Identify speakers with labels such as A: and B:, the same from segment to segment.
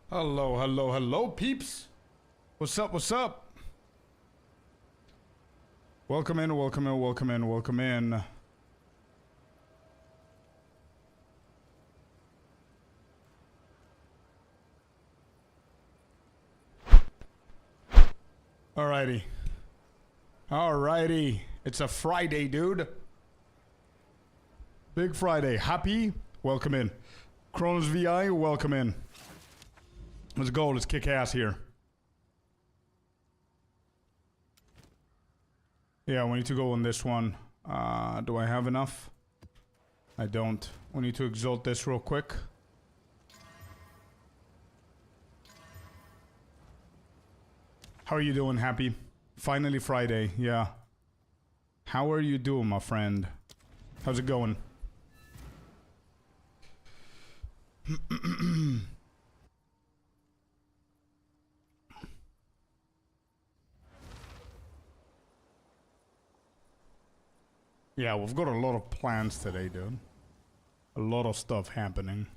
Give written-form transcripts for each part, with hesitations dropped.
A: Hello, hello, hello, peeps. What's up, what's up? Welcome in, welcome in, welcome in, welcome in. Alrighty. Alrighty. It's a Friday, dude. Big Friday. Happy? Welcome in. Kronos VI, welcome in. Let's go, let's kick ass here. Yeah, we need to go on this one. Do I have enough? I don't. We need to exalt this real quick. How are you doing, Happy? Finally Friday, yeah. How are you doing, my friend? How's it going? Yeah, we've got a lot of plans today, dude. A lot of stuff happening.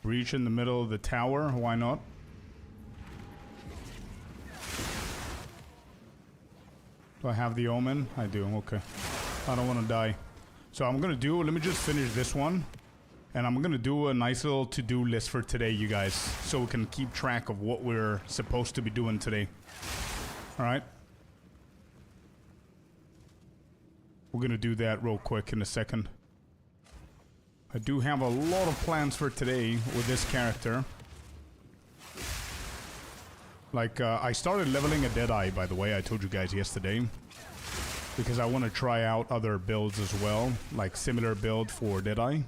A: Breach in the middle of the tower, why not? Do I have the omen? I do, okay. I don't want to die. So I'm gonna do, let me just finish this one. And I'm gonna do a nice little to-do list for today, you guys. So we can keep track of what we're supposed to be doing today. Alright? We're gonna do that real quick in a second. I do have a lot of plans for today with this character. Like, I started leveling a Deadeye, by the way, I told you guys yesterday. Because I want to try out other builds as well. Like, similar build for Deadeye.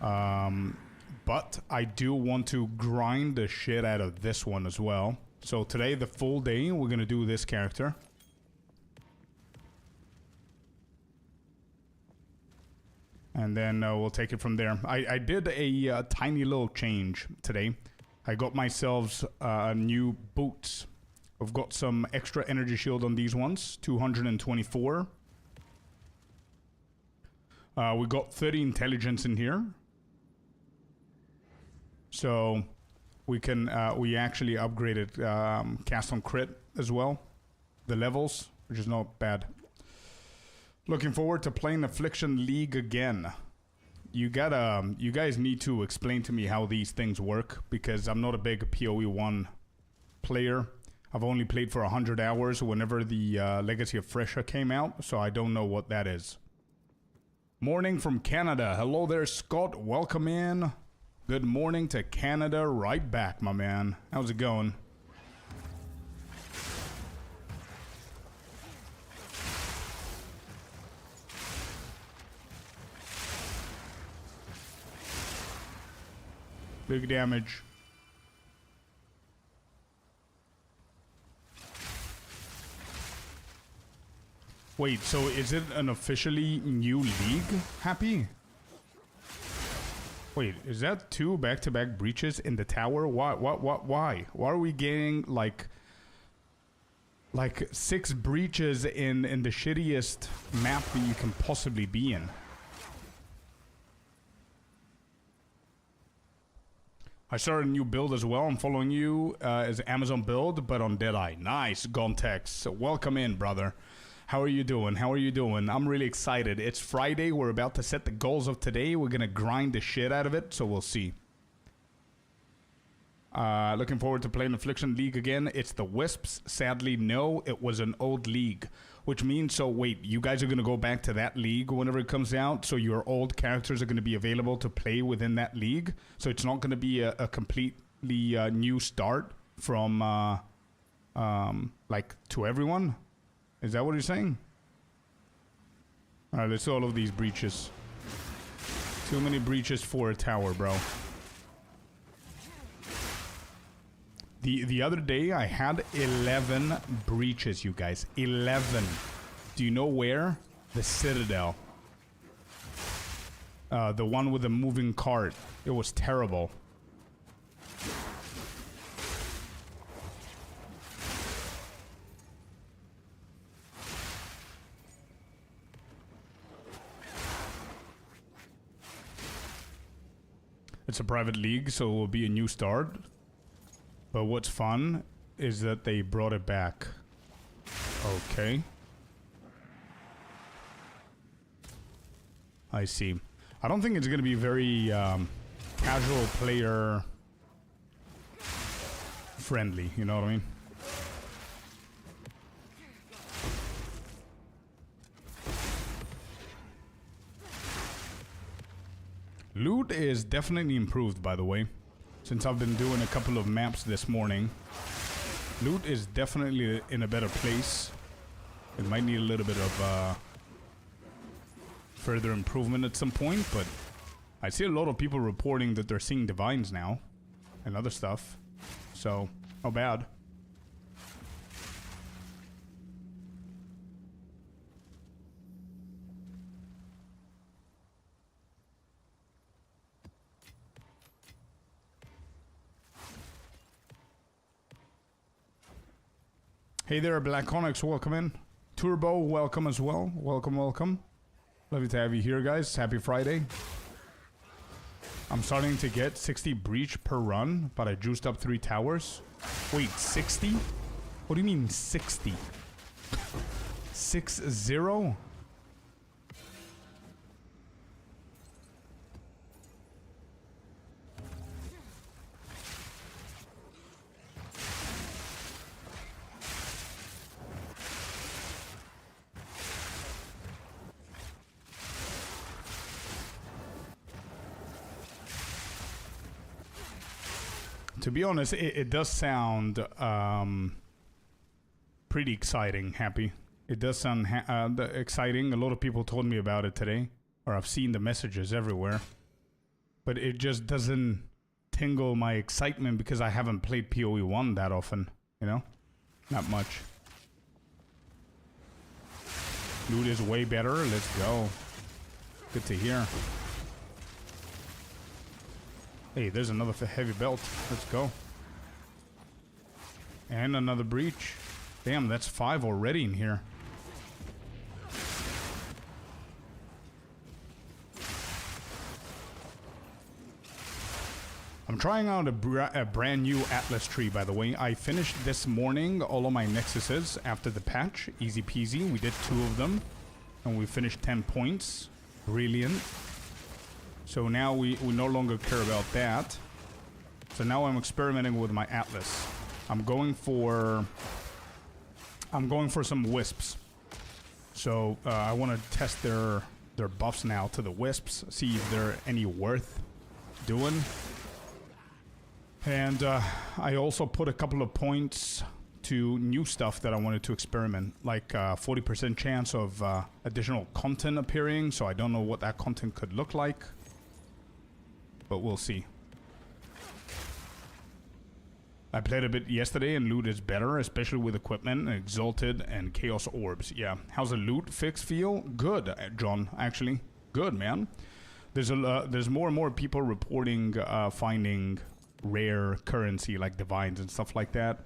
A: But I do want to grind the shit out of this one as well. So today, the full day, we're gonna do this character. And then we'll take it from there. I did a tiny little change today. I got myself new boots. I've got some extra energy shield on these ones, 224. We got 30 intelligence in here. So we can, we actually upgraded cast on crit as well. The levels, which is not bad. Looking forward to playing Affliction League again. You guys need to explain to me how these things work, because I'm not a big PoE 1 player. I've only played for 100 hours whenever the Legacy of Fresha came out, so I don't know what that is. Morning from Canada. Hello there, Scott. Welcome in. Good morning to Canada. Right back, my man. How's it going? Big damage. Wait, so is it an officially new league, Happy? Wait, is that 2 back-to-back breaches in the tower? Why? Why? Why are we getting like 6 breaches in the shittiest map that you can possibly be in? I started a new build as well. I'm following you as Amazon build, but on Deadeye. Nice, Gontex. So welcome in, brother. How are you doing? How are you doing? I'm really excited. It's Friday. We're about to set the goals of today. We're going to grind the shit out of it, so we'll see. Looking forward to playing Affliction League again. It's the Wisps. Sadly, no. It was an old league. Which means, so wait, you guys are going to go back to that league whenever it comes out? So your old characters are going to be available to play within that league? So it's not going to be a completely new start from, like, to everyone? Is that what you're saying? Alright, let's see all of these breaches. Too many breaches for a tower, bro. The other day, I had 11 breaches, you guys. 11. Do you know where? The Citadel. The one with the moving cart. It was terrible. It's a private league, so it will be a new start. But what's fun is that they brought it back. Okay. I see. I don't think it's going to be very casual player friendly, you know what I mean? Loot is definitely improved, by the way. Since I've been doing a couple of maps this morning. Loot is definitely in a better place. It might need a little bit of further improvement at some point, but I see a lot of people reporting that they're seeing divines now and other stuff. So, not bad. Hey there, Black Onyx, welcome in. Turbo, welcome as well. Welcome, welcome. Lovely to have you here, guys. Happy Friday. I'm starting to get 60 breach per run, but I juiced up 3 towers. Wait, 60? What do you mean 60? 6-0? To be honest, it does sound pretty exciting, Happy. It does sound exciting. A lot of people told me about it today, or I've seen the messages everywhere. But it just doesn't tingle my excitement because I haven't played PoE 1 that often, you know? Not much. Loot is way better. Let's go. Good to hear. Hey, there's another heavy belt. Let's go. And another breach. Damn, that's 5 already in here. I'm trying out a brand new Atlas tree, by the way. I finished this morning all of my Nexuses after the patch. Easy peasy. We did 2 of them. And we finished 10 points. Brilliant. So now we no longer care about that. So now I'm experimenting with my Atlas. I'm going for some wisps. So I want to test their buffs now to the wisps, see if they're any worth doing. And I also put a couple of points to new stuff that I wanted to experiment, like 40% chance of additional content appearing. So I don't know what that content could look like. But we'll see. I played a bit yesterday and loot is better, especially with equipment, exalted, and chaos orbs. Yeah. How's the loot fix feel? Good, John, actually. Good, man. There's more and more people reporting finding rare currency like divines and stuff like that.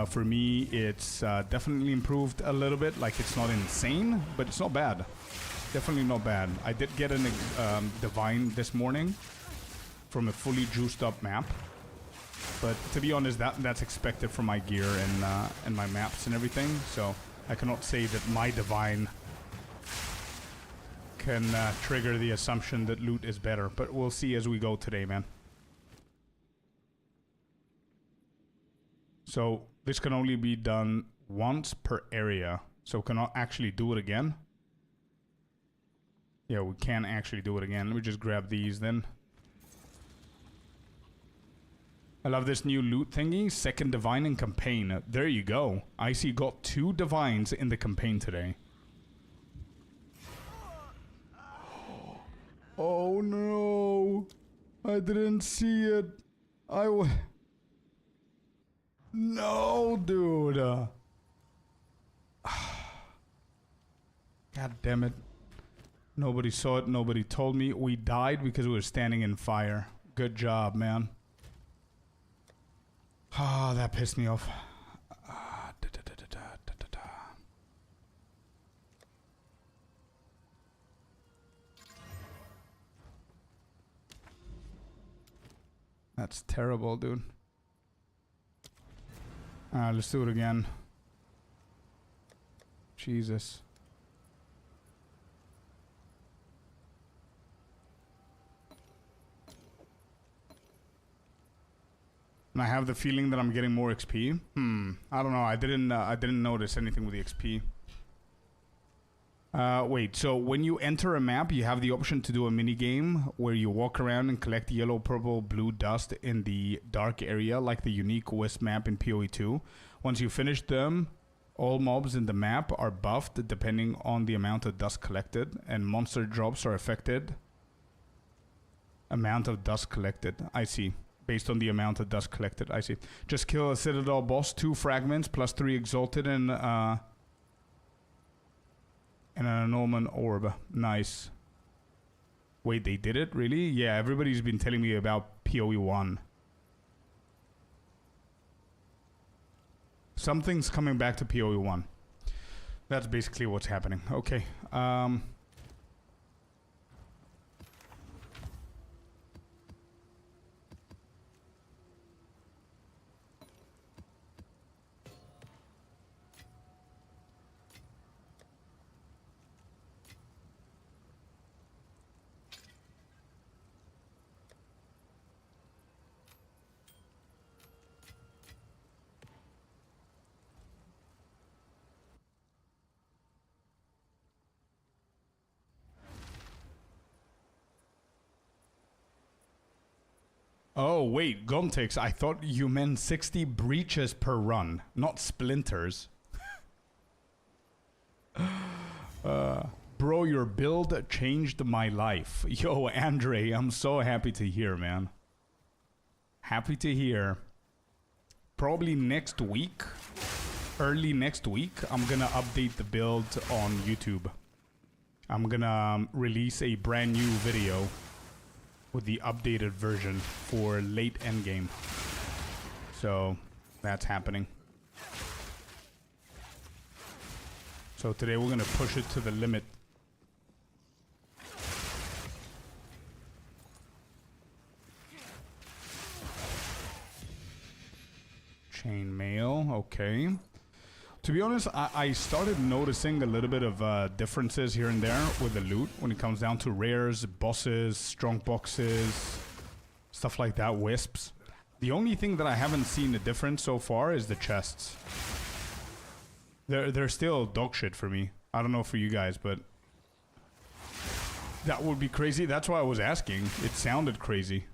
A: For me, it's definitely improved a little bit. Like, it's not insane, but it's not bad. Definitely not bad. I did get a divine this morning from a fully juiced up map, but to be honest, that's expected from my gear and my maps and everything, so I cannot say that my divine can trigger the assumption that loot is better, but we'll see as we go today, man. So this can only be done once per area, so cannot actually do it again. Yeah, we can actually do it again. Let me just grab these then. I love this new loot thingy. Second divine in campaign. There you go. Icy got 2 divines in the campaign today. Oh no. I didn't see it. No, dude. God damn it. Nobody saw it. Nobody told me. We died because we were standing in fire. Good job, man. Ah, that pissed me off. That's terrible, dude. Let's do it again. Jesus. And I have the feeling that I'm getting more XP. I don't know. I didn't notice anything with the XP. Wait, so when you enter a map, you have the option to do a mini game where you walk around and collect yellow, purple, blue dust in the dark area, like the unique West map in PoE 2. Once you finish them, all mobs in the map are buffed depending on the amount of dust collected, and monster drops are affected. Amount of dust collected. I see. Based on the amount of dust collected. I see. Just kill a Citadel boss, 2 fragments, plus 3 exalted, and an Anoman orb. Nice. Wait, they did it? Really? Yeah, everybody's been telling me about PoE 1. Something's coming back to PoE 1. That's basically what's happening. Okay. Oh, wait, Gontex, I thought you meant 60 breaches per run, not splinters. Bro, your build changed my life. Yo, Andre, I'm so happy to hear, man. Happy to hear. Probably next week, early next week, I'm gonna update the build on YouTube. I'm gonna release a brand new video with the updated version for late endgame. So that's happening. So today we're gonna push it to the limit. Chainmail, okay. To be honest, I started noticing a little bit of differences here and there with the loot when it comes down to rares, bosses, strong boxes, stuff like that, wisps. The only thing that I haven't seen a difference so far is the chests. They're still dog shit for me. I don't know for you guys, but that would be crazy. That's why I was asking. It sounded crazy.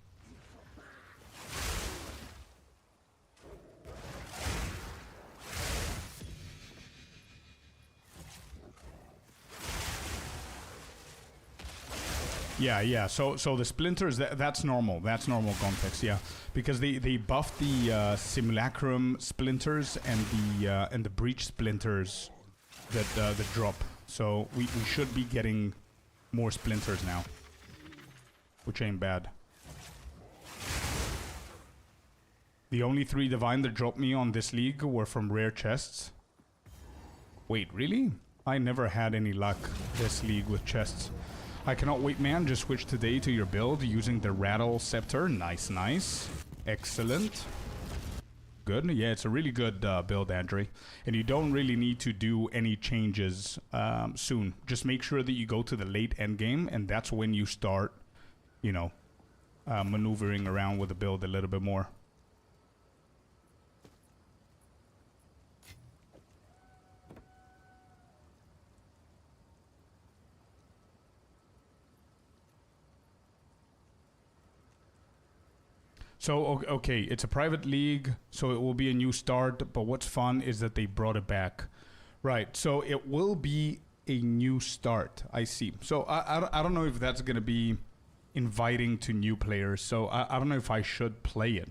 A: Yeah. So the splinters, that's normal. That's normal context. Yeah, because they buffed the simulacrum splinters and the breach splinters that drop. So we should be getting more splinters now, which ain't bad. The only 3 divine that dropped me on this league were from rare chests. Wait, really? I never had any luck this league with chests. I cannot wait, man. Just switch today to your build using the Rattle Scepter. Nice, nice. Excellent. Good. Yeah, it's a really good build, Andre. And you don't really need to do any changes soon. Just make sure that you go to the late end game, and that's when you start, you know, maneuvering around with the build a little bit more. So, okay, it's a private league, so it will be a new start, but what's fun is that they brought it back. Right, so it will be a new start, I see. So, I don't know if that's going to be inviting to new players, so I don't know if I should play it.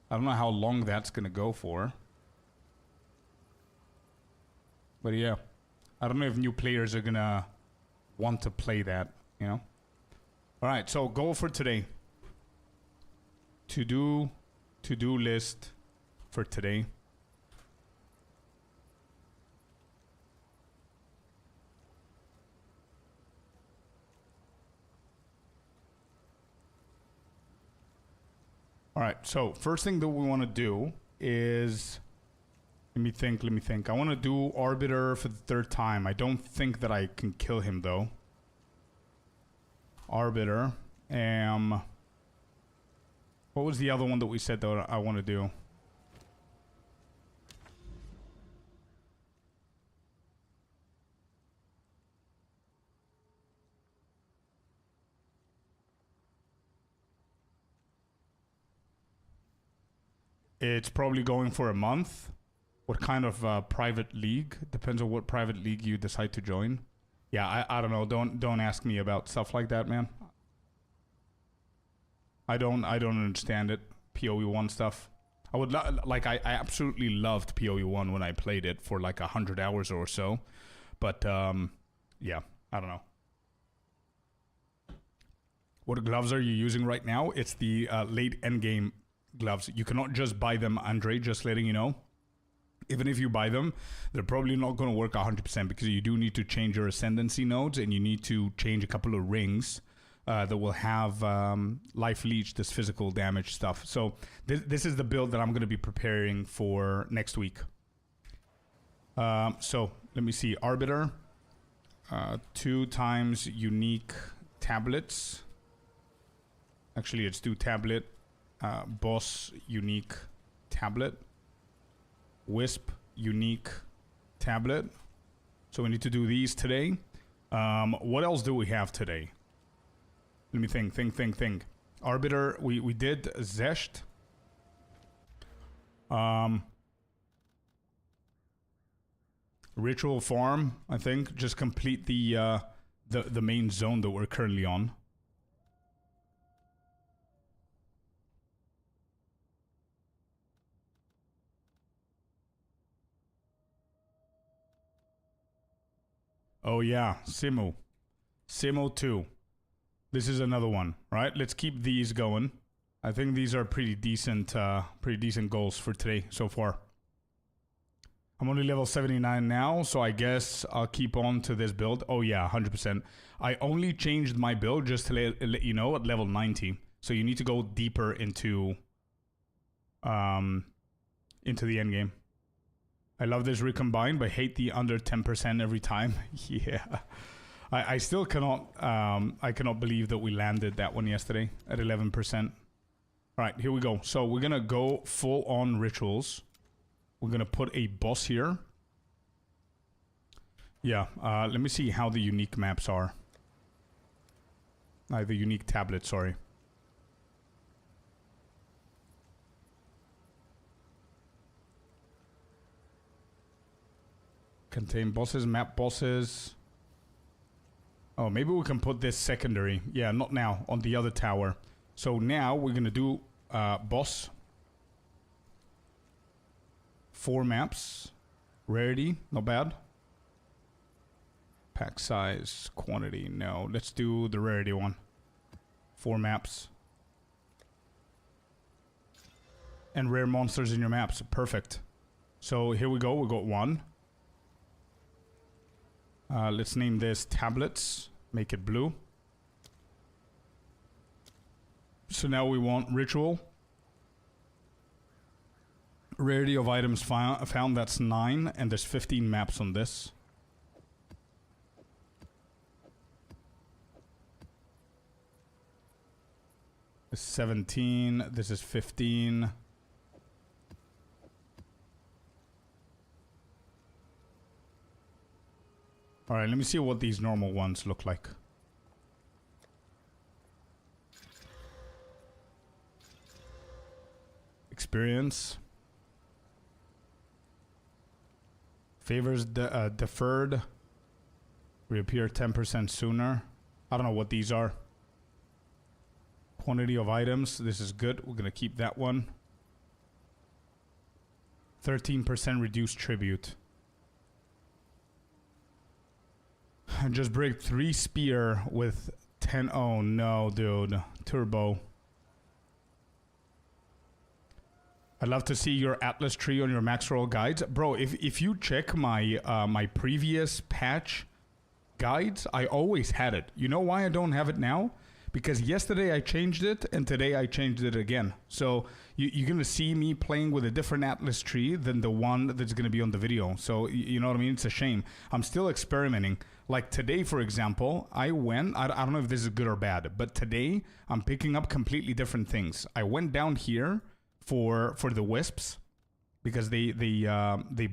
A: I don't know how long that's going to go for. But yeah, I don't know if new players are going to want to play that, you know? Alright, so goal for today. To-do list for today. All right, so first thing that we want to do is... Let me think. I want to do Arbiter for the third time. I don't think that I can kill him, though. Arbiter. What was the other one that we said that I want to do? It's probably going for a month. What kind of private league? Depends on what private league you decide to join. Yeah, I don't know. Don't ask me about stuff like that, man. I don't understand it. PoE1 stuff. I would I absolutely loved PoE1 when I played it for like 100 hours or so. But yeah, I don't know. What gloves are you using right now? It's the late endgame gloves. You cannot just buy them, Andre, just letting you know. Even if you buy them, they're probably not going to work 100% because you do need to change your ascendancy nodes and you need to change a couple of rings that will have life leech, this physical damage stuff. So this is the build that I'm going to be preparing for next week. So let me see. Arbiter, 2 times unique tablets. Actually, it's 2 tablet. Boss unique tablet. Wisp unique tablet. So we need to do these today. What else do we have today? Let me think. Arbiter, we did Zesht. Ritual farm, I think. Just complete the main zone that we're currently on. Oh yeah, Simu. Simu 2. This is another one, right? Let's keep these going. I think these are pretty decent goals for today so far. I'm only level 79 now, so I guess I'll keep on to this build. Oh yeah, 100%. I only changed my build just to let you know at level 90. So you need to go deeper into the endgame. I love this recombine, but hate the under 10% every time. Yeah. I still cannot, I cannot believe that we landed that one yesterday at 11%. All right, here we go. So we're going to go full on rituals. We're going to put a boss here. Yeah, let me see how the unique maps are. The unique tablet, sorry. Contain bosses, map bosses. Oh, maybe we can put this secondary. Yeah, not now, on the other tower. So now we're going to do boss. 4 maps. Rarity, not bad. Pack size, quantity, no. Let's do the rarity one. 4 maps. And rare monsters in your maps. Perfect. So here we go. We got 1. Let's name this tablets. Make it blue. So now we want ritual. Rarity of items found, that's 9. And there's 15 maps on this. This is 17. This is 15. Alright, let me see what these normal ones look like. Experience. Favors deferred. Reappear 10% sooner. I don't know what these are. Quantity of items. This is good. We're going to keep that one. 13% reduced tribute. Just break 3 spear with 10. Oh no, dude. Turbo. I'd love to see your Atlas tree on your max roll guides. Bro, if you check my my previous patch guides, I always had it. You know why I don't have it now? because yesterday I changed it and today I changed it again. So you're going to see me playing with a different Atlas tree than the one that's going to be on the video. So you know what I mean? It's a shame. I'm still experimenting. Like today, for example, I don't know if this is good or bad, but today I'm picking up completely different things. I went down here for the wisps, because they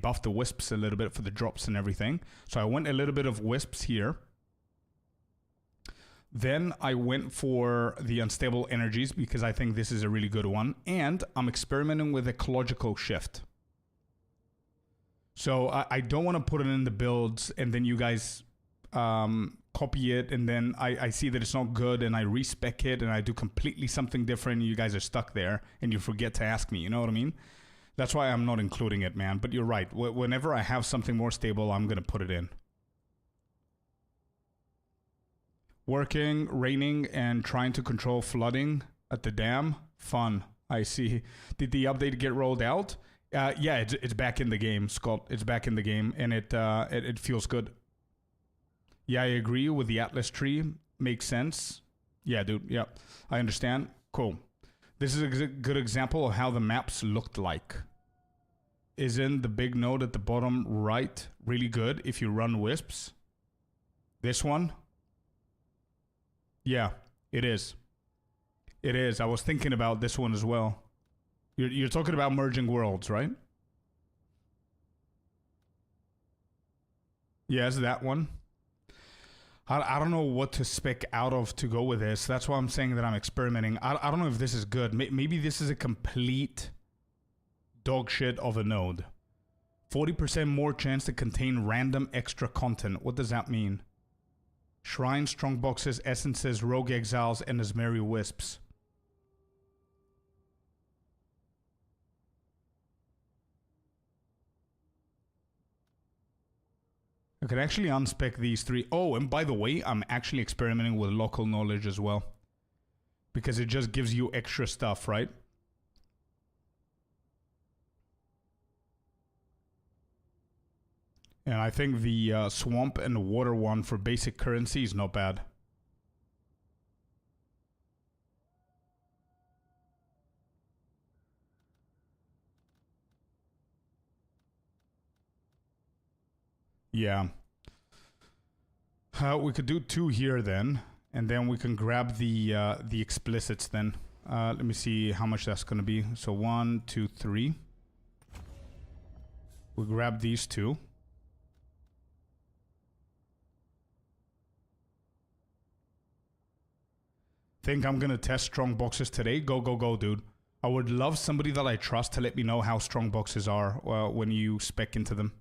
A: buffed the wisps a little bit for the drops and everything. So I went a little bit of wisps here. Then I went for the unstable energies because I think this is a really good one. And I'm experimenting with ecological shift. So I don't want to put it in the builds and then you guys copy it and then I see that it's not good and I respec it and I do completely something different and you guys are stuck there and you forget to ask me, you know what I mean? That's why I'm not including it, man. But you're right. Whenever I have something more stable, I'm going to put it in. Working, raining, and trying to control flooding at the dam. Fun. I see. Did the update get rolled out? Yeah, it's back in the game, Scott. It's back in the game, and it feels good. Yeah, I agree with the Atlas tree. Makes sense. Yeah, dude. Yeah, I understand. Cool. This is a good example of how the maps looked like. Isn't the big node at the bottom right really good if you run wisps? This one? Yeah, it is. It is. I was thinking about this one as well. You're talking about merging worlds, right? Yes, that one. I don't know what to spec out of to go with this. That's why I'm saying that I'm experimenting. I don't know if this is good. Maybe this is a complete dog shit of a node. 40% more chance to contain random extra content. What does that mean? Shrines, strong boxes, essences, rogue exiles, and Asmeri wisps. I could actually unspec these three. Oh, and by the way, I'm actually experimenting with local knowledge as well. Because it just gives you extra stuff, right? And I think the swamp and the water one for basic currency is not bad. Yeah. We could do 2 here then, and then we can grab the explicits then. Let me see how much that's going to be. So 1, 2, 3. We grab these 2. Think I'm going to test strong boxes today? Go, go, go, dude. I would love somebody that I trust to let me know how strong boxes are when you spec into them.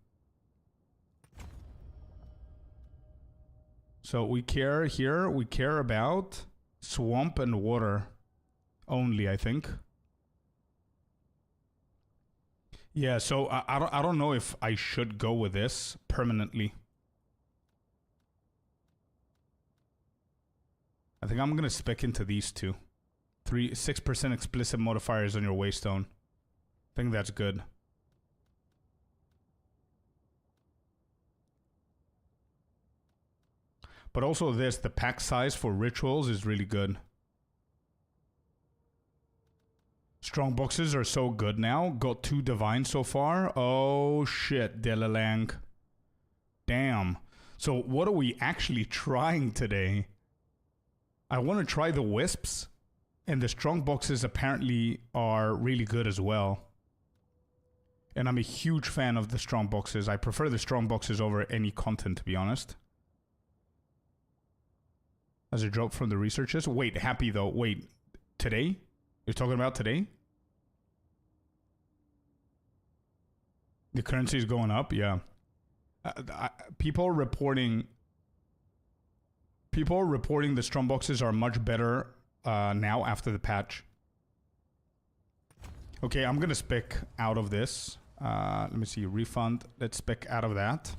A: So we care here, we care about swamp and water only, I think. Yeah, so I don't know if I should go with this permanently. I think I'm going to spec into these 2. 6% explicit modifiers on your waystone. I think that's good. But also this, the pack size for rituals is really good. Strong boxes are so good now. Got 2 divine so far. Oh shit, Delalang. Damn. So what are we actually trying today? I want to try the wisps. And the strong boxes apparently are really good as well. And I'm a huge fan of the strong boxes. I prefer the strong boxes over any content, to be honest. As a drop from the researchers. Wait, happy though. Wait, today? You're talking about today? The currency is going up? Yeah. People reporting the strong boxes are much better now after the patch. Okay, I'm going to spec out of this. Let me see. Refund. Let's spec out of that.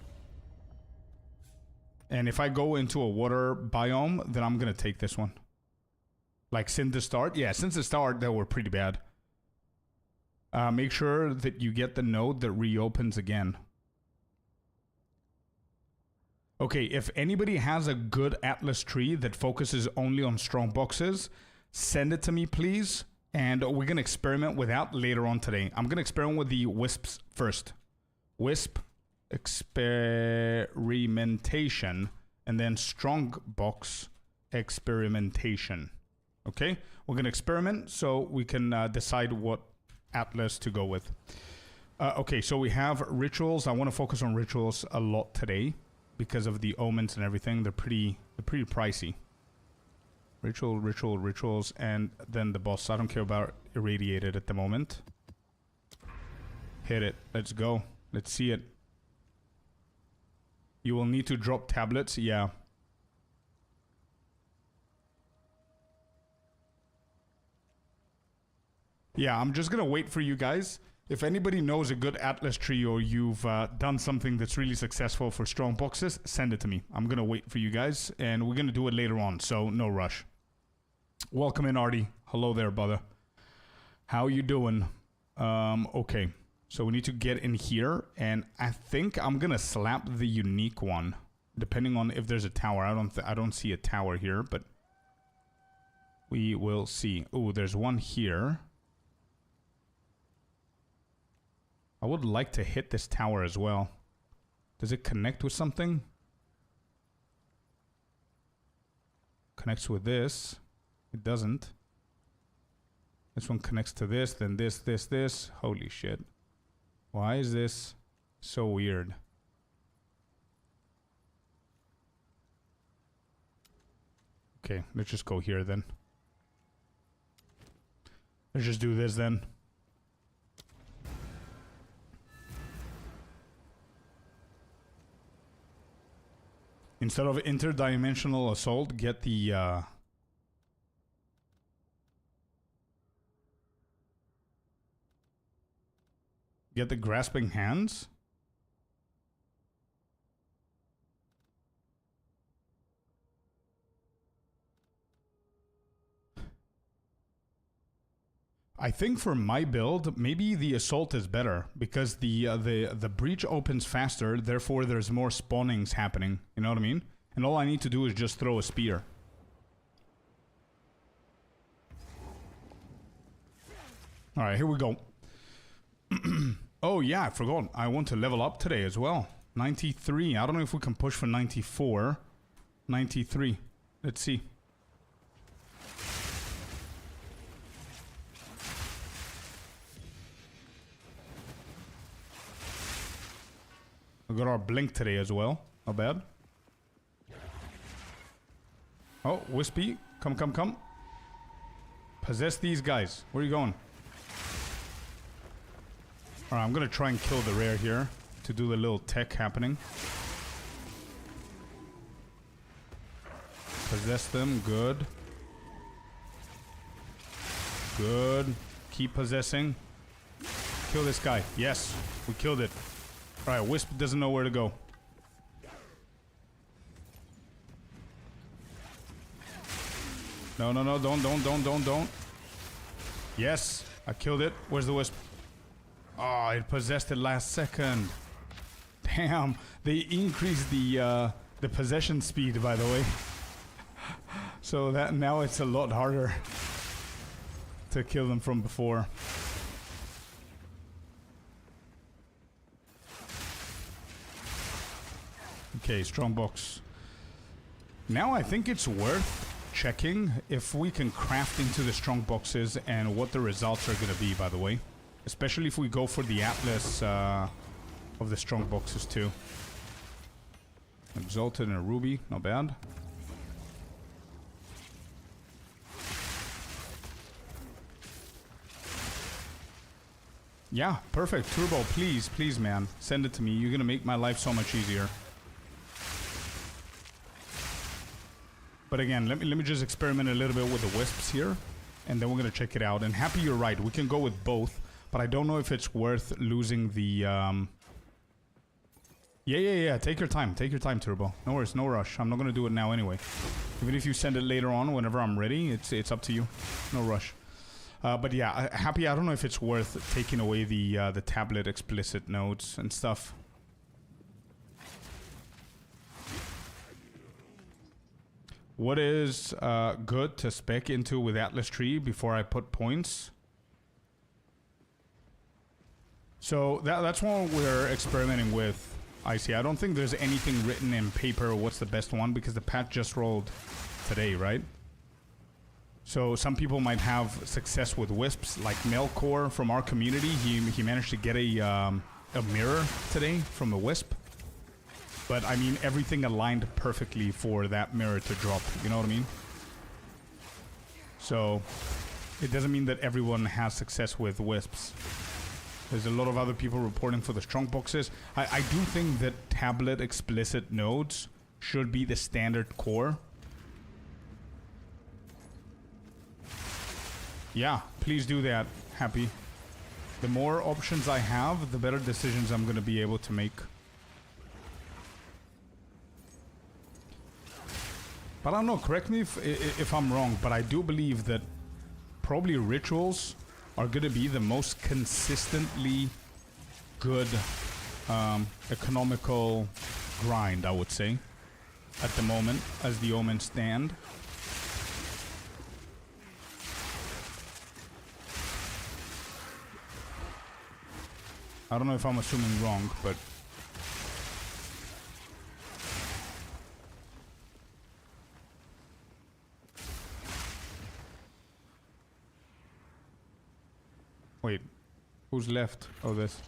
A: And if I go into a water biome, then I'm going to take this one. Like since the start? Yeah, since the start, they were pretty bad. Make sure that you get the node that reopens again. Okay, if anybody has a good Atlas tree that focuses only on strong boxes, send it to me, please. And we're going to experiment with that later on today. I'm going to experiment with the wisps first. Wisp experimentation, and then strong box experimentation. Okay, we're going to experiment so we can decide what Atlas to go with. Okay, so we have rituals. I want to focus on rituals a lot today because of the omens and everything. They're pretty pricey. Rituals, and then the boss. I don't care about irradiated at the moment. Hit it. Let's go. Let's see it. You will need to drop tablets. Yeah. Yeah, I'm just gonna wait for you guys. If anybody knows a good Atlas tree or you've done something that's really successful for strong boxes, send it to me. I'm gonna wait for you guys, and we're gonna do it later on, so no rush. Welcome in, Artie. Hello there, brother. How you doing? Okay. So we need to get in here, and I think I'm gonna slap the unique one, depending on if there's a tower. I don't see a tower here, but we will see. Oh, there's one here. I would like to hit this tower as well. Does it connect with something? Connects with this. It doesn't. This one connects to this, then this. Holy shit. Why is this so weird? Okay, let's just go here then. Let's just do this then. Instead of interdimensional assault, get the grasping hands. I think for my build, maybe the assault is better because the breach opens faster, therefore there's more spawnings happening. You know what I mean? And all I need to do is just throw a spear. All right, here we go. Oh yeah, I forgot. I want to level up today as well. 93. I don't know if we can push for 94. 93. Let's see. We got our blink today as well. Not bad. Oh, Wispy. Come. Possess these guys. Where are you going? Alright, I'm gonna try and kill the rare here to do the little tech happening. Possess them. Good. Keep possessing. Kill this guy. Yes, we killed it. Alright, Wisp doesn't know where to go. No, don't. Yes, I killed it. Where's the Wisp? Oh, it possessed it last second. Damn, they increased the possession speed, by the way. So that now it's a lot harder to kill them from before. Okay, strong box. Now I think it's worth checking if we can craft into the strong boxes and what the results are going to be, by the way. Especially if we go for the Atlas of the strong boxes too. Exalted and a ruby, not bad. Yeah, perfect. Turbo, please, man. Send it to me. You're going to make my life so much easier. But again, let me just experiment a little bit with the wisps here, and then we're gonna check it out. And happy you're right, we can go with both, but I don't know if it's worth losing the Yeah, take your time, Turbo. No worries, no rush. I'm not gonna do it now anyway. Even if you send it later on, whenever I'm ready, it's up to you. No rush. But yeah, happy. I don't know if it's worth taking away the tablet explicit nodes and stuff. What is good to spec into with Atlas Tree before I put points? So that's what we're experimenting with, Icy. I don't think there's anything written in paper what's the best one because the patch just rolled today, right? So some people might have success with wisps, like Melkor from our community. He managed to get a mirror today from a wisp. But I mean, everything aligned perfectly for that mirror to drop. You know what I mean? So it doesn't mean that everyone has success with wisps. There's a lot of other people reporting for the strong boxes. I do think that tablet explicit nodes should be the standard core. Yeah, please do that, Happy. The more options I have, the better decisions I'm going to be able to make. But I don't know, correct me if I'm wrong, but I do believe that probably rituals are going to be the most consistently good economical grind, I would say, at the moment, as the omens stand. I don't know if I'm assuming wrong, but... Wait, who's left? Oh, this.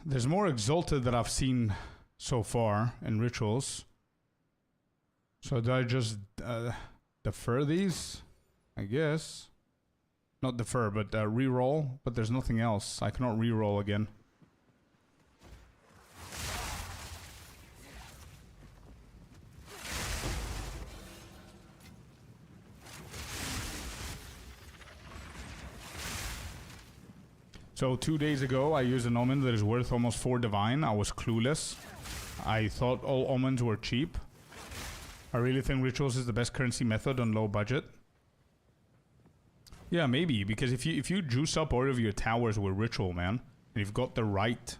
A: There's more Exalted that I've seen so far in rituals. So do I just defer these? I guess. Not defer, but re-roll. But there's nothing else. I cannot re-roll again. So 2 days ago, I used an omen that is worth almost 4 divine. I was clueless. I thought all omens were cheap. I really think rituals is the best currency method on low budget. Yeah, maybe, because if you juice up all of your towers with ritual, man, and you've got the right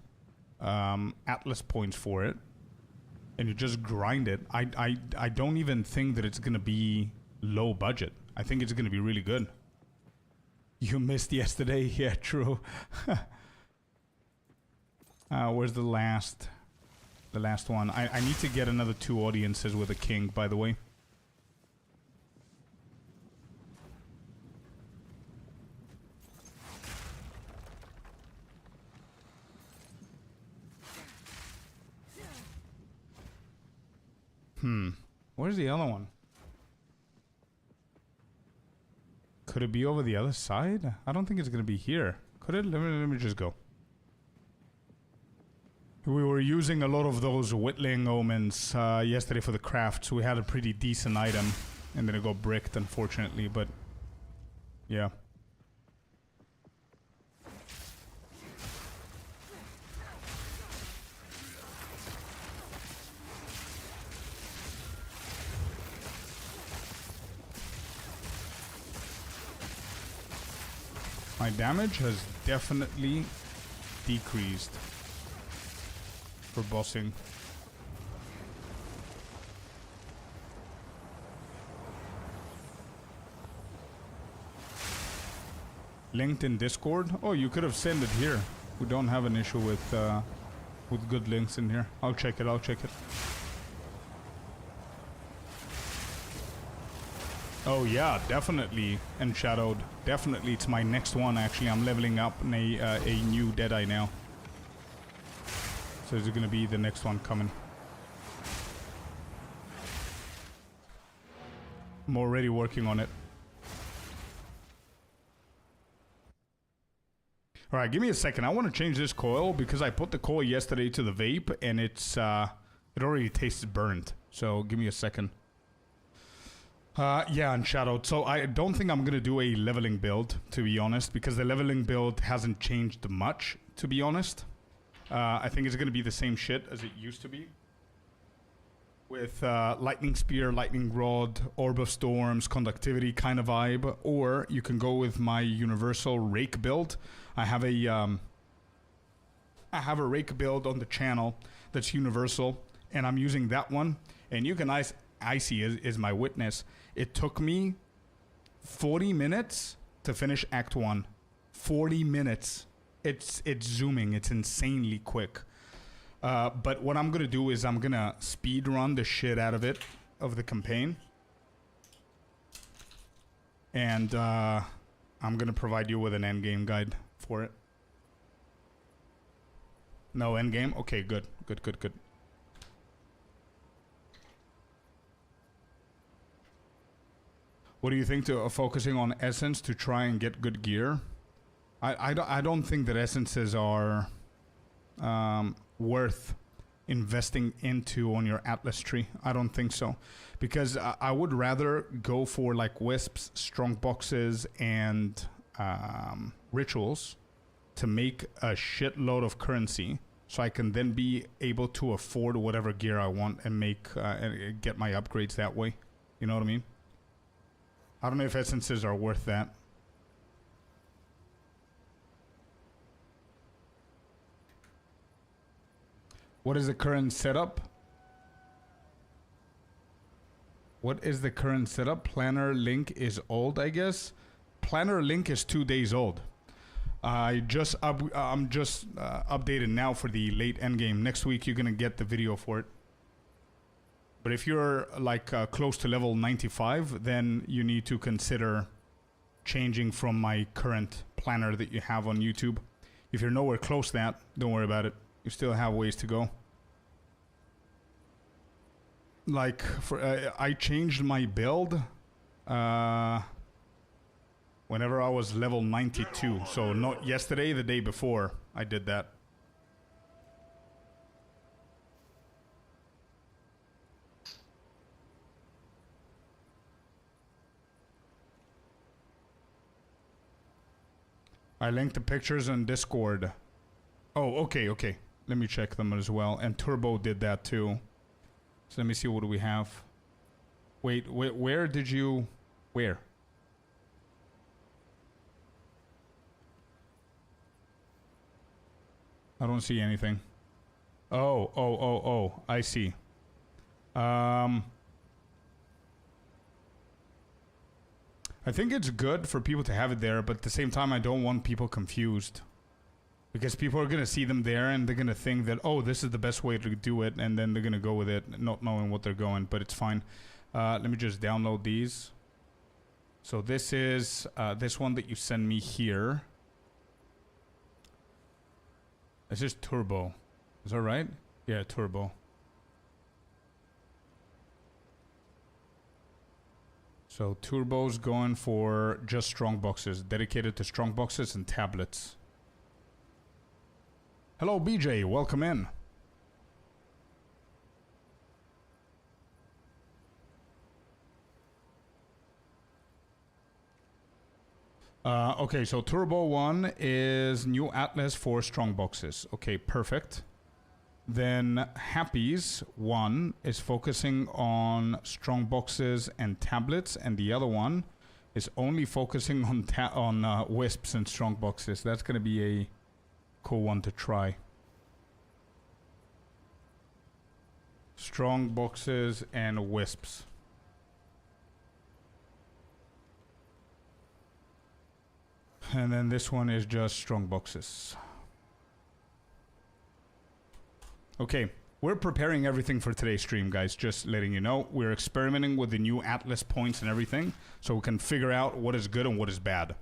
A: Atlas points for it, and you just grind it, I don't even think that it's gonna be low budget. I think it's gonna be really good. You missed yesterday? Yeah, true. Where's the last one? I need to get another 2 audiences with a king, by the way. Where's the other one? Could it be over the other side? I don't think it's gonna be here. Could it? Let me just go. We were using a lot of those whittling omens yesterday for the craft, so we had a pretty decent item. And then it got bricked, unfortunately, but... yeah. My damage has definitely decreased for bossing. Linked in Discord? Oh, you could have sent it here. We don't have an issue with good links in here. I'll check it, I'll check it. Oh yeah, definitely Enshadowed. Definitely, it's my next one actually. I'm leveling up in a new Deadeye now. So it's gonna be the next one coming. I'm already working on it. Alright, give me a second. I want to change this coil because I put the coil yesterday to the vape and it's it already tastes burnt. So give me a second. Yeah, Unshadowed. So I don't think I'm gonna do a leveling build, to be honest, because the leveling build hasn't changed much, to be honest. I think it's gonna be the same shit as it used to be. With Lightning Spear, Lightning Rod, Orb of Storms, Conductivity kind of vibe. Or you can go with my Universal Rake build. I have a I have a rake build on the channel that's universal, and I'm using that one. And you can Icy is my witness. It took me 40 minutes to finish Act 1. 40 minutes. It's zooming. It's insanely quick. But what I'm going to do is I'm going to speed run the shit out of it, of the campaign. And I'm going to provide you with an endgame guide for it. No endgame? Okay, good. Good. What do you think to focusing on essence to try and get good gear? I don't think that essences are worth investing into on your Atlas tree. I don't think so. Because I would rather go for like wisps, strong boxes, and rituals to make a shitload of currency, so I can then be able to afford whatever gear I want and make and get my upgrades that way. You know what I mean? I don't know if essences are worth that. What is the current setup? What is the current setup? Planner link is old, I guess. Planner link is 2 days old. I'm just updated now for the late endgame. Next week you're gonna get the video for it. But if you're like close to level 95, then you need to consider changing from my current planner that you have on YouTube. If you're nowhere close to that, don't worry about it. You still have ways to go. Like for I changed my build whenever I was level 92. So not yesterday, the day before I did that. I linked the pictures on Discord. Oh, okay. Let me check them as well. And Turbo did that too. So let me see, what do we have? Wait, where did you... Where? I don't see anything. Oh, I see. I think it's good for people to have it there, but at the same time, I don't want people confused. Because people are going to see them there and they're going to think that, oh, this is the best way to do it, and then they're going to go with it, not knowing what they're going, but it's fine. Let me just download these. So this is this one that you send me here. This is Turbo. Is that right? Yeah, Turbo. So Turbo's going for just strong boxes, dedicated to strong boxes and tablets. Hello, BJ. Welcome in. Okay, so Turbo 1 is new Atlas for strong boxes. Okay, perfect. Then Happy's 1 is focusing on strong boxes and tablets, and the other one is only focusing on wisps and strong boxes. That's going to be a cool one to try. Strong boxes and wisps. And then this one is just strong boxes. Okay, we're preparing everything for today's stream, guys. Just letting you know, we're experimenting with the new Atlas points and everything, so we can figure out what is good and what is bad.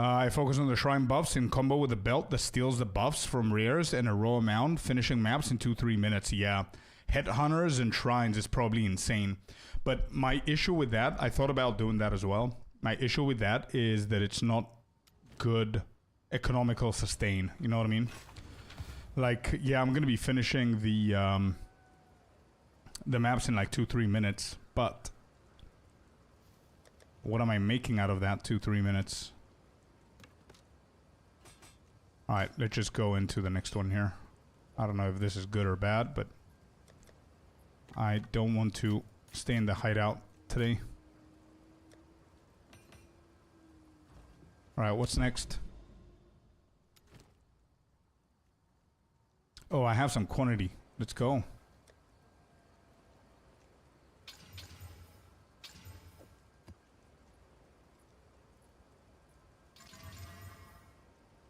A: I focus on the shrine buffs in combo with a belt that steals the buffs from rares and a raw amount, finishing maps in 2-3 minutes. Yeah, headhunters and shrines is probably insane. But my issue with that, I thought about doing that as well. My issue with that is that it's not good economical sustain. You know what I mean? Like, yeah, I'm going to be finishing the maps in like 2-3 minutes, but what am I making out of that 2-3 minutes? Alright, let's just go into the next one here. I don't know if this is good or bad, but I don't want to stay in the hideout today. Alright, what's next? Oh, I have some quantity. Let's go.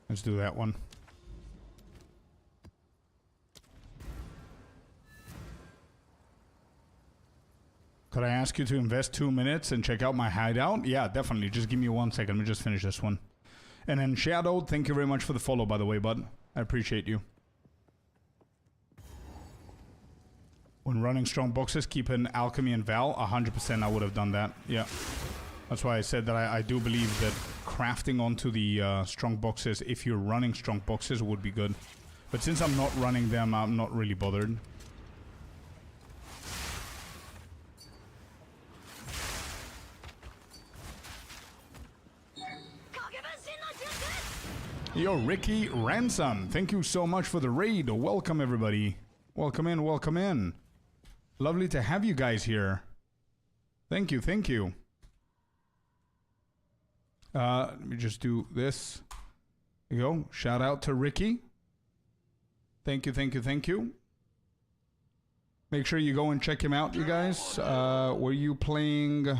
A: Let's do that one. Could I ask you to invest 2 minutes and check out my hideout? Yeah, definitely. Just give me 1 second. Let me just finish this one. And then Shadow, thank you very much for the follow, by the way, bud. I appreciate you. When running strong boxes, keep an Alchemy and Val. 100% I would have done that. Yeah. That's why I said that I do believe that crafting onto the strong boxes, if you're running strong boxes, would be good. But since I'm not running them, I'm not really bothered. Yo, Ricky Ransom, thank you so much for the raid. Welcome, everybody. Welcome in, welcome in. Lovely to have you guys here. Thank you, thank you. Let me just do this. There you go. Shout out to Ricky. Thank you, thank you, thank you. Make sure you go and check him out, you guys. Were you playing?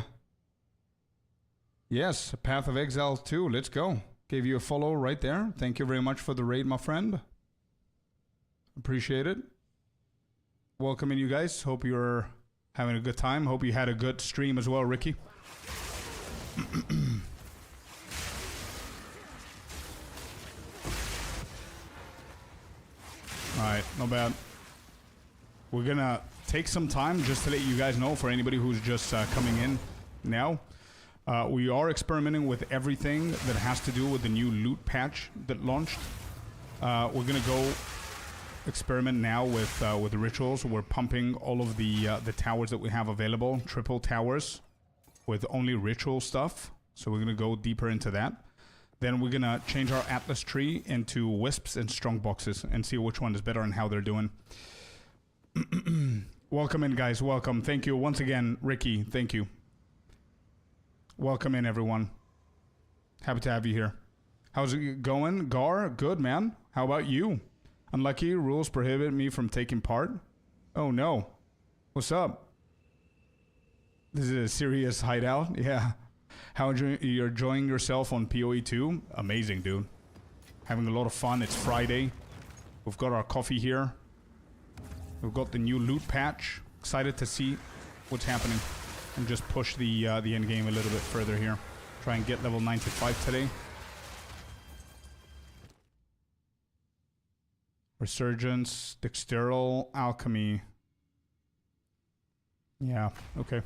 A: Yes, Path of Exile 2. Let's go. Gave you a follow right there. Thank you very much for the raid, my friend. Appreciate it. Welcome in, you guys. Hope you're having a good time. Hope you had a good stream as well, Ricky. Alright, not bad. We're gonna take some time just to let you guys know, for anybody who's just coming in now. We are experimenting with everything that has to do with the new loot patch that launched. We're gonna go experiment now with the rituals. We're pumping all of the towers that we have available, triple towers, with only ritual stuff. So we're gonna go deeper into that. Then we're gonna change our Atlas tree into wisps and strong boxes and see which one is better and how they're doing. Welcome in, guys. Welcome. Thank you once again, Ricky. Thank you. Welcome in, everyone. Happy to have you here. How's it going, Gar? Good, man. How about you? Unlucky, rules prohibit me from taking part. Oh, no. What's up? This is a serious hideout? Yeah. How you're enjoying yourself on PoE 2? Amazing, dude. Having a lot of fun. It's Friday. We've got our coffee here. We've got the new loot patch. Excited to see what's happening. And just push the end game a little bit further here. Try and get level 95 today. Resurgence, Dexteral, Alchemy. Yeah, okay.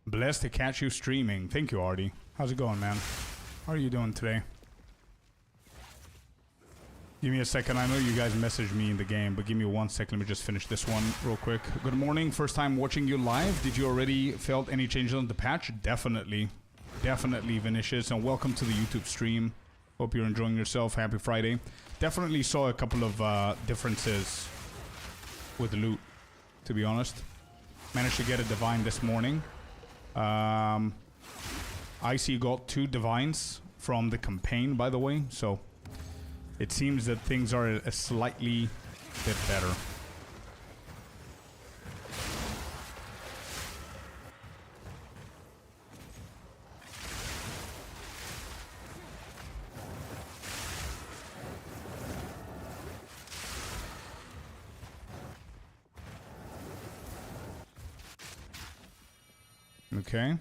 A: Blessed to catch you streaming. Thank you, Artie. How's it going, man? How are you doing today? Give me a second. I know you guys messaged me in the game, but give me 1 second. Let me just finish this one real quick. Good morning. First time watching you live. Did you already felt any changes on the patch? Definitely. Definitely, Vinicius. And welcome to the YouTube stream. Hope you're enjoying yourself. Happy Friday. Definitely saw a couple of differences with the loot, to be honest. Managed to get a divine this morning. Icy got 2 divines from the campaign, by the way. So it seems that things are a slightly bit better. Okay,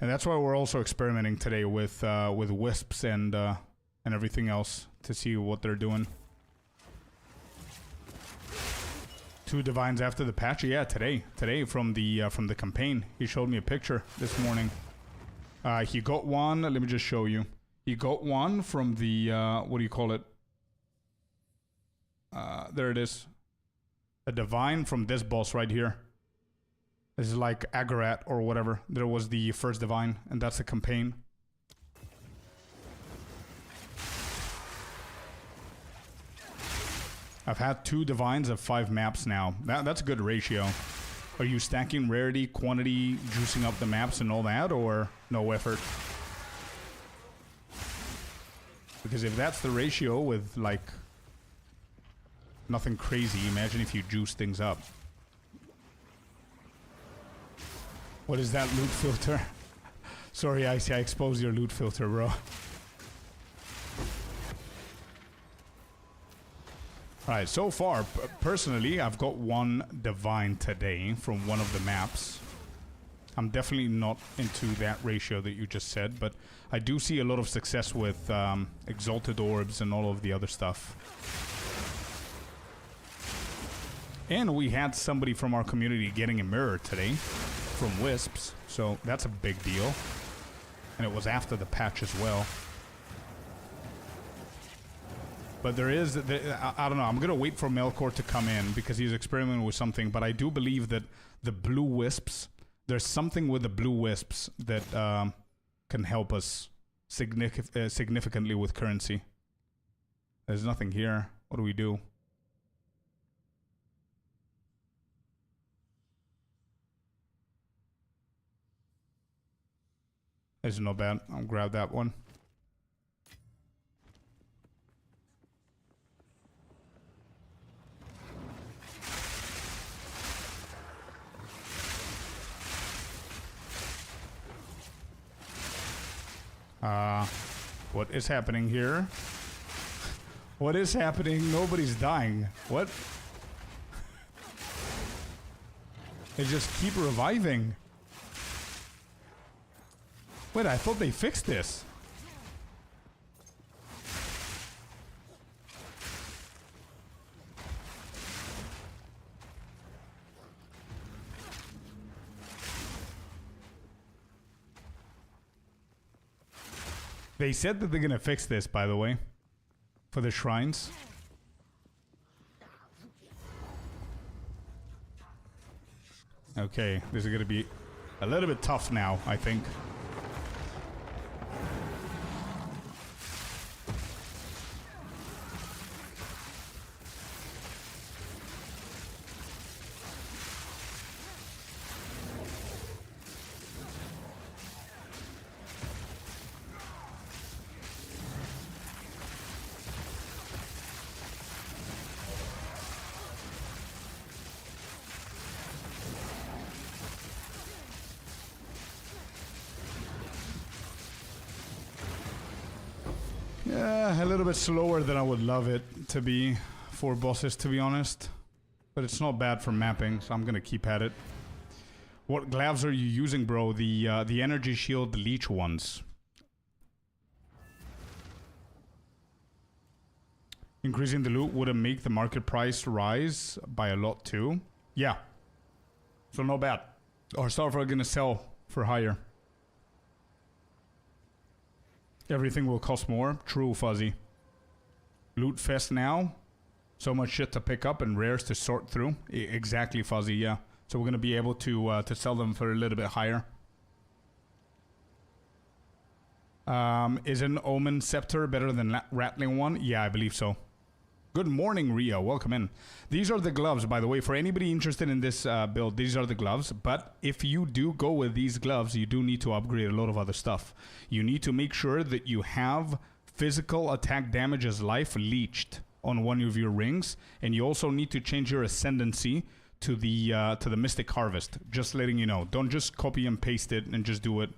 A: and that's why we're also experimenting today with wisps and everything else to see what they're doing. 2 divines after the patch, yeah, today from the campaign. He showed me a picture this morning. He got one. Let me just show you. He got one from the what do you call it? There it is. A divine from this boss right here. This is like Agarat or whatever. There was the first divine, and that's the campaign. I've had 2 divines of 5 maps now. That's a good ratio. Are you stacking rarity, quantity, juicing up the maps and all that, or no effort? Because if that's the ratio with, like, nothing crazy, imagine if you juice things up. What is that loot filter? Sorry, Icy, I exposed your loot filter, bro. Alright, so far, personally, I've got 1 divine today from one of the maps. I'm definitely not into that ratio that you just said, but I do see a lot of success with exalted orbs and all of the other stuff. And we had somebody from our community getting a mirror today from Wisps, so that's a big deal. And it was after the patch as well. But there is, I don't know, I'm going to wait for Melkor to come in because he's experimenting with something, but I do believe that the blue wisps, there's something with the blue wisps that can help us significantly with currency. There's nothing here. What do we do? This is not bad. I'll grab that one. What is happening here? What is happening? Nobody's dying. What? They just keep reviving. Wait, I thought they fixed this. They said that they're gonna fix this, by the way, for the shrines. Okay, this is gonna be a little bit tough now, I think. Yeah, a little bit slower than I would love it to be for bosses, to be honest. But it's not bad for mapping, so I'm gonna keep at it. What gloves are you using, bro? The energy shield leech ones. Increasing the loot would make the market price rise by a lot too. Yeah. So not bad. Our stuff are gonna sell for higher. Everything will cost more. True, Fuzzy. Loot fest now. So much shit to pick up and rares to sort through. Exactly, Fuzzy, yeah. So we're gonna be able to sell them for a little bit higher. Is an Omen Scepter better than Rattling one? Yeah, I believe so. Good morning, Ria. Welcome in. These are the gloves, by the way. For anybody interested in this build, these are the gloves. But if you do go with these gloves, you do need to upgrade a lot of other stuff. You need to make sure that you have physical attack damage as life leeched on one of your rings. And you also need to change your ascendancy to the Mystic Harvest. Just letting you know. Don't just copy and paste it and just do it.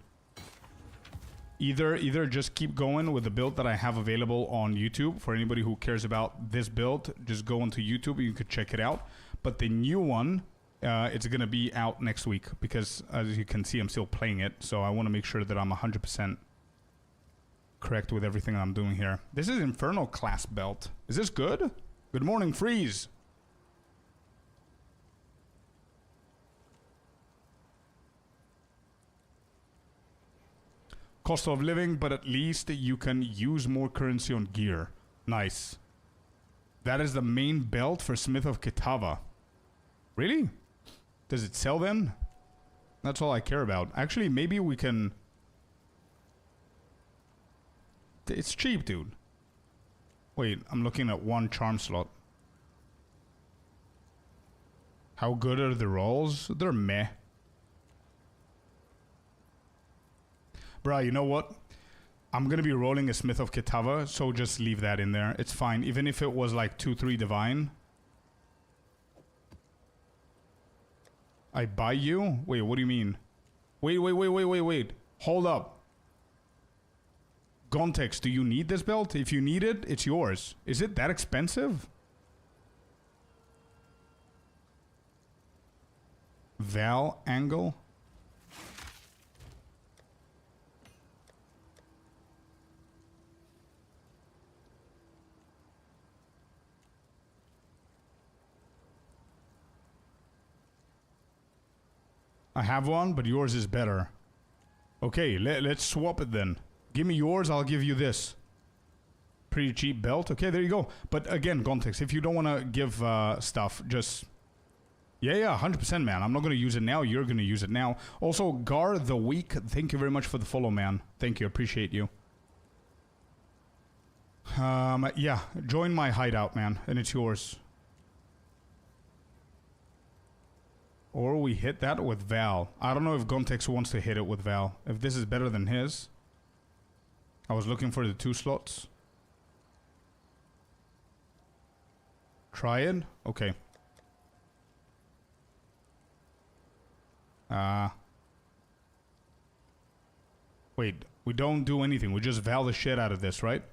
A: Either just keep going with the build that I have available on YouTube. For anybody who cares about this build, just go onto YouTube and you could check it out. But the new one, it's going to be out next week because, as you can see, I'm still playing it. So I want to make sure that I'm 100% correct with everything I'm doing here. This is Infernal class belt. Is this good? Good morning, Freeze. Cost of living, but at least you can use more currency on gear. Nice. That is the main belt for Smith of Kitava. Really? Does it sell then? That's all I care about. Actually, maybe we can... It's cheap, dude. Wait, I'm looking at one charm slot. How good are the rolls? They're meh. Bruh, you know what? I'm gonna be rolling a Smith of Kitava, so just leave that in there. It's fine. Even if it was like 2-3 divine. I buy you? Wait, what do you mean? Wait. Hold up. Gontex, do you need this belt? If you need it, it's yours. Is it that expensive? Val angle? I have one, but yours is better. Okay, let's swap it then. Give me yours, I'll give you this. Pretty cheap belt. Okay, there you go. But again, Gontex, if you don't want to give stuff, just... Yeah, 100%, man. I'm not going to use it now. You're going to use it now. Also, Gar the Week, thank you very much for the follow, man. Thank you. Appreciate you. Yeah, join my hideout, man, and it's yours. Or we hit that with Val. I don't know if Gontex wants to hit it with Val. If this is better than his. I was looking for the 2 slots. Try it? Okay. Wait, we don't do anything. We just Val the shit out of this, right?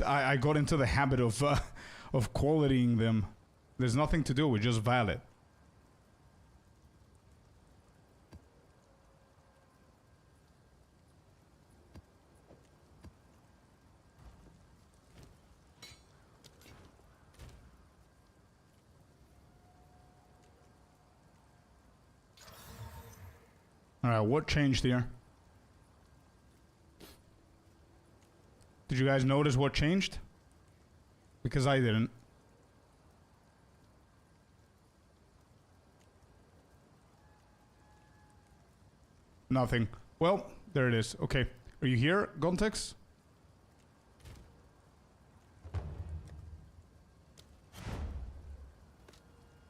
A: I got into the habit of qualitying them. There's nothing to do. We just Val it. Alright, what changed here? Did you guys notice what changed? Because I didn't. Nothing. Well, there it is. Okay. Are you here, Gontex?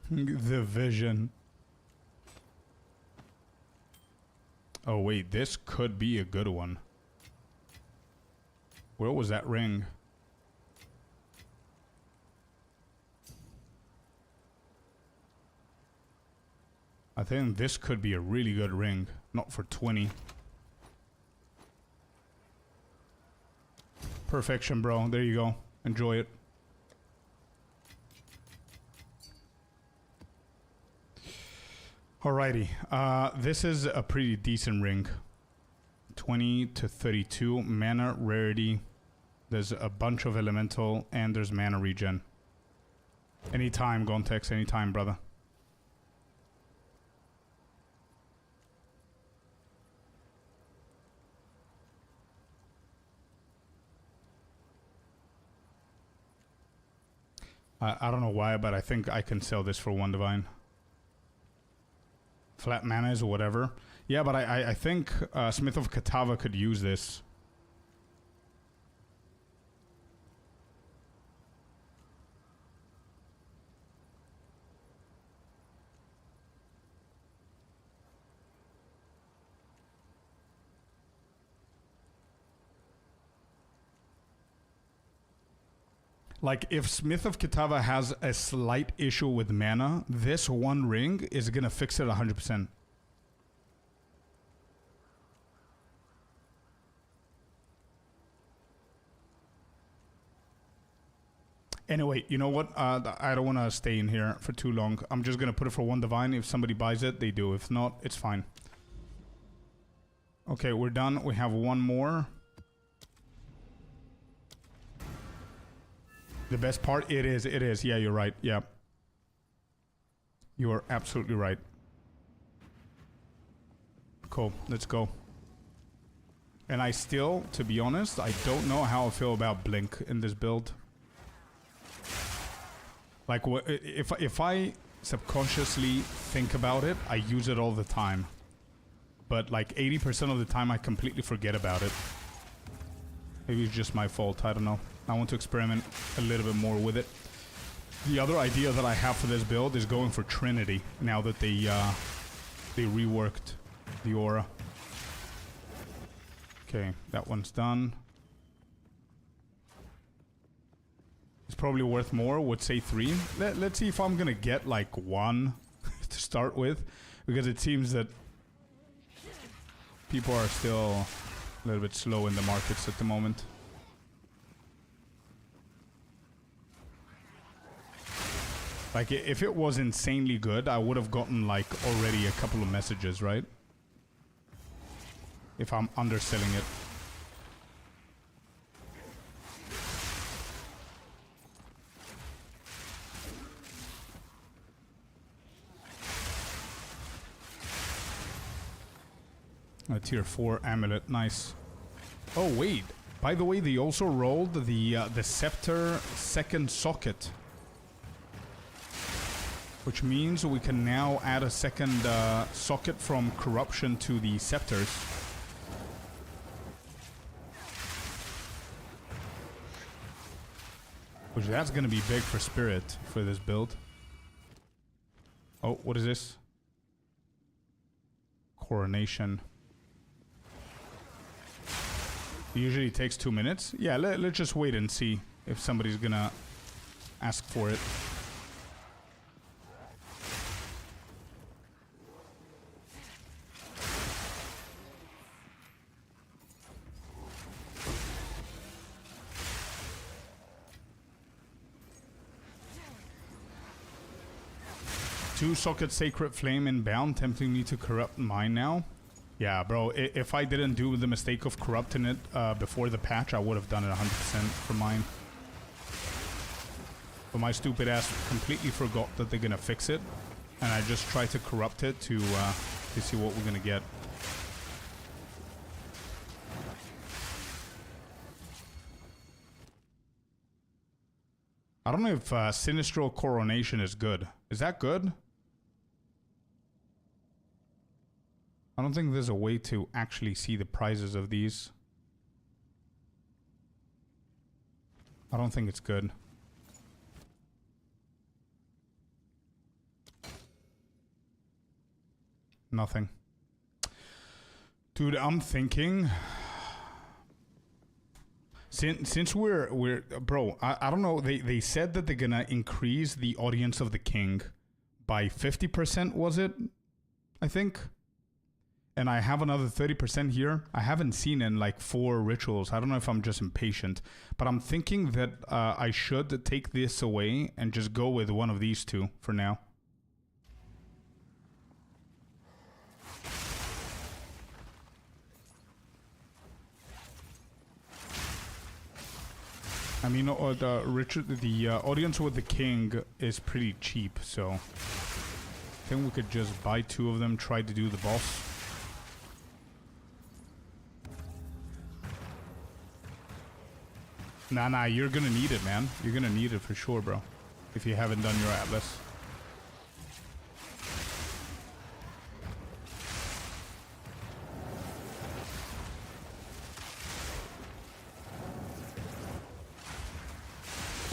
A: The vision. Oh wait, this could be a good one. Where was that ring? I think this could be a really good ring. Not for 20. Perfection, bro. There you go. Enjoy it. Alrighty, this is a pretty decent ring. 20 to 32 mana rarity. There's a bunch of elemental and there's mana regen. Anytime, Gontex, anytime, brother. I don't know why, but I think I can sell this for 1 divine. Flat manas or whatever. Yeah, but I think Smith of Kitava could use this. Like, if Smith of Kitava has a slight issue with mana, this one ring is gonna fix it 100%. Anyway, you know what? I don't want to stay in here for too long. I'm just gonna put it for 1 divine. If somebody buys it, they do. If not, it's fine. Okay, we're done. We have 1 more. The best part, it is. Yeah, you're right. Yeah. You are absolutely right. Cool, let's go. And I still, to be honest, I don't know how I feel about Blink in this build. Like, if I subconsciously think about it, I use it all the time. But like 80% of the time, I completely forget about it. Maybe it's just my fault, I don't know. I want to experiment a little bit more with it. The other idea that I have for this build is going for Trinity now that they reworked the aura. Okay, that one's done. It's probably worth more, would say 3. Let's see if I'm gonna get like 1 to start with, because it seems that people are still a little bit slow in the markets at the moment. Like, if it was insanely good, I would have gotten like already a couple of messages, right? If I'm underselling it. A tier 4 amulet, nice. Oh wait, by the way, they also rolled the scepter second socket, which means we can now add a second socket from corruption to the scepters. Which that's gonna be big for Spirit for this build. Oh, what is this? Coronation. Usually takes 2 minutes. Yeah, let's just wait and see if somebody's gonna ask for it. Two socket Sacred Flame inbound, tempting me to corrupt mine now. Yeah, bro, if I didn't do the mistake of corrupting it before the patch, I would have done it 100% for mine. But my stupid ass completely forgot that they're gonna fix it, and I just tried to corrupt it to see what we're gonna get. I don't know if Sinistral Coronation is good. Is that good? I don't think there's a way to actually see the prices of these. I don't think it's good. Nothing. Dude, I'm thinking... Since we're bro, I don't know, they said that they're gonna increase the audience of the king by 50%, was it? I think. And I have another 30% here. I haven't seen in like 4 rituals. I don't know if I'm just impatient, but I'm thinking that I should take this away and just go with one of these two for now. I mean, the audience with the king is pretty cheap, so I think we could just buy 2 of them, try to do the boss. Nah, you're gonna need it, man. You're gonna need it for sure, bro. If you haven't done your Atlas.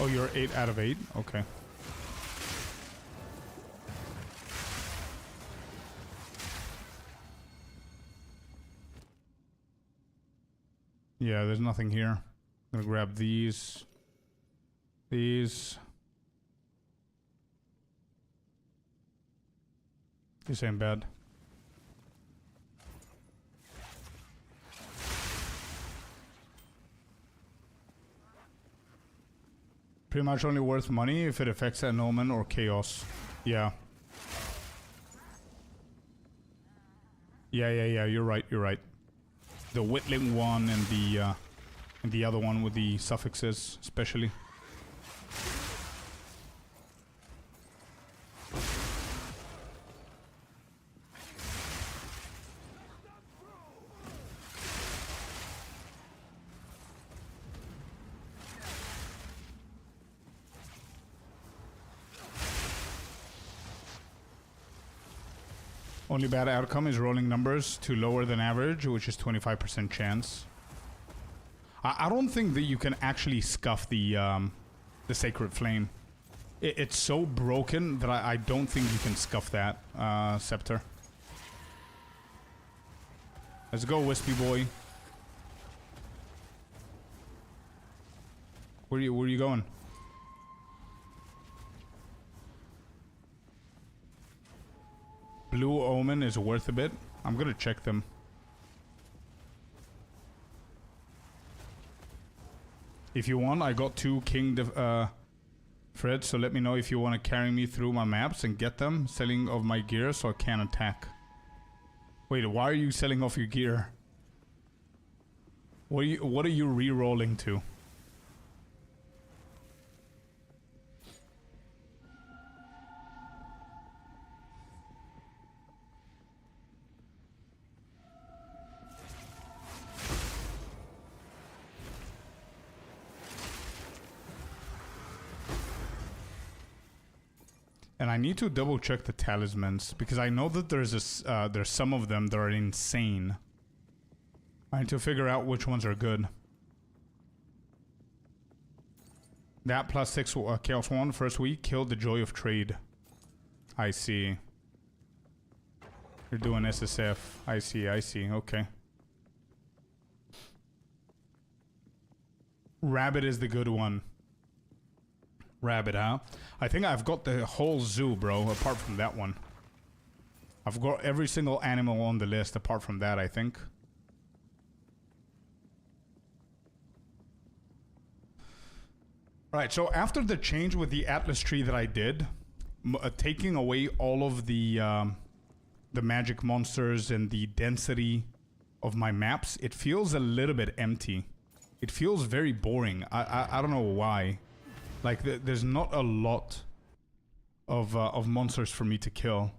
A: Oh, you're 8 out of 8? Okay. Yeah, there's nothing here. I'm gonna grab these. These. This ain't bad. Pretty much only worth money if it affects Annulment or Chaos. Yeah. Yeah, you're right. The Whittling one and the other one with the suffixes, especially. Only bad outcome is rolling numbers to lower than average, which is 25% chance. I don't think that you can actually scuff the Sacred Flame. It's so broken that I don't think you can scuff that, Scepter. Let's go, Wispy boy. Where are you going? Blue Omen is worth a bit. I'm gonna check them. If you want, I got 2 King Fred, so let me know if you want to carry me through my maps and get them. Selling of my gear so I can attack. Wait, why are you selling off your gear? What are you re-rolling to? And I need to double check the talismans because I know that there's some of them that are insane. I need to figure out which ones are good. That +6 Chaos 1 first week killed the joy of trade. I see. You're doing SSF. I see, okay. Rabbit is the good one. Rabbit, huh? I think I've got the whole zoo, bro, apart from that one. I've got every single animal on the list apart from that, I think. Right, so after the change with the Atlas tree that I did, taking away all of the magic monsters and the density of my maps, it feels a little bit empty. It feels very boring. I don't know why. Like, there's not a lot of monsters for me to kill.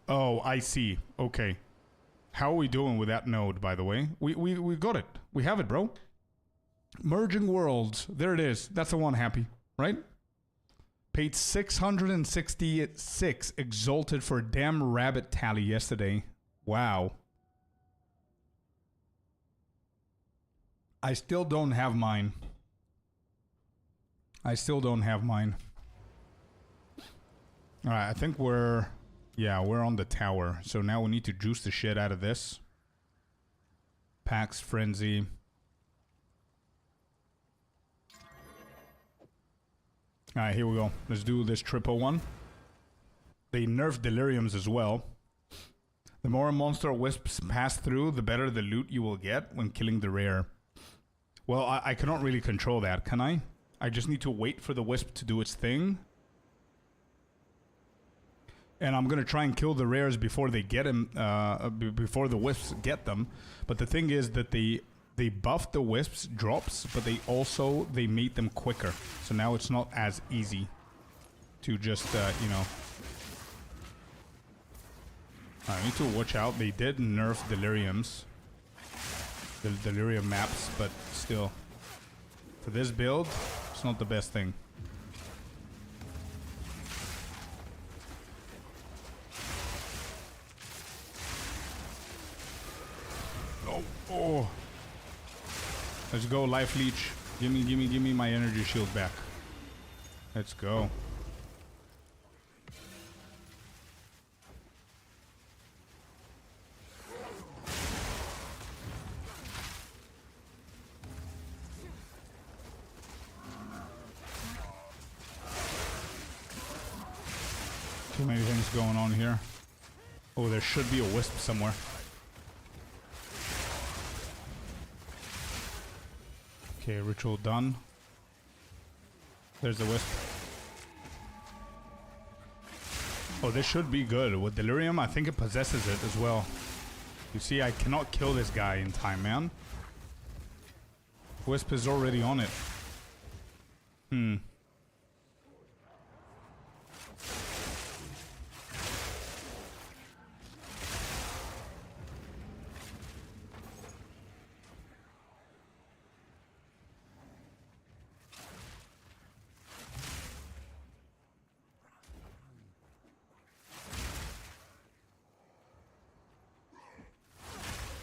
A: Oh, I see. Okay. How are we doing with that node, by the way? We got it. We have it, bro. Merging worlds. There it is. That's the one, Happy. Right? Paid 666 exalted for a damn rabbit tally yesterday. Wow. I still don't have mine. Alright, I think we're... Yeah, we're on the tower. So now we need to juice the shit out of this. Pax Frenzy. Alright, here we go. Let's do this triple one. They nerfed Deliriums as well. The more a monster wisps pass through, the better the loot you will get when killing the rare. Well, I cannot really control that, can I? I just need to wait for the wisp to do its thing. And I'm gonna try and kill the rares before they get him, before the wisps get them. But the thing is that they buffed the wisps drops, but they made them quicker. So now it's not as easy to just, you know. I need to watch out. They did nerf Deliriums. The Delirium maps, but still. For this build, it's not the best thing. Oh. Let's go, Life Leech. Give me my energy shield back. Let's go. Too many things going on here. Oh, there should be a wisp somewhere. Okay, ritual done. There's the wisp. Oh, this should be good. With Delirium, I think it possesses it as well. You see, I cannot kill this guy in time, man. Wisp is already on it.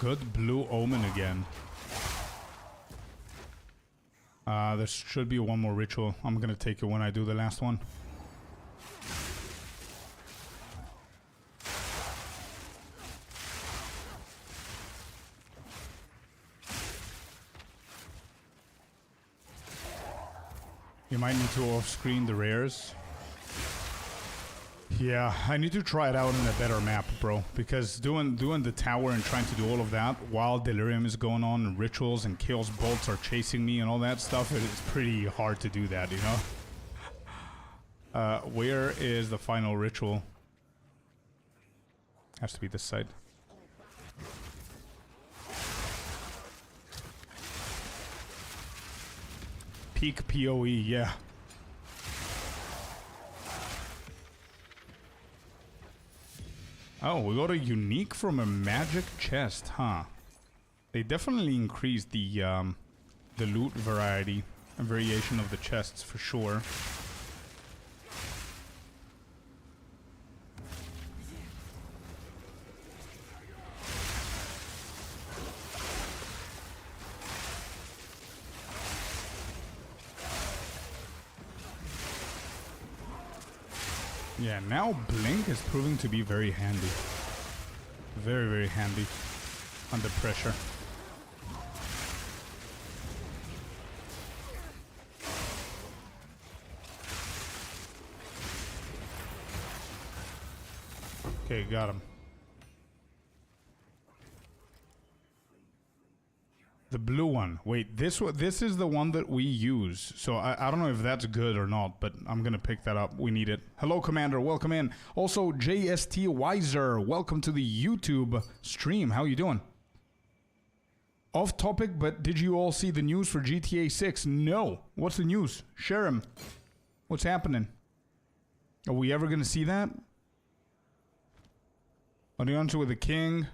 A: Good blue omen again. There should be one more ritual. I'm gonna take it when I do the last one. You might need to off-screen the rares. Yeah, I need to try it out in a better map, bro. Because doing the tower and trying to do all of that while Delirium is going on and rituals and Chaos Bolts are chasing me and all that stuff, it's pretty hard to do that, you know? Where is the final ritual? Has to be this side. Peak PoE, yeah. Oh, we got a unique from a magic chest, huh? They definitely increased the loot variety and variation of the chests for sure. Yeah, now Blink is proving to be very handy. Very, very handy under pressure. Okay, got him. The blue one. Wait, this is the one that we use. So I don't know if that's good or not, but I'm gonna pick that up. We need it. Hello, Commander. Welcome in. Also, JST Wiser. Welcome to the YouTube stream. How you doing? Off topic, but did you all see the news for GTA 6? No. What's the news? Share 'em. What's happening? Are we ever gonna see that? Audience with the King.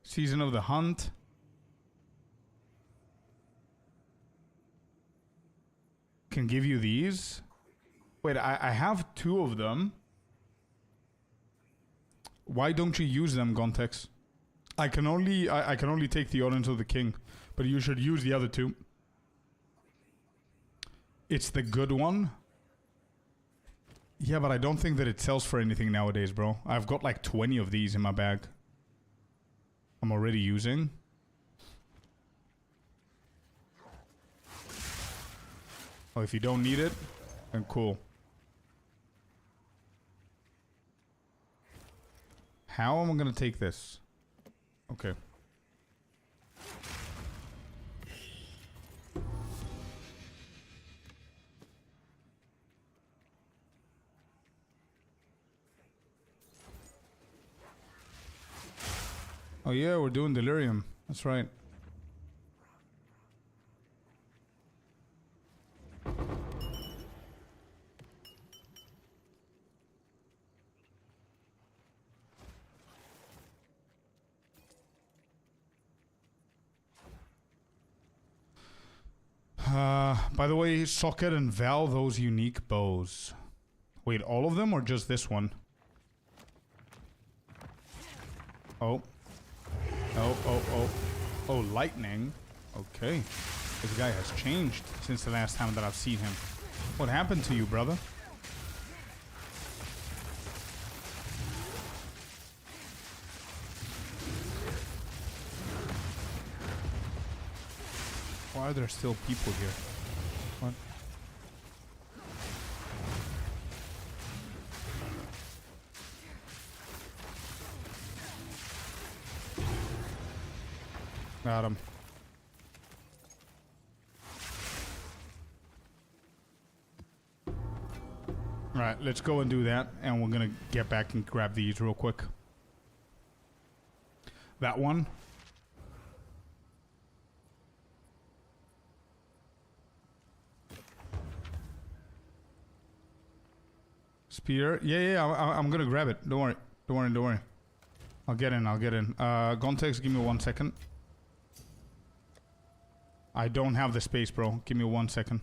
A: Season of the Hunt. Can give you these. Wait, I have 2 of them. Why don't you use them, Gontex? I can only take the Audience of the King, but you should use the other 2. It's the good one. Yeah, but I don't think that it sells for anything nowadays, bro. I've got like 20 of these in my bag. I'm already using. Oh, if you don't need it, then cool. How am I gonna take this? Okay. Oh yeah, we're doing Delirium. That's right. By the way, Socket and Val, those unique bows. Wait, all of them or just this one? Oh. Oh, lightning. Okay. This guy has changed since the last time that I've seen him. What happened to you, brother? Why are there still people here? What? Got him. Alright, let's go and do that, and we're gonna get back and grab these real quick. That one. Spear. Yeah, I'm gonna grab it. Don't worry. I'll get in. Gontex, give me 1 second. I don't have the space, bro. Give me 1 second.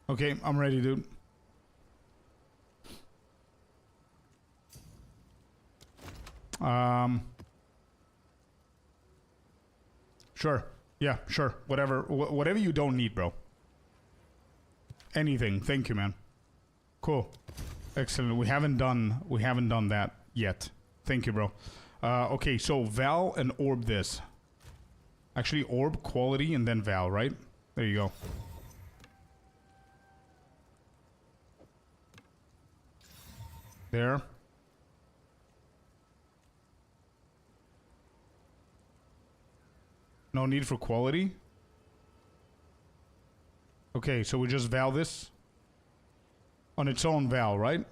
A: Okay, I'm ready, dude. Sure. Yeah, sure. Whatever. Whatever you don't need, bro. Anything. Thank you, man. Cool. Excellent. We haven't done that yet. Thank you, bro. Okay, so Val and Orb this. Actually, Orb, Quality, and then Val, right? There you go. There. No need for Quality? Okay, so we just Val this? On its own Val, right?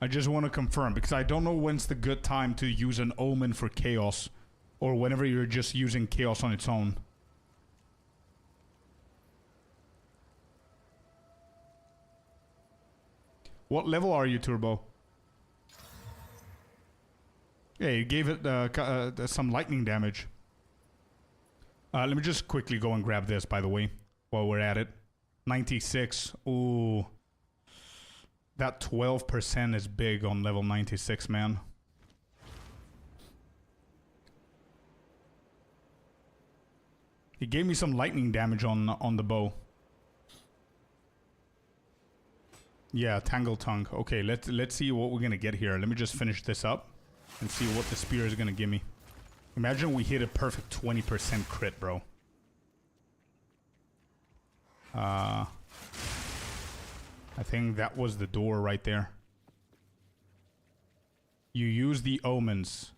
A: I just want to confirm, because I don't know when's the good time to use an Omen for Chaos, or whenever you're just using Chaos on its own. What level are you, Turbo? Yeah, you gave it some lightning damage. Let me just quickly go and grab this, by the way, while we're at it. 96. Ooh. That 12% is big on level 96, man. He gave me some lightning damage on the bow. Yeah, Tangle Tongue. Okay, let's see what we're gonna get here. Let me just finish this up and see what the spear is gonna give me. Imagine we hit a perfect 20% crit, bro. I think that was the door right there. You use the omens.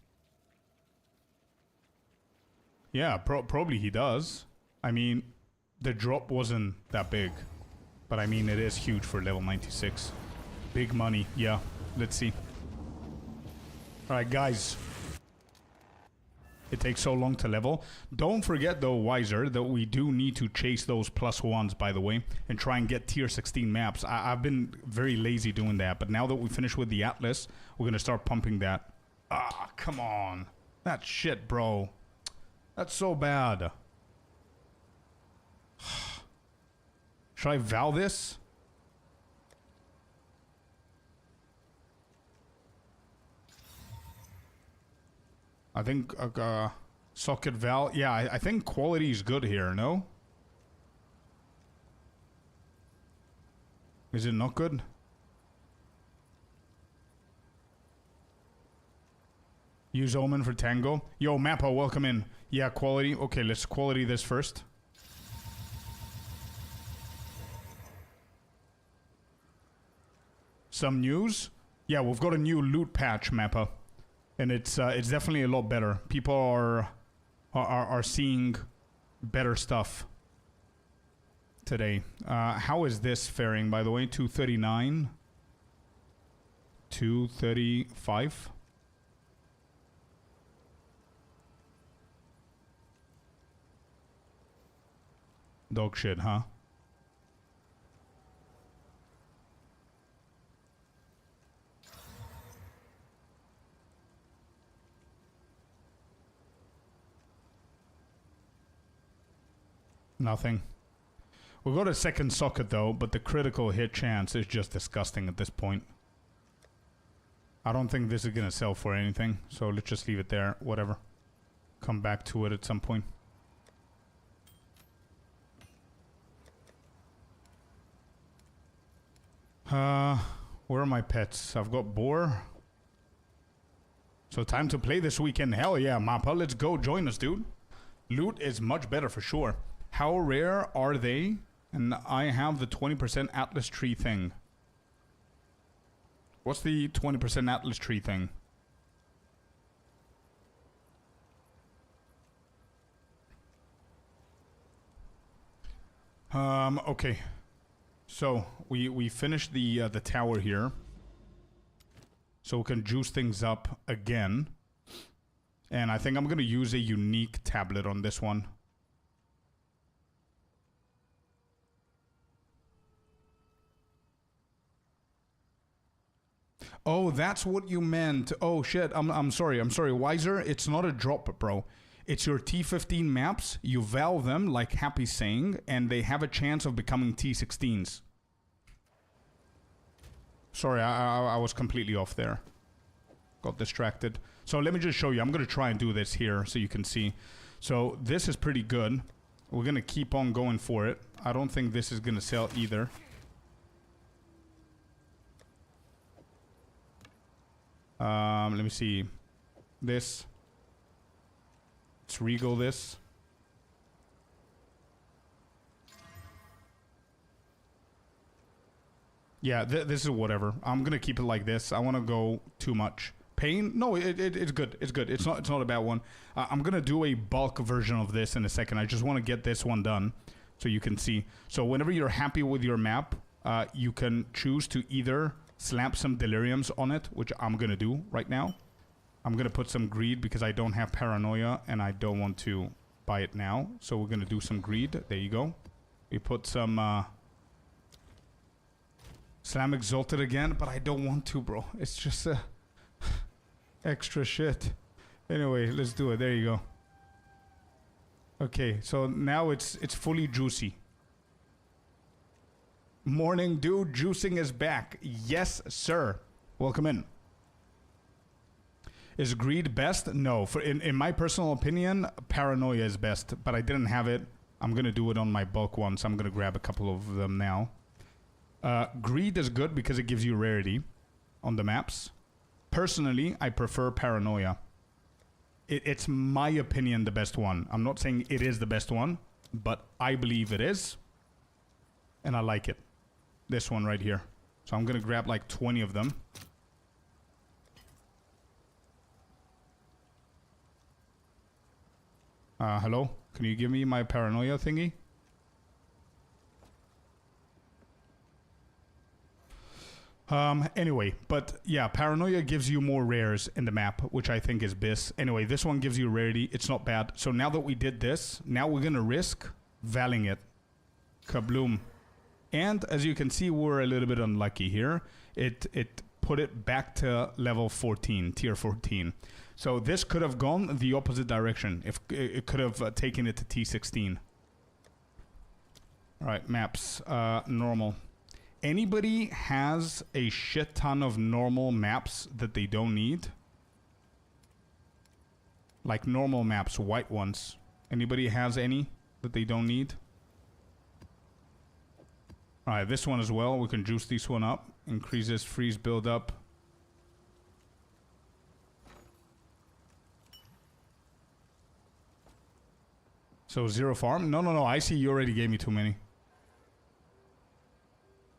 A: Yeah, probably he does. I mean, the drop wasn't that big. But I mean, it is huge for level 96. Big money, yeah. Let's see. Alright, guys. It takes so long to level. Don't forget, though, Wiser, that we do need to chase those +1s, by the way, and try and get tier 16 maps. I've been very lazy doing that, but now that we finish with the Atlas, we're gonna start pumping that. Ah, come on. That shit, bro. That's so bad. Should I Val this? I think socket Val. Yeah, I think Quality is good here, no? Is it not good? Use Omen for Tango. Yo, Mappa, welcome in. Yeah, Quality. Okay, let's Quality this first. Some news? Yeah, we've got a new loot patch, Mappa. And it's definitely a lot better. People are seeing better stuff today. How is this faring, by the way? 239, 235. Dog shit, huh? Nothing. We've got a second socket though, but the critical hit chance is just disgusting at this point. I don't think this is gonna sell for anything, so let's just leave it there. Whatever. Come back to it at some point. Where are my pets? I've got boar. So time to play this weekend. Hell yeah, Mappa, let's go. Join us, dude. Loot is much better for sure. How rare are they? And I have the 20% Atlas tree thing. What's the 20% Atlas tree thing? Okay. So we finished the tower here. So we can juice things up again. And I think I'm gonna use a unique tablet on this one. Oh, that's what you meant. Oh shit. I'm sorry. I'm sorry. Wiser, it's not a drop, bro. It's your T15 maps. You val them, like Happy's saying, and they have a chance of becoming T16s. Sorry, I was completely off there. Got distracted. So let me just show you. I'm going to try and do this here so you can see. So this is pretty good. We're going to keep on going for it. I don't think this is going to sell either. Let me see. This. Let's regal this. Yeah, this is whatever. I'm gonna keep it like this. I want to go too much. Pain? No, it's good. It's good. It's not a bad one. I'm gonna do a bulk version of this in a second. I just want to get this one done so you can see. So whenever you're happy with your map, you can choose to either slap some deliriums on it, which I'm gonna do right now. I'm gonna put some greed because I don't have paranoia and I don't want to buy it now. So we're gonna do some greed. There you go. We put some Slam Exalted again, but I don't want to, bro. It's just extra shit. Anyway, let's do it. There you go. Okay, so now it's fully juicy. Morning, dude. Juicing is back. Yes, sir. Welcome in. Is greed best? No. In my personal opinion, paranoia is best, but I didn't have it. I'm going to do it on my bulk one, so I'm going to grab a couple of them now. Greed is good because it gives you rarity on the maps. Personally, I prefer paranoia. It's my opinion the best one. I'm not saying it is the best one, but I believe it is. And I like it. This one right here. So I'm going to grab like 20 of them. Hello? Can you give me my paranoia thingy? Anyway, but yeah, paranoia gives you more rares in the map, which I think is bis. Anyway, this one gives you rarity. It's not bad. So now that we did this, now we're gonna risk valing it. Kabloom. And as you can see, we're a little bit unlucky here. It put it back to level 14, tier 14. So this could have gone the opposite direction. If it could have taken it to T16. All right, maps. Normal. Anybody has a shit ton of normal maps that they don't need? Like normal maps, white ones. Anybody has any that they don't need? Alright, this one as well. We can juice this one up. Increases freeze build up. So 0 farm? No. I see you already gave me too many.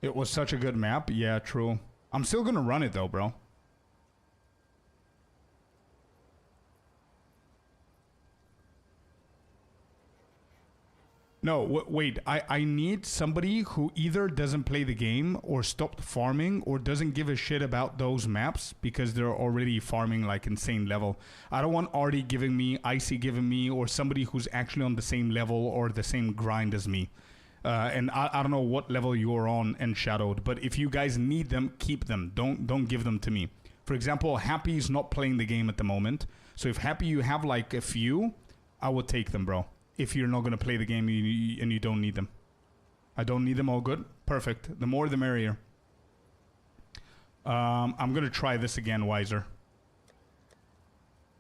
A: It was such a good map. Yeah, true. I'm still gonna run it though, bro. No, wait. I need somebody who either doesn't play the game or stopped farming or doesn't give a shit about those maps because they're already farming like insane level. I don't want Artie giving me, Icy giving me, or somebody who's actually on the same level or the same grind as me. And I don't know what level you're on and Shadowed, but if you guys need them, keep them. Don't give them to me. For example, Happy's not playing the game at the moment. So if Happy you have like a few, I would take them, bro. If you're not going to play the game and you don't need them. I don't need them, all good? Perfect. The more the merrier. I'm going to try this again, Wiser.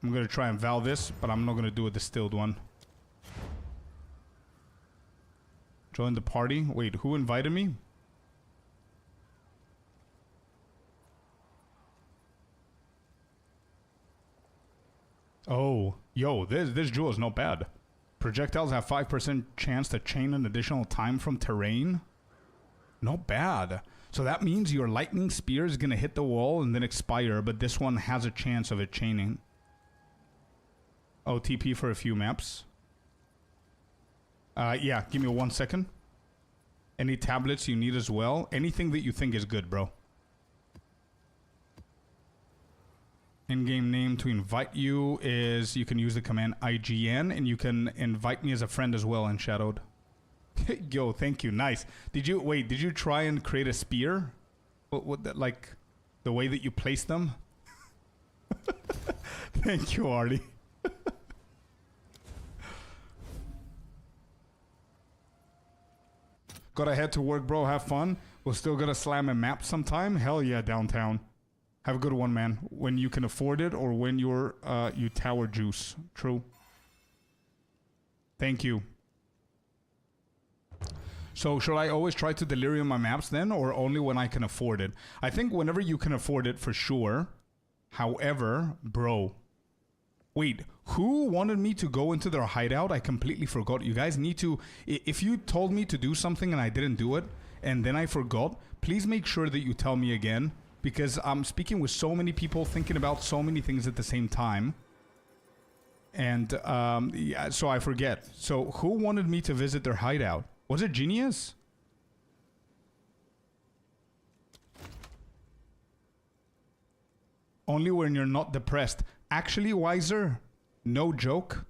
A: I'm going to try and val this, but I'm not going to do a distilled one. Join the party. Wait, who invited me? Oh, yo, this jewel is not bad. Projectiles have 5% chance to chain an additional time from terrain. Not bad. So that means your lightning spear is going to hit the wall and then expire, but this one has a chance of it chaining. Oh, TP for a few maps. Yeah, give me 1 second. Any tablets you need as well. Anything that you think is good, bro. In-game name to invite you is... You can use the command IGN, and you can invite me as a friend as well in Shadowed. Yo, thank you. Nice. Did you... Wait, did you try and create a spear? What like... The way that you place them. Thank you, Artie. Gotta head to work, bro. Have fun. We're still gonna slam a map sometime. Hell yeah, downtown. Have a good one, man. When you can afford it, or when you're you tower juice. True. Thank you. So should I always try to delirium my maps then, or only when I can afford it? I think whenever you can afford it, for sure. However, bro. Wait, who wanted me to go into their hideout? I completely forgot. You guys need to... If you told me to do something and I didn't do it, and then I forgot, please make sure that you tell me again. Because I'm speaking with so many people, thinking about so many things at the same time. And yeah, so I forget. So who wanted me to visit their hideout? Was it Genius? Only when you're not depressed. Actually, Wiser, no joke.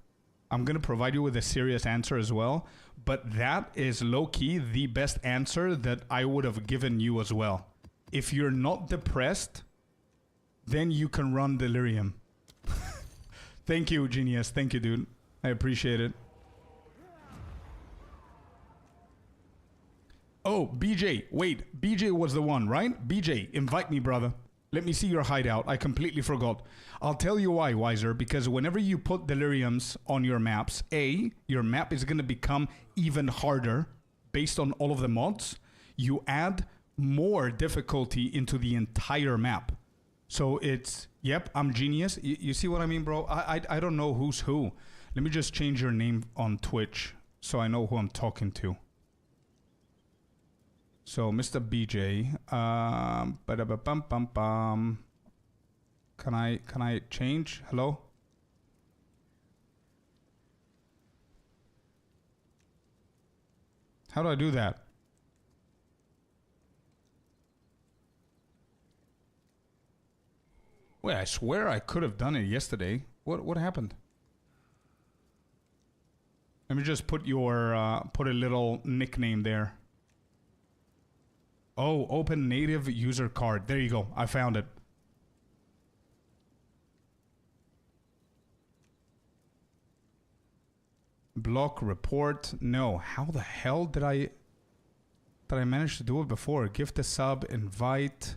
A: I'm going to provide you with a serious answer as well. But that is low-key the best answer that I would have given you as well. If you're not depressed, then you can run Delirium. Thank you, Genius. Thank you, dude. I appreciate it. Oh, BJ. Wait, BJ was the one, right? BJ, invite me, brother. Let me see your hideout. I completely forgot. I'll tell you why, Wiser. Because whenever you put Deliriums on your maps, A, your map is going to become even harder based on all of the mods. You add more difficulty into the entire map. So it's, yep, I'm Genius. You see what I mean, bro? I don't know who's who. Let me just change your name on Twitch so I know who I'm talking to. So, Mr. BJ, can I change? Hello? How do I do that? Wait, I swear I could have done it yesterday. What happened? Let me just put your put a little nickname there. Oh, open native user card. There you go. I found it. Block report. No. How the hell did I manage to do it before? Gift a sub, invite.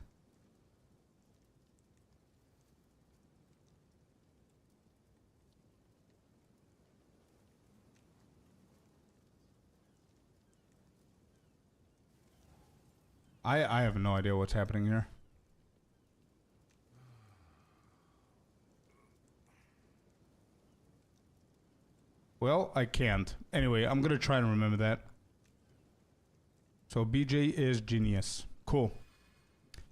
A: I have no idea what's happening here. Well, I can't. Anyway, I'm gonna try and remember that. So BJ is Genius. Cool.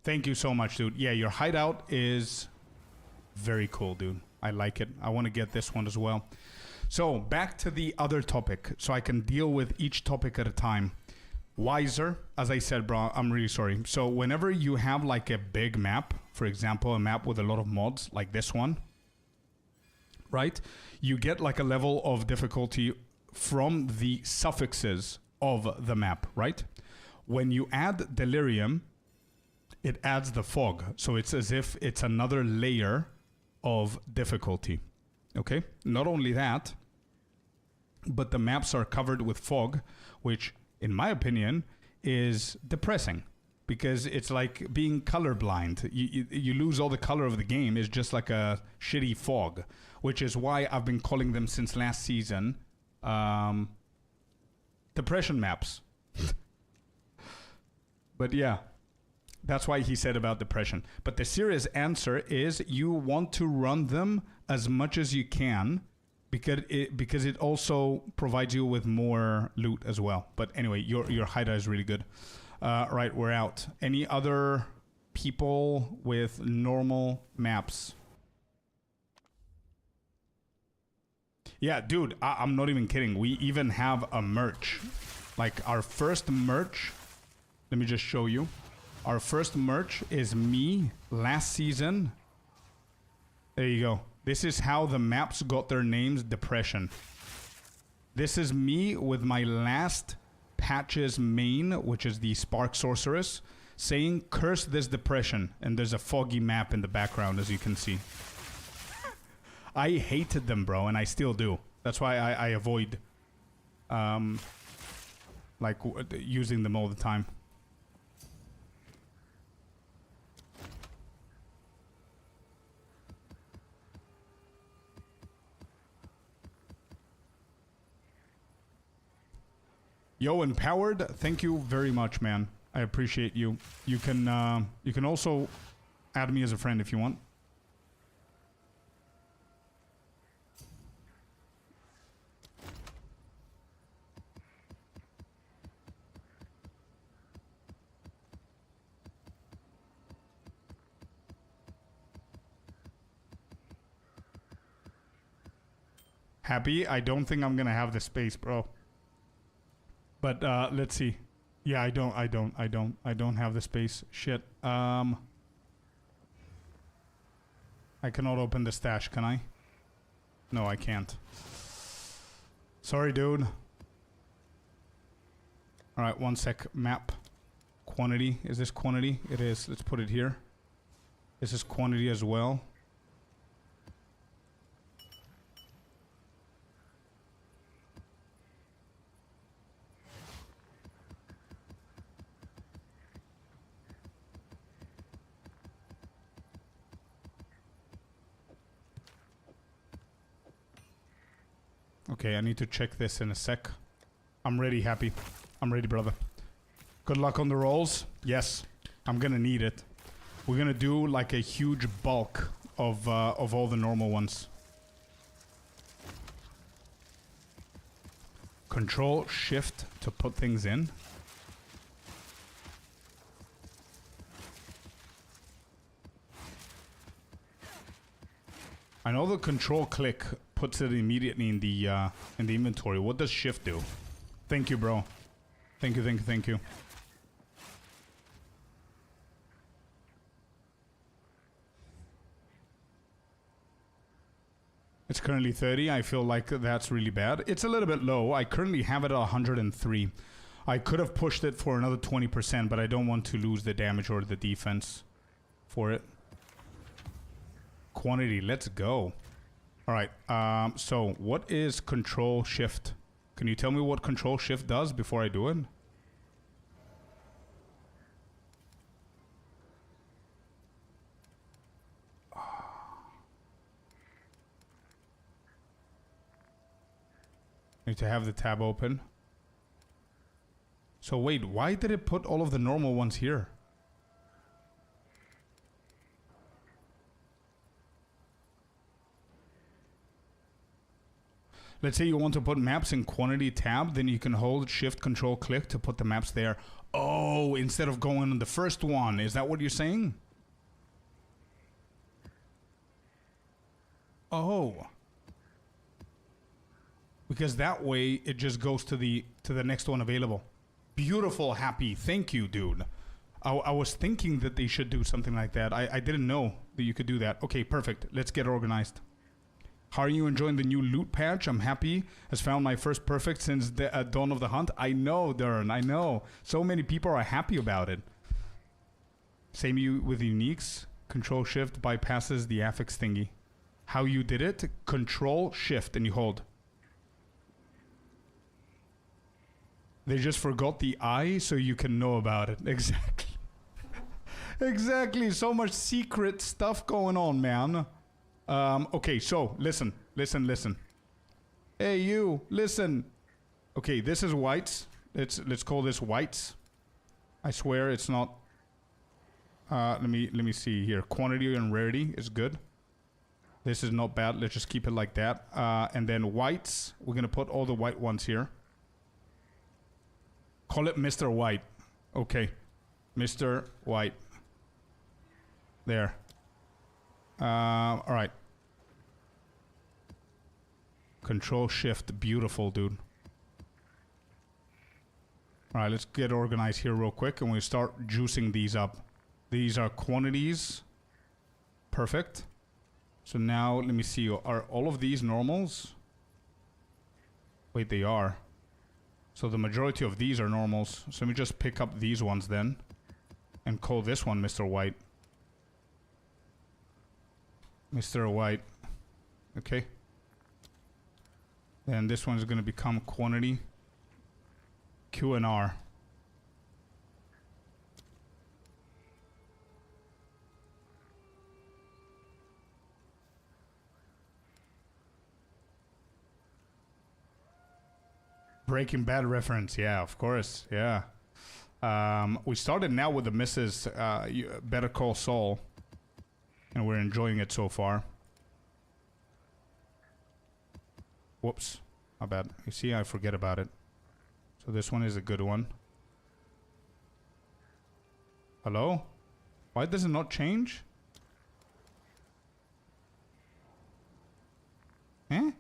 A: Thank you so much, dude. Yeah, your hideout is very cool, dude. I like it. I want to get this one as well. So back to the other topic, so I can deal with each topic at a time. Wiser, as I said, bro, I'm really sorry. So whenever you have like a big map, for example, a map with a lot of mods like this one, right? You get like a level of difficulty from the suffixes of the map, right? When you add Delirium, it adds the fog. So it's as if it's another layer of difficulty, okay? Not only that, but the maps are covered with fog, which in my opinion, is depressing because it's like being colorblind. You lose all the color of the game. It's just like a shitty fog, which is why I've been calling them since last season depression maps. But yeah, that's why he said about depression. But the serious answer is you want to run them as much as you can because it also provides you with more loot as well. But anyway, your hideout is really good. Right, we're out. Any other people with normal maps? Yeah, dude, I'm not even kidding. We even have a merch. Like our first merch, let me just show you. Our first merch is me last season. There you go. This is how the maps got their names, Depression. This is me with my last patch's main, which is the Spark Sorceress. saying, curse this depression. And there's a foggy map in the background, as you can see. I hated them, bro, and I still do. That's why I avoid, like, using them all the time. Yo, Empowered, thank you very much, man. I appreciate you. You can also add me as a friend if you want. Happy? I don't think I'm gonna have the space, bro. But let's see. Yeah, I don't have the space. Shit. I cannot open the stash, can I? No, I can't. Sorry, dude. Alright, one sec. Map. Quantity. Is this quantity? It is. Let's put it here. This is quantity as well. Okay, I need to check this in a sec. I'm ready, Happy. I'm ready, brother. Good luck on the rolls. Yes, I'm gonna need it. We're gonna do like a huge bulk of all the normal ones. Control Shift to put things in. I know the Control click puts it immediately in the inventory. What does Shift do? Thank you, bro. Thank you, thank you, thank you. It's currently 30. I feel like that's really bad. It's a little bit low. I currently have it at 103. I could have pushed it for another 20%, but I don't want to lose the damage or the defense for it. Quantity, let's go. Alright, so what is Control Shift? Can you tell me what Control Shift does before I do it? Need to have the tab open. So wait, why did it put all of the normal ones here? Let's say you want to put maps in quantity tab, then you can hold Shift Control click to put the maps there. Oh, instead of going on the first one. Is that what you're saying? Oh. Because that way it just goes to the next one available. Beautiful, Happy. Thank you, dude. I was thinking that they should do something like that. I didn't know that you could do that. Okay, perfect. Let's get organized. How are you enjoying the new loot patch? I'm happy. Has found my first perfect since the dawn of the hunt. I know, Dern. I know. So many people are happy about it. Same you with uniques. Control Shift bypasses the affix thingy. How you did it? Control Shift and you hold. They just forgot the I so you can know about it. Exactly. Exactly. So much secret stuff going on, man. Okay, so listen. Hey, you, listen. Okay, this is whites. Let's call this whites. I swear it's not. Let me see here. Quantity and rarity is good. This is not bad. Let's just keep it like that. And then whites. We're gonna put all the white ones here. Call it Mr. White. Okay, Mr. White. There. All right. Control Shift, beautiful, dude. All right, let's get organized here real quick, and we start juicing these up. These are quantities. Perfect. So now let me see. Are all of these normals? Wait, they are. So the majority of these are normals. So let me just pick up these ones then. And call this one Mr. White. Mr. White. Okay. Then this one's going to become quantity. Q and R. Breaking Bad reference. Yeah, of course. Yeah. We started now with the Mrs. Better Call Saul. And we're enjoying it so far. Whoops. My bad. You see, I forget about it. So this one is a good one. Hello? Why does it not change? Eh?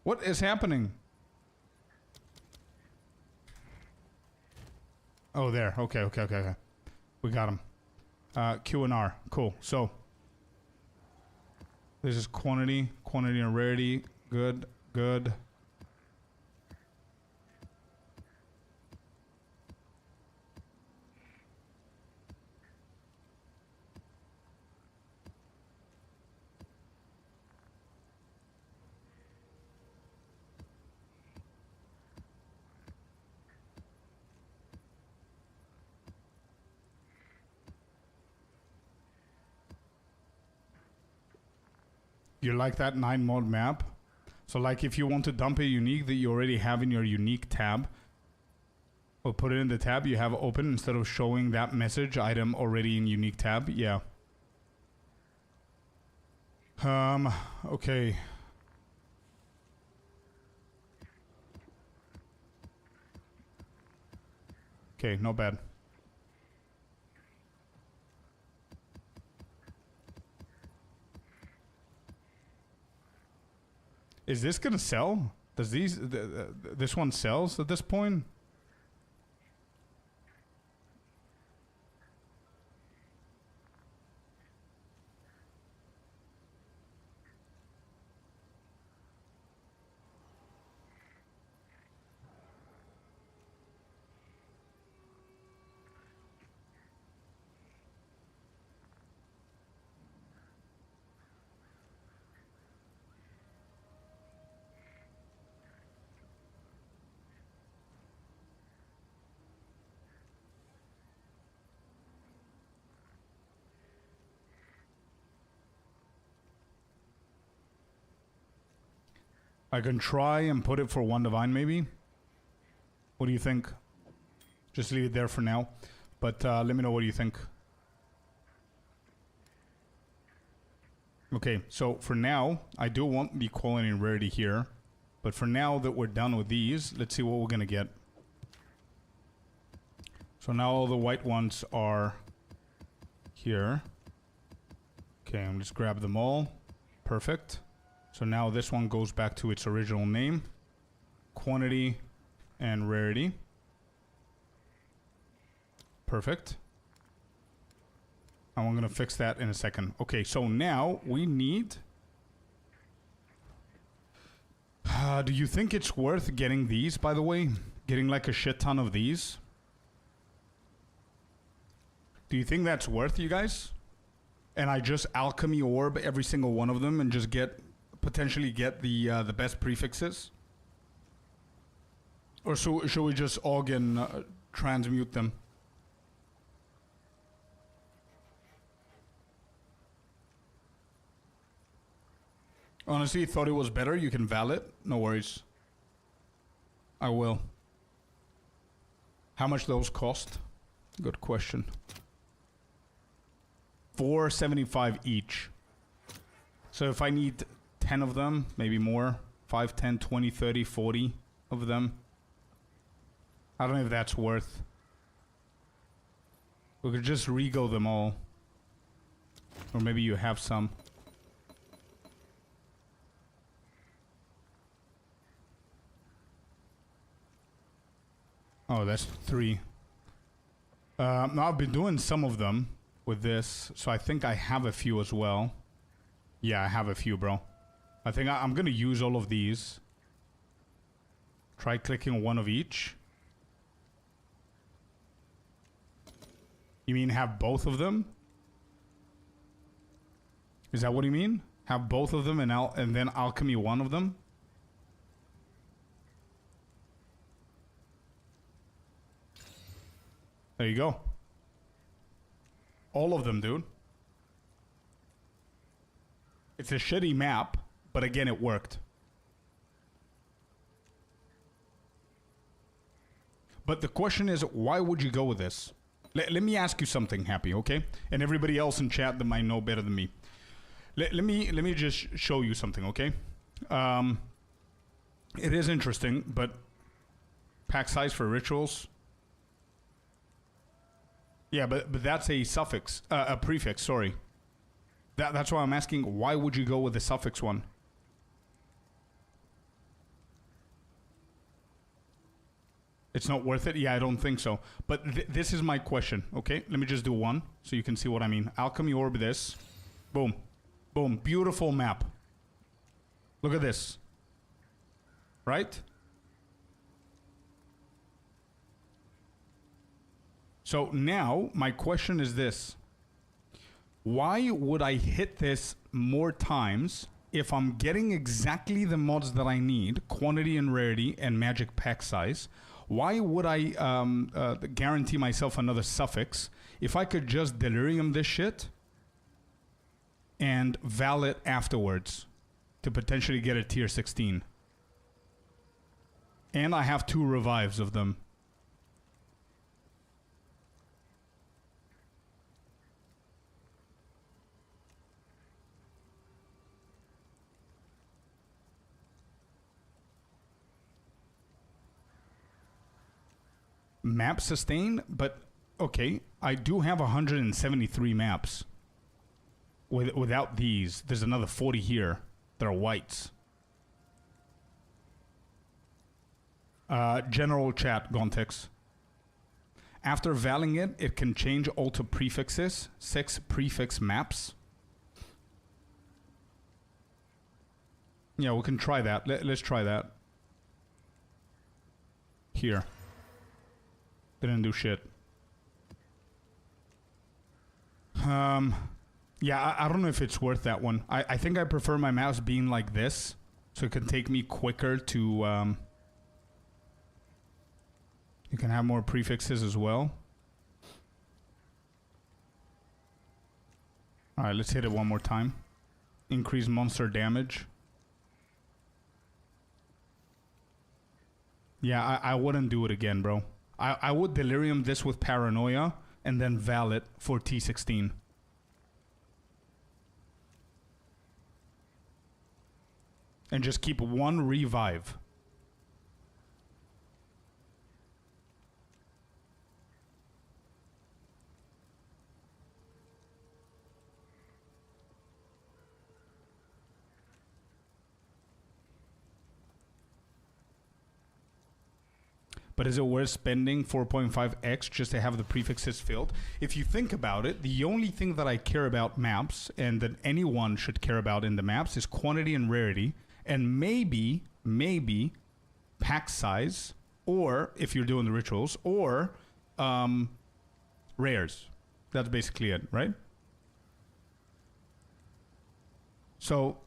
A: What is happening? Oh, there. Okay. We got him. Q and R. Cool. So, this is quantity and rarity. Good. You like that 9 mod map? So like if you want to dump a unique that you already have in your unique tab, or put it in the tab you have open instead of showing that message item already in unique tab, yeah. Okay. Okay, not bad. Is this gonna sell? Does this one sells at this point? I can try and put it for 1 divine maybe. What do you think? Just leave it there for now. But let me know what you think. Okay, so for now, I do want the quality and rarity here. But for now that we're done with these, let's see what we're gonna get. So now all the white ones are here. Okay, I'm just grab them all. Perfect. So now this one goes back to its original name. Quantity and rarity. Perfect. And I'm going to fix that in a second. Okay, so now we need... do you think it's worth getting these, by the way? Getting like a shit ton of these? Do you think that's worth, you guys? And I just alchemy orb every single one of them and just potentially get the best prefixes? Or so, should we just AUG and transmute them? Honestly, thought it was better. You can val it. No worries. I will. How much those cost? Good question. $4.75 each. So if I need 10 of them, maybe more. 5, 10, 20, 30, 40 of them. I don't know if that's worth. We could just rego them all. Or maybe you have some. Oh, that's 3. Now I've been doing some of them with this, so I think I have a few as well. Yeah, I have a few, bro. I think I'm gonna use all of these. Try clicking one of each. You mean have both of them? Is that what you mean? Have both of them and then alchemy one of them? There you go. All of them, dude. It's a shitty map, but again, it worked. But the question is, why would you go with this? Let me ask you something, Happy, okay? And everybody else in chat that might know better than me. Let me just show you something, okay? It is interesting, but pack size for rituals. Yeah, but that's a suffix, a prefix. Sorry. That's why I'm asking. Why would you go with the suffix one? It's not worth it? Yeah, I don't think so. But this is my question, okay? Let me just do one so you can see what I mean. Alchemy Orb this. Boom. Boom. Beautiful map. Look at this. Right? So now, my question is this. Why would I hit this more times if I'm getting exactly the mods that I need, quantity and rarity and magic pack size? Why would I guarantee myself another suffix if I could just delirium this shit and val it afterwards to potentially get a tier 16? And I have 2 revives of them. Map sustain, but okay, I do have 173 maps. Without these, there's another 40 here that are whites. General chat, Gontex. After valing it, it can change all to prefixes, 6 prefix maps. Yeah, we can try that. Let's try that. Here. Didn't do shit. Yeah, I don't know if it's worth that one. I think I prefer my mouse being like this, so it can take me quicker to, you can have more prefixes as well. Alright, let's hit it one more time. Increase monster damage. Yeah, I wouldn't do it again, bro. I would delirium this with paranoia and then val it for T16. And just keep 1 revive. But is it worth spending 4.5x just to have the prefixes filled? If you think about it, the only thing that I care about maps, and that anyone should care about in the maps, is quantity and rarity, and maybe pack size, or if you're doing the rituals, or rares. That's basically it, right? So,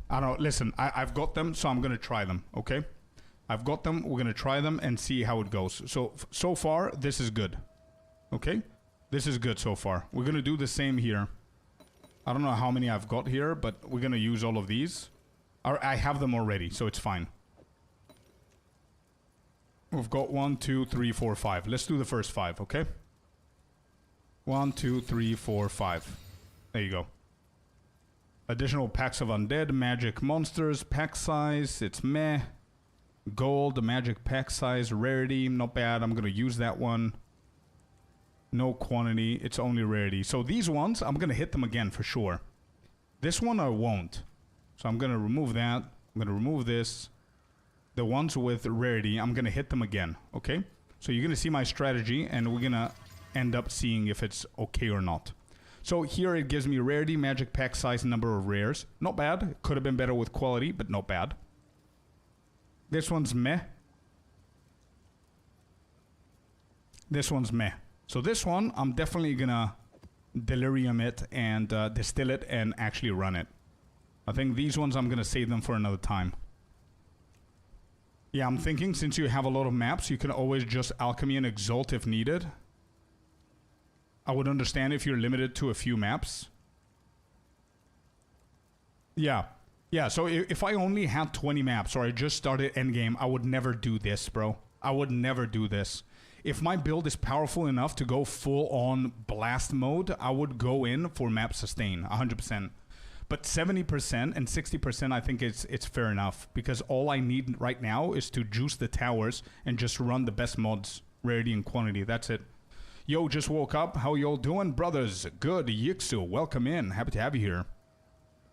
A: I don't know. Listen, I've got them, so I'm going to try them, okay? I've got them. We're going to try them and see how it goes. So far, this is good. Okay? This is good so far. We're going to do the same here. I don't know how many I've got here, but we're going to use all of these. I have them already, so it's fine. We've got 1, 2, 3, 4, 5. Let's do the first 5, okay? 1, 2, 3, 4, 5. There you go. Additional packs of undead, magic monsters, pack size, it's meh. Gold, magic pack size, rarity, not bad. I'm going to use that one. No quantity, it's only rarity. So these ones, I'm going to hit them again for sure. This one I won't. So I'm going to remove that. I'm going to remove this. The ones with rarity, I'm going to hit them again, okay? So you're going to see my strategy, and we're going to end up seeing if it's okay or not. So here it gives me rarity, magic pack size, number of rares. Not bad. Could have been better with quality, but not bad. This one's meh. This one's meh. So this one, I'm definitely gonna delirium it and distill it and actually run it. I think these ones I'm gonna save them for another time. Yeah, I'm thinking since you have a lot of maps, you can always just alchemy and exalt if needed. I would understand if you're limited to a few maps. Yeah. Yeah, so if I only had 20 maps or I just started endgame, I would never do this, bro. I would never do this. If my build is powerful enough to go full on blast mode, I would go in for map sustain, 100%. But 70% and 60%, I think it's fair enough. Because all I need right now is to juice the towers and just run the best mods, rarity and quantity. That's it. Yo, just woke up. How y'all doing? Brothers, good. Yixu, welcome in. Happy to have you here.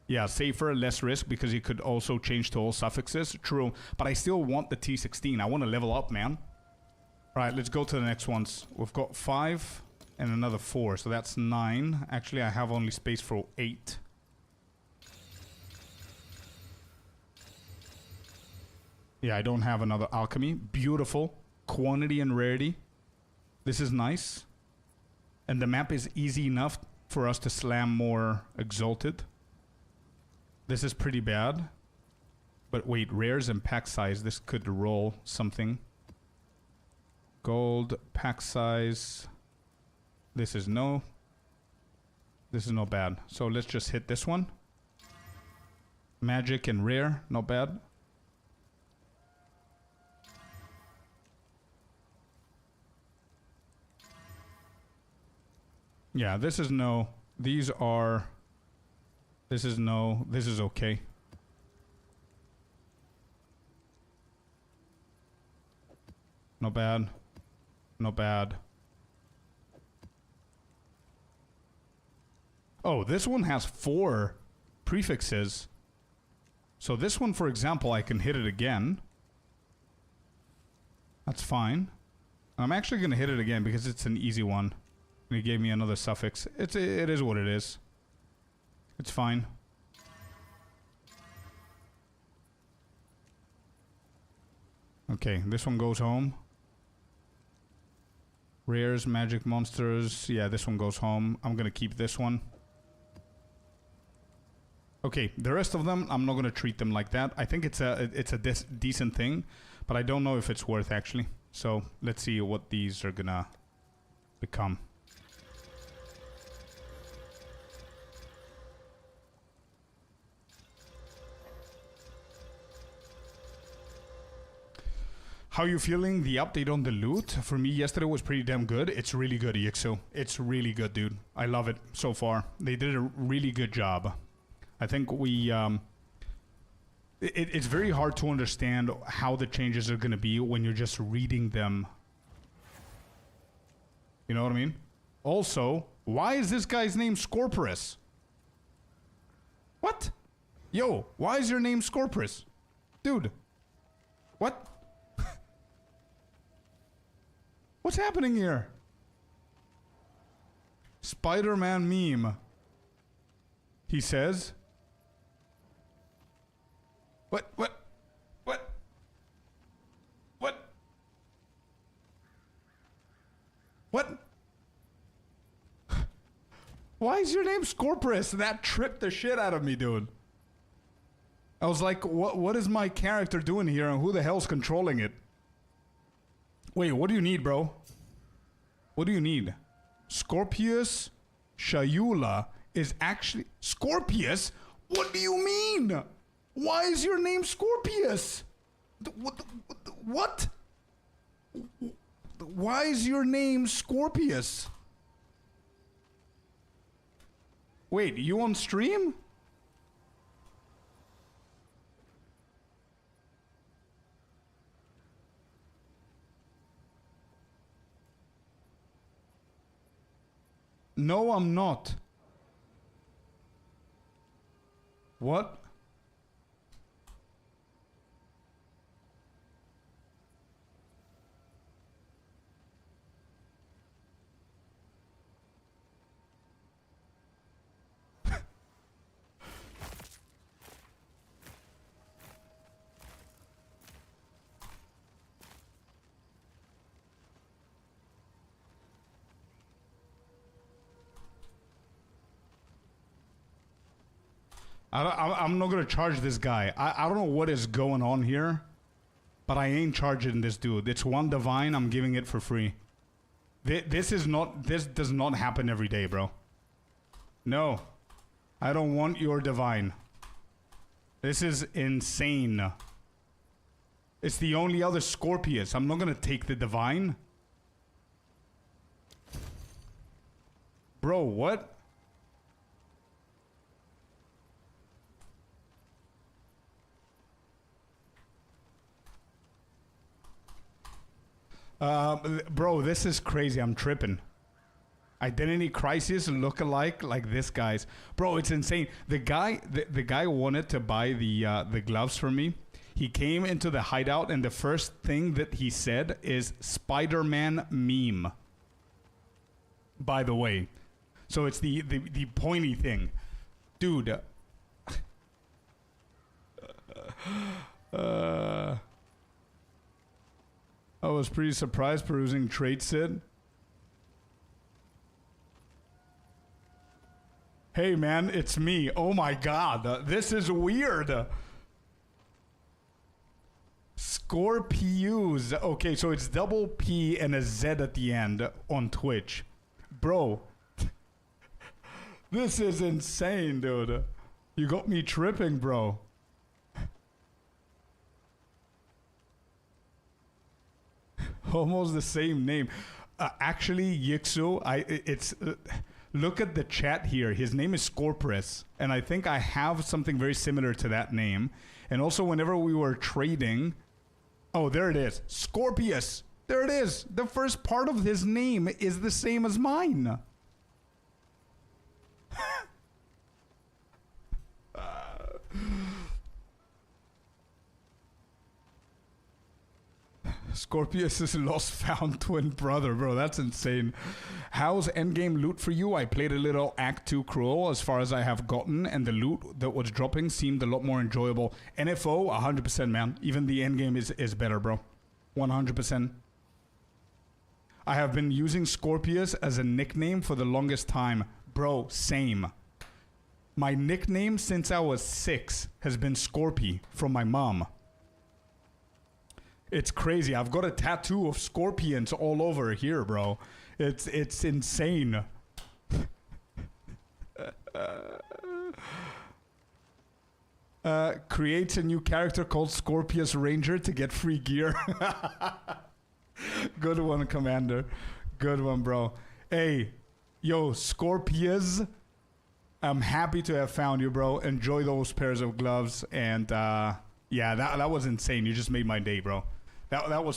A: Yeah, safer, less risk, because you could also change to all suffixes. True. But I still want the T16. I want to level up, man. All right, let's go to the next ones. We've got 5 and another 4. So that's 9. Actually, I have only space for 8. Yeah, I don't have another alchemy. Beautiful. Quantity and rarity. This is nice. And the map is easy enough for us to slam more exalted. This is pretty bad. But wait, rares and pack size. This could roll something. Gold, pack size. This is no. This is not bad. So let's just hit this one. Magic and rare, not bad. Yeah, this is no. These are... This is no. This is okay. Not bad. Not bad. Oh, this one has 4 prefixes. So this one, for example, I can hit it again. That's fine. I'm actually going to hit it again because it's an easy one. And he gave me another suffix. It is what it is. It's fine. Okay, this one goes home. Rares, magic monsters. Yeah, this one goes home. I'm gonna keep this one. Okay, the rest of them, I'm not gonna treat them like that. I think it's a decent thing, but I don't know if it's worth actually. So let's see what these are gonna become. How you feeling? The update on the loot? For me, yesterday was pretty damn good. It's really good, EXO. It's really good, dude. I love it so far. They did a really good job. I think we... It's very hard to understand how the changes are going to be when you're just reading them. You know what I mean? Also, why is this guy's name Scorpius? What? Yo, why is your name Scorpius? Dude. What? What's happening here? Spider-Man meme. He says. What? Why is your name Scorpius? That tripped the shit out of me, dude. I was like, what is my character doing here and who the hell's controlling it? Wait, what do you need, bro? What do you need? Scorpius Shayula is actually... Scorpius? What do you mean? Why is your name Scorpius? What? Why is your name Scorpius? Wait, you on stream? No, I'm not. What? I'm not gonna charge this guy. I don't know what is going on here, but I ain't charging this dude. It's one divine. I'm giving it for free. This does not happen every day, bro. No, I don't want your divine. This is insane. It's the only other Scorpius. I'm not gonna take the divine. Bro, what? Bro, this is crazy. I'm tripping. Identity crisis look-alike like this guy's. Bro, it's insane. The guy wanted to buy the gloves from me. He came into the hideout and the first thing that he said is Spider-Man meme. By the way. So it's the pointy thing. Dude. I was pretty surprised perusing Trade Sid. Hey man, it's me. Oh my god, this is weird. Scorpius. Okay, so it's double P and a Z at the end on Twitch. Bro. This is insane, dude. You got me tripping, bro. Almost the same name. Actually, Yixu, look at the chat here. His name is Scorpius, and I think I have something very similar to that name. And also, whenever we were trading, oh, there it is, Scorpius. There it is. The first part of his name is the same as mine. Scorpius' lost found twin brother, bro. That's insane. How's endgame loot for you? I played a little Act 2 Cruel as far as I have gotten, and the loot that was dropping seemed a lot more enjoyable. NFO, 100%, man. Even the endgame is better, bro. 100%. I have been using Scorpius as a nickname for the longest time. Bro, same. My nickname since I was 6 has been Scorpy from my mom. It's crazy. I've got a tattoo of scorpions all over here, bro. It's insane. Creates a new character called Scorpius Ranger to get free gear. Good one, Commander. Good one, bro. Hey, yo, Scorpius. I'm happy to have found you, bro. Enjoy those pairs of gloves. And yeah, that was insane. You just made my day, bro. That was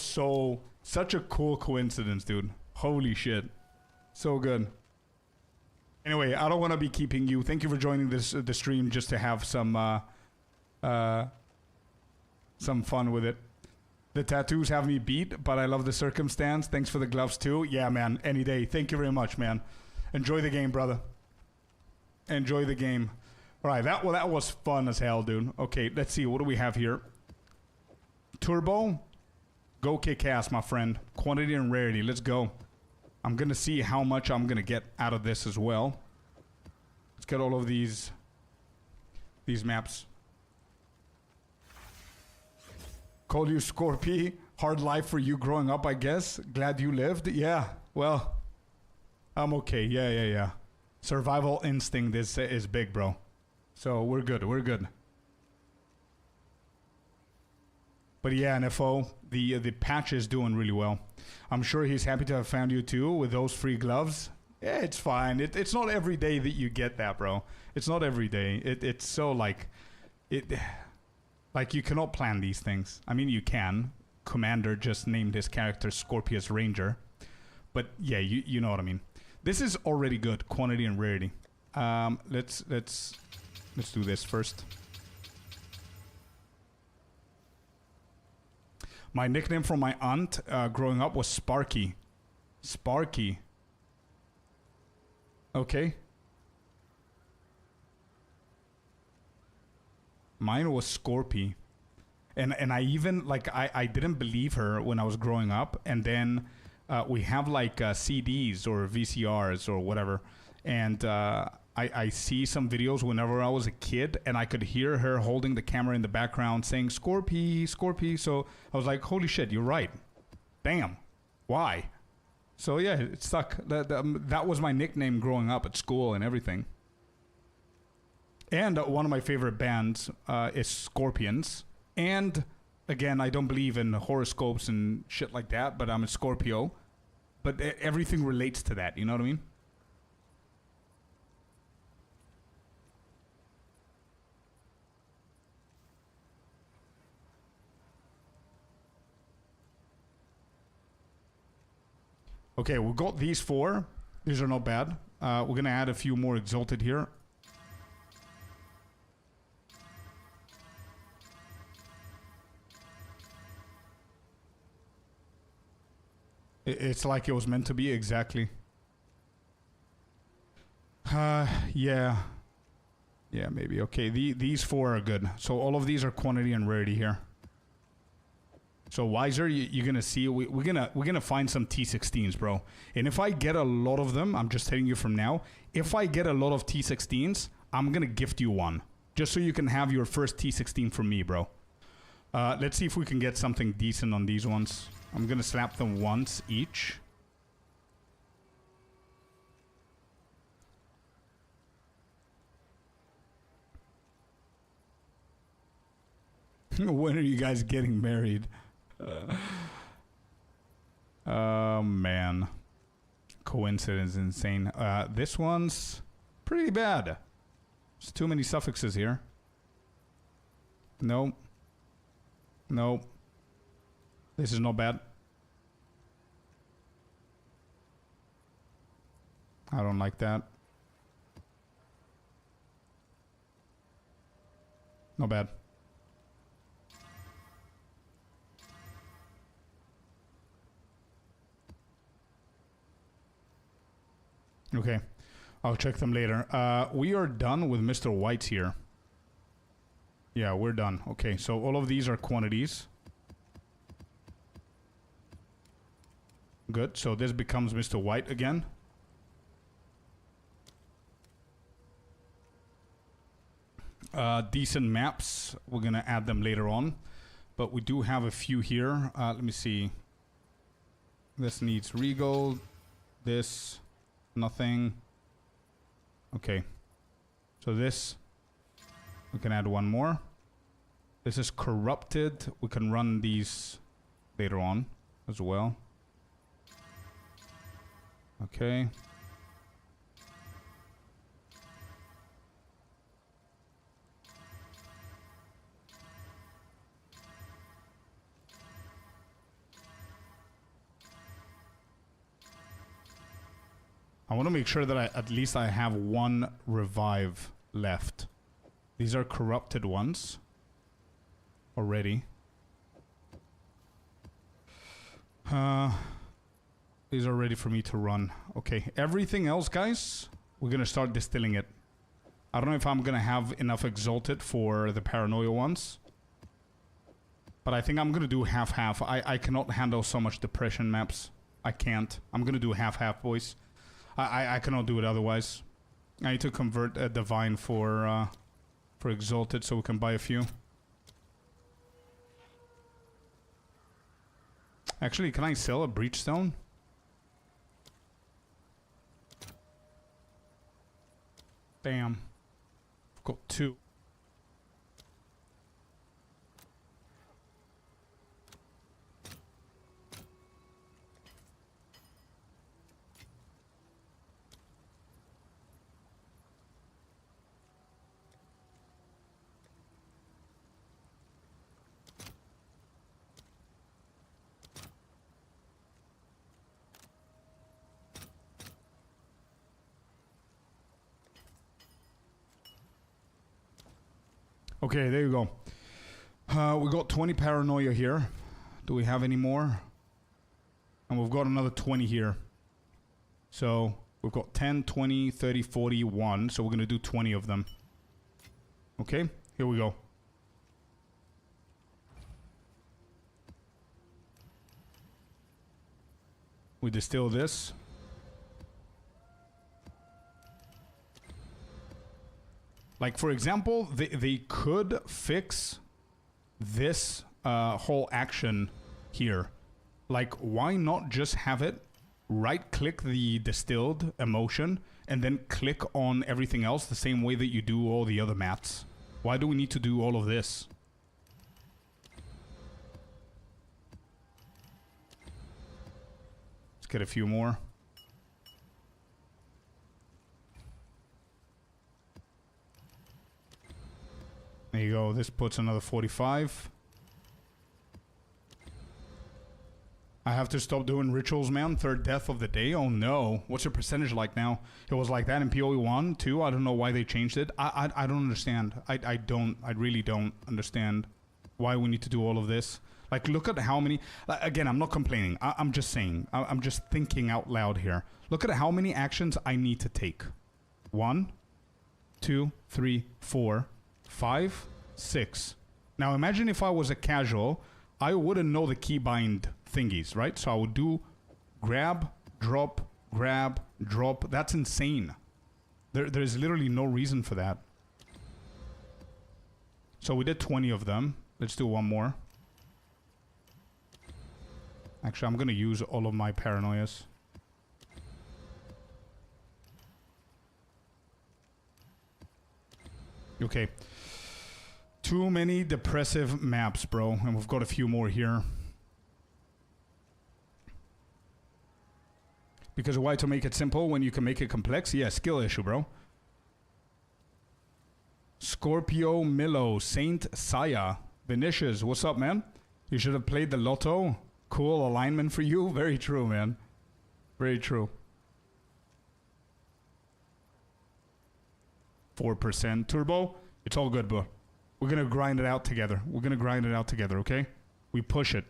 A: such a cool coincidence, dude. Holy shit. So good. Anyway, I don't want to be keeping you. Thank you for joining the stream just to have some fun with it. The tattoos have me beat, but I love the circumstance. Thanks for the gloves too. Yeah, man. Any day. Thank you very much, man. Enjoy the game, brother. Enjoy the game. All right, that was fun as hell, dude. Okay, let's see. What do we have here? Turbo. Go kick ass, my friend. Quantity and rarity. Let's go. I'm going to see how much I'm going to get out of this as well. Let's get all of these maps. Call you Scorpy. Hard life for you growing up, I guess. Glad you lived. Yeah, well, I'm okay. Yeah. Survival instinct is big, bro. So we're good. But yeah, NFO, the patch is doing really well. I'm sure he's happy to have found you too with those free gloves. Yeah, it's fine. It's not every day that you get that, bro. It's not every day. It's so like you cannot plan these things. I mean, you can. Commander just named his character Scorpius Ranger. But yeah, you know what I mean. This is already good, quantity and rarity. Let's do this first. My nickname from my aunt growing up was Sparky. Sparky. Okay. Mine was Scorpy. And I even, like, I didn't believe her when I was growing up. And then we have, like, CDs or VCRs or whatever. And I I see some videos whenever I was a kid, and I could hear her holding the camera in the background saying Scorpy, Scorpy. So I was like, holy shit, you're right. Damn. Why? So yeah, it stuck. That was my nickname growing up at school and everything. And one of my favorite bands is Scorpions. And again, I don't believe in horoscopes and shit like that, but I'm a Scorpio. But everything relates to that, you know what I mean? Okay, we got these 4. These are not bad. We're going to add a few more Exalted here. It's like it was meant to be, exactly. Yeah. Yeah, maybe. Okay, these 4 are good. So all of these are quantity and rarity here. So Wiser, you're gonna see we're gonna find some T16s, bro. And if I get a lot of them, I'm just telling you from now. If I get a lot of T16s, I'm gonna gift you one, just so you can have your first T16 from me, bro. Let's see if we can get something decent on these ones. I'm gonna slap them once each. When are you guys getting married? Oh man, coincidence insane. This one's pretty bad. There's too many suffixes here. Nope. Nope. This is not bad. I don't like that. Not bad. Okay, I'll check them later. We are done with Mr. White's here. Yeah, we're done. Okay, so all of these are quantities. Good, so this becomes Mr. White again. Decent maps. We're gonna add them later on. But we do have a few here. Let me see. This needs Regal. This... nothing. Okay. So this, we can add one more. This is corrupted. We can run these later on as well. Okay. I want to make sure that at least I have one revive left. These are corrupted ones already. These are ready for me to run. Okay, everything else, guys, we're gonna start distilling it. I don't know if I'm gonna have enough Exalted for the Paranoia ones, but I think I'm gonna do half-half. I cannot handle so much depression maps. I can't. I'm gonna do half-half, boys. I cannot do it otherwise. I need to convert a Divine for Exalted so we can buy a few. Actually, can I sell a Breachstone? Damn. I've got 2. Okay, there you go. We got 20 Paranoia here. Do we have any more? And we've got another 20 here. So we've got 10, 20, 30, 40, 1. So we're going to do 20 of them. Okay, here we go. We distill this. Like, for example, they could fix this whole action here. Like, why not just have it right-click the distilled emotion and then click on everything else the same way that you do all the other mats? Why do we need to do all of this? Let's get a few more. There you go. This puts another 45. I have to stop doing rituals, man. Third death of the day? Oh no. What's your percentage like now? It was like that in PoE 1 too. I don't know why they changed it. I don't understand. I really don't understand why we need to do all of this. Like, look at how many... Again, I'm not complaining. I'm just saying. I'm just thinking out loud here. Look at how many actions I need to take. 1, 2, 3, 4, 5, 6. Now imagine if I was a casual, I wouldn't know the keybind thingies, right? So I would do grab, drop, grab, drop. That's insane. There's literally no reason for that. So we did 20 of them. Let's do one more. Actually, I'm gonna use all of my paranoias. Okay. Too many depressive maps, bro. And we've got a few more here. Because why to make it simple when you can make it complex? Yeah, skill issue, bro. Scorpio, Milo, Saint Saya, Vinicius, what's up, man? You should have played the lotto. Cool alignment for you. Very true, man. Very true. 4% turbo. It's all good, bro. We're gonna grind it out together. We're gonna grind it out together, okay? We push it.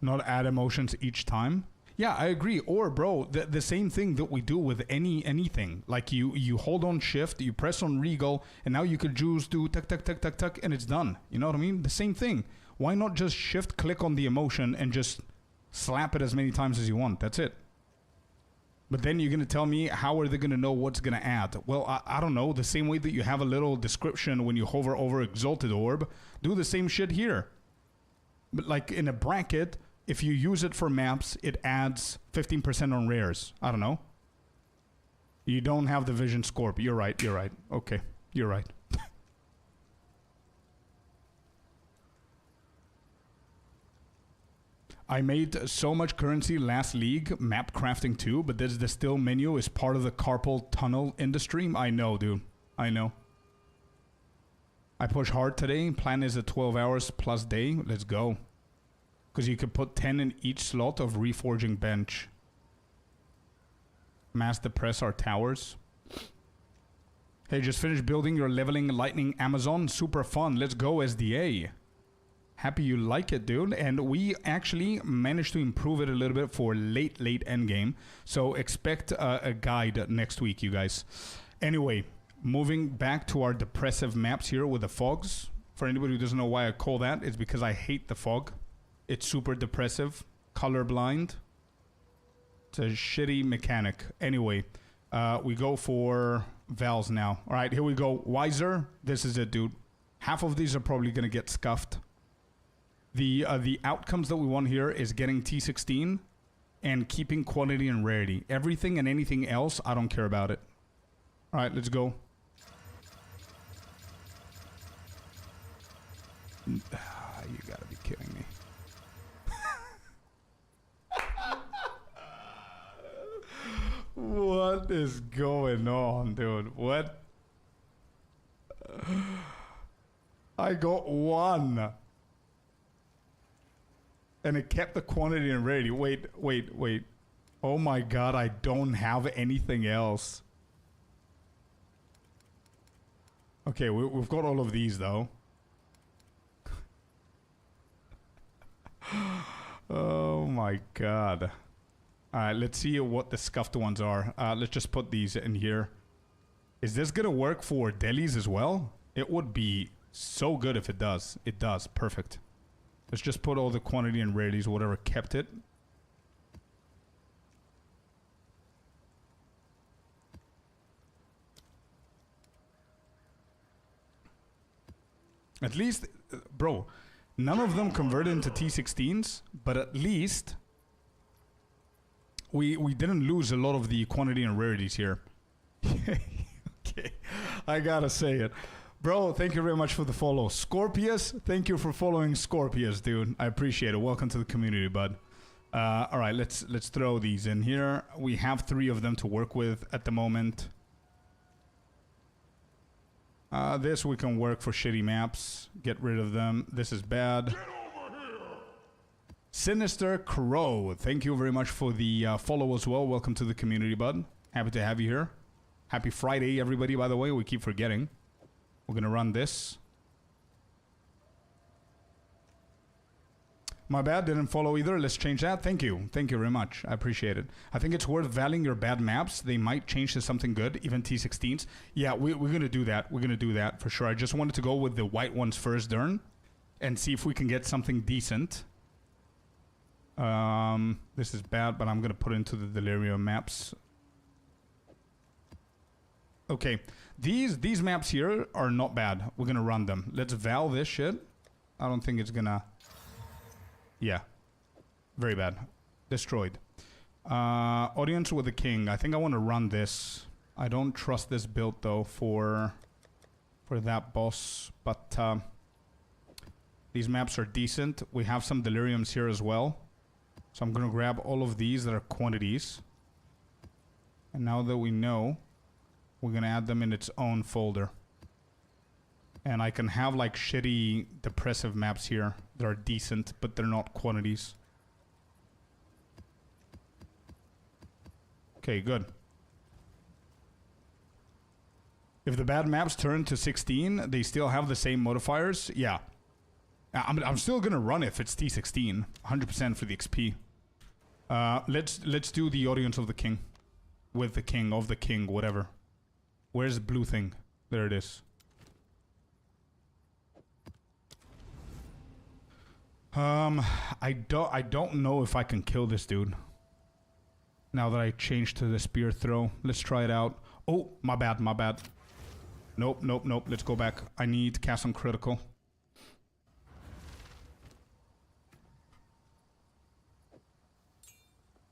A: Not add emotions each time. Yeah, I agree. Or, bro, the same thing that we do with anything. Like, you hold on shift, you press on regal, and now you could just do tuck, tuck, tuck, tuck, tuck, and it's done. You know what I mean? The same thing. Why not just shift click on the emotion and just slap it as many times as you want? That's it. But then you're going to tell me, how are they going to know what's going to add? Well, I don't know. The same way that you have a little description when you hover over Exalted Orb, do the same shit here. But like in a bracket, if you use it for maps, it adds 15% on rares. I don't know. You don't have the Vision Scorp. You're right. You're right. Okay. You're right. I made so much currency last league, map crafting too, but this distill menu is part of the carpal tunnel industry. I know, dude. I know. I push hard today. Plan is a 12 hours plus day. Let's go. Because you could put 10 in each slot of reforging bench. Mass depress our towers. Hey, just finished building your leveling lightning Amazon. Super fun. Let's go, SDA. Happy you like it, dude. And we actually managed to improve it a little bit for late endgame. So expect a guide next week, you guys. Anyway, moving back to our depressive maps here with the fogs. For anybody who doesn't know why I call that, it's because I hate the fog. It's super depressive, colorblind. It's a shitty mechanic. Anyway, we go for Vals now. All right, here we go. Wiser. This is it, dude. Half of these are probably going to get scuffed. The outcomes that we want here is getting T16 and keeping quality and rarity. Everything and anything else, I don't care about it. All right, let's go. You gotta be kidding me. What is going on, dude? What? I got one. And it kept the quantity and rarity. Wait. Oh my god, I don't have anything else. Okay, we've got all of these though. Oh my god. Alright, let's see what the scuffed ones are. Let's just put these in here. Is this gonna work for delis as well? It would be so good if it does. It does. Perfect. Let's just put all the quantity and rarities, whatever kept it. At least, bro, none of them converted into T16s, but at least we didn't lose a lot of the quantity and rarities here. Okay, I gotta say it. Bro, thank you very much for the follow. Scorpius, thank you for following Scorpius, dude. I appreciate it. Welcome to the community, bud. All right, let's throw these in here. We have 3 of them to work with at the moment. This we can work for shitty maps. Get rid of them. This is bad. Sinister Crow, thank you very much for the follow as well. Welcome to the community, bud. Happy to have you here. Happy Friday, everybody, by the way. We keep forgetting. We're gonna run this. My bad, didn't follow either. Let's change that. Thank you. Thank you very much. I appreciate it. I think it's worth valuing your bad maps. They might change to something good, even T16s. Yeah, we're gonna do that. We're gonna do that for sure. I just wanted to go with the white ones first, Dern, and see if we can get something decent. This is bad, but I'm gonna put it into the Delirium maps. Okay, these maps here are not bad. We're gonna run them. Let's val this shit. I don't think it's gonna... Yeah. Very bad. Destroyed. Audience with the King. I think I want to run this. I don't trust this build though for that boss, but these maps are decent. We have some Deliriums here as well. So I'm gonna grab all of these that are quantities. And now that we know, we're gonna add them in its own folder. And I can have like shitty depressive maps here that are decent, but they're not quantities. Okay, good. If the bad maps turn to 16, they still have the same modifiers. Yeah. I'm still gonna run if it's T16. 100% for the XP. Let's do the Audience of the King. With the King, of the King, whatever. Where's the blue thing? There it is. I don't know if I can kill this dude. Now that I changed to the spear throw. Let's try it out. Oh, my bad, my bad. Nope, nope, nope. Let's go back. I need cast on critical.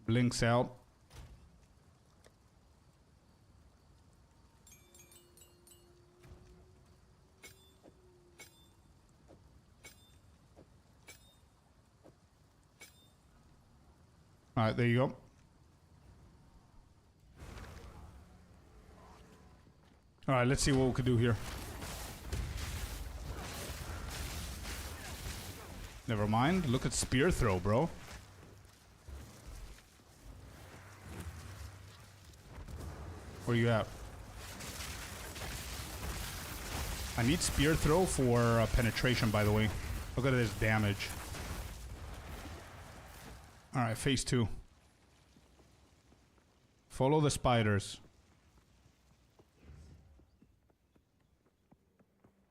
A: Blinks out. Alright, there you go. Alright, let's see what we can do here. Never mind. Look at spear throw, bro. Where you at? I need spear throw for penetration, by the way. Look at this damage. Alright, phase 2. Follow the spiders.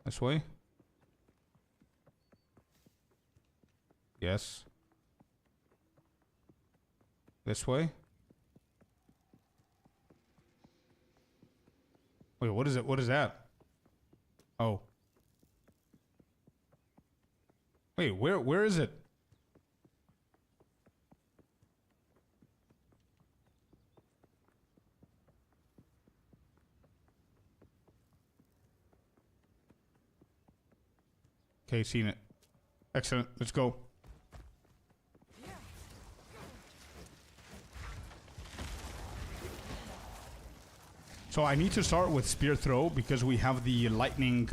A: This way? Yes. This way? Wait, what is it? What is that? Oh. Wait, where is it? Okay, seen it. Excellent. Let's go. So I need to start with spear throw because we have the lightning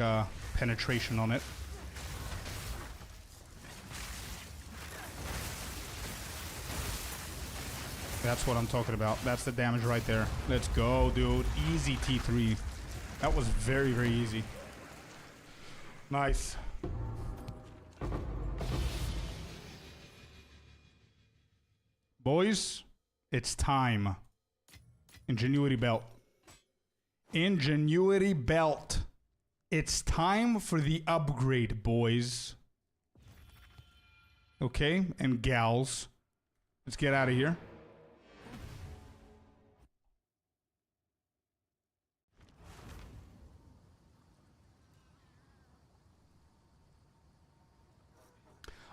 A: penetration on it. That's what I'm talking about. That's the damage right there. Let's go, dude. Easy T3. That was very, very easy. Nice. Boys, it's time. Ingenuity belt. Ingenuity belt. It's time for the upgrade, boys. Okay, and gals. Let's get out of here.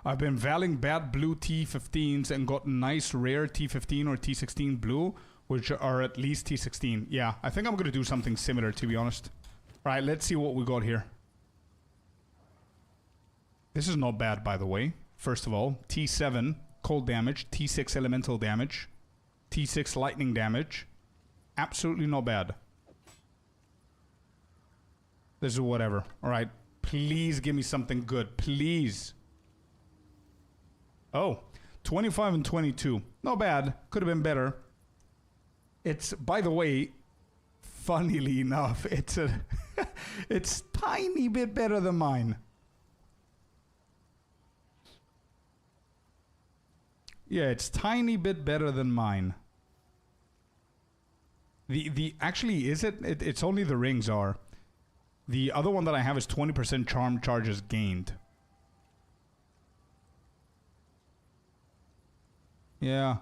A: I've been valing bad blue T15s and got nice rare T15 or T16 blue, which are at least T16. Yeah, I think I'm going to do something similar, to be honest. All right, let's see what we got here. This is not bad, by the way. First of all, T7 cold damage, T6 elemental damage, T6 lightning damage. Absolutely not bad. This is whatever. All right, please give me something good, please. Oh, 25 and 22. Not bad. Could have been better. It's, by the way, funnily enough, it's a it's tiny bit better than mine. Yeah, it's tiny bit better than mine. Actually, is it? It's only the rings are. The other one that I have is 20% charm charges gained. Yeah.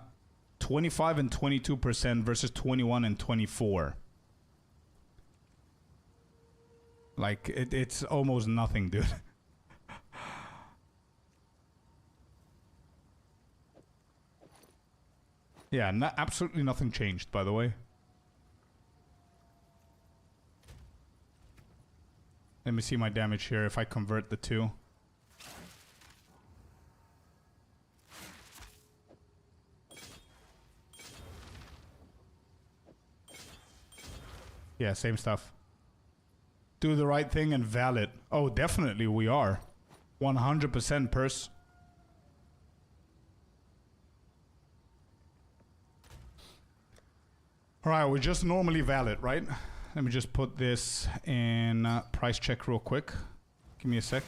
A: 25 and 22% versus 21 and 24. Like, it's almost nothing, dude. Yeah, absolutely nothing changed, by the way. Let me see my damage here if I convert the two. Yeah, same stuff. Do the right thing and valid. Oh, definitely we are. 100% purse. Alright, we're just normally valid, right? Let me just put this in price check real quick. Give me a sec.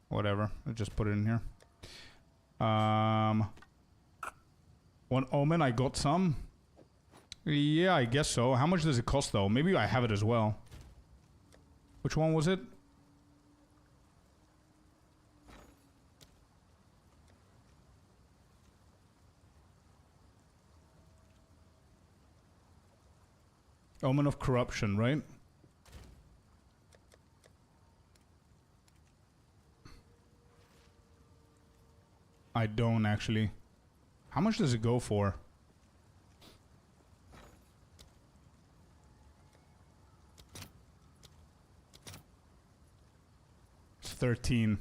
A: Whatever, I'll just put it in here. One omen, I got some. Yeah, I guess so. How much does it cost though? Maybe I have it as well. Which one was it? Omen of Corruption, right? I don't actually. How much does it go for? It's 13.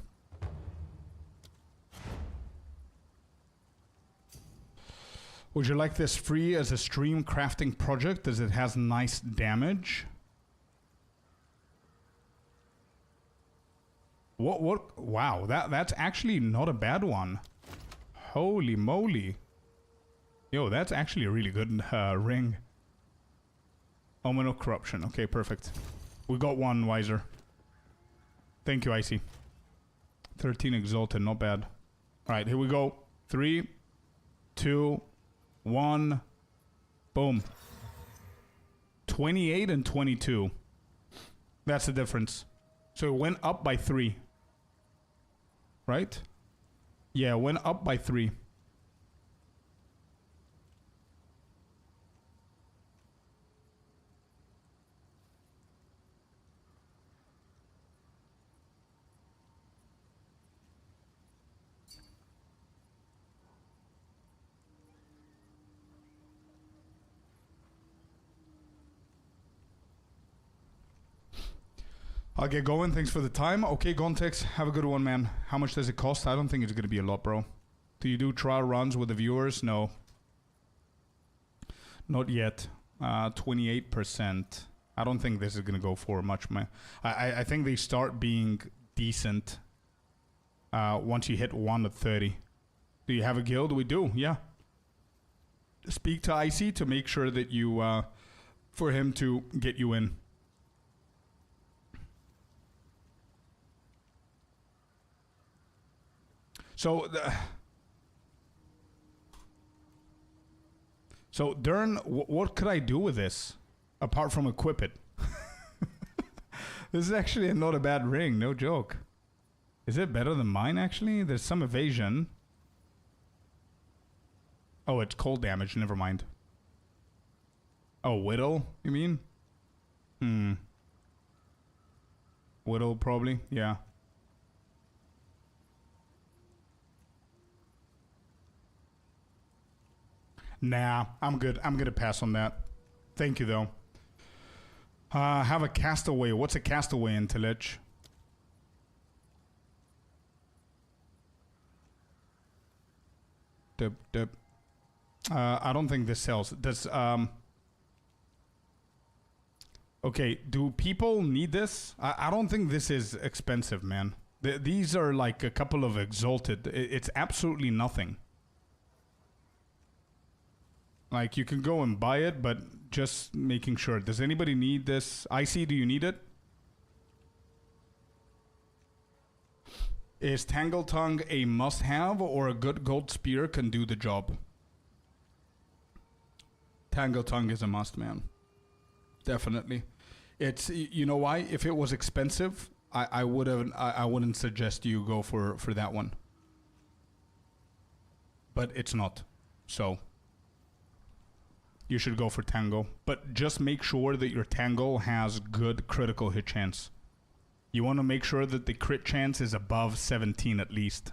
A: Would you like this free as a stream crafting project as it has nice damage? What? Wow, that's actually not a bad one. Holy moly. Yo, that's actually a really good ring. Omen of Corruption. Okay, perfect. We got one, Wiser. Thank you, Icy. 13 Exalted, not bad. Alright, here we go. 3, 2, 1. Boom. 28 and 22. That's the difference. So it went up by 3. Right? Yeah, it went up by 3. I'll get going. Thanks for the time. Okay, Gontex, have a good one, man. How much does it cost? I don't think it's going to be a lot, bro. Do you do trial runs with the viewers? No. Not yet. 28%. I don't think this is going to go for much, man. I think they start being decent once you hit 1 at 30. Do you have a guild? We do, yeah. Speak to Icy to make sure that you, for him to get you in. So, Dern, what could I do with this apart from equip it? This is actually not a bad ring, no joke. Is it better than mine, actually? There's some evasion. Oh, it's cold damage, never mind. Oh, Whittle, you mean? Whittle, probably, yeah. Nah, I'm good. I'm gonna pass on that. Thank you, though. Have a castaway. What's a castaway in Tillage? Dip. I don't think this sells. Does, okay, do people need this? I don't think this is expensive, man. These are like a couple of exalted. It's absolutely nothing. Like, you can go and buy it, but just making sure. Does anybody need this? Icy, do you need it? Is Tangle Tongue a must-have, or a good gold spear can do the job? Tangle Tongue is a must, man. Definitely. It's, you know why? If it was expensive, I wouldn't suggest you go for that one. But it's not. So you should go for Tango. But just make sure that your Tango has good critical hit chance. You want to make sure that the crit chance is above 17 at least.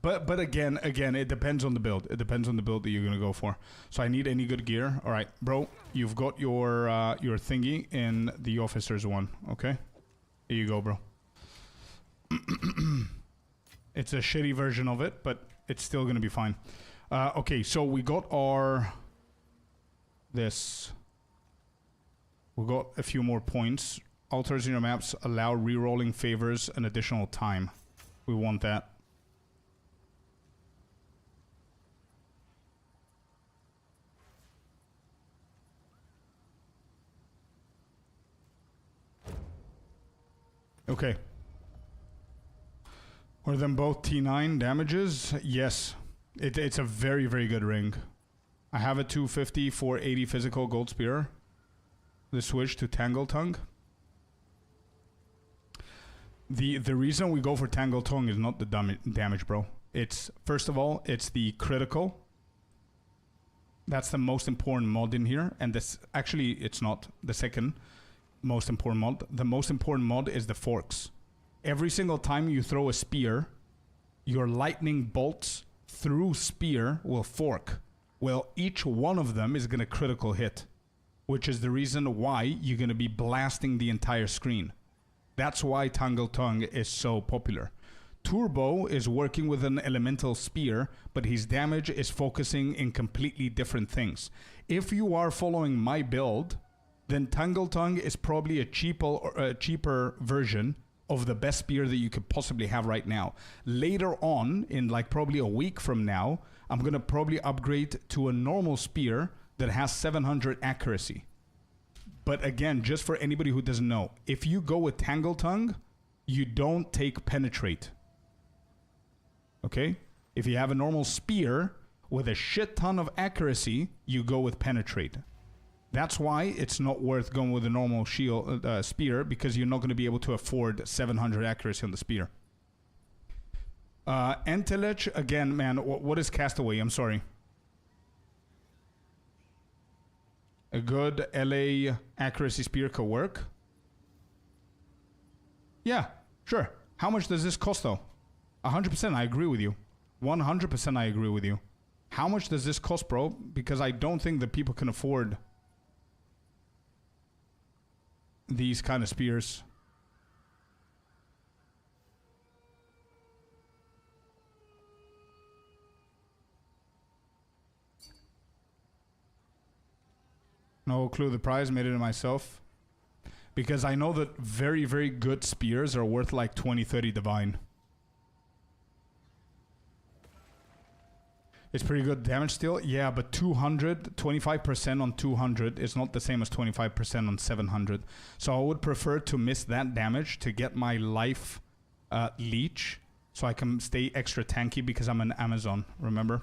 A: But again, it depends on the build. It depends on the build that you're gonna go for. So I need any good gear. All right, bro, you've got your thingy in the officer's one. Okay, here you go, bro. It's a shitty version of it, but it's still gonna be fine. Okay, so we got our this. We got a few more points. Altars in your maps allow rerolling favors an additional time. We want that. Okay. Are them both T9 damages? Yes. It's a very, very good ring. I have a 250, 480 physical gold spear. The switch to Tangle Tongue. The reason we go for Tangle Tongue is not the damage, bro. It's, first of all, it's the critical. That's the most important mod in here. And this, actually, it's not the second most important mod. The most important mod is the forks. Every single time you throw a spear, your lightning bolts through spear will fork. Well, each one of them is going to critical hit, which is the reason why you're going to be blasting the entire screen. That's why Tangle Tongue is so popular. Turbo is working with an elemental spear, but his damage is focusing in completely different things. If you are following my build, then Tangle Tongue is probably a cheaper version of the best spear that you could possibly have right now. Later on, in like probably a week from now, I'm going to probably upgrade to a normal spear that has 700 accuracy. But again, just for anybody who doesn't know, if you go with Tangle Tongue, you don't take Penetrate. Okay? If you have a normal spear with a shit ton of accuracy, you go with Penetrate. That's why it's not worth going with a normal shield spear, because you're not going to be able to afford 700 accuracy on the spear. Entelech, again, man, what is Castaway? I'm sorry. A good LA accuracy spear could work. Yeah, sure. How much does this cost, though? 100%, I agree with you. 100% I agree with you. How much does this cost, bro? Because I don't think that people can afford these kind of spears. No clue the price, made it myself. Because I know that very, very good spears are worth like 20, 30 divine. It's pretty good damage still. Yeah, but 200, 25% on 200 is not the same as 25% on 700. So I would prefer to miss that damage to get my life leech so I can stay extra tanky because I'm an Amazon, remember?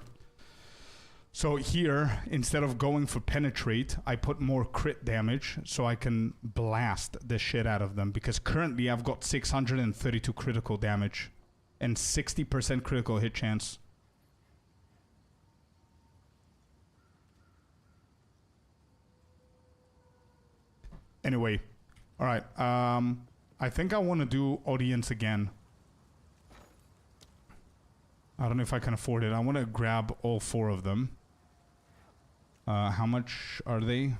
A: So here, instead of going for penetrate, I put more crit damage so I can blast the shit out of them. Because currently I've got 632 critical damage and 60% critical hit chance. Anyway, alright. I think I want to do audience again. I don't know if I can afford it. I want to grab all 4 of them. How much are they?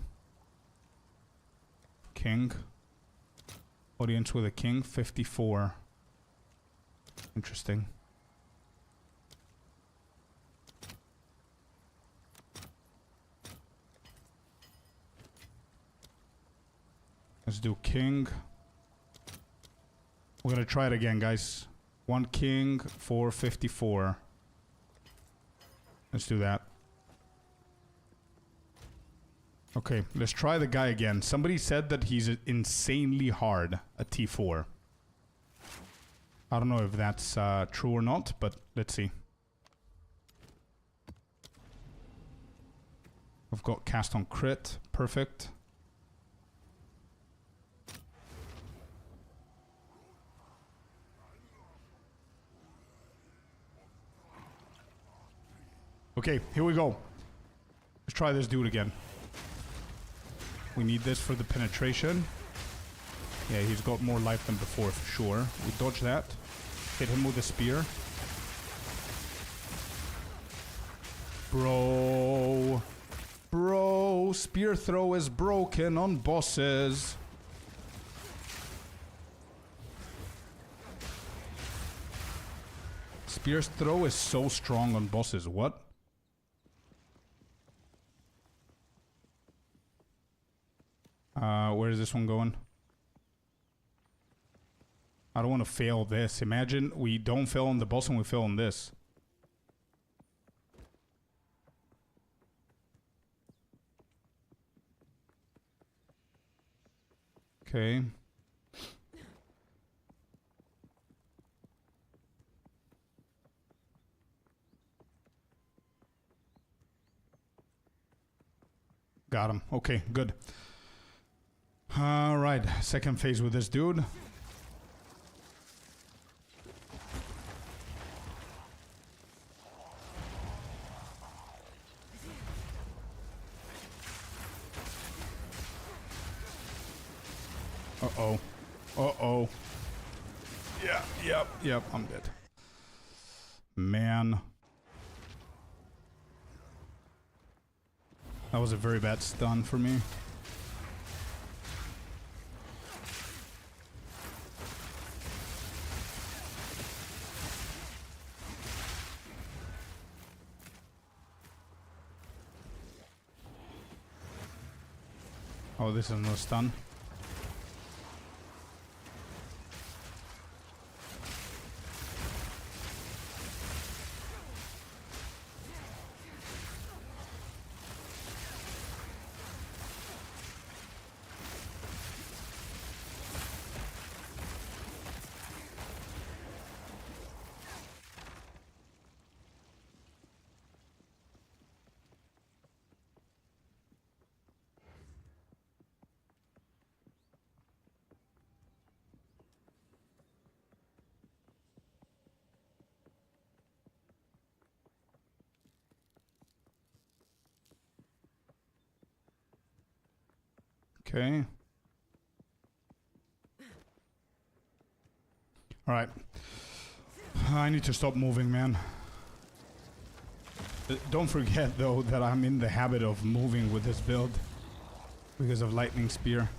A: King. Audience with a king, 54. Interesting. Let's do king. We're gonna try it again, guys. 1 king for 54. Let's do that. Okay, let's try the guy again. Somebody said that he's insanely hard at T4. I don't know if that's true or not, but let's see. I've got cast on crit. Perfect. Okay, here we go. Let's try this dude again. We need this for the penetration. Yeah, he's got more life than before for sure. We dodge that. Hit him with a spear. Bro. Bro, spear throw is broken on bosses. Spear throw is so strong on bosses. What? Where is this one going? I don't want to fail this. Imagine we don't fail on the boss and we fail on this. Okay. Got him. Okay, good. Alright, second phase with this dude. Uh-oh. Uh-oh. Yeah, yep, I'm dead. Man. That was a very bad stun for me. Oh, this is no stun. Okay. Alright. I need to stop moving, man. Don't forget, though, that I'm in the habit of moving with this build because of Lightning Spear.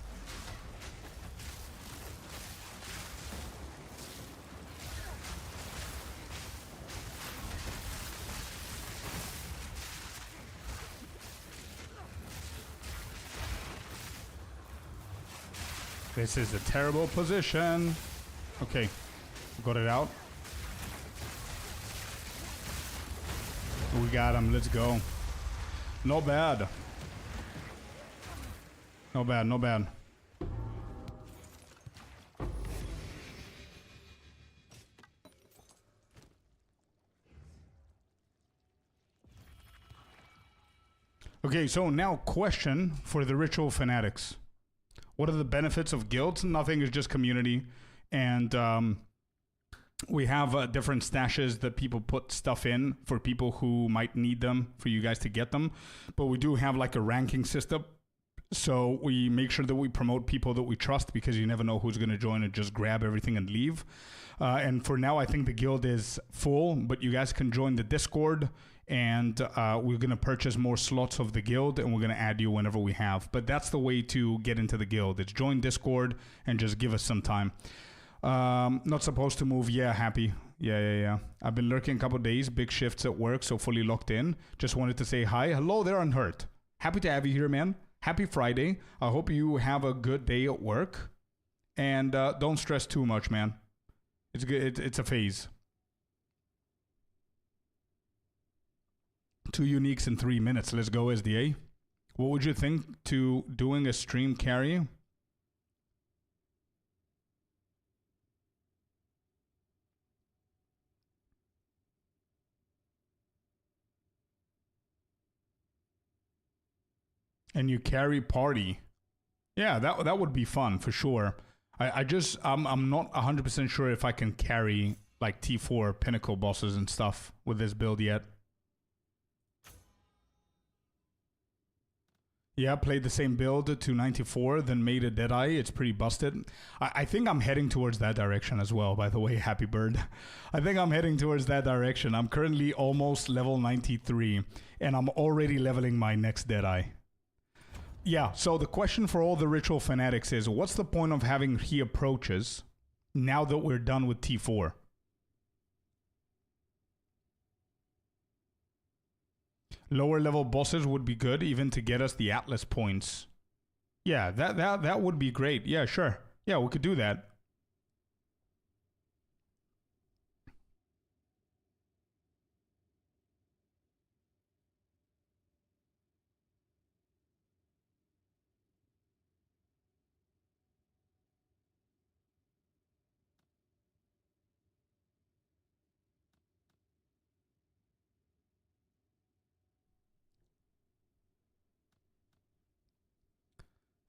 A: This is a terrible position. Okay, got it out. We got him, let's go. Not bad. Not bad, not bad. Okay, so now question for the ritual fanatics. What are the benefits of guilds? Nothing, is just community. And we have different stashes that people put stuff in for people who might need them, for you guys to get them. But we do have like a ranking system. So we make sure that we promote people that we trust, because you never know who's going to join and just grab everything and leave. And for now, I think the guild is full, but you guys can join the Discord, and we're going to purchase more slots of the guild, and we're going to add you whenever we have. But that's the way to get into the guild. It's join Discord and just give us some time. Not supposed to move. Yeah, happy. Yeah. I've been lurking a couple of days, big shifts at work, so fully locked in. Just wanted to say hi. Hello there, Unhurt. Happy to have you here, man. Happy Friday. I hope you have a good day at work. And don't stress too much, man. It's good. It's a phase. 2 uniques in 3 minutes. Let's go, SDA. What would you think to doing a stream carry? And you carry party. Yeah, that would be fun for sure. I'm not 100% sure if I can carry like T4 pinnacle bosses and stuff with this build yet. Yeah, played the same build to 94, then made a Deadeye. It's pretty busted. I think I'm heading towards that direction as well, by the way, Happy Bird. I think I'm heading towards that direction. I'm currently almost level 93, and I'm already leveling my next Deadeye. Yeah, so the question for all the ritual fanatics is, what's the point of having he approaches now that we're done with T4? Lower level bosses would be good, even to get us the Atlas points. Yeah, that would be great. Yeah, sure. Yeah, we could do that.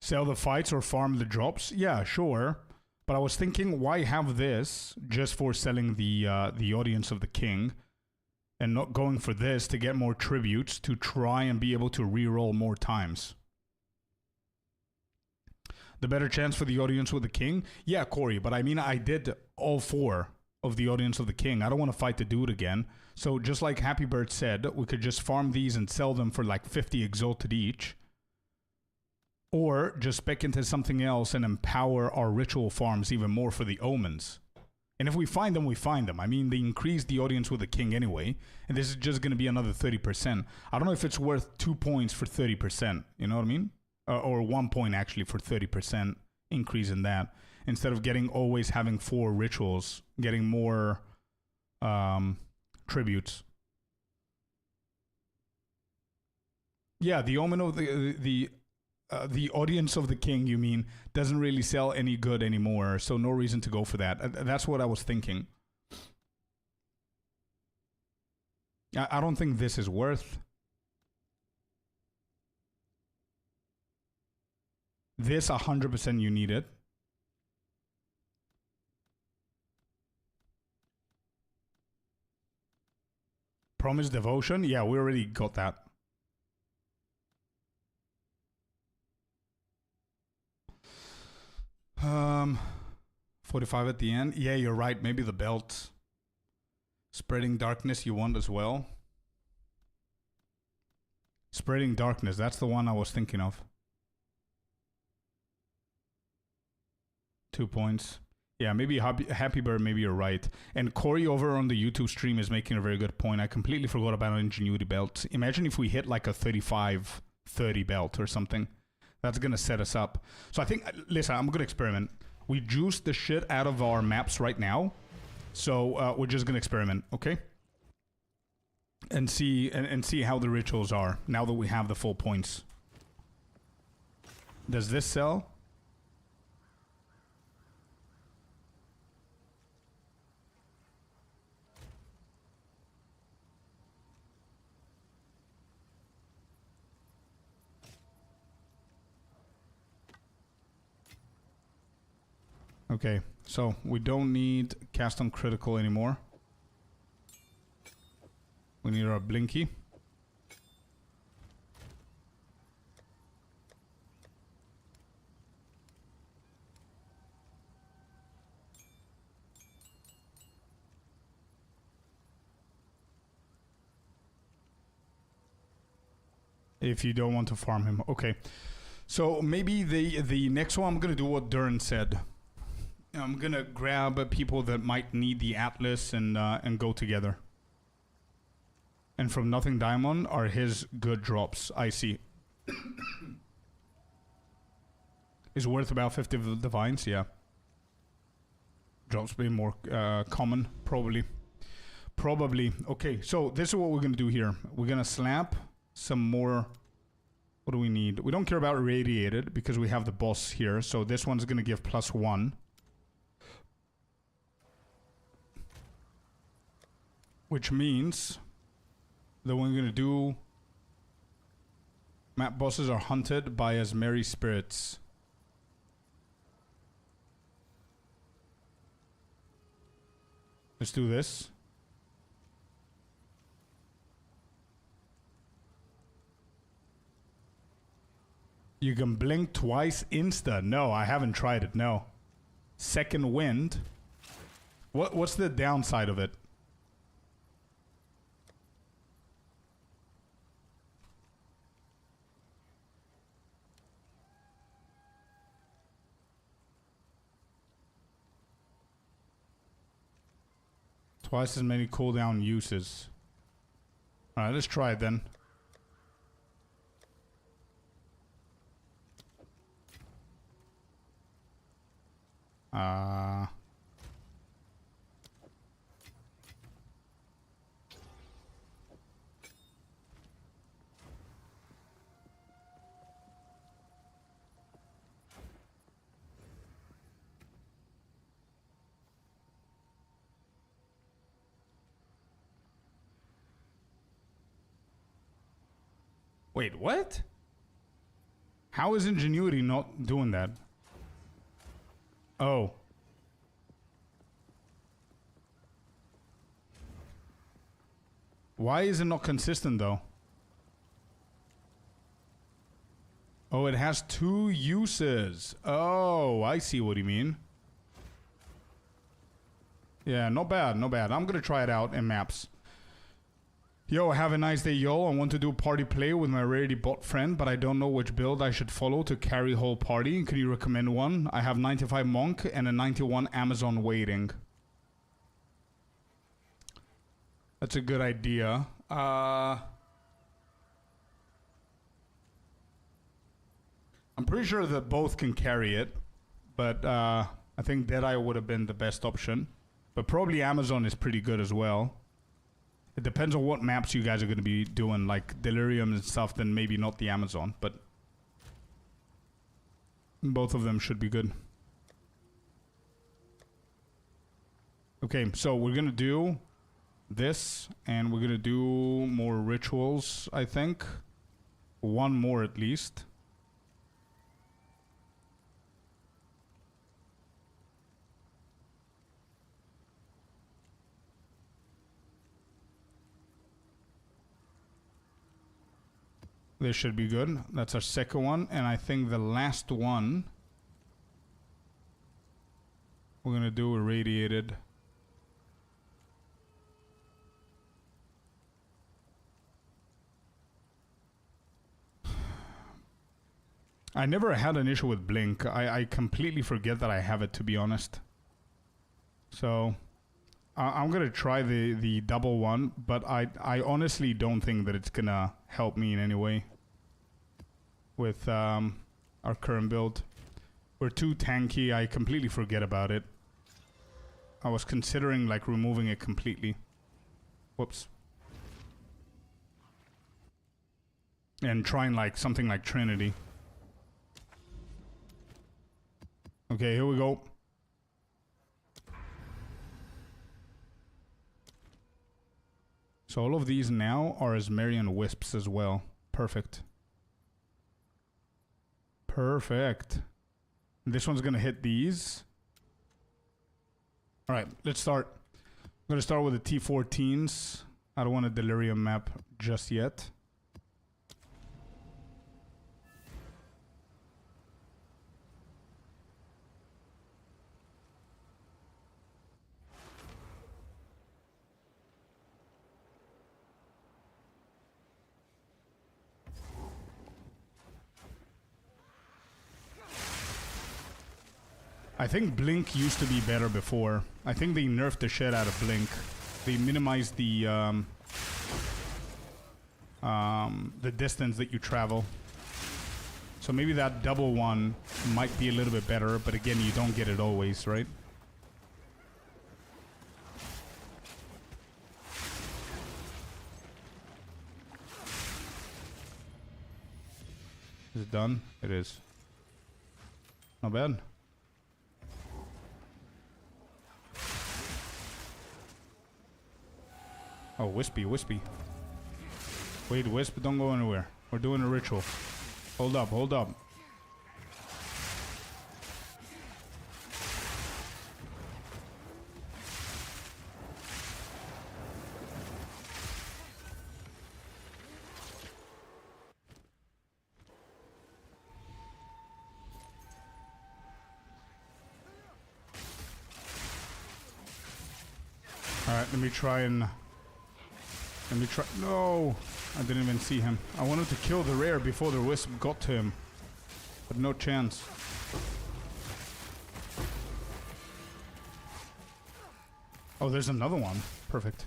A: Sell the fights or farm the drops? Yeah, sure. But I was thinking, why have this just for selling the audience of the king, and not going for this to get more tributes to try and be able to reroll more times? The better chance for the audience with the king? Yeah, Corey, but I mean, I did all 4 of the audience of the king. I don't want to fight the dude again. So just like Happy Bird said, we could just farm these and sell them for like 50 exalted each. Or just spec into something else and empower our ritual farms even more for the omens. And if we find them, we find them. I mean, they increased the audience with the king anyway, and this is just going to be another 30%. I don't know if it's worth 2 points for 30%. You know what I mean? Or 1 point actually for 30% increase in that. Instead of getting always having 4 rituals, getting more tributes. Yeah, the omen of the audience of the king, you mean, doesn't really sell any good anymore, so no reason to go for that. That's what I was thinking. I don't think this is worth. This 100% you need it. Promise devotion? Yeah, we already got that. 45 at the end. Yeah, you're right. Maybe the belt. Spreading darkness you want as well. Spreading darkness. That's the one I was thinking of. 2 points. Yeah, maybe Happy Bird, maybe you're right. And Corey over on the YouTube stream is making a very good point. I completely forgot about Ingenuity belt. Imagine if we hit like a 35-30 belt or something. That's going to set us up. So I think, listen, I'm going to experiment. We juiced the shit out of our maps right now. So we're just going to experiment, okay? And see how the rituals are now that we have the full points. Does this sell? Okay, so we don't need cast on critical anymore. We need our blinky. If you don't want to farm him. Okay. So maybe the next one I'm going to do what Durin said. I'm going to grab people that might need the Atlas and go together. And from Nothing Diamond are his good drops. I see. Is worth about 50 divines, yeah. Drops being more common, probably. Probably. Okay, so this is what we're going to do here. We're going to slap some more. What do we need? We don't care about radiated because we have the boss here. So this one's going to give +1. Which means that we're going to do... Map bosses are hunted by as merry spirits. Let's do this. You can blink twice insta. No, I haven't tried it. No. Second wind. What's the downside of it? Twice as many cooldown uses. Alright, let's try it then. Wait, what? How is Ingenuity not doing that? Oh. Why is it not consistent though? Oh, it has 2 uses. Oh, I see what you mean. Yeah, not bad, not bad. I'm gonna try it out in maps. Yo, have a nice day, yo. I want to do party play with my rarity bot friend, but I don't know which build I should follow to carry whole party. Can you recommend one? I have 95 Monk and a 91 Amazon waiting. That's a good idea. I'm pretty sure that both can carry it, but I think Deadeye would have been the best option. But probably Amazon is pretty good as well. It depends on what maps you guys are going to be doing, like Delirium and stuff, then maybe not the Amazon, but both of them should be good. Okay, so we're going to do this, and we're going to do more rituals, I think. One more at least. This should be good. That's our second one. And I think the last one we're going to do irradiated. I never had an issue with Blink. I completely forget that I have it, to be honest. So I'm going to try the double one, but I honestly don't think that it's going to help me in any way with our current build. We're too tanky. I completely forget about it. I was considering like removing it completely. Whoops. And trying like something like Trinity. Okay, here we go. So all of these now are Asmerian Wisps as well. Perfect. Perfect. This one's gonna hit these. Alright, let's start. I'm gonna start with the T14s. I don't want a Delirium map just yet. I think Blink used to be better before. I think they nerfed the shit out of Blink. They minimized the distance that you travel. So maybe that double one might be a little bit better, but again, you don't get it always, right? Is it done? It is. Not bad. Oh, Wispy, Wispy. Wait, Wisp, don't go anywhere. We're doing a ritual. Hold up, hold up. Alright, let me try and... No! I didn't even see him. I wanted to kill the rare before the Wisp got to him. But no chance. Oh, there's another one. Perfect.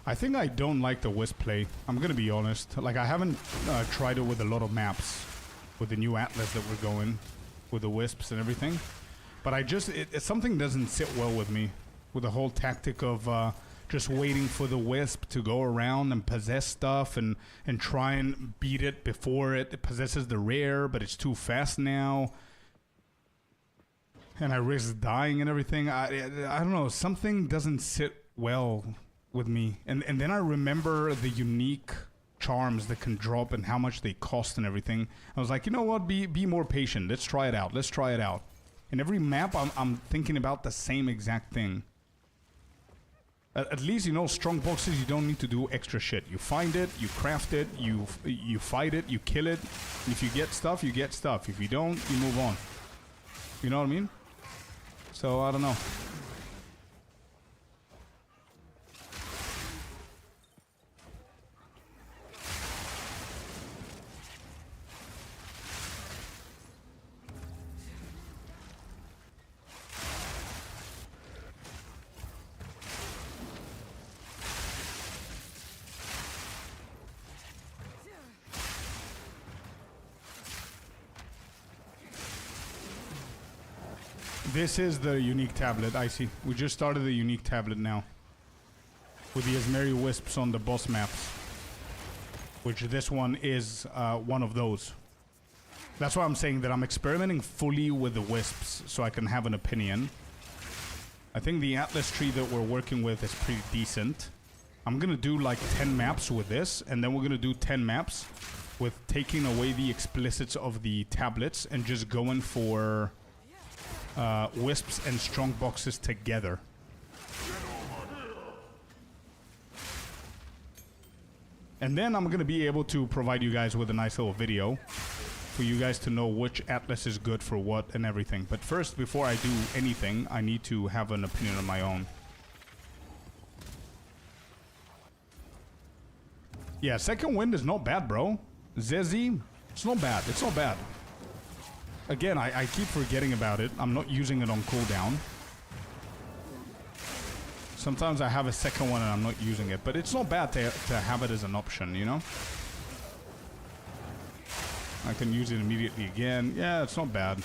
A: I think I don't like the Wisp play. I'm gonna be honest. Like, I haven't tried it with a lot of maps. With the new Atlas that we're going. With the Wisps and everything. But I just... something doesn't sit well with me. With the whole tactic of just waiting for the Wisp to go around and possess stuff. And try and beat it before it possesses the rare. But it's too fast now. And I risk dying and everything. I don't know. Something doesn't sit well with me, and then I remember the unique charms that can drop and how much they cost and everything. I was like, you know what, be more patient. Let's try it out. Let's try it out. In every map, I'm thinking about the same exact thing. At least, you know, strong boxes, you don't need to do extra shit. You find it, you craft it, you fight it, you kill it. If you get stuff, you get stuff. If you don't, you move on. You know what I mean? So I don't know. This is the unique tablet, I see. We just started the unique tablet now. With the Asmeri Wisps on the boss maps. Which this one is one of those. That's why I'm saying that I'm experimenting fully with the Wisps so I can have an opinion. I think the Atlas tree that we're working with is pretty decent. I'm gonna do like 10 maps with this, and then we're gonna do 10 maps with taking away the explicits of the tablets and just going for Wisps and strong boxes together. And then I'm gonna be able to provide you guys with a nice little video for you guys to know which Atlas is good for what and everything. But first, before I do anything, I need to have an opinion of my own. Yeah, second wind is not bad, bro. Zezi, it's not bad. It's not bad. Again, I keep forgetting about it. I'm not using it on cooldown. Sometimes I have a second one and I'm not using it. But it's not bad to have it as an option, you know? I can use it immediately again. Yeah, it's not bad.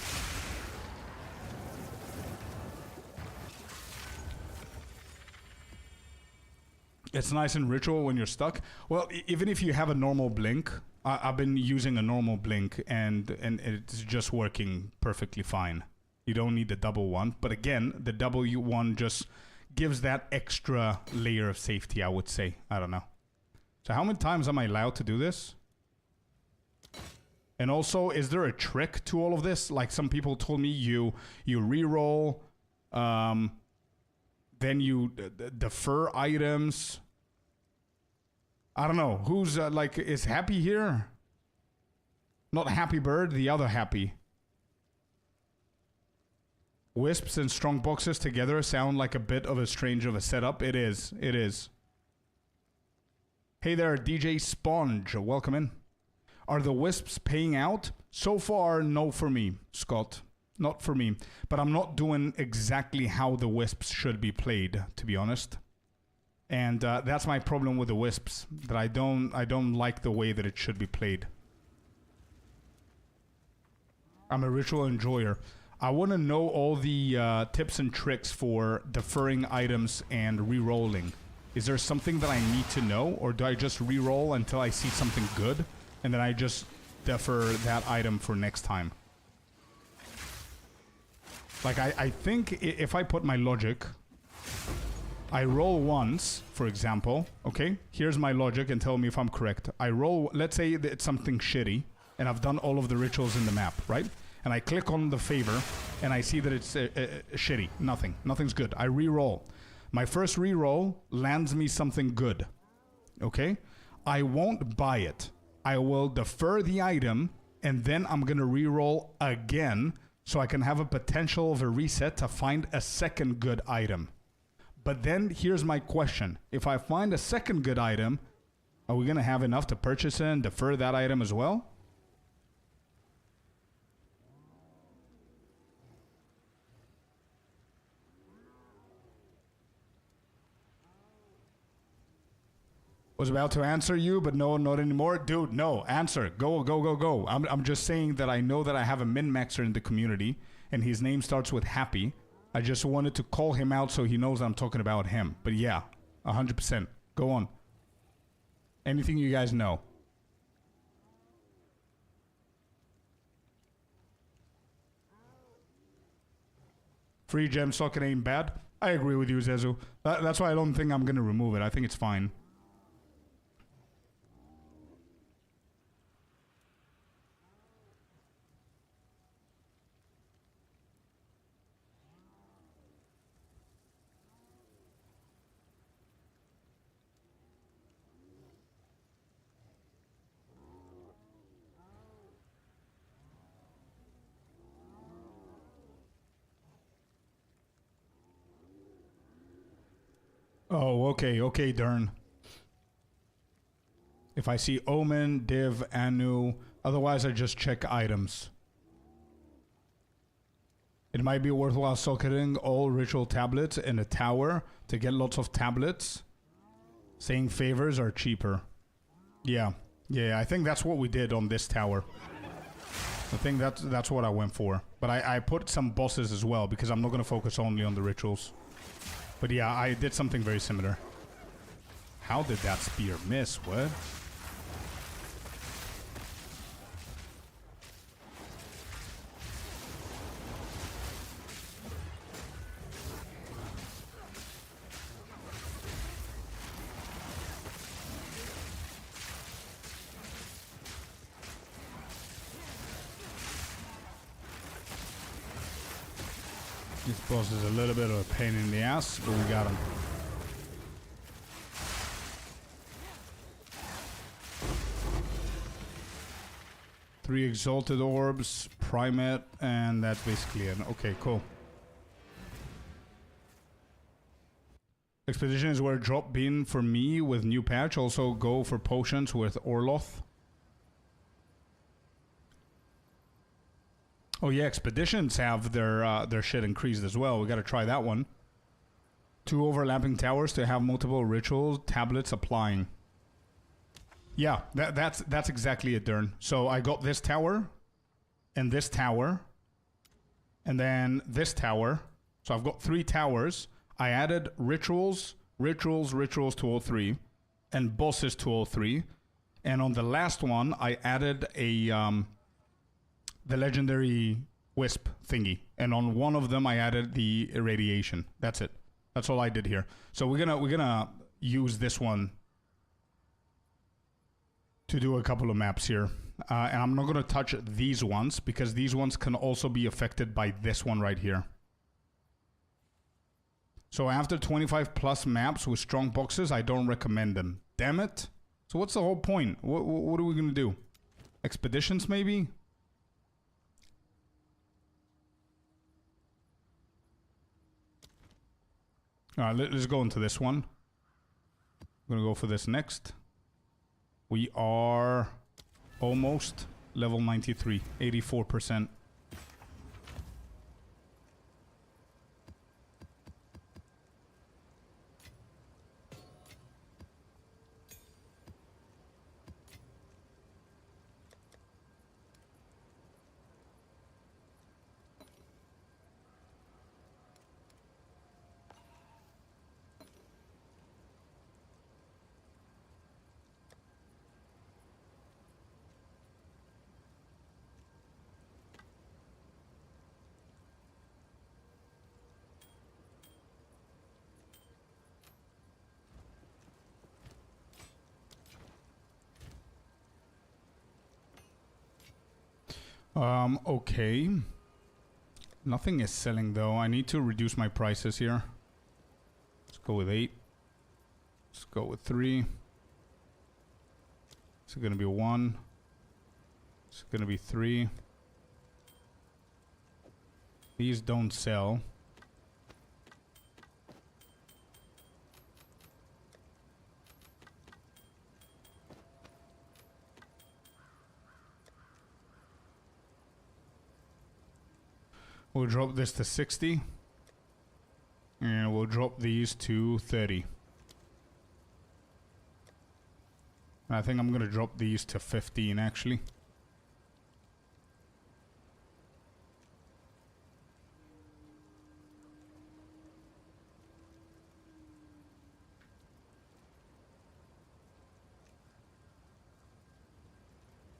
A: It's nice in ritual when you're stuck. Well, even if you have a normal blink, I've been using a normal blink and it's just working perfectly fine. You don't need the double one. But again, the double one just gives that extra layer of safety, I would say. I don't know. So how many times am I allowed to do this? And also, is there a trick to all of this? Like some people told me you reroll, then you defer items. I don't know. Who's like, is Happy here? Not Happy Bird, the other Happy. Wisps and strong boxes together sound like a bit of a strange of a setup. It is. It is. Hey there, DJ Sponge. Welcome in. Are the wisps paying out? So far, no for me, Scott. Not for me. But I'm not doing exactly how the wisps should be played, to be honest. And that's my problem with the wisps. That I don't like the way that it should be played. I'm a ritual enjoyer. I want to know all the tips and tricks for deferring items and re-rolling. Is there something that I need to know? Or do I just re-roll until I see something good? And then I just defer that item for next time. Like, I think if I put my logic, I roll once, for example, okay? Here's my logic and tell me if I'm correct. I roll, let's say that it's something shitty, and I've done all of the rituals in the map, right? And I click on the favor, and I see that it's shitty. Nothing's good. I re-roll. My first re-roll lands me something good, okay? I won't buy it. I will defer the item, and then I'm going to reroll again so I can have a potential of a reset to find a second good item. But then here's my question. If I find a second good item, are we going to have enough to purchase it and defer that item as well? Was about to answer you, but no, not anymore. Dude, no, answer. Go, go, go, go. I'm just saying that I know that I have a min-maxer in the community, and his name starts with Happy. I just wanted to call him out so he knows I'm talking about him. But yeah, 100%. Go on. Anything you guys know. Free gem socket ain't bad. I agree with you, Zezu. That's why I don't think I'm going to remove it. I think it's fine. Oh, okay, okay, Dern. If I see Omen, Div, Anu, otherwise I just check items. It might be worthwhile socketing all ritual tablets in a tower to get lots of tablets. Saying favors are cheaper. Yeah, yeah, I think that's what we did on this tower. I think that's what I went for. But I put some bosses as well because I'm not going to focus only on the rituals. But yeah, I did something very similar. How did that spear miss? What? This boss is a little bit of a pain in the ass, but we got him. Three exalted orbs, primate, and that's basically it. Okay, cool. Expedition is where drop bin for me with new patch. Also go for potions with Orloth. Oh yeah, expeditions have their shit increased as well. We gotta try that one. 2 overlapping towers to have multiple ritual tablets applying. Yeah, that's exactly it, Dern. So I got this tower, and this tower, and then this tower. So I've got 3 towers. I added rituals, Rituals, Rituals 203, and Bosses 203. And on the last one, I added a the legendary wisp thingy. And on one of them, I added the irradiation. That's it. That's all I did here. So we're gonna use this one to do a couple of maps here. And I'm not gonna touch these ones because these ones can also be affected by this one right here. So after 25 plus maps with strong boxes, I don't recommend them. Damn it. So what's the whole point? What are we gonna do? Expeditions maybe? Alright, let's go into this one. I'm gonna go for this next. We are almost level 93, 84%. Okay. Nothing is selling though. I need to reduce my prices here. Let's go with 8. Let's go with 3. It's gonna be 1. It's gonna be 3. These don't sell. We'll drop this to 60. And we'll drop these to 30. I think I'm gonna drop these to 15 actually.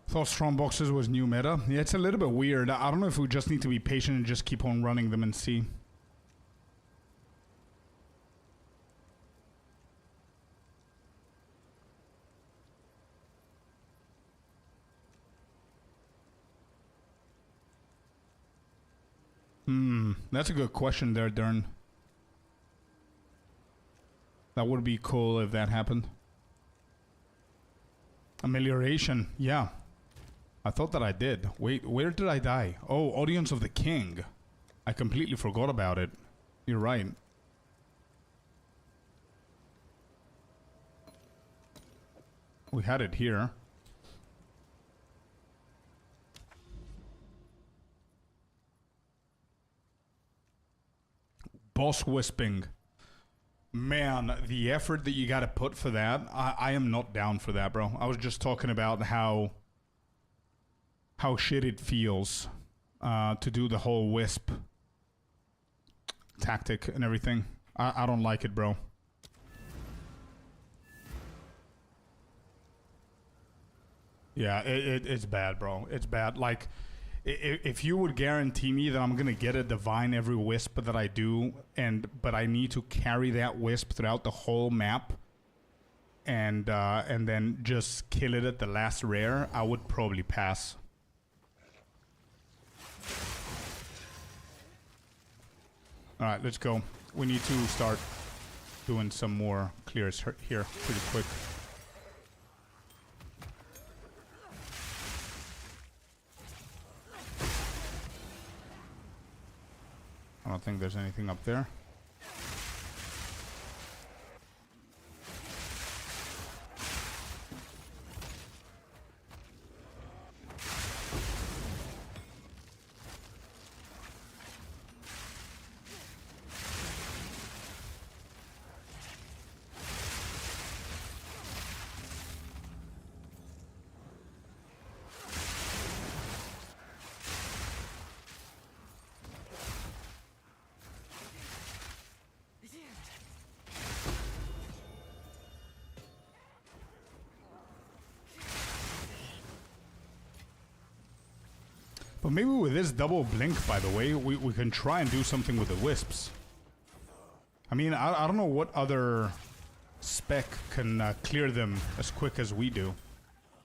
A: Thought strong boxes was new meta. Yeah, it's a little bit weird. I don't know if we just need to be patient and just keep on running them and see. That's a good question there, Dern. That would be cool if that happened. Amelioration, yeah. I thought that I did. Wait, where did I die? Oh, Audience of the King. I completely forgot about it. You're right. We had it here. Boss wisping. Man, the effort that you gotta put for that, I am not down for that, bro. I was just talking about how shit it feels to do the whole wisp tactic and everything. I don't like it, bro. Yeah, it's bad, bro. It's bad. Like, if you would guarantee me that I'm gonna get a divine every wisp that I do, but I need to carry that wisp throughout the whole map, and then just kill it at the last rare, I would probably pass. All right, let's go. We need to start doing some more clears here pretty quick. I don't think there's anything up there. But maybe with this double blink, by the way, we can try and do something with the wisps. I mean, I don't know what other spec can clear them as quick as we do.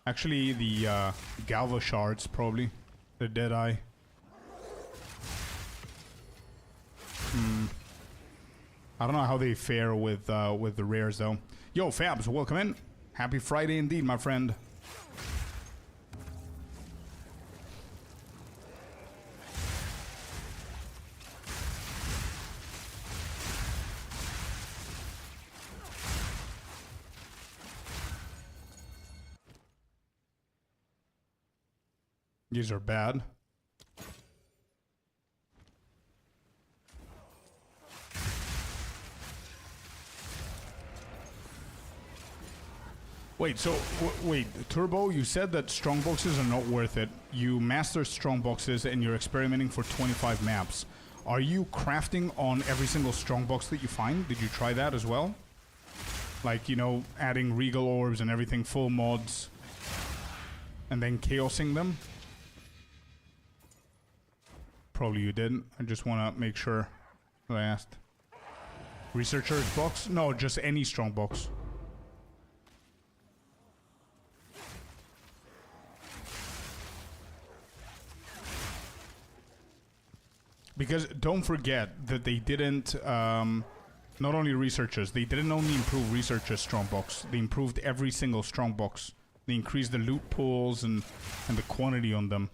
A: Actually, the Galva shards, probably. The Deadeye. I don't know how they fare with the rares, though. Yo, Fabs, welcome in. Happy Friday indeed, my friend. These are bad. Wait, so, wait, Turbo, you said that strong boxes are not worth it. You master strong boxes and you're experimenting for 25 maps. Are you crafting on every single strong box that you find? Did you try that as well? Like, you know, adding regal orbs and everything, full mods, and then chaosing them? Probably you didn't. I just want to make sure that I asked. Researcher's box? No, just any strong box. Because don't forget that they didn't, not only researchers, they didn't only improve researchers' strongbox, they improved every single strongbox. They increased the loot pools and the quantity on them.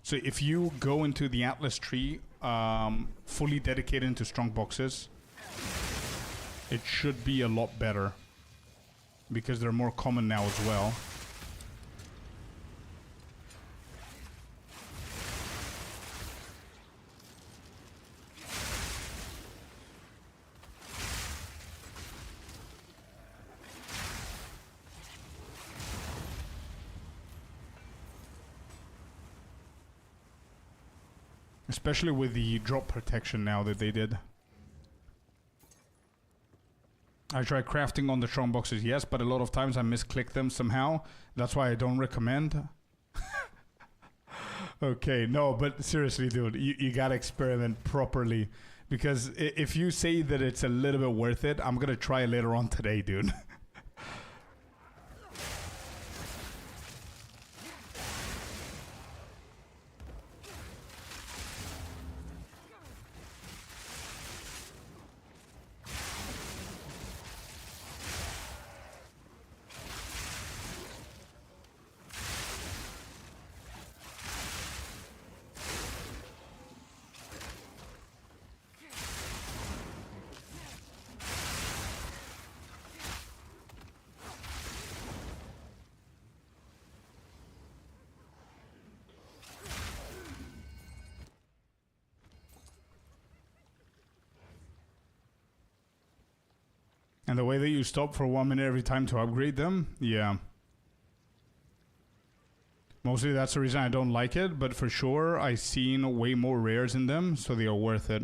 A: So if you go into the Atlas tree, fully dedicated to strongboxes, it should be a lot better. Because they're more common now as well. Especially with the drop protection now that they did. I tried crafting on the strong boxes, yes, but a lot of times I misclick them somehow. That's why I don't recommend. Okay, no, but seriously, dude, you gotta experiment properly. Because if you say that it's a little bit worth it, I'm gonna try it later on today, dude. And the way that you stop for 1 minute every time to upgrade them, yeah. Mostly that's the reason I don't like it, but for sure I've seen way more rares in them, so they are worth it.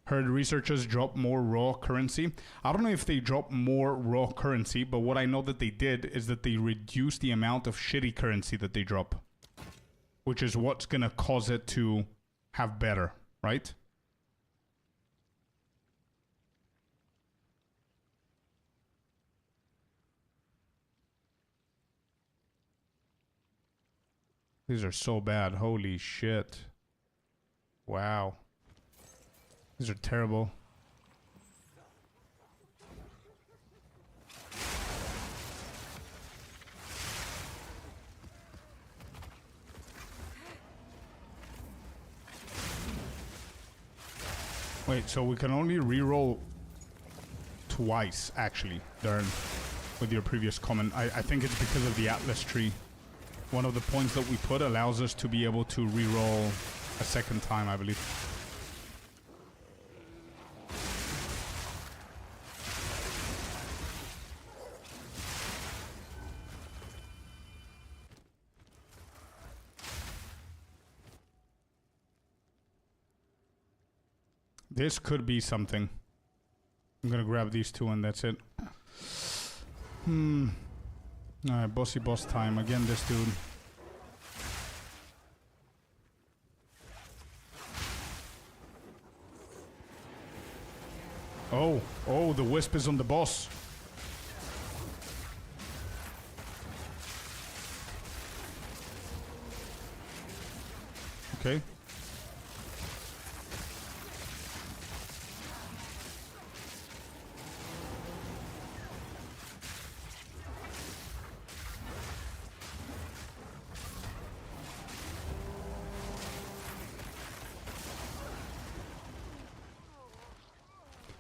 A: Heard researchers drop more raw currency. I don't know if they drop more raw currency, but what I know that they did is that they reduced the amount of shitty currency that they drop. Which is what's gonna cause it to have better, right? These are so bad. Holy shit. Wow. These are terrible. Wait, so we can only reroll twice, actually, Darren, with your previous comment. I think it's because of the Atlas tree. One of the points that we put allows us to be able to reroll a second time, I believe. This could be something. I'm gonna grab these two and that's it. Alright, bossy boss time. Again, this dude. Oh, oh, the wisp is on the boss. Okay.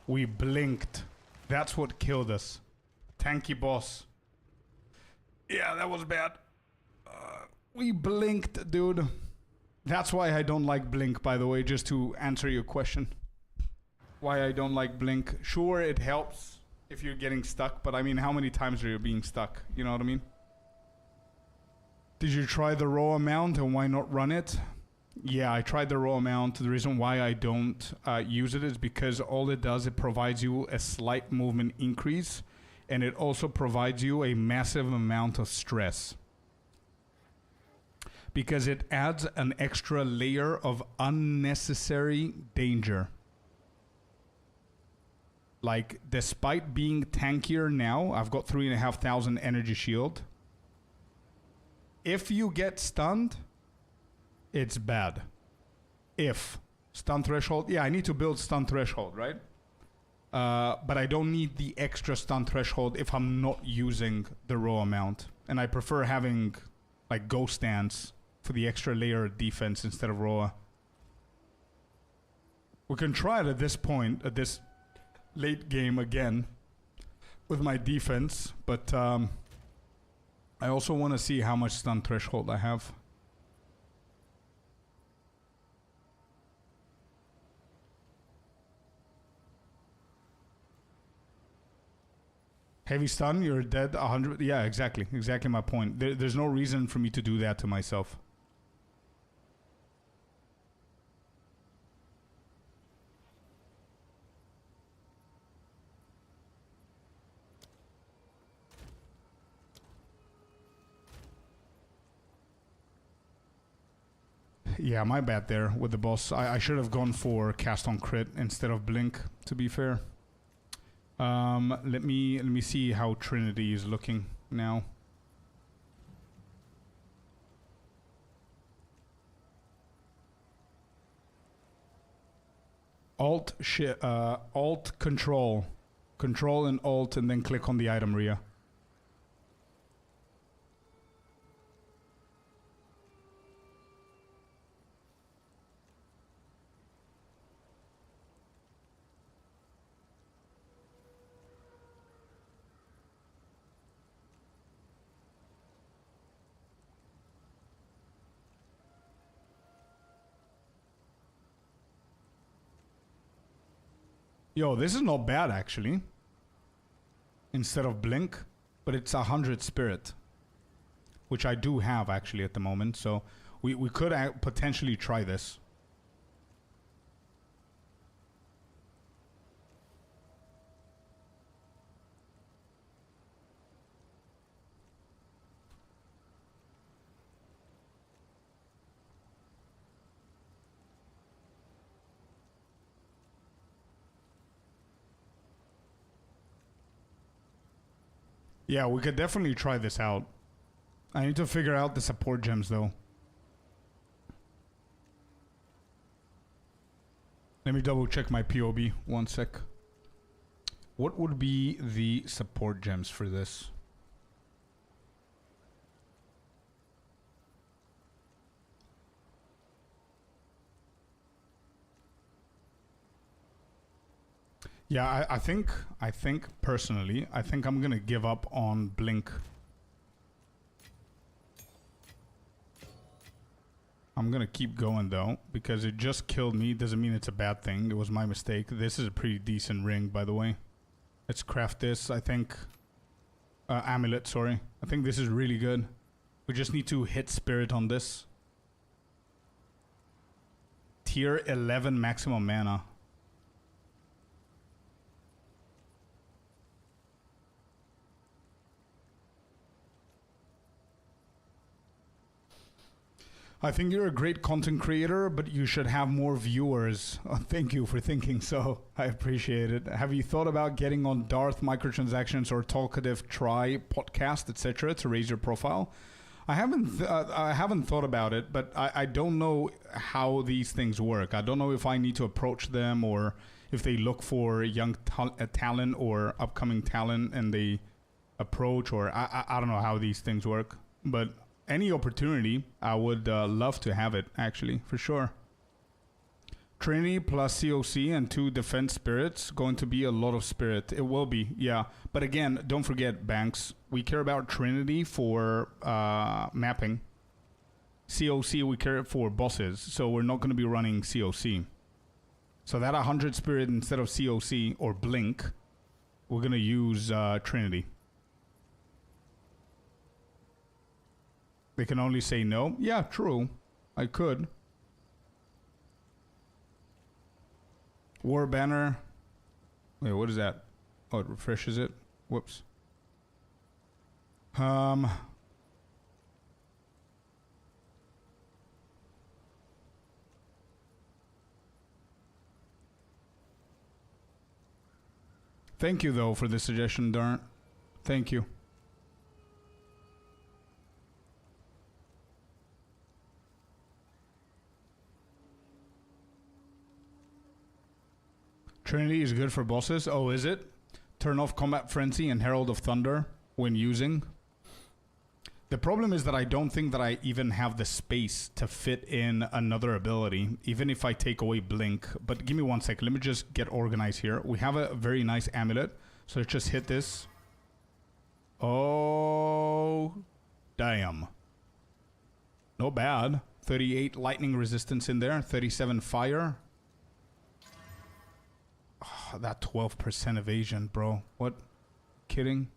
A: We blinked. That's what killed us. Tanky boss. Yeah, that was bad. We blinked, dude. That's why I don't like blink, by the way, just to answer your question. Why I don't like blink. Sure, it helps if you're getting stuck, but I mean, how many times are you being stuck? You know what I mean? Did you try the raw amount and why not run it? Yeah, I tried the raw amount. The reason why I don't use it is because all it does, it provides you a slight movement increase, and it also provides you a massive amount of stress. Because it adds an extra layer of unnecessary danger. Like, despite being tankier now, I've got 3,500 energy shield. If you get stunned, it's bad. If stun threshold, yeah, I need to build stun threshold, right? But I don't need the extra stun threshold if I'm not using the raw amount. And I prefer having like ghost dance for the extra layer of defense instead of raw. We can try it at this point, at this late game again with my defense, but I also want to see how much stun threshold I have. Heavy stun, you're dead 100. Yeah, exactly. Exactly my point. There's no reason for me to do that to myself. Yeah, my bad there with the boss. I should have gone for cast on crit instead of blink, to be fair. Let me see how Trinity is looking now. Alt control. Control and alt and then click on the item Rhea. Yo, this is not bad actually. Instead of blink, but it's 100 spirit, which I do have actually at the moment. So we could potentially try this. Yeah, we could definitely try this out. I need to figure out the support gems though. Let me double check my POB. 1 sec. What would be the support gems for this? Yeah, I think personally, I think I'm gonna give up on blink. I'm gonna keep going though, because it just killed me. Doesn't mean it's a bad thing. It was my mistake. This is a pretty decent ring, by the way. Let's craft this, I think. Amulet, sorry. I think this is really good. We just need to hit spirit on this. Tier 11 maximum mana. I think you're a great content creator, but you should have more viewers. Thank you for thinking so. I appreciate it. Have you thought about getting on Darth microtransactions or talkative try podcast, etc., to raise your profile? I haven't thought about it, but I don't know how these things work. I don't know if I need to approach them or if they look for young talent or upcoming talent and they approach, or I don't know how these things work. But any opportunity, I would love to have it, actually, for sure. Trinity plus COC and 2 defense spirits, going to be a lot of spirit. It will be, yeah. But again, don't forget, Banks, we care about Trinity for mapping. COC, we care for bosses, so we're not going to be running COC. So that 100 spirit instead of COC or Blink, we're going to use Trinity. They can only say no. Yeah, true. I could. War banner. Wait, what is that? Oh, it refreshes it. Whoops. Thank you, though, for the suggestion, Darn. Thank you. Trinity is good for bosses. Oh, is it? Turn off Combat Frenzy and Herald of Thunder when using. The problem is that I don't think that I even have the space to fit in another ability, even if I take away Blink. But give me 1 second. Let me just get organized here. We have a very nice amulet. So let's just hit this. Oh, damn. Not bad. 38 lightning resistance in there. 37 fire. Oh, that 12% evasion, bro. What? Kidding?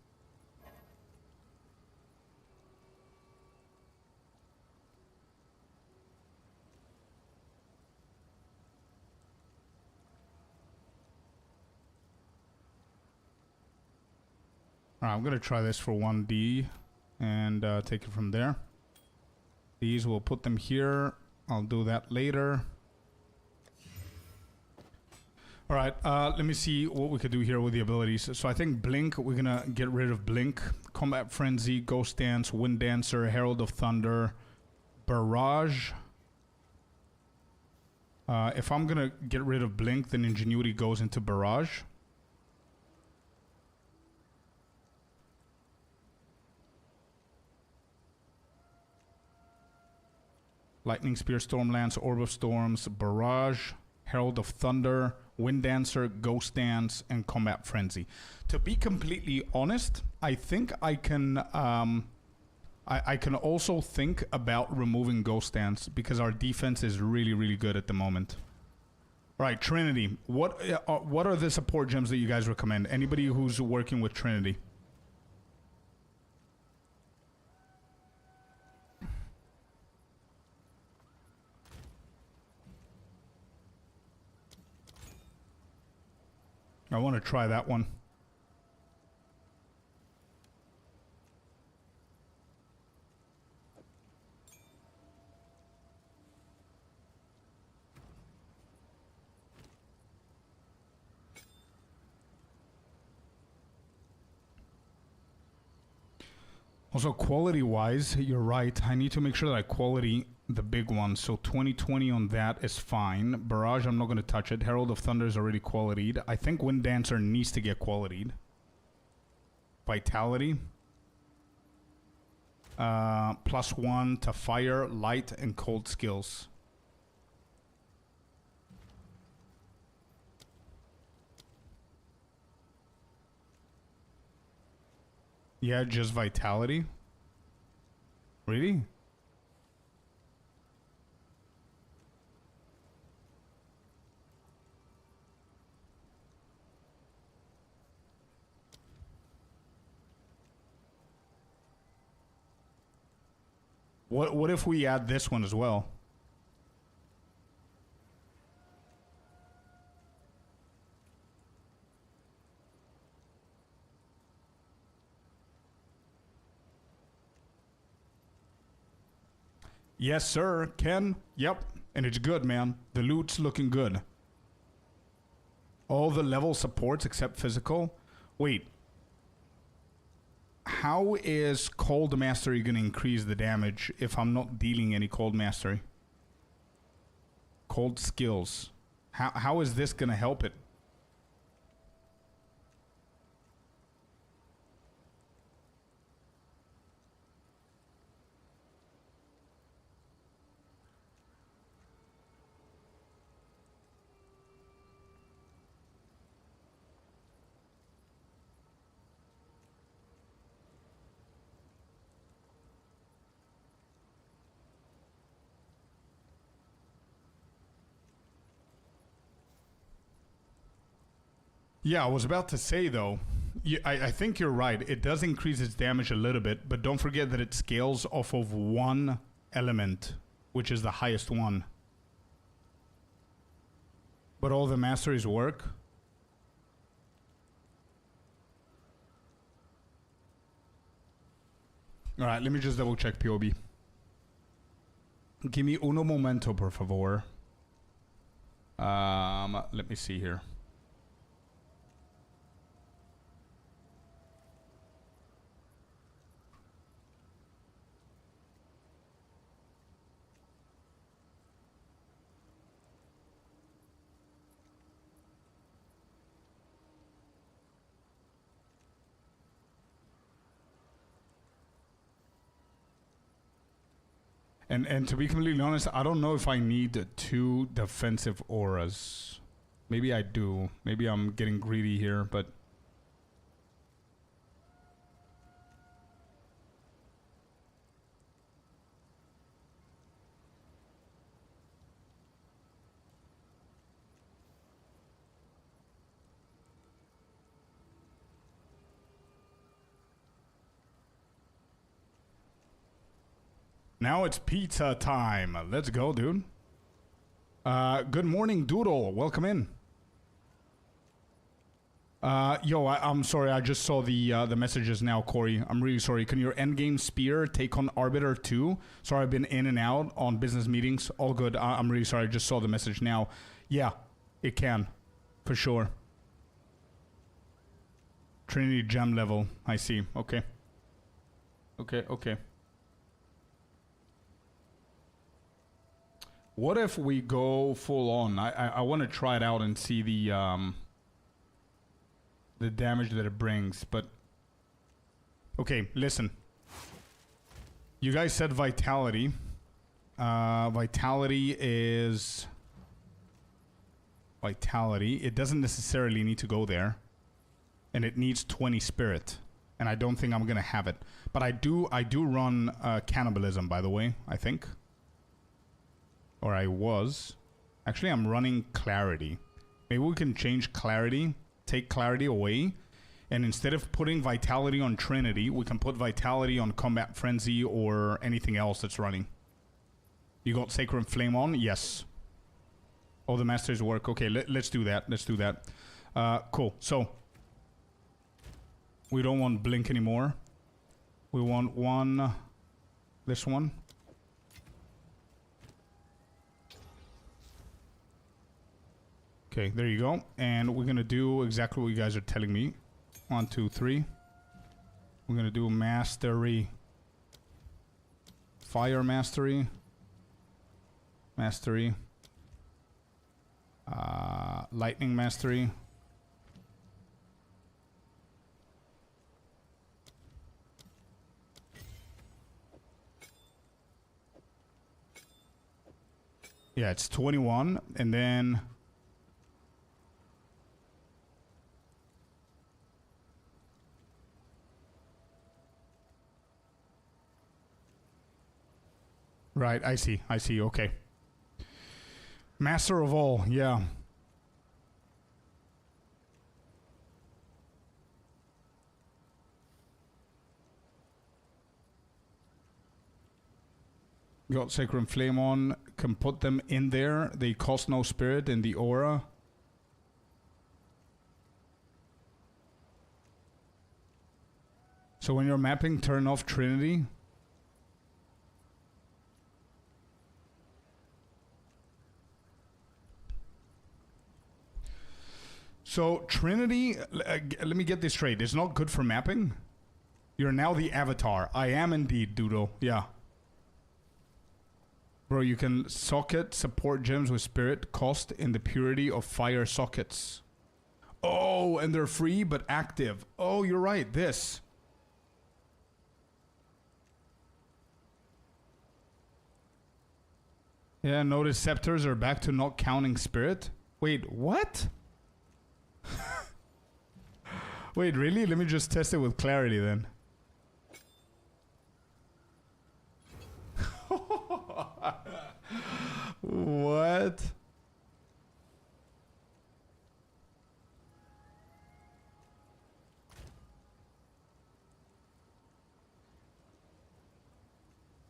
A: Alright, I'm going to try this for 1D and take it from there. These, we'll put them here. I'll do that later. Alright, let me see what we could do here with the abilities. So I think Blink, we're going to get rid of Blink. Combat Frenzy, Ghost Dance, Wind Dancer, Herald of Thunder, Barrage. If I'm going to get rid of Blink, then Ingenuity goes into Barrage. Lightning Spear, Stormlance, Orb of Storms, Barrage, Herald of Thunder, Wind Dancer, Ghost Dance, and Combat Frenzy. To be completely honest, I think I can I can also think about removing Ghost Dance because our defense is really, really good at the moment. All right, Trinity. What are the support gems that you guys recommend? Anybody who's working with Trinity? I want to try that one. Also, quality-wise, you're right. I need to make sure that I quality the big ones. So 2020 on that is fine. Barrage, I'm not going to touch it. Herald of Thunder is already qualityed. I think Wind Dancer needs to get qualityed. Vitality. +1 to fire, light, and cold skills. Yeah, just vitality. Really? What if we add this one as well? Yes, sir. Ken? Yep. And it's good, man. The loot's looking good. All the level supports except physical. Wait. How is Cold Mastery going to increase the damage if I'm not dealing any Cold Mastery? Cold skills. How is this going to help it? Yeah, I was about to say though, I think you're right. It does increase its damage a little bit, but don't forget that it scales off of one element, which is the highest one. But all the masteries work. Alright, let me just double check POB. Give me uno momento, por favor. Let me see here. And to be completely honest, I don't know if I need 2 defensive auras. Maybe I do. Maybe I'm getting greedy here, but... Now it's pizza time. Let's go, dude. Good morning, Doodle. Welcome in. I'm sorry. I just saw the messages now, Corey. I'm really sorry. Can your endgame spear take on Arbiter 2? Sorry, I've been in and out on business meetings. All good. I'm really sorry. I just saw the message now. Yeah, it can. For sure. Trinity gem level. I see. Okay. Okay. What if we go full on? I want to try it out and see the damage that it brings, but... Okay, listen. You guys said vitality. Vitality is... Vitality. It doesn't necessarily need to go there. And it needs 20 spirit. And I don't think I'm going to have it. But I do run cannibalism, by the way, I think. Or I was. Actually, I'm running clarity. Maybe we can change clarity, take clarity away, and instead of putting vitality on Trinity, we can put vitality on Combat Frenzy or anything else that's running. You got Sacred Flame on? Yes. All the masters work. Okay, let's do that. Let's do that. Cool. So, we don't want Blink anymore. We want one... This one. Okay, there you go. And we're gonna do exactly what you guys are telling me. 1, 2, 3. We're gonna do mastery. Fire mastery. Mastery. Lightning mastery. Yeah, it's 21, and then... Right, I see, okay. Master of all, yeah. Got Sacred Flame on, can put them in there. They cost no spirit in the aura. So when you're mapping, turn off Trinity. So Trinity, let me get this straight. It's not good for mapping. You're now the avatar. I am indeed, Doodle. Yeah. Bro, you can socket support gems with spirit cost in the purity of fire sockets. Oh, and they're free but active. Oh, you're right. This. Yeah, notice scepters are back to not counting spirit. Wait, what? Wait, really? Let me just test it with clarity then. What?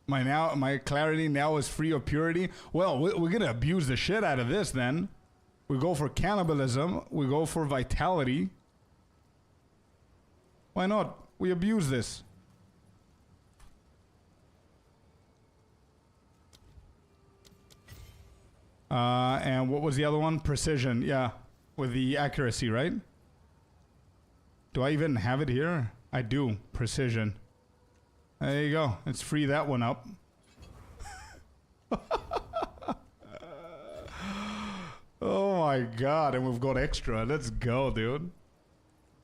A: My clarity now is free of purity. Well, we're gonna abuse the shit out of this then. We go for cannibalism. We go for vitality. Why not? We abuse this. And what was the other one? Precision. Yeah, with the accuracy, right? Do I even have it here? I do. Precision. There you go. Let's free that one up. Oh my god, and we've got extra. Let's go, dude.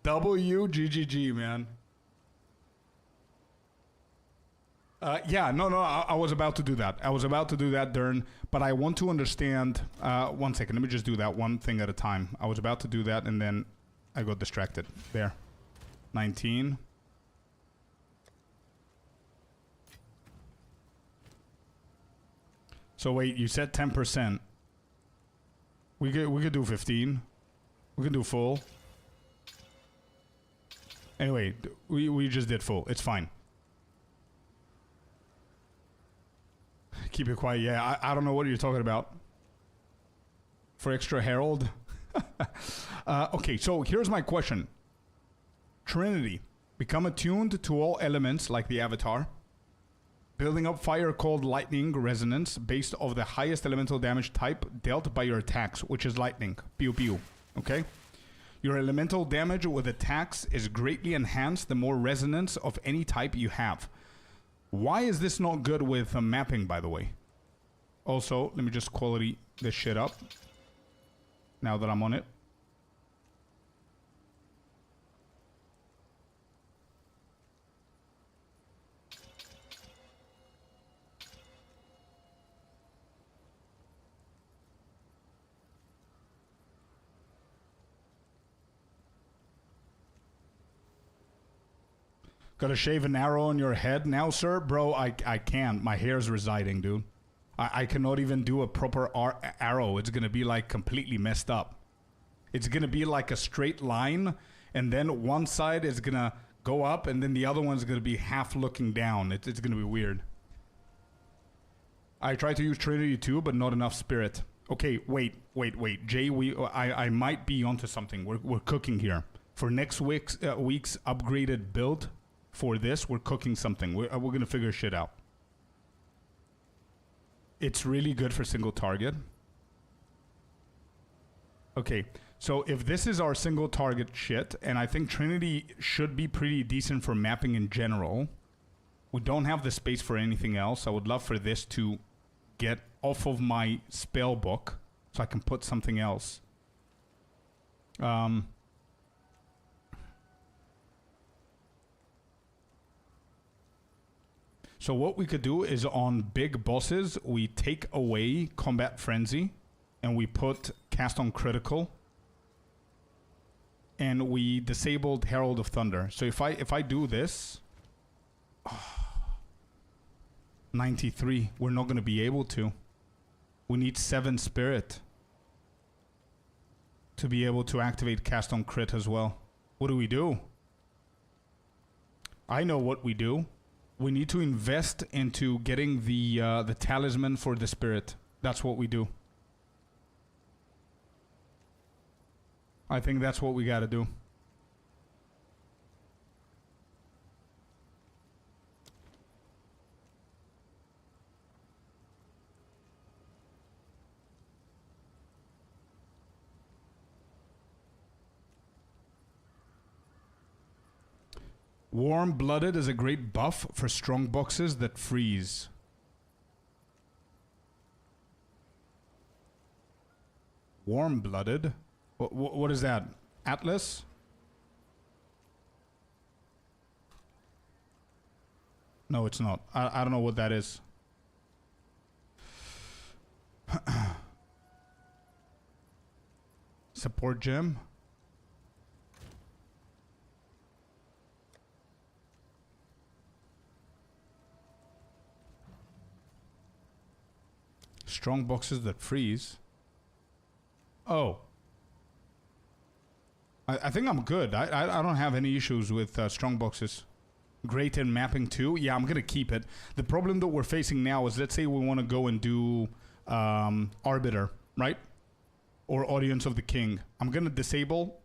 A: WGGG, man. Yeah, no, I was about to do that. I was about to do that, Dern, but I want to understand... 1 second, let me just do that one thing at a time. I was about to do that, and then I got distracted. There. 19. So wait, you said 10%. We could do 15. We could do full. Anyway, we just did full. It's fine. Keep it quiet. Yeah, I don't know what you're talking about. For extra herald. Okay, so here's my question. Trinity. Become attuned to all elements like the avatar. Building up fire called lightning resonance based off the highest elemental damage type dealt by your attacks, which is lightning. Pew pew. Okay? Your elemental damage with attacks is greatly enhanced the more resonance of any type you have. Why is this not good with mapping, by the way? Also, let me just quality this shit up. Now that I'm on it. Gotta shave an arrow on your head now, sir? Bro, I can't. My hair's residing, dude. I cannot even do a proper arrow. It's gonna be like completely messed up. It's gonna be like a straight line, and then one side is gonna go up, and then the other one's gonna be half looking down. It's gonna be weird. I tried to use Trinity too, but not enough spirit. Okay, wait. Jay, I might be onto something. We're cooking here. For next week's upgraded build, for this, we're cooking something. We're gonna figure shit out. It's really good for single target. Okay, so if this is our single target shit, and I think Trinity should be pretty decent for mapping in general. We don't have the space for anything else. I would love for this to get off of my spell book so I can put something else. So what we could do is on big bosses, we take away Combat Frenzy and we put Cast on Critical and we disabled Herald of Thunder. So if I do this, 93, we're not going to be able to. We need 7 Spirit to be able to activate Cast on Crit as well. What do we do? I know what we do. We need to invest into getting the talisman for the spirit. That's what we do. I think that's what we gotta do. Warm-blooded is a great buff for strong boxes that freeze. Warm-blooded? What is that? Atlas? No, it's not. I don't know what that is. Support gem? Strong boxes that freeze. Oh. I think I'm good. I don't have any issues with strong boxes. Great in mapping too. Yeah, I'm gonna keep it. The problem that we're facing now is, let's say we want to go and do Arbiter, right? Or Audience of the King. I'm gonna disable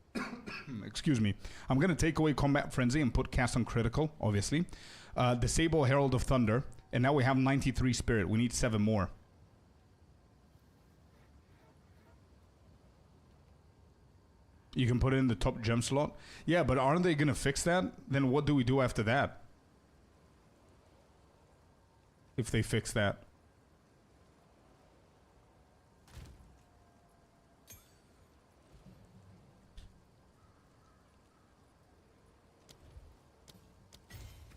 A: excuse me. I'm gonna take away Combat Frenzy and put Cast on Critical, obviously. Disable Herald of Thunder, and now we have 93 Spirit. We need 7 more. You can put it in the top gem slot. Yeah, but aren't they gonna fix that? Then what do we do after that? If they fix that.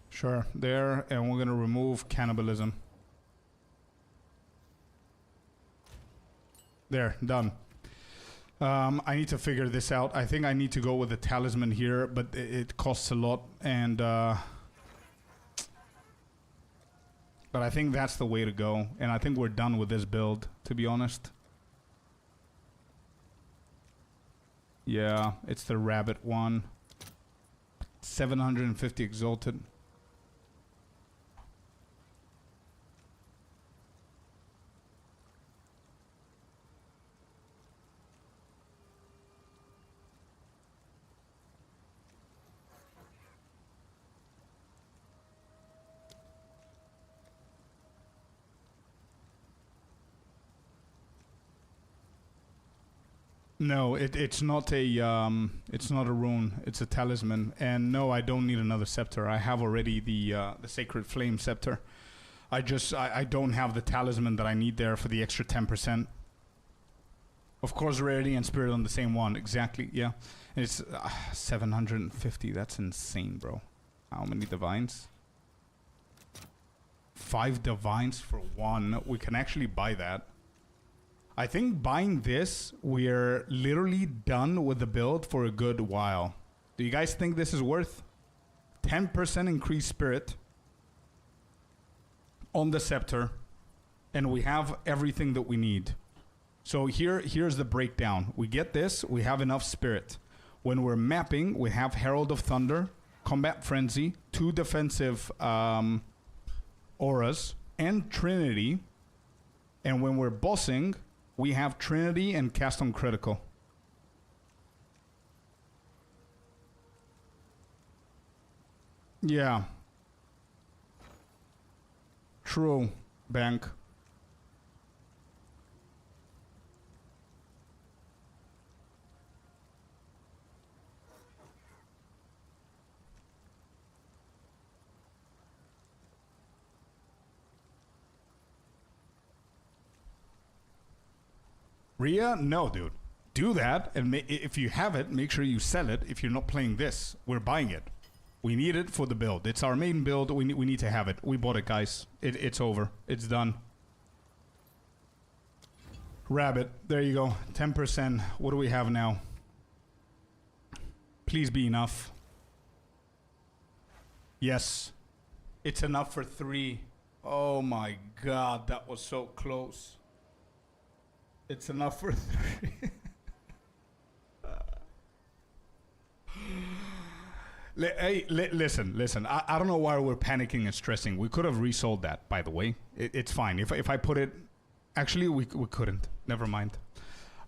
A: Sure, there, and we're gonna remove cannibalism. There, done. I need to figure this out. I think I need to go with the talisman here, but it costs a lot, and but I think that's the way to go, and I think we're done with this build, to be honest. Yeah, it's the rabbit one. 750 exalted. No, it's not a rune. It's a talisman. And no, I don't need another scepter. I have already the Sacred Flame scepter. I don't have the talisman that I need there for the extra 10%. Of course, rarity and spirit on the same one. Exactly. Yeah, and it's 750. That's insane, bro. How many divines? 5 divines for 1. We can actually buy that. I think buying this, we're literally done with the build for a good while. Do you guys think this is worth? 10% increased spirit on the scepter, and we have everything that we need. So here's the breakdown. We get this, we have enough spirit. When we're mapping, we have Herald of Thunder, Combat Frenzy, 2 defensive auras, and Trinity. And when we're bossing, we have Trinity and Cast on Critical. Yeah. True, Bank. Rhea? No, dude. Do that, and if you have it, make sure you sell it. If you're not playing this, we're buying it. We need it for the build. It's our main build. We need to have it. We bought it, guys. It's over. It's done. Rabbit. There you go. 10%. What do we have now? Please be enough. Yes. It's enough for 3. Oh my god, that was so close. It's enough for 3. Hey, listen. I don't know why we're panicking and stressing. We could have resold that, by the way. It's fine. If I put it... Actually, we couldn't. Never mind.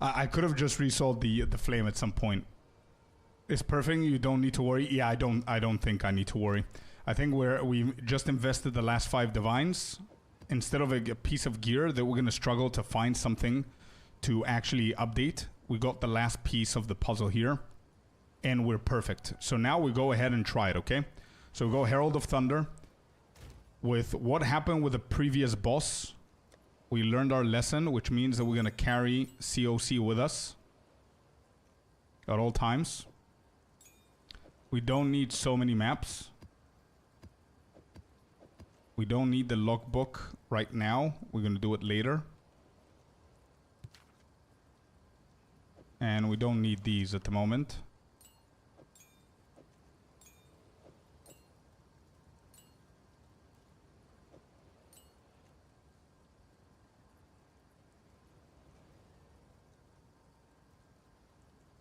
A: I could have just resold the flame at some point. It's perfect. You don't need to worry. Yeah, I don't think I need to worry. I think we just invested the last 5 divines. Instead of a piece of gear that we're going to struggle to find something to actually update, we got the last piece of the puzzle here, and we're perfect. So now we go ahead and try it, okay? So we go Herald of Thunder. With what happened with the previous boss, we learned our lesson, which means that we're going to carry COC with us at all times. We don't need so many maps. We don't need the logbook right now. We're going to do it later. And we don't need these at the moment.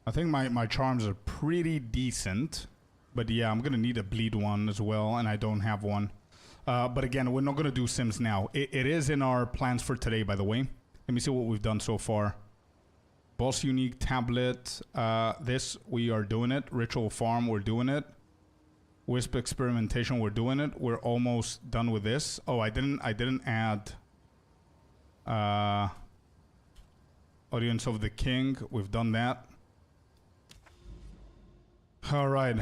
A: I think my charms are pretty decent. But yeah, I'm going to need a bleed one as well, and I don't have one. But again, we're not going to do Sims now. It is in our plans for today, by the way. Let me see what we've done so far. Boss Unique Tablet. This, we are doing it. Ritual Farm, we're doing it. Wisp Experimentation, we're doing it. We're almost done with this. Oh, I didn't add... Audience of the King. We've done that. All right.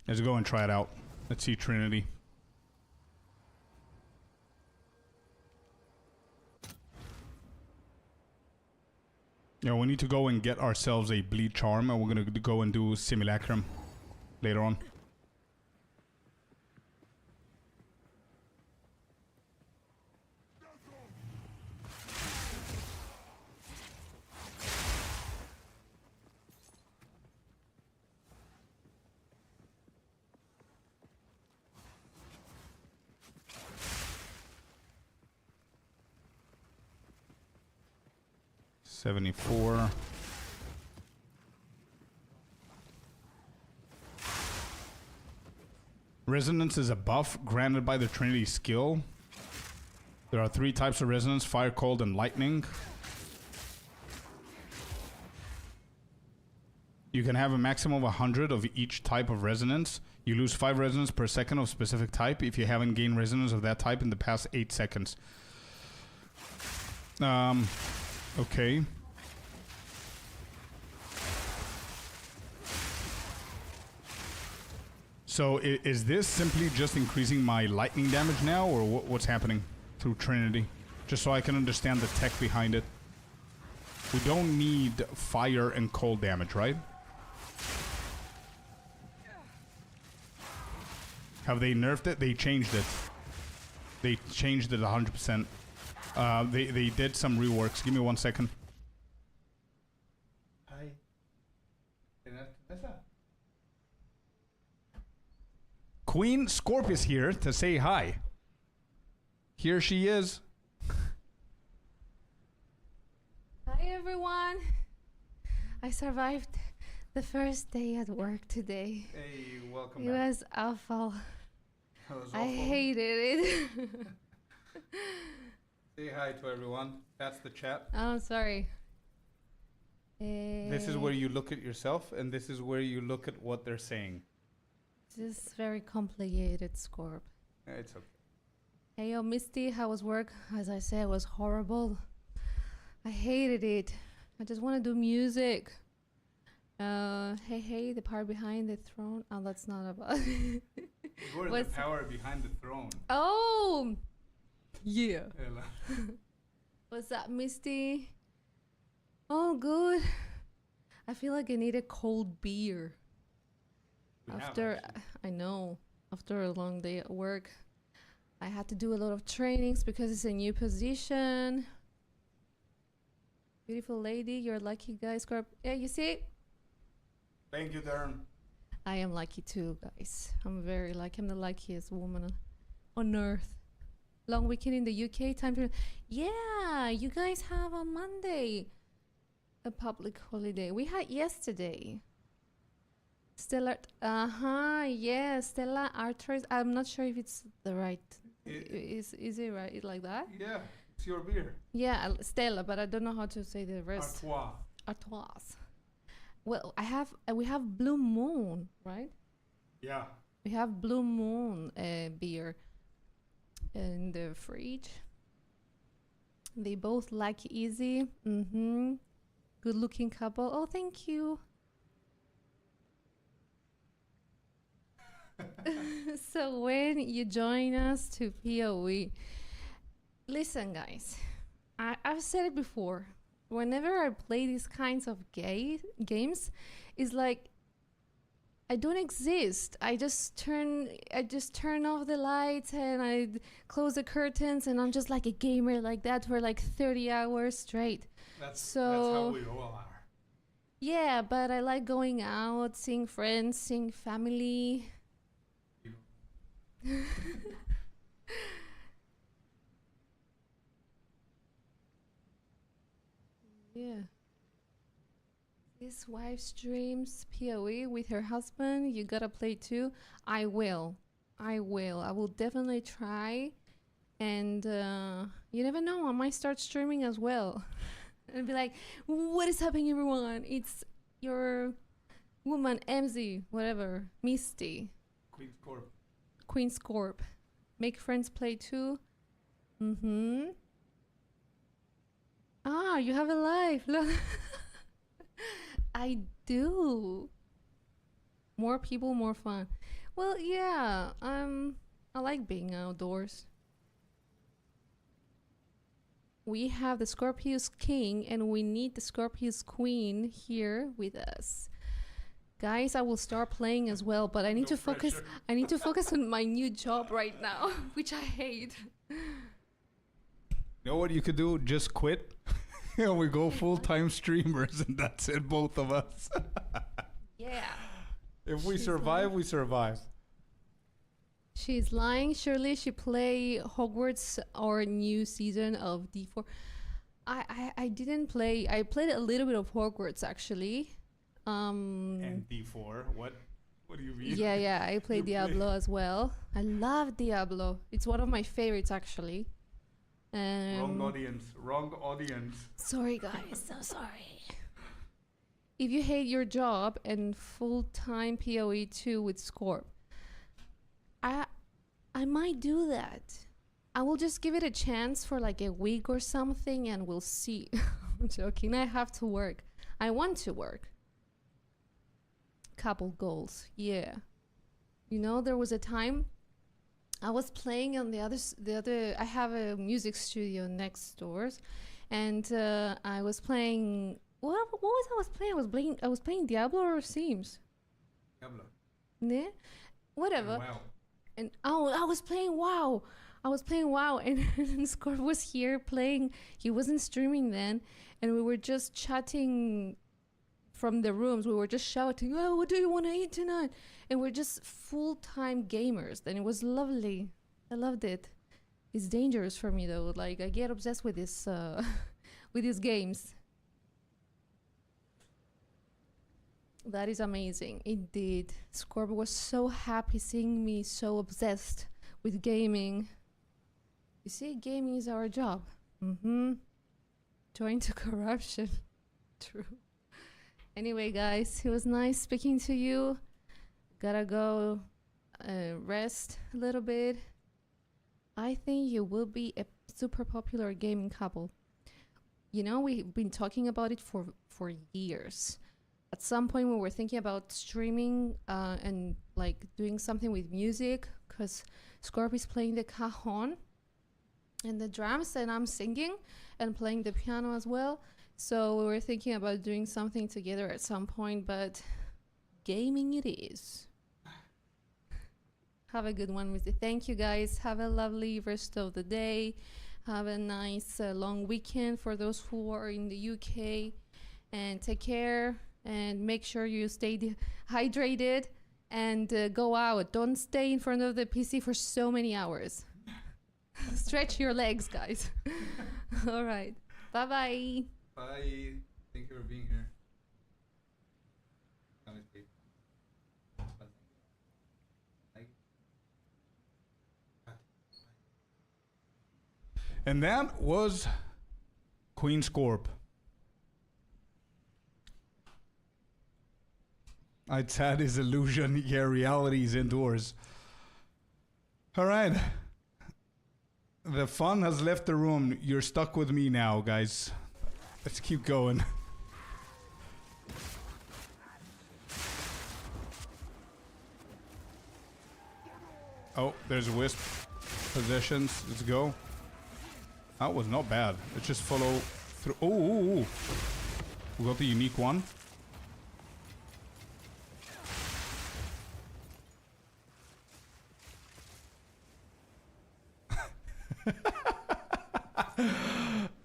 A: Let's go and try it out. Let's see Trinity. Yeah, we need to go and get ourselves a bleed charm, and we're gonna go and do simulacrum later on. $74. Resonance is a buff granted by the Trinity skill. There are 3 types of resonance: fire, cold, and lightning. You can have a maximum of 100 of each type of resonance. You lose 5 resonance per second of specific type if you haven't gained resonance of that type in the past 8 seconds. Okay. So is this simply just increasing my lightning damage now, or what's happening through Trinity? Just so I can understand the tech behind it. We don't need fire and cold damage, right? Have they nerfed it? They changed it. They changed it 100%. They did some reworks. Give me 1 second. Hi. Queen Scorpius here to say hi. Here she is.
B: Hi everyone. I survived the first day at work today.
A: Hey, welcome
B: It
A: back.
B: was awful.
A: That was
B: I
A: awful.
B: hated it.
A: Say hi to everyone. That's the chat.
B: Oh, sorry.
A: This is where you look at yourself, and this is where you look at what they're saying.
B: This is very complicated, Scorp.
A: It's okay.
B: Hey, yo, Misty, how was work? As I said, it was horrible. I hated it. I just want to do music. Hey, the power behind the throne. Oh, that's not about.
A: What is the power behind the throne?
B: Oh, yeah. What's up, Misty? Oh, good. I feel like I need a cold beer. I know, after a long day at work, I had to do a lot of trainings because it's a new position. Beautiful lady, you're lucky, guys. Scorp. Yeah, you see?
A: Thank you, Darren.
B: I am lucky too, guys. I'm very lucky. I'm the luckiest woman on earth. Long weekend in the UK. Time to... Yeah, you guys have on Monday a public holiday. We had yesterday. Stella... yeah, Stella Artois. I'm not sure if it's the right... Is it right like that?
A: Yeah, it's your beer.
B: Yeah, Stella, but I don't know how to say the rest.
A: Artois.
B: Artois. Well, we have Blue Moon, right?
A: Yeah.
B: We have Blue Moon beer in the fridge. They both like easy. Good looking couple. Oh, thank you. So when you join us to PoE, listen, guys, I've said it before. Whenever I play these kinds of games, it's like I don't exist. I just turn off the lights and I close the curtains, and I'm just like a gamer like that for like 30 hours straight.
A: That's how we all are.
B: Yeah, but I like going out, seeing friends, seeing family. Yeah. His wife streams PoE with her husband. You gotta play too. I will. I will definitely try. And you never know, I might start streaming as well. And be like, what is happening, everyone? It's your woman, MZ, whatever, Misty. Queen Scorp. Make friends play too. Mm-hmm. Ah, you have a life. Look. I do. More people, more fun. Well, yeah. I like being outdoors. We have the Scorpius King and we need the Scorpius Queen here with us. Guys, I will start playing as well, but I need to focus. I need to focus on my new job right now, which I hate.
A: You know what you could do? Just quit. And we go full-time streamers, and that's it, both of us.
B: Yeah.
A: If we survive, we survive.
B: She's lying. Surely she play Hogwarts or new season of D4. I didn't play. I played a little bit of Hogwarts actually.
A: And D4. What do you mean?
B: Yeah. I played Diablo as well. I love Diablo. It's one of my favorites actually.
A: Wrong audience.
B: Sorry guys, so sorry. If you hate your job and full-time PoE 2 with Scorp, I might do that. I will just give it a chance for like a week or something and we'll see. I'm joking. I have to work. I want to work. Couple goals. Yeah. You know, there was a time I was playing on the other I have a music studio next doors, and I was playing what was I playing Diablo or Sims?
A: Diablo.
B: Yeah. Whatever.
A: Wow.
B: And I was playing WoW. And Scorp was here playing. He wasn't streaming then, and we were just chatting from the rooms. We were just shouting, "Oh, what do you want to eat tonight?" And we're just full-time gamers, and it was lovely. I loved it. It's dangerous for me though. Like I get obsessed with this, with these games. That is amazing. It did. Scorp was so happy seeing me so obsessed with gaming. You see, gaming is our job. Mm-hmm. Join to corruption. True. Anyway, guys, it was nice speaking to you. Gotta go rest a little bit. I think you will be a super popular gaming couple. You know, we've been talking about it for years. At some point we were thinking about streaming and like doing something with music, because Scorp is playing the cajon and the drums, and I'm singing and playing the piano as well. So we were thinking about doing something together at some point, but gaming it is. Have a good one, Missy. Thank you, guys. Have a lovely rest of the day. Have a nice long weekend for those who are in the UK. And take care. And make sure you stay hydrated. And go out. Don't stay in front of the PC for so many hours. Stretch your legs, guys. All right. Bye-bye.
A: Bye. Thank you for being here. And that was Queen Scorp. I'd had his illusion. Yeah, reality is indoors. All right. The fun has left the room. You're stuck with me now, guys. Let's keep going. Oh, there's Wisp. Possessions. Let's go. That was not bad. Let's just follow through. Oh, ooh, ooh. We got the unique one.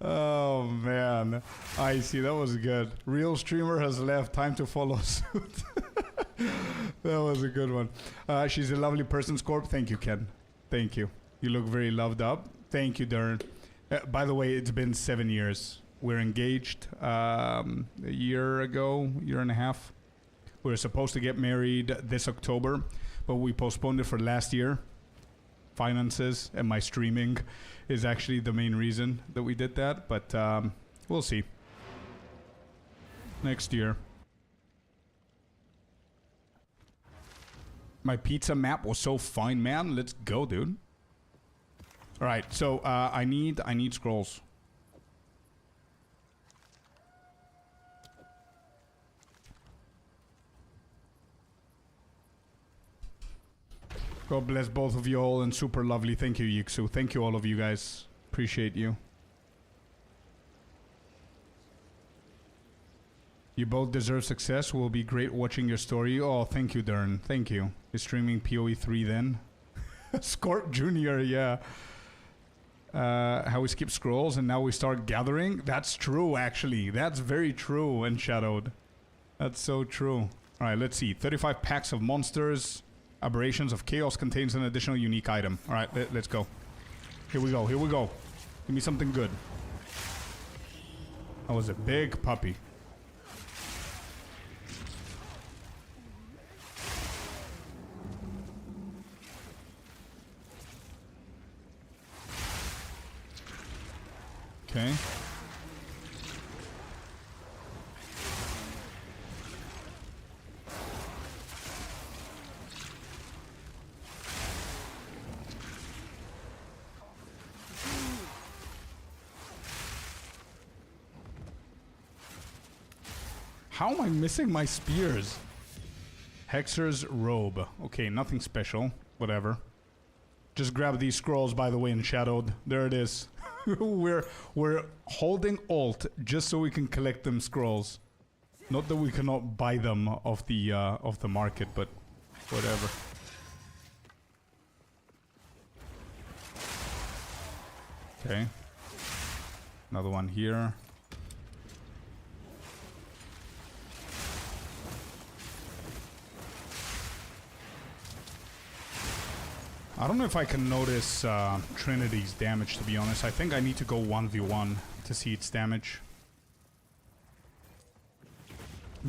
A: Oh man, I see. That was good. Real streamer has left. Time to follow suit. That was a good one. She's a lovely person, Scorp. Thank you, Ken. Thank you. You look very loved up. Thank you, Darren. By the way, it's been 7 years. We're engaged a year ago, year and a half. We were supposed to get married this October, but we postponed it for last year. Finances and my streaming is actually the main reason that we did that, but we'll see. Next year. My pizza map was so fine, man. Let's go, dude. All right, so I need scrolls. God bless both of you all and super lovely. Thank you, Yixu. Thank you, all of you guys. Appreciate you. You both deserve success. Will be great watching your story. Oh, thank you, Dern. Thank you. You're streaming PoE 3 then? Scorp Jr., yeah. How we skip scrolls and now we start gathering. That's true, actually. That's very true, and Shadowed. That's so true. All right, let's see. 35 packs of monsters. Aberrations of Chaos contains an additional unique item. All right, let's go. Here we go. Here we go. Give me something good. That was a big puppy. Okay. How am I missing my spears? Hexer's robe. Okay, nothing special. Whatever. Just grab these scrolls, by the way, in Shadowed. There it is. we're holding Alt just so we can collect them scrolls. Not that we cannot buy them off the market, but whatever. Okay. Another one here. I don't know if I can notice Trinity's damage, to be honest. I think I need to go 1v1 to see its damage.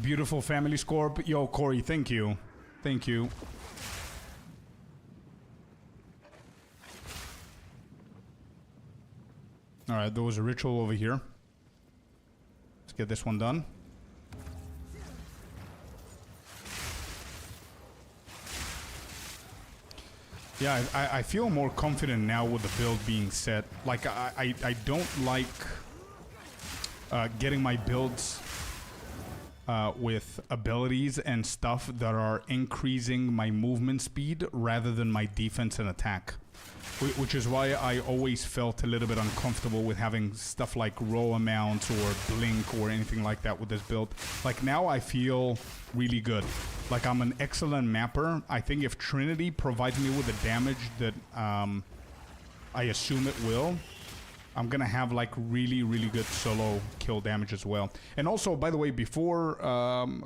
A: Beautiful family, Scorp. Yo, Corey, thank you. Thank you. Alright, there was a ritual over here. Let's get this one done. Yeah, I feel more confident now with the build being set. Like, I don't like getting my builds with abilities and stuff that are increasing my movement speed rather than my defense and attack. Which is why I always felt a little bit uncomfortable with having stuff like row amounts or blink or anything like that with this build. Like, now I feel really good. Like, I'm an excellent mapper. I think if Trinity provides me with the damage that I assume it will, I'm gonna have like really, really good solo kill damage as well. And also, by the way, before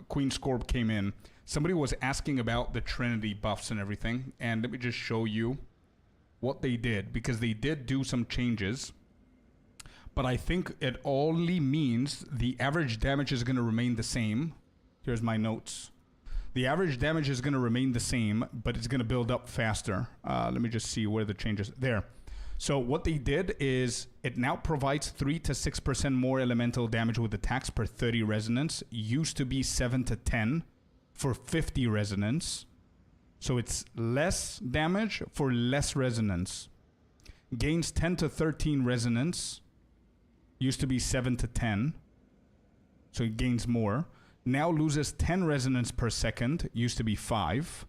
A: Queen Scorp came in, somebody was asking about the Trinity buffs and everything. And let me just show you what they did, because they did do some changes. But I think it only means the average damage is gonna remain the same. Here's my notes. The average damage is going to remain the same, but it's going to build up faster. Let me just see where the changes... There. So what they did is it now provides 3 to 6% more elemental damage with attacks per 30 resonance. Used to be 7 to 10 for 50 resonance. So it's less damage for less resonance. Gains 10 to 13 resonance. Used to be 7 to 10. So it gains more. Now loses 10 resonance per second. Used to be 5.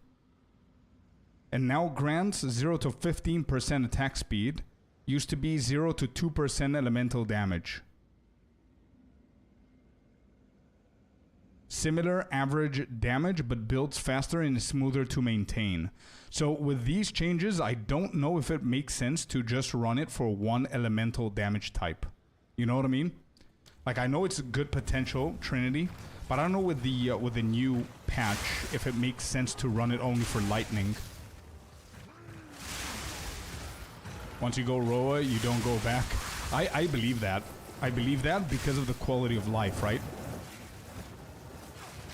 A: and now grants 0 to 15% attack speed. Used to be 0 to 2% elemental damage. Similar average damage, but builds faster and is smoother to maintain. So with these changes, I don't know if it makes sense to just run it for one elemental damage type. You know what I mean? Like, I know it's a good potential, Trinity, but I don't know with the new patch if it makes sense to run it only for lightning. Once you go Roa, you don't go back. I believe that. I believe that because of the quality of life, right?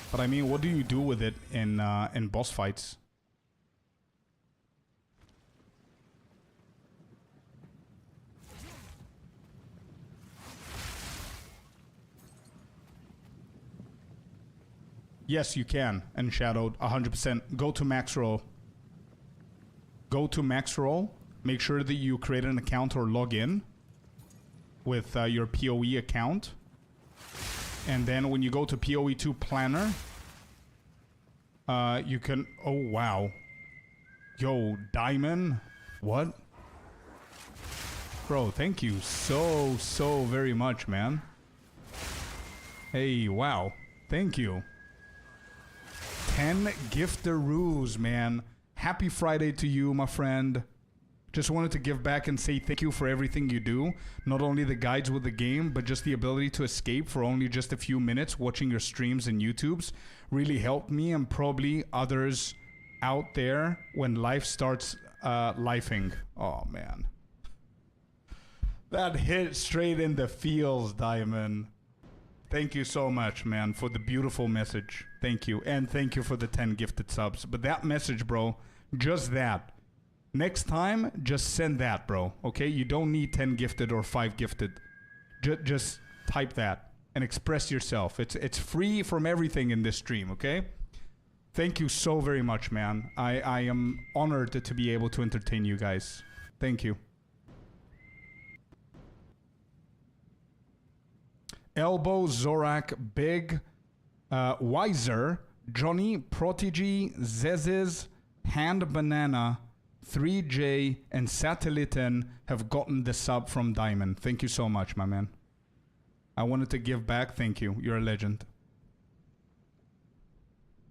A: But I mean, what do you do with it in boss fights? Yes, you can. And Shadowed, 100%. Go to max roll. Go to max roll. Make sure that you create an account or log in with your PoE account. And then when you go to PoE2 Planner, you can... Oh, wow. Yo, Diamond. What? Bro, thank you so very much, man. Hey, wow. Thank you. 10 giftaroos, man. Happy Friday to you, my friend. Just wanted to give back and say thank you for everything you do. Not only the guides with the game, but just the ability to escape for only just a few minutes watching your streams and YouTubes really helped me and probably others out there when life starts lifing. Oh, man. That hit straight in the feels, Diamond. Thank you so much, man, for the beautiful message. Thank you. And thank you for the 10 gifted subs. But that message, bro, just that. Next time, just send that, bro. Okay? You don't need 10 gifted or 5 gifted. Just type that and express yourself. It's free from everything in this stream, okay? Thank you so very much, man. I am honored to be able to entertain you guys. Thank you. Elbow, Zorak, Big, Wiser, Johnny, Prodigy, Zezes, Hand Banana, 3J, and Satelliten have gotten the sub from Diamond. Thank you so much, my man. I wanted to give back. Thank you. You're a legend.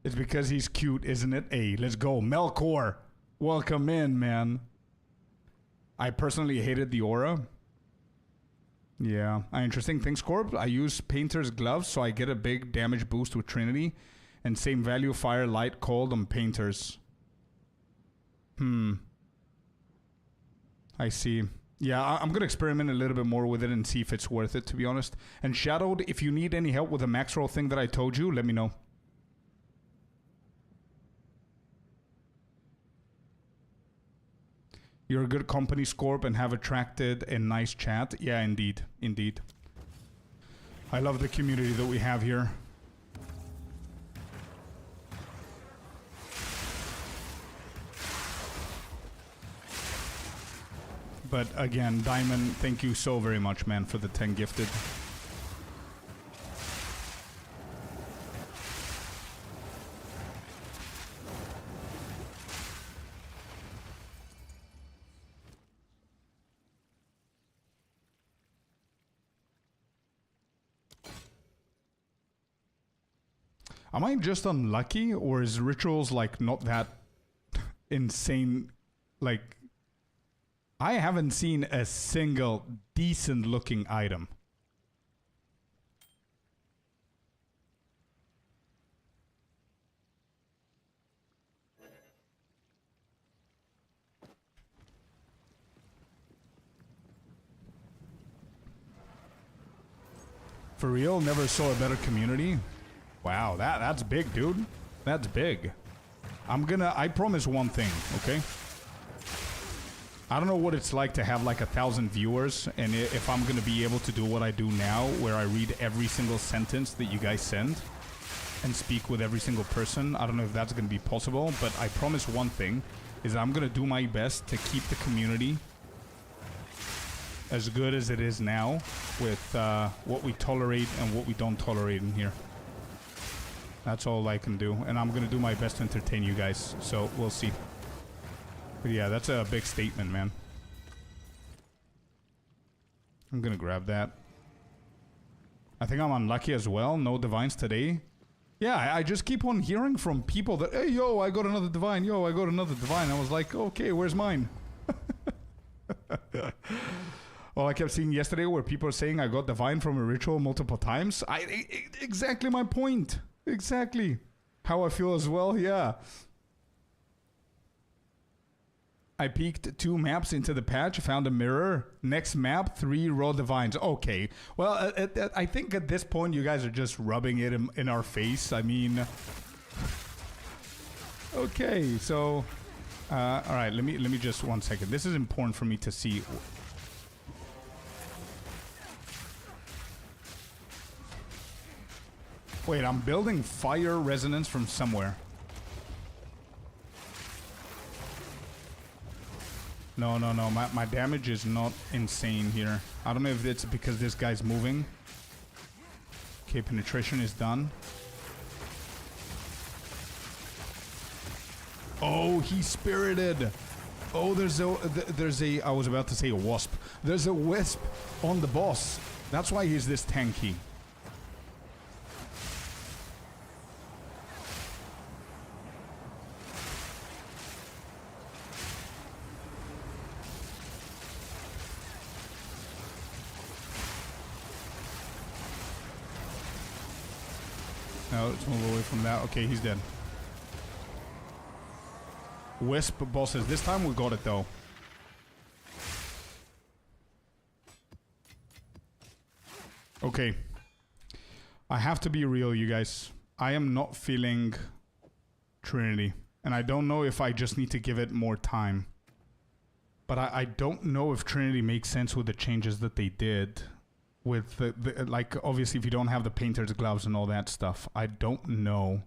A: It's because he's cute, isn't it? Hey, let's go. Melkor, welcome in, man. I personally hated the aura. Yeah, interesting thing, Scorp. I use Painter's Gloves, so I get a big damage boost with Trinity. And same value, Fire, Light, Cold on Painters. I see. Yeah, I'm going to experiment a little bit more with it and see if it's worth it, to be honest. And Shadowed, if you need any help with the max roll thing that I told you, let me know. You're a good company, Scorp, and have attracted a nice chat. Yeah, indeed. Indeed. I love the community that we have here. But again, Diamond, thank you so very much, man, for the 10 gifted. Am I just unlucky, or is rituals like not that insane? Like, I haven't seen a single decent looking item. For real? Never saw a better community? Wow, that's big, dude. That's big. I promise one thing, okay? I don't know what it's like to have like 1,000 viewers, and if I'm gonna be able to do what I do now, where I read every single sentence that you guys send and speak with every single person. I don't know if that's gonna be possible, but I promise one thing, is I'm gonna do my best to keep the community as good as it is now with what we tolerate and what we don't tolerate in here. That's all I can do, and I'm gonna do my best to entertain you guys, so we'll see. But yeah, that's a big statement, man. I'm gonna grab that. I think I'm unlucky as well. No divines today. Yeah, I just keep on hearing from people that, hey, yo, I got another divine. Yo, I got another divine. I was like, okay, where's mine? Well, I kept seeing yesterday where people are saying I got divine from a ritual multiple times. Exactly my point. Exactly. How I feel as well, yeah. I peeked 2 maps into the patch, found a mirror. Next map, 3 raw divines. Okay. Well, I think at this point you guys are just rubbing it in our face. I mean... Okay, so... alright, let me just 1 second. This is important for me to see... Wait, I'm building fire resonance from somewhere. No, my damage is not insane here. I don't know if it's because this guy's moving. Okay, penetration is done. Oh, he's spirited. Oh, there's a, I was about to say a wasp. There's a wisp on the boss. That's why he's this tanky. Now let's move away from that. Okay, he's dead. Wisp bosses. This time we got it though. Okay. I have to be real, you guys. I am not feeling Trinity. And I don't know if I just need to give it more time. But I don't know if Trinity makes sense with the changes that they did. With the like, obviously, if you don't have the painter's gloves and all that stuff, I don't know.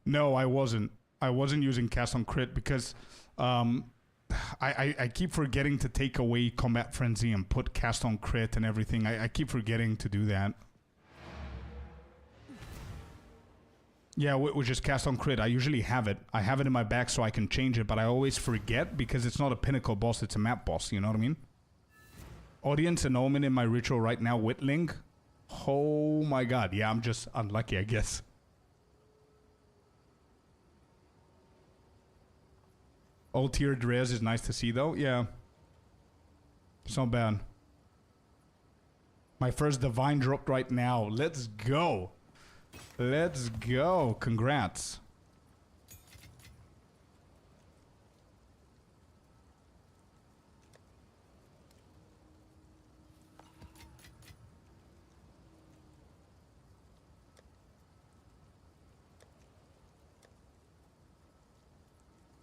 A: No, I wasn't. I wasn't using cast on crit because I keep forgetting to take away combat frenzy and put cast on crit and everything. I keep forgetting to do that. Yeah, which is cast on crit. I usually have it. I have it in my back so I can change it, but I always forget because it's not a pinnacle boss, it's a map boss, you know what I mean? Audience and Omen in my ritual right now, Whitling. Oh my god, yeah, I'm just unlucky, I guess. Old tiered res is nice to see though, yeah. It's not bad. My first divine dropped right now. Let's go. Let's go. Congrats.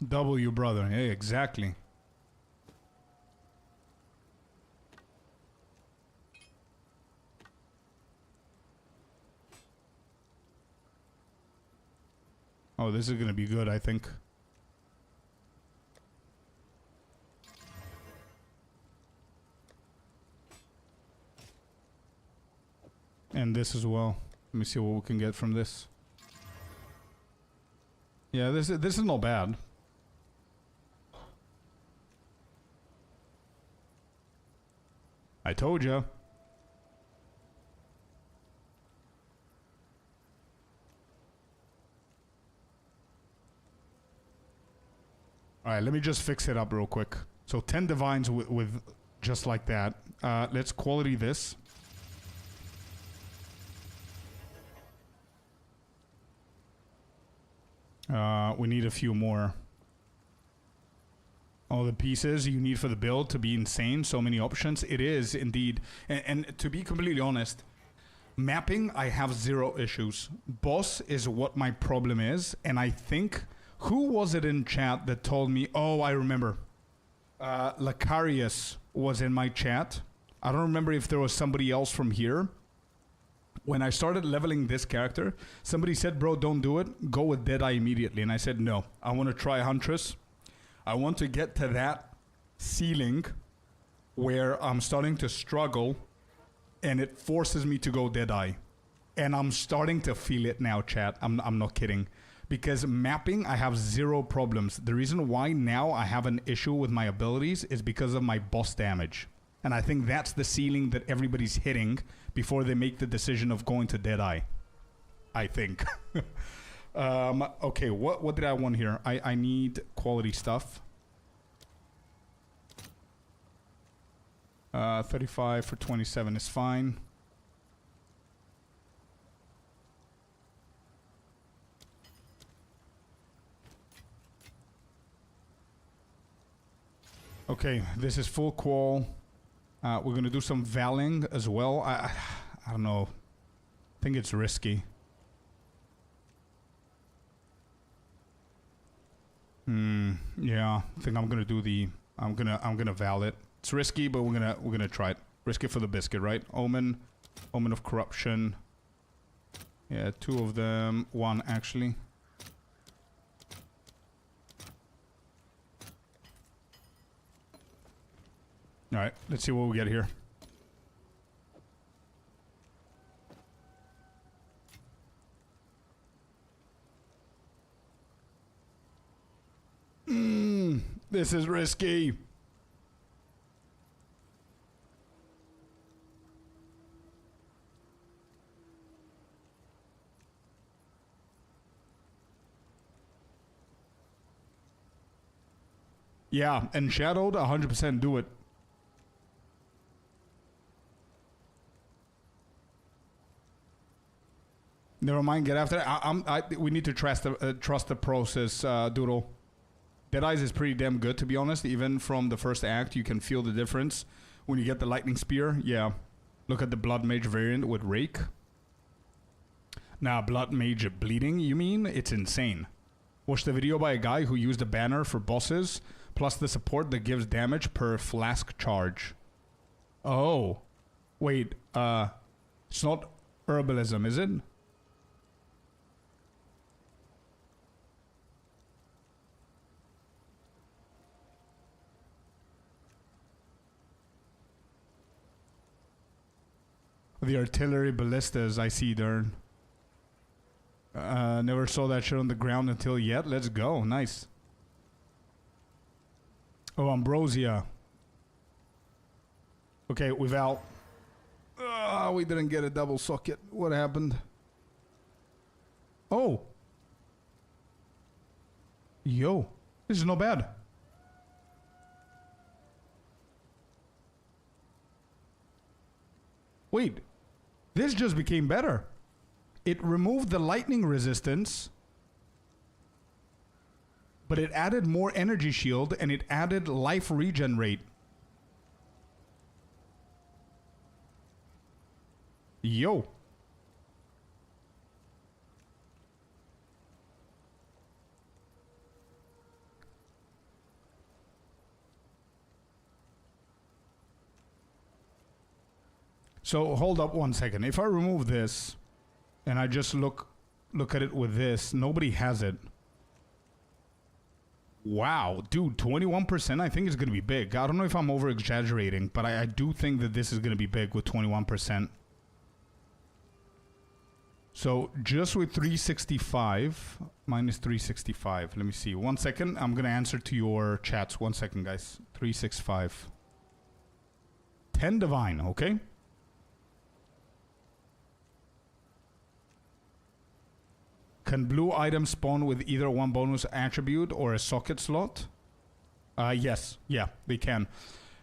A: W, brother. Hey, exactly. Oh, this is gonna be good, I think. And this as well. Let me see what we can get from this. Yeah, this is not bad. I told ya. Alright, let me just fix it up real quick. So 10 divines with just like that. Let's quality this. We need a few more. All the pieces you need for the build to be insane. So many options. It is indeed. And to be completely honest, mapping, I have 0 issues. Boss is what my problem is. And I think... Who was it in chat that told me? Oh, I remember. Lacarius was in my chat. I don't remember if there was somebody else from here. When I started leveling this character, somebody said, bro, don't do it. Go with Deadeye immediately. And I said, no. I want to try Huntress. I want to get to that ceiling where I'm starting to struggle and it forces me to go Deadeye. And I'm starting to feel it now, chat. I'm not kidding. Because mapping, I have zero problems. The reason why now I have an issue with my abilities is because of my boss damage. And I think that's the ceiling that everybody's hitting before they make the decision of going to Deadeye. I think. Okay, what did I want here? I need quality stuff. 35 for 27 is fine. Okay, this is full qual. We're gonna do some valing as well. I don't know. I think it's risky. Yeah. I think I'm gonna do the. I'm gonna val it. It's risky, but we're gonna try it. Risk it for the biscuit, right? Omen of corruption. Yeah, 2 of them. 1 actually. All right, let's see what we get here. This is risky. Yeah, and shadowed 100% do it. Never mind, get after it. We need to trust the process, Doodle. Deadeye's is pretty damn good, to be honest. Even from the first act, you can feel the difference when you get the lightning spear. Yeah, look at the blood mage variant with rake. Now, blood mage bleeding, you mean? It's insane. Watch the video by a guy who used a banner for bosses, plus the support that gives damage per flask charge. Oh, wait. It's not herbalism, is it? The artillery ballistas, I see, Dern. Never saw that shit on the ground until yet. Let's go. Nice. Oh, Ambrosia. Okay, we've out. We didn't get a double socket. What happened? Oh. Yo. This is not bad. Wait. This just became better. It removed the lightning resistance, but it added more energy shield and it added life regen rate. Yo. So hold up 1 second. If I remove this and I just look at it with this, nobody has it. Wow, dude, 21% I think is going to be big. I don't know if I'm over exaggerating, but I do think that this is going to be big with 21%. So just with 365, minus 365. Let me see. 1 second. I'm going to answer to your chats. 1 second, guys. 365. 10 divine, okay? Can blue items spawn with either one bonus attribute or a socket slot? Yes. Yeah, they can.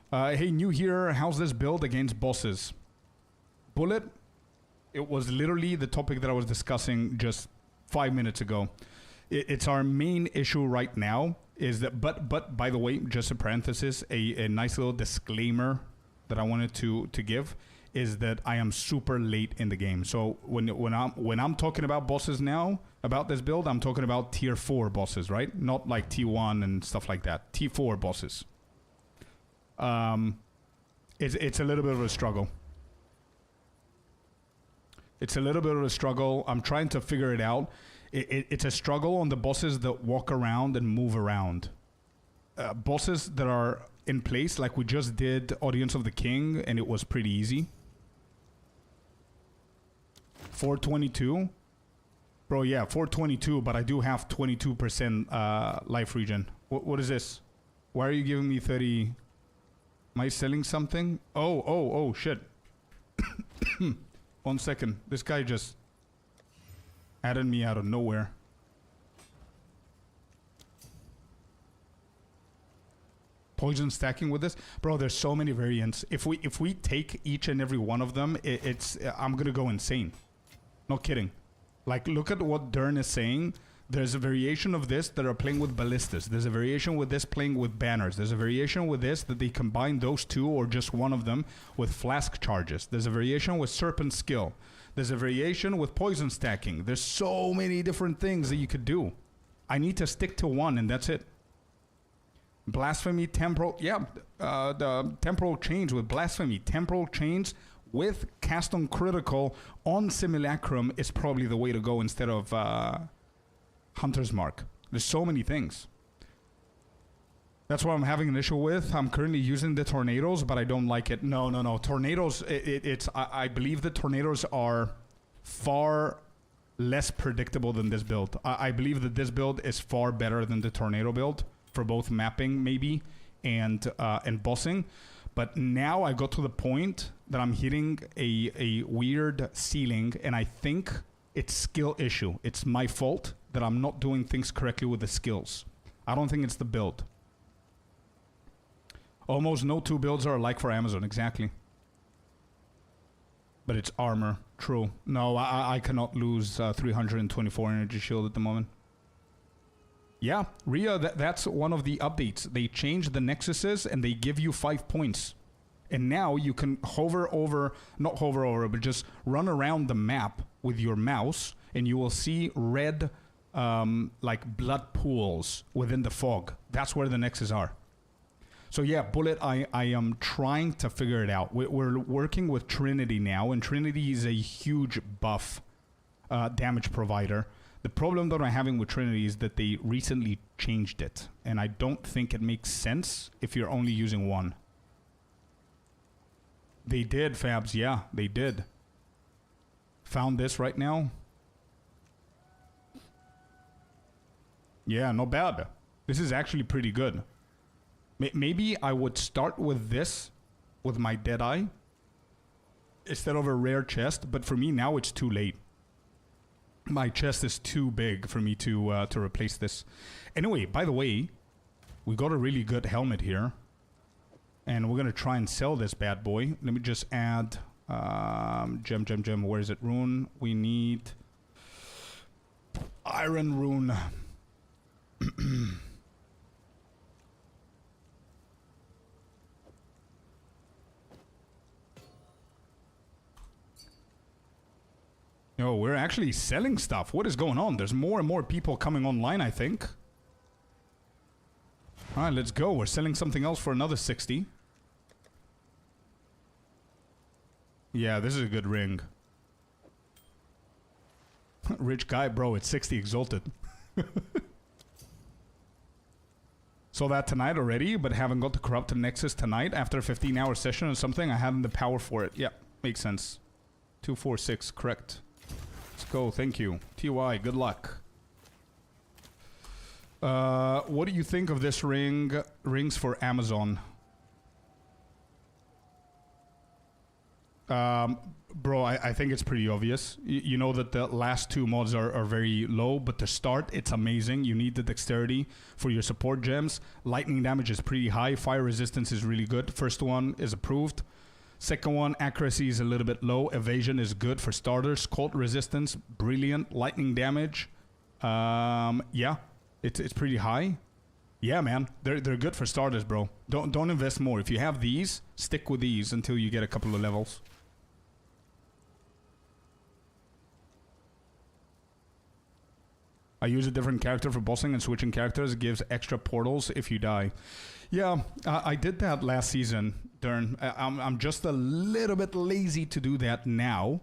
A: Hey, new here. How's this build against bosses? Bullet, it was literally the topic that I was discussing just 5 minutes ago. It's our main issue right now is that, but by the way, just a parenthesis, a nice little disclaimer that I wanted to give is that I am super late in the game. So when I'm talking about bosses now, about this build, I'm talking about tier 4 bosses, right? Not like T1 and stuff like that. T4 bosses. It's a little bit of a struggle. It's a little bit of a struggle. I'm trying to figure it out. It's a struggle on the bosses that walk around and move around. Bosses that are in place, like we just did Audience of the King, and it was pretty easy. 422? Bro, yeah, 422, but I do have 22% life regen. What is this? Why are you giving me 30? Am I selling something? Oh, shit. 1 second. This guy just added me out of nowhere. Poison stacking with this, bro. There's so many variants. If we take each and every one of them, I'm gonna go insane. No kidding. Like, look at what Dern is saying. There's a variation of this that are playing with ballistas. There's a variation with this playing with banners. There's a variation with this that they combine those two or just one of them with flask charges. There's a variation with serpent skill. There's a variation with poison stacking. There's so many different things that you could do. I need to stick to one and that's it. Blasphemy, temporal, yeah, the temporal chains with blasphemy, temporal chains with cast on critical on simulacrum is probably the way to go instead of Hunter's Mark. There's so many things. That's what I'm having an issue with. I'm currently using the tornadoes, but I don't like it. No. Tornadoes, I believe the tornadoes are far less predictable than this build. I believe that this build is far better than the tornado build for both mapping maybe and bossing. But now I got to the point that I'm hitting a weird ceiling, and I think it's skill issue. It's my fault that I'm not doing things correctly with the skills. I don't think it's the build. Almost no two builds are alike for Amazon, exactly. But it's armor, true. No, I cannot lose 324 energy shield at the moment. Yeah, Rhea, that's one of the updates. They changed the nexuses and they give you 5 points. And now you can hover over, not hover over, but just run around the map with your mouse and you will see red, like blood pools within the fog. That's where the nexus are. So yeah, Bullet, I am trying to figure it out. We're working with Trinity now, and Trinity is a huge buff damage provider. The problem that I'm having with Trinity is that they recently changed it, and I don't think it makes sense if you're only using one. They did, Fabs, yeah, they did. Found this right now. Yeah, not bad. This is actually pretty good. Maybe I would start with this, with my Deadeye, instead of a rare chest, but for me now it's too late. My chest is too big for me to replace this. Anyway, by the way, we got a really good helmet here. And we're going to try and sell this bad boy. Let me just add gem. Where is it? Rune. We need iron rune. Yo, we're actually selling stuff. What is going on? There's more and more people coming online, I think. Alright, let's go. We're selling something else for another 60. Yeah, this is a good ring. Rich guy, bro. It's 60 exalted. Saw that tonight already, but haven't got the Corrupted Nexus tonight. After a 15-hour session or something, I haven't the power for it. Yeah, makes sense. 246, correct. Let's go, thank you. TY, good luck. What do you think of this rings for Amazon? Bro, I think it's pretty obvious. You know that the last two mods are very low, but to start, it's amazing. You need the dexterity for your support gems. Lightning damage is pretty high. Fire resistance is really good. First one is approved. Second one, accuracy is a little bit low. Evasion is good for starters. Cold resistance, brilliant. Lightning damage, yeah, it's pretty high. Yeah, man, they're good for starters, bro. Don't invest more. If you have these, stick with these until you get a couple of levels. I use a different character for bossing, and switching characters gives extra portals if you die. Yeah, I did that last season, Dern. I'm just a little bit lazy to do that now.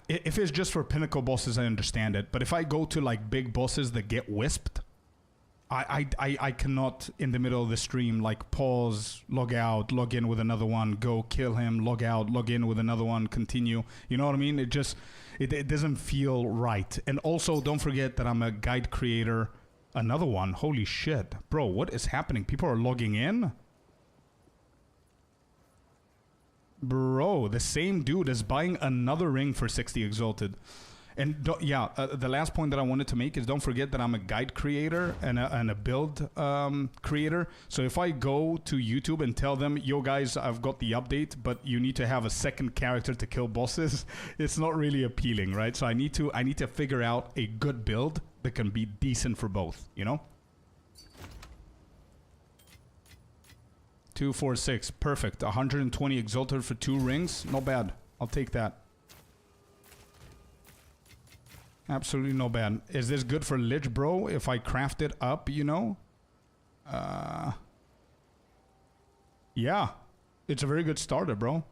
A: If it's just for pinnacle bosses, I understand it. But if I go to like big bosses that get wisped, I cannot in the middle of the stream like pause, log out, log in with another one, go kill him, log out, log in with another one, continue. You know what I mean? It doesn't feel right. And also don't forget that I'm a guide creator. Another one. Holy shit. Bro, what is happening? People are logging in? Bro, the same dude is buying another ring for 60 exalted. And the last point that I wanted to make is don't forget that I'm a guide creator and a build creator. So if I go to YouTube and tell them, yo guys, I've got the update, but you need to have a second character to kill bosses, it's not really appealing, right? So I need to figure out a good build that can be decent for both, you know? 2, 4, 6, perfect. 120 exalted for 2 rings, not bad. I'll take that. Absolutely no bad. Is this good for Lich, bro? If I craft it up, you know? Yeah. It's a very good starter, bro.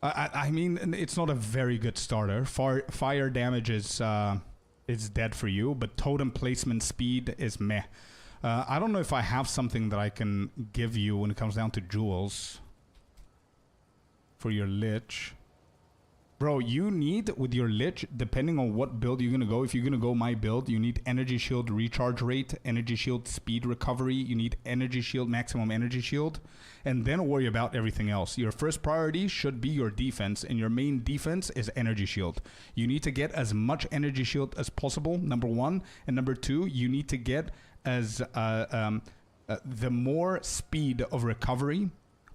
A: I mean, it's not a very good starter. Fire damage is dead for you, but totem placement speed is meh. I don't know if I have something that I can give you when it comes down to jewels for your Lich. Bro, you need, with your Lich, depending on what build you're going to go, if you're going to go my build, you need energy shield recharge rate, energy shield speed recovery, you need energy shield, maximum energy shield, and then worry about everything else. Your first priority should be your defense, and your main defense is energy shield. You need to get as much energy shield as possible, number 1, and number 2, you need to get as the more speed of recovery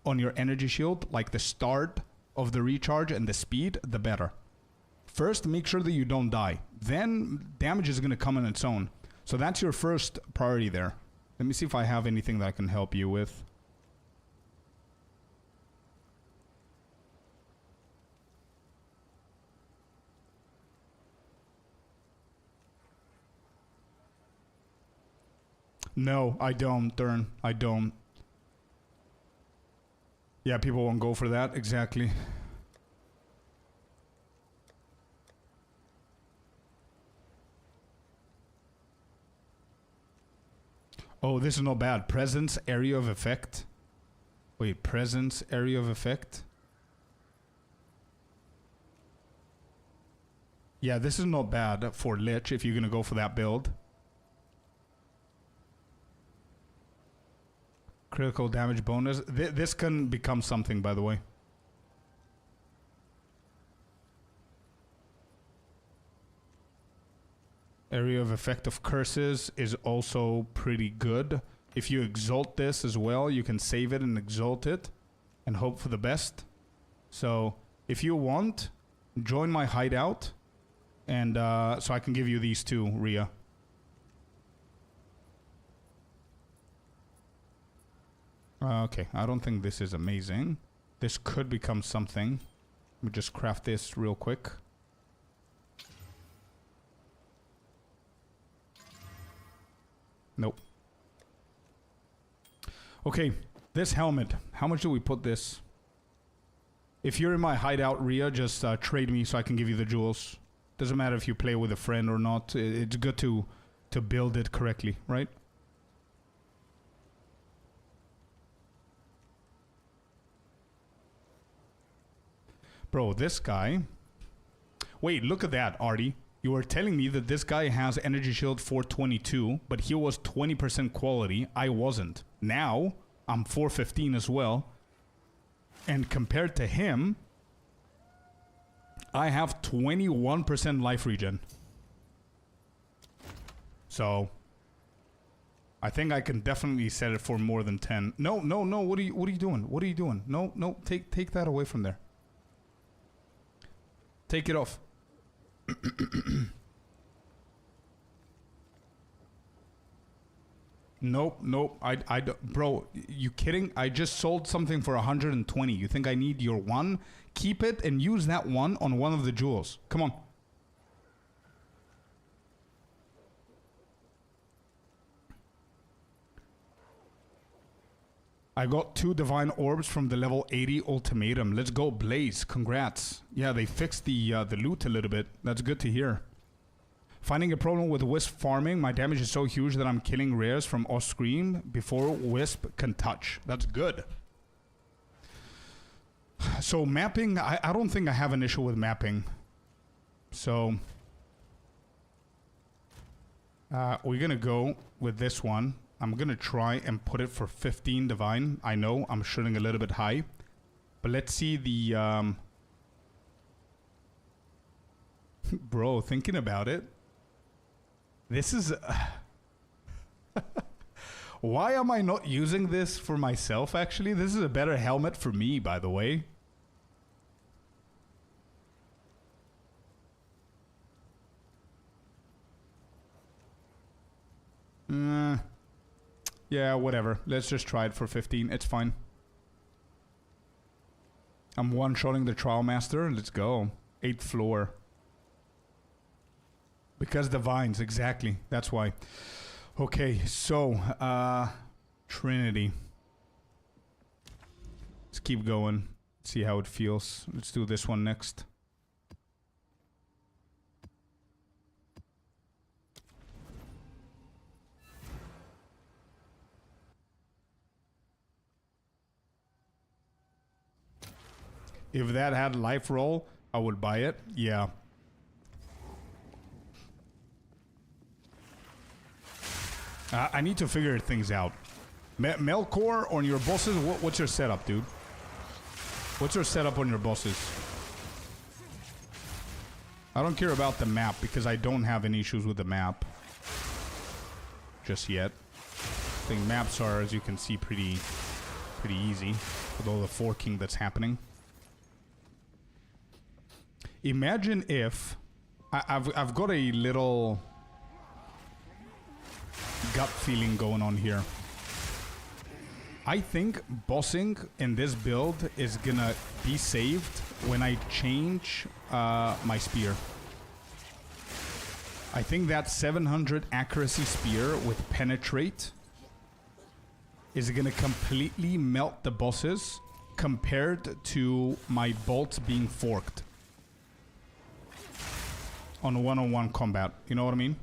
A: on your energy shield, like the start of the recharge and the speed, the better. First, make sure that you don't die. Then damage is going to come on its own. So that's your first priority there. Let me see if I have anything that I can help you with. No, I don't, Dern. I don't. Yeah, people won't go for that. Exactly. Oh, this is not bad. Presence, area of effect. Wait, presence, area of effect. Yeah, this is not bad for Lich if you're going to go for that build. Critical damage bonus. This can become something, by the way. Area of effect of curses is also pretty good. If you exalt this as well, you can save it and exalt it and hope for the best. So if you want, join my hideout and so I can give you these two, Rhea. Okay, I don't think this is amazing. This could become something. Let me just craft this real quick. Nope. Okay, this helmet. How much do we put this? If you're in my hideout, Rhea, just trade me so I can give you the jewels. Doesn't matter if you play with a friend or not. It's good to build it correctly, right? Bro, this guy... Wait, look at that, Artie. You were telling me that this guy has energy shield 422, but he was 20% quality. I wasn't. Now, I'm 415 as well. And compared to him, I have 21% life regen. So, I think I can definitely set it for more than 10. No, no, no. What are you doing? What are you doing? No, no. Take that away from there. Take it off. Nope, nope. I bro, you kidding? I just sold something for 120. You think I need your one? Keep it and use that one on one of the jewels. Come on. I got 2 divine orbs from the level 80 ultimatum. Let's go, Blaze. Congrats. Yeah, they fixed the loot a little bit. That's good to hear. Finding a problem with Wisp farming. My damage is so huge that I'm killing rares from off-screen before Wisp can touch. That's good. So mapping, I don't think I have an issue with mapping. So we're gonna go with this one. I'm gonna try and put it for 15 divine. I know I'm shooting a little bit high, but let's see the bro, thinking about it, this is why am I not using this for myself? Actually, this is a better helmet for me, by the way. Yeah, whatever. Let's just try it for 15. It's fine. I'm one-shotting the Trial Master. Let's go. 8th floor. Because the vines, exactly. That's why. Okay, so, Trinity. Let's keep going. See how it feels. Let's do this one next. If that had life roll, I would buy it. Yeah. I need to figure things out. Melkor on your bosses, what's your setup, dude? What's your setup on your bosses? I don't care about the map because I don't have any issues with the map. Just yet. I think maps are, as you can see, pretty easy with all the forking that's happening. Imagine if I've got a little gut feeling going on here. I think bossing in this build is gonna be saved when I change my spear. I think that 700 accuracy spear with penetrate is gonna completely melt the bosses compared to my bolts being forked on one-on-one combat. You know what I mean?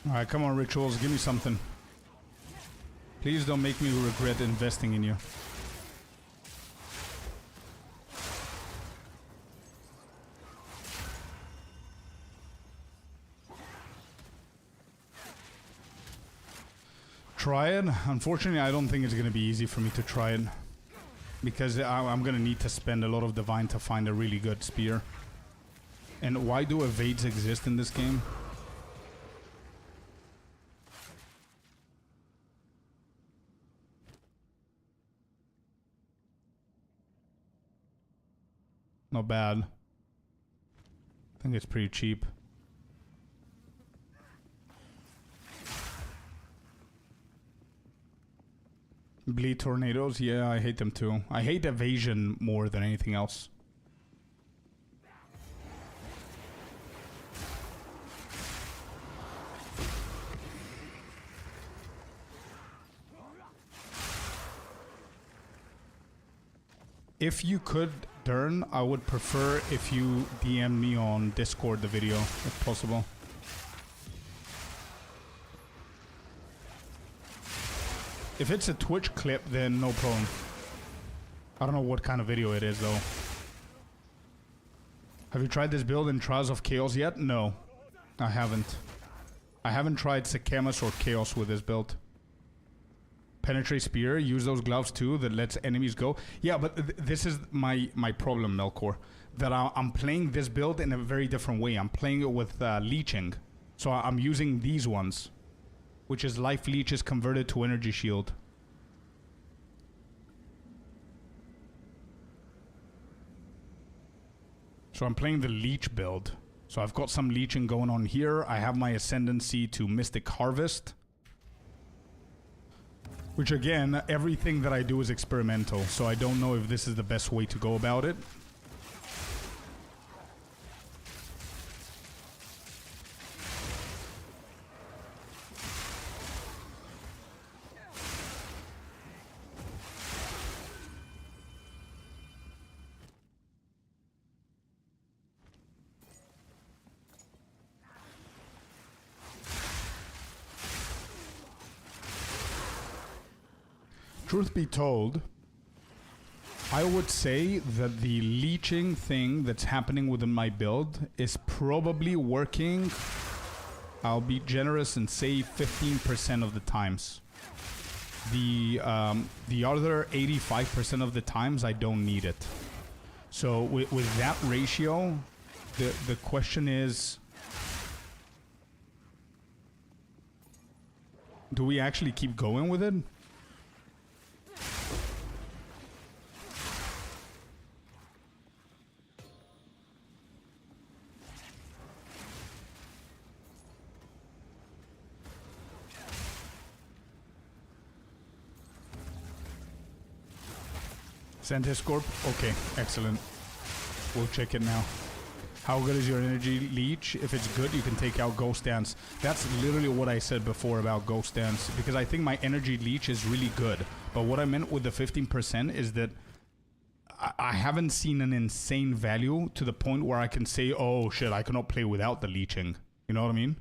A: Alright, come on, rituals, give me something. Please don't make me regret investing in you. Try it. Unfortunately, I don't think it's going to be easy for me to try it. Because I'm going to need to spend a lot of divine to find a really good spear. And why do evades exist in this game? Not bad. I think it's pretty cheap. Bleed tornadoes, yeah, I hate them too. I hate evasion more than anything else. If you could, Dern, I would prefer if you DM me on Discord the video, if possible. If it's a Twitch clip, then no problem. I don't know what kind of video it is, though. Have you tried this build in Trials of Chaos yet? No, I haven't. I haven't tried Sakamas or Chaos with this build. Penetrate Spear, use those gloves too, that lets enemies go. Yeah, but this is my problem, Melkor. That I'm playing this build in a very different way. I'm playing it with leeching. So I'm using these ones. Which is life leeches converted to energy shield. So I'm playing the leech build. So I've got some leeching going on here. I have my ascendancy to Mystic Harvest. Which again, everything that I do is experimental. So I don't know if this is the best way to go about it. Truth be told, I would say that the leeching thing that's happening within my build is probably working, I'll be generous and say 15% of the times. The other 85% of the times I don't need it. So with that ratio, the question is, do we actually keep going with it? Send his Scorp? Okay, excellent. We'll check it now. How good is your energy leech? If it's good, you can take out Ghost Dance. That's literally what I said before about Ghost Dance, because I think my energy leech is really good. But what I meant with the 15% is that I haven't seen an insane value to the point where I can say, oh shit, I cannot play without the leeching. You know what I mean?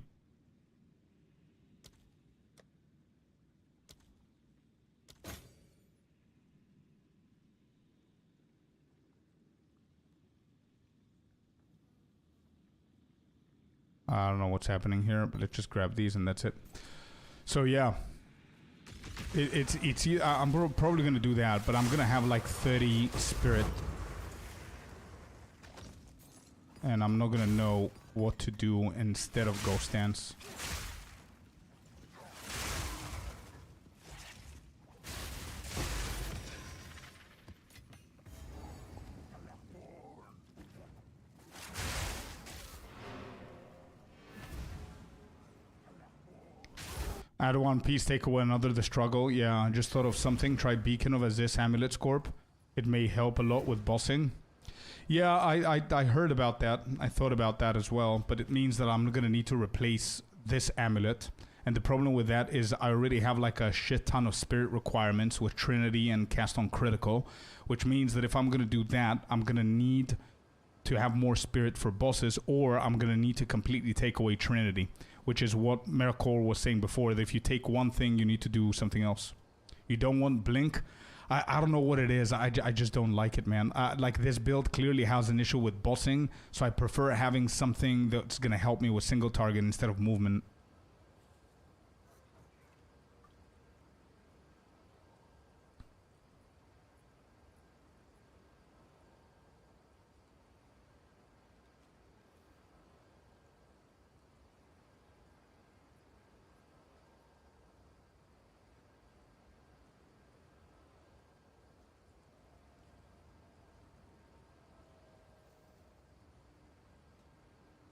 A: I don't know what's happening here, but let's just grab these and that's it. So yeah, I'm probably gonna do that, but I'm gonna have like 30 spirit, and I'm not gonna know what to do instead of Ghost Dance. Add one piece, take away another, the struggle. Yeah, I just thought of something. Try Beacon of Aziz Amulet Scorp. It may help a lot with bossing. Yeah, I heard about that. I thought about that as well. But it means that I'm going to need to replace this amulet. And the problem with that is I already have like a shit ton of spirit requirements with Trinity and cast on critical. Which means that if I'm going to do that, I'm going to need to have more spirit for bosses, or I'm going to need to completely take away Trinity. Which is what Mercor was saying before, that if you take one thing, you need to do something else. You don't want Blink. I don't know what it is. I just don't like it, man. Like, this build clearly has an issue with bossing, so I prefer having something that's going to help me with single target instead of movement.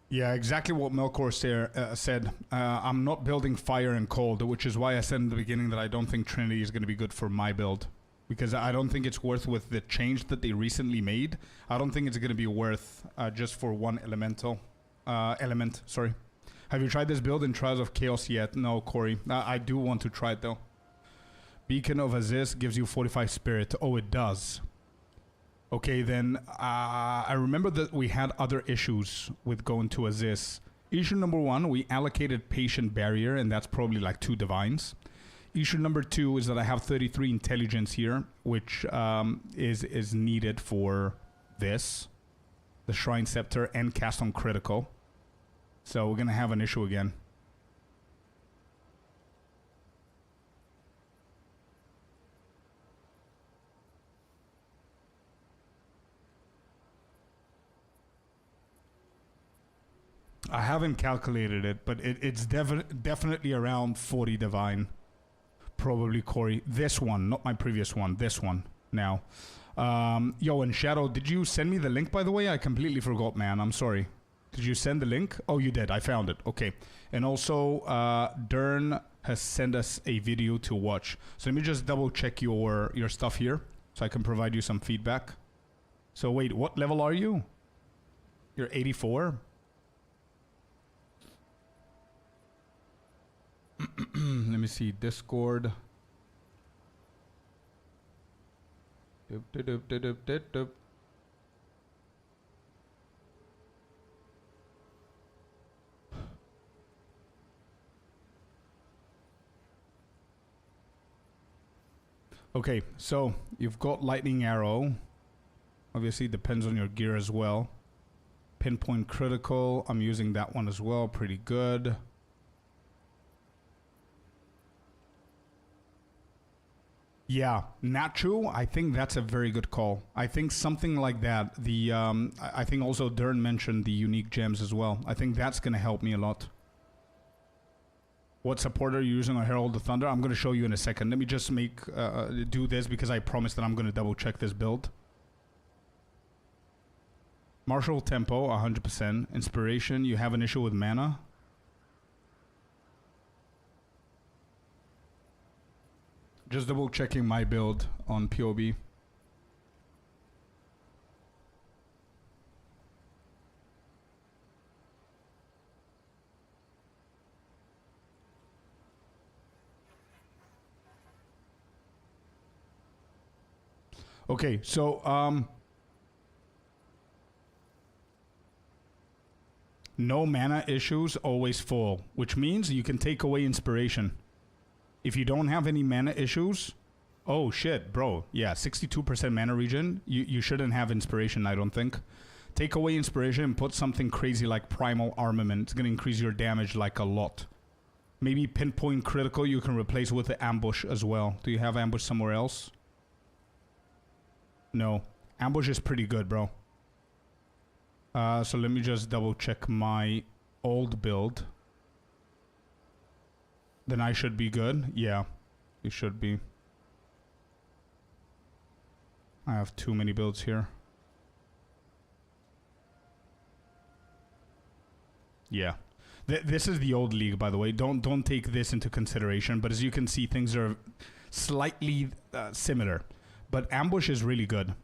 A: Yeah, exactly what Melkor said. I'm not building fire and cold, which is why I said in the beginning that I don't think Trinity is going to be good for my build. Because I don't think it's worth, with the change that they recently made, I don't think it's going to be worth just for one element. Sorry. Have you tried this build in Trials of Chaos yet? No, Corey. I do want to try it though. Beacon of Aziz gives you 45 spirit. Oh, it does. Okay, then I remember that we had other issues with going to Aziz. Issue number 1, we allocated Patient Barrier, and that's probably like 2 Divines. Issue number 2 is that I have 33 Intelligence here, which is needed for this, the Shrine Scepter, and cast on critical. So we're going to have an issue again. I haven't calculated it, but it's definitely around 40 Divine. Probably, Corey. This one, not my previous one. This one, now. Yo, and Shadow, did you send me the link, by the way? I completely forgot, man. I'm sorry. Did you send the link? Oh, you did. I found it. Okay. And also, Dern has sent us a video to watch. So let me just double check your stuff here so I can provide you some feedback. So wait, what level are you? You're 84? Let me see, Discord. Okay, so you've got lightning arrow. Obviously depends on your gear as well. Pinpoint critical, I'm using that one as well, pretty good. Yeah, Nacho, I think that's a very good call. I think something like that. I think also Dern mentioned the unique gems as well. I think that's going to help me a lot. What support are you using on Herald of Thunder? I'm going to show you in a second. Let me just do this because I promised that I'm going to double check this build. Martial tempo, 100%. Inspiration, you have an issue with mana. Just double checking my build on POB. Okay, so no mana issues, always full, which means you can take away inspiration. If you don't have any mana issues, oh shit, bro. Yeah, 62% mana regen. You shouldn't have inspiration, I don't think. Take away inspiration and put something crazy like primal armament. It's gonna increase your damage like a lot. Maybe pinpoint critical you can replace with the ambush as well. Do you have ambush somewhere else? No. Ambush is pretty good, bro. So let me just double check my old build. Then I should be good. Yeah, you should be. I have too many builds here. Yeah. This is the old league, by the way. Don't take this into consideration. But as you can see, things are slightly similar. But ambush is really good.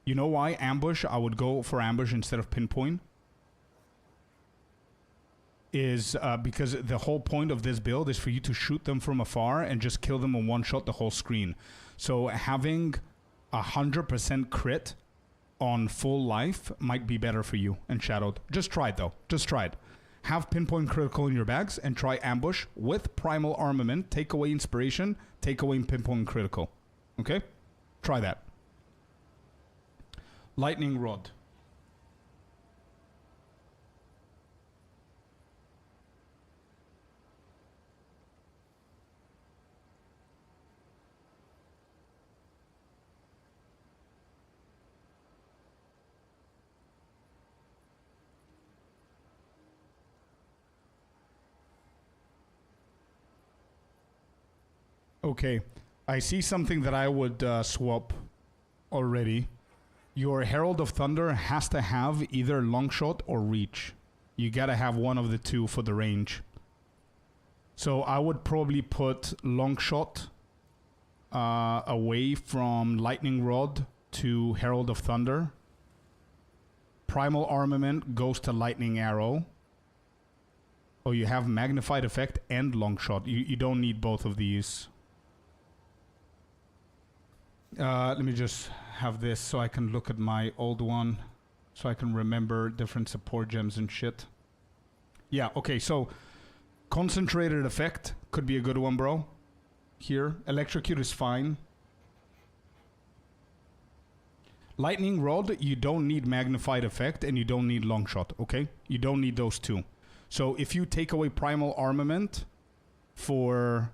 A: You know why ambush? I would go for ambush instead of pinpoint. Is because the whole point of this build is for you to shoot them from afar and just kill them in one shot the whole screen. So having 100% crit on full life might be better for you and shadowed. Just try it though. Just try it. Have pinpoint critical in your bags and try ambush with primal armament. Take away inspiration. Take away pinpoint critical. Okay? Try that. Lightning rod. Okay, I see something that I would swap already. Your Herald of Thunder has to have either Longshot or Reach. You gotta have one of the two for the range. So I would probably put Longshot away from Lightning Rod to Herald of Thunder. Primal Armament goes to Lightning Arrow. Oh, you have Magnified Effect and Longshot. You don't need both of these. Let me just have this so I can look at my old one. So I can remember different support gems and shit. Yeah, okay, so Concentrated Effect could be a good one, bro. Here. Electrocute is fine. Lightning Rod, you don't need Magnified Effect and you don't need Longshot, okay? You don't need those two. So if you take away Primal Armament for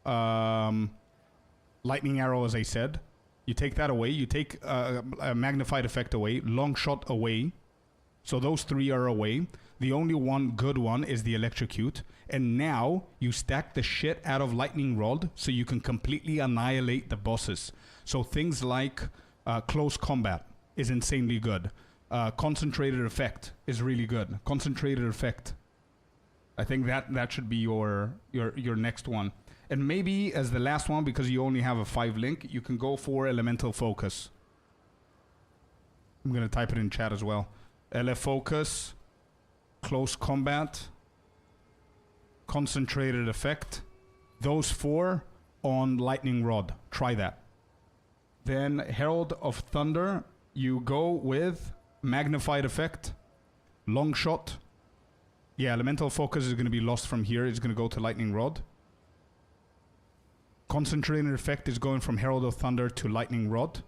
A: Lightning Arrow, as I said, you take that away. You take a Magnified Effect away, Longshot away. So those three are away. The only one good one is the Electrocute. And now you stack the shit out of Lightning Rod so you can completely annihilate the bosses. So things like Close Combat is insanely good. Concentrated Effect is really good. Concentrated Effect. I think that should be your next one. And maybe as the last one, because you only have a 5 link, you can go for Elemental Focus. I'm going to type it in chat as well. LF Focus, Close Combat, Concentrated Effect. Those 4 on Lightning Rod. Try that. Then Herald of Thunder, you go with Magnified Effect, Longshot. Yeah, Elemental Focus is going to be lost from here. It's going to go to Lightning Rod. Concentrated effect is going from Herald of Thunder to Lightning Rod.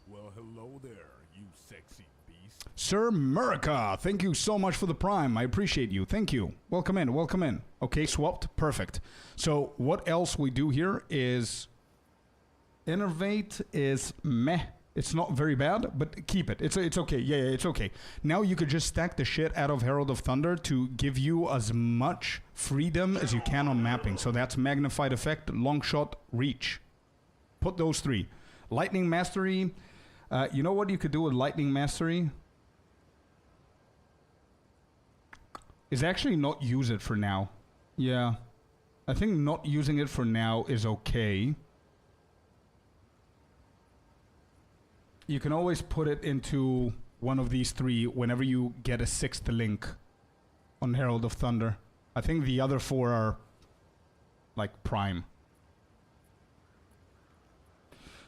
C: Well, hello there, you sexy beast.
A: Sir Murica, thank you so much for the Prime. I appreciate you. Thank you. Welcome in. Welcome in. Okay, swapped. Perfect. So what else we do here is Innervate is meh. It's not very bad, but keep it. It's okay. Yeah, it's okay. Now you could just stack the shit out of Herald of Thunder to give you as much freedom as you can on mapping. So that's Magnified Effect, Long Shot, Reach. Put those three. Lightning Mastery. You know what you could do with Lightning Mastery? Is actually not use it for now. Yeah. I think not using it for now is okay. You can always put it into one of these three whenever you get a 6th link on Herald of Thunder. I think the other 4 are like prime.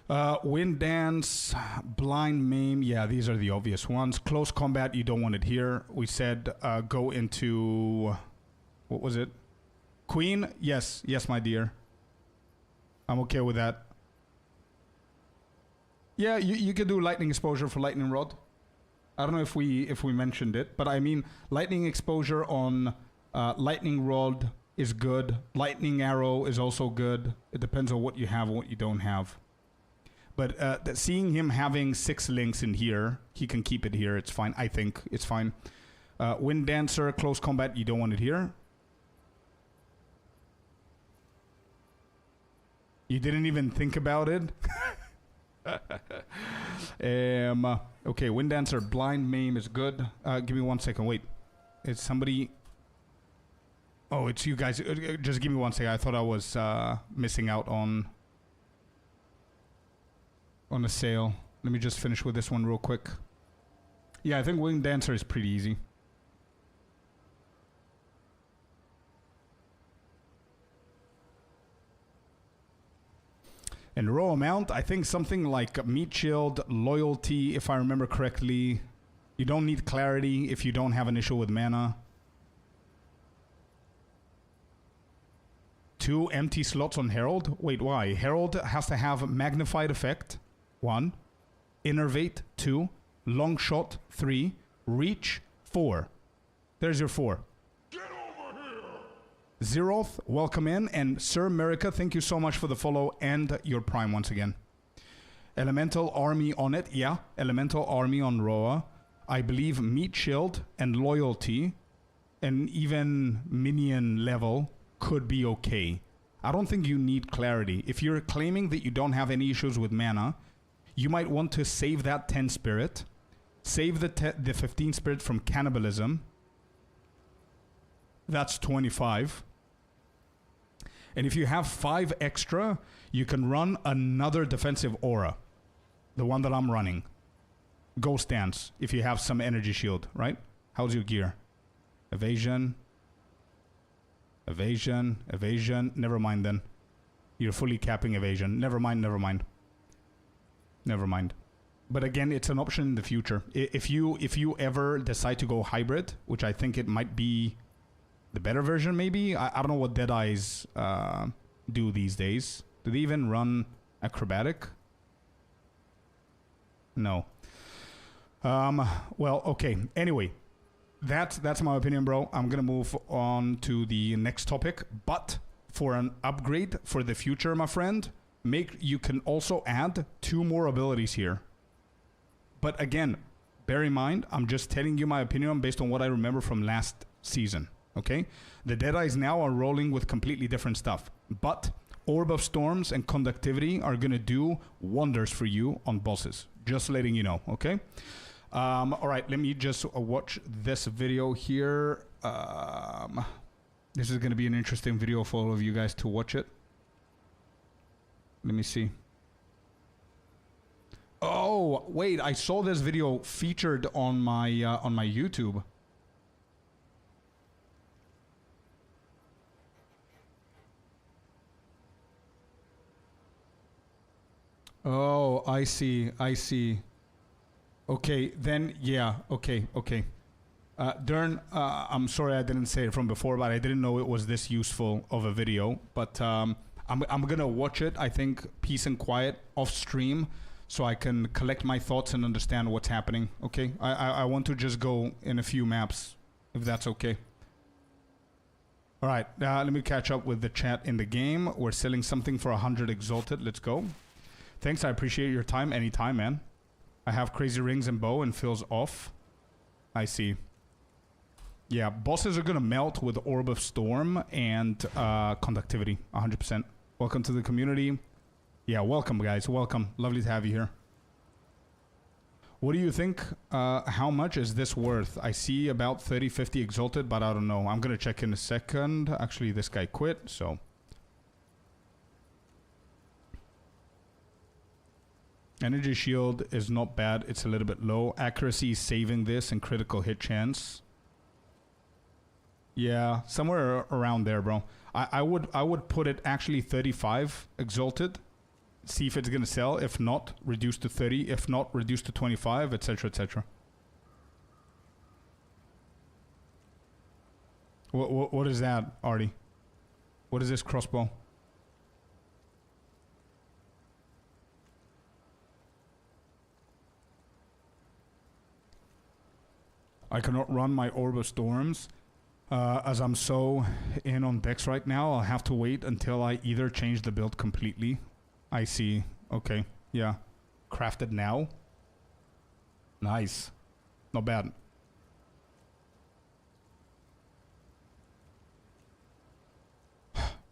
A: Wind Dance, Blind Maim, yeah, these are the obvious ones. Close Combat, you don't want it here. We said go into, what was it? Queen, yes, my dear. I'm okay with that. Yeah, you could do Lightning Exposure for Lightning Rod. I don't know if we mentioned it, but I mean, Lightning Exposure on Lightning Rod is good. Lightning Arrow is also good. It depends on what you have and what you don't have. But seeing him having 6 links in here, he can keep it here. It's fine. I think it's fine. Wind Dancer, Close Combat, you don't want it here. You didn't even think about it? Okay, Wind Dancer, Blind Maim is good. Give me 1 second. Wait, is somebody? Oh, it's you guys. Just give me 1 second. I thought I was missing out on a sale. Let me just finish with this one real quick. Yeah, I think Wind Dancer is pretty easy. And raw amount, I think something like Meat Shield, Loyalty, if I remember correctly. You don't need Clarity if you don't have an issue with mana. 2 empty slots on Herald. Wait, why? Herald has to have Magnified Effect, 1. Innervate, 2. Long Shot, 3. Reach, 4. There's your 4. Zeroth, welcome in, and Sir America, thank you so much for the follow and your Prime once again. Elemental Army on it, yeah. Elemental Army on Roa. I believe Meat Shield and Loyalty and even Minion level could be okay. I don't think you need Clarity. If you're claiming that you don't have any issues with mana, you might want to save that 10 Spirit. Save the 15 Spirit from Cannibalism. That's 25. And if you have 5 extra, you can run another defensive aura. The one that I'm running. Ghost Dance, if you have some energy shield, right? How's your gear? Evasion. Evasion. Evasion. Never mind then. You're fully capping evasion. Never mind, never mind. Never mind. But again, it's an option in the future. If you ever decide to go hybrid, which I think it might be the better version, maybe. I don't know what Deadeyes do these days. Do they even run acrobatic? No. Well, okay. Anyway, that's my opinion, bro. I'm gonna move on to the next topic. But for an upgrade for the future, my friend, you can also add 2 more abilities here. But again, bear in mind, I'm just telling you my opinion based on what I remember from last season. Okay? The Deadeyes now are rolling with completely different stuff. But Orb of Storms and Conductivity are going to do wonders for you on bosses. Just letting you know, okay? Alright, let me just watch this video here. This is going to be an interesting video for all of you guys to watch it. Let me see. Oh, wait, I saw this video featured on my YouTube. Oh, I see. Okay, then, yeah, okay. Dern, I'm sorry I didn't say it from before, but I didn't know it was this useful of a video. But I'm gonna watch it, I think, peace and quiet, off stream, so I can collect my thoughts and understand what's happening, okay? I want to just go in a few maps, if that's okay. Alright, let me catch up with the chat in the game. We're selling something for 100 exalted, let's go. Thanks, I appreciate your time, anytime, man. I have crazy rings and bow and feels off. I see. Yeah, bosses are gonna melt with Orb of Storm and conductivity, 100%. Welcome to the community. Yeah, welcome guys, welcome. Lovely to have you here. What do you think? How much is this worth? I see about 30, 50 exalted, but I don't know. I'm gonna check in a second. Actually, this guy quit, so. Energy shield is not bad. It's a little bit low. Accuracy is saving this and critical hit chance. Yeah, somewhere around there, bro. I would put it actually 35 exalted. See if it's gonna sell. If not, reduce to 30. If not, reduce to 25, etc., etc. What is that, Artie? What is this crossbow? I cannot run my Orb of Storms. As I'm so in on decks right now, I'll have to wait until I either change the build completely. I see. Okay. Yeah. Crafted now. Nice. Not bad.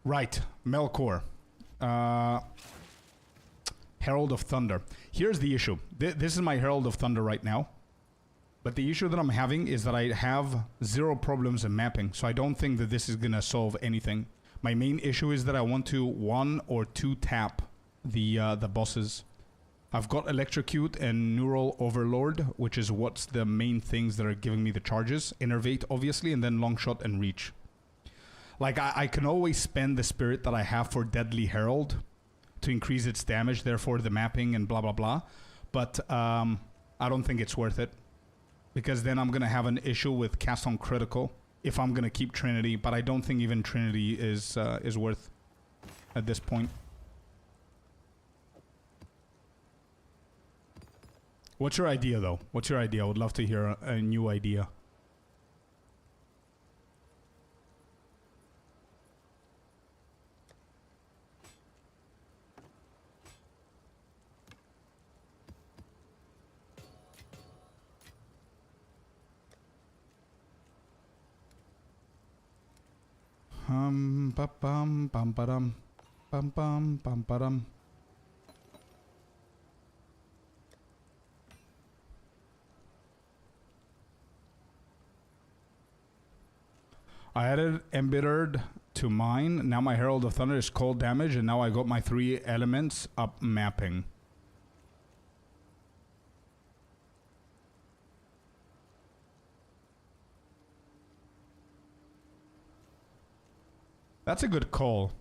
A: Right. Melkor. Herald of Thunder. Here's the issue. This is my Herald of Thunder right now. But the issue that I'm having is that I have 0 problems in mapping, so I don't think that this is gonna solve anything. My main issue is that I want to 1 or 2 tap the bosses. I've got Electrocute and Neural Overlord, which is what's the main things that are giving me the charges. Innervate, obviously, and then Longshot and Reach. Like, I can always spend the spirit that I have for Deadly Herald to increase its damage, therefore the mapping and blah blah blah. But I don't think it's worth it. Because then I'm going to have an issue with cast on critical if I'm going to keep Trinity. But I don't think even Trinity is worth at this point. What's your idea, though? What's your idea? I would love to hear a new idea. Ba bum bum ba dum bum bum ba dum. I added Embittered to mine. Now my Herald of Thunder is cold damage, and now I got my 3 elements up mapping. That's a good call.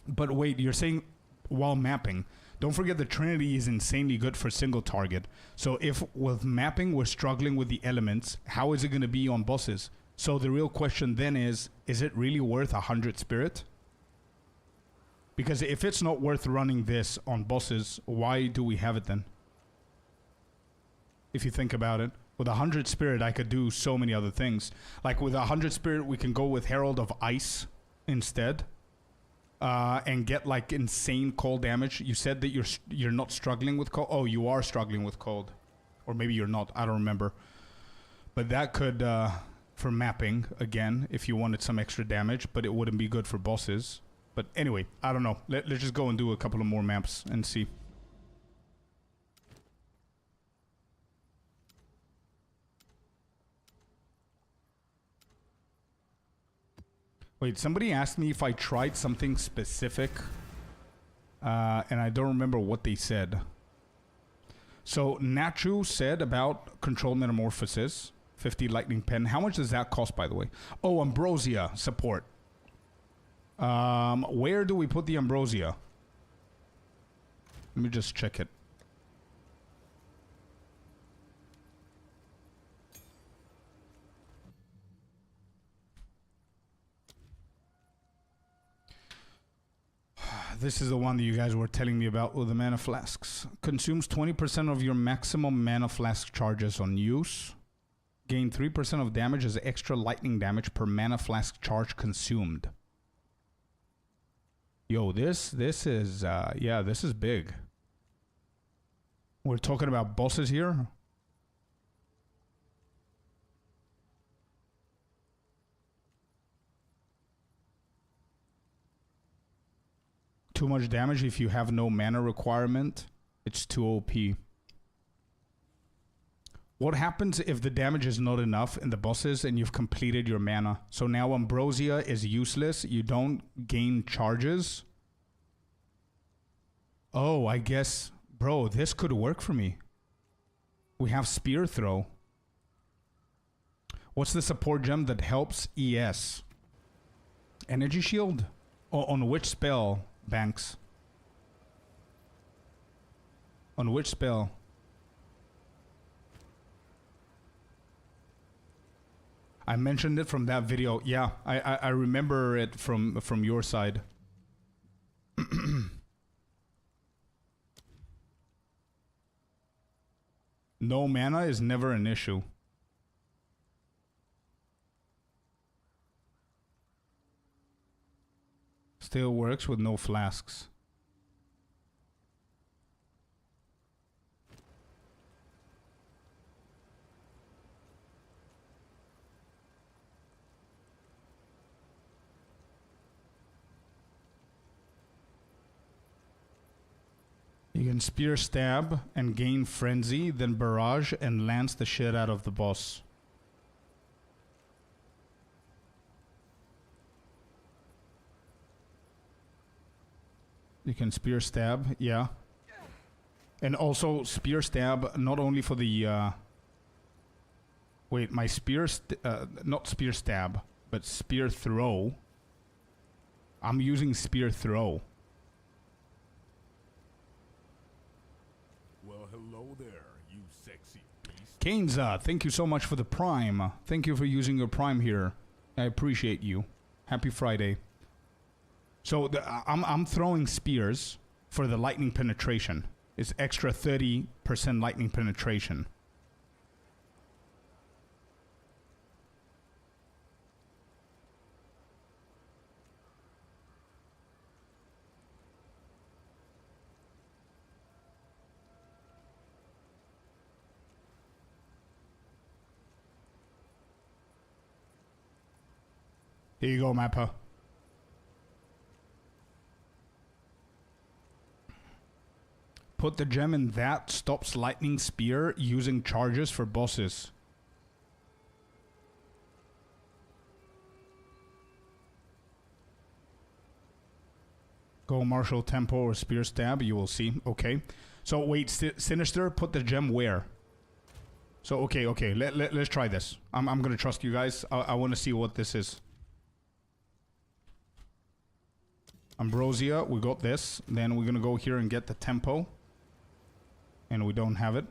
A: But wait, you're saying while mapping. Don't forget the Trinity is insanely good for single target. So if with mapping we're struggling with the elements, how is it going to be on bosses? So the real question then is it really worth 100 spirit? Because if it's not worth running this on bosses, why do we have it then? If you think about it. With 100 spirit, I could do so many other things. Like with 100 spirit, we can go with Herald of Ice instead, and get like insane cold damage. You said that you're not struggling with cold. Oh, you are struggling with cold, or maybe you're not. I don't remember. But that could, for mapping again, if you wanted some extra damage, but it wouldn't be good for bosses. But anyway, I don't know. Let's just go and do a couple of more maps and see. Wait, somebody asked me if I tried something specific, and I don't remember what they said. So, Nachu said about Control Metamorphosis, 50 Lightning Pen. How much does that cost, by the way? Oh, Ambrosia support. Where do we put the Ambrosia? Let me just check it. this is the one that you guys were telling me about with the mana flasks. Consumes 20% of your maximum mana flask charges on use. Gain 3% of damage as extra lightning damage per mana flask charge consumed. Yo, this is yeah, this is big. We're talking about bosses here. Too much damage if you have no mana requirement. It's too OP. What happens if the damage is not enough in the bosses and you've completed your mana? So now Ambrosia is useless. You don't gain charges. Oh, I guess... Bro, this could work for me. We have Spear Throw. What's the support gem that helps ES? Energy Shield? On which spell, Banks? On which spell? I mentioned it from that video. Yeah, I remember it from your side. No mana is never an issue. Still works with no flasks. You can Spear Stab and gain Frenzy, then Barrage and lance the shit out of the boss. You can Spear Stab, yeah. And also Spear Stab, not only for the... wait, my Spear... not Spear Stab, but Spear Throw. I'm using Spear Throw.
C: Well, hello there, you sexy beast.
A: Kainza, thank you so much for the Prime. Thank you for using your Prime here. I appreciate you. Happy Friday. So I'm throwing spears for the lightning penetration. It's extra 30% lightning penetration. Here you go, Mappa. Put the gem in that stops lightning spear using charges for bosses. Go Martial Tempo or Spear Stab, you will see. Okay. So wait, Sinister, put the gem where? So okay, let's try this. I'm gonna trust you guys. I want to see what this is. Ambrosia, we got this. Then we're gonna go here and get the tempo. And we don't have it.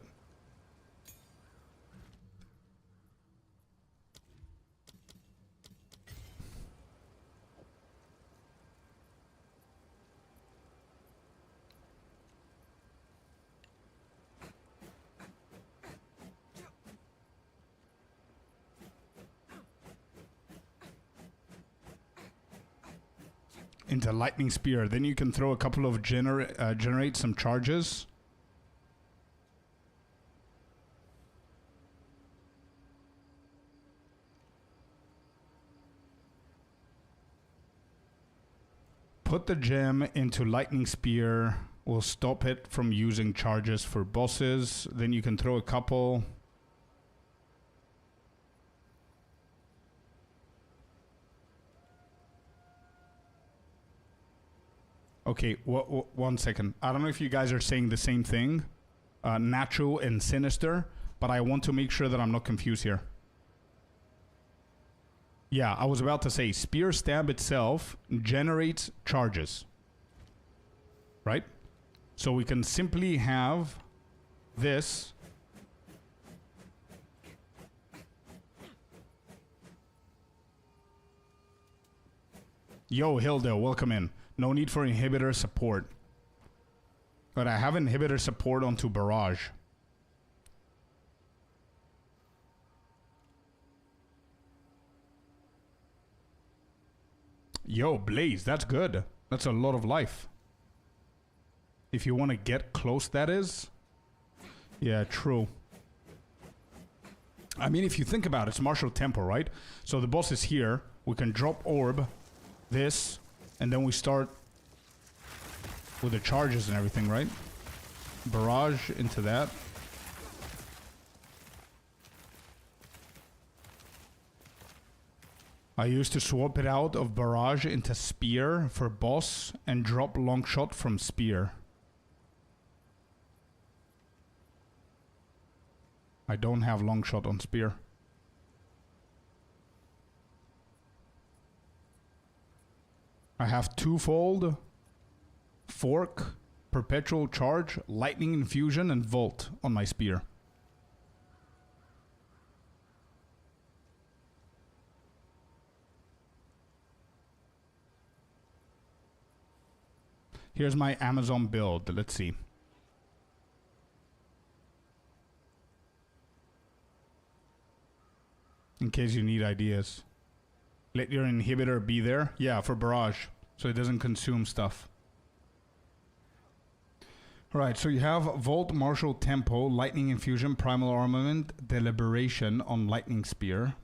A: Into Lightning Spear. Then you can throw a couple of generate some charges. Put the gem into Lightning Spear. Will stop it from using charges for bosses. Then you can throw a couple. Okay, one second. I don't know if you guys are saying the same thing. Natural and Sinister. But I want to make sure that I'm not confused here. Yeah, I was about to say, Spear Stab itself generates charges. Right? So we can simply have this. Yo, Hilda, welcome in. No need for inhibitor support. But I have inhibitor support onto Barrage. Yo, Blaze, that's good. That's a lot of life. If you want to get close, that is. Yeah, true. I mean, if you think about it, it's martial tempo, right? So the boss is here. We can drop orb, this, and then we start with the charges and everything, right? Barrage into that. I used to swap it out of Barrage into Spear for boss and drop long shot from Spear. I don't have long shot on Spear. I have twofold, fork, perpetual charge, lightning infusion, and volt on my Spear. Here's my Amazon build. Let's see. In case you need ideas. Let your inhibitor be there. Yeah, for Barrage. So it doesn't consume stuff. Alright, so you have Volt, Martial Tempo, Lightning Infusion, Primal Armament, Deliberation on Lightning Spear.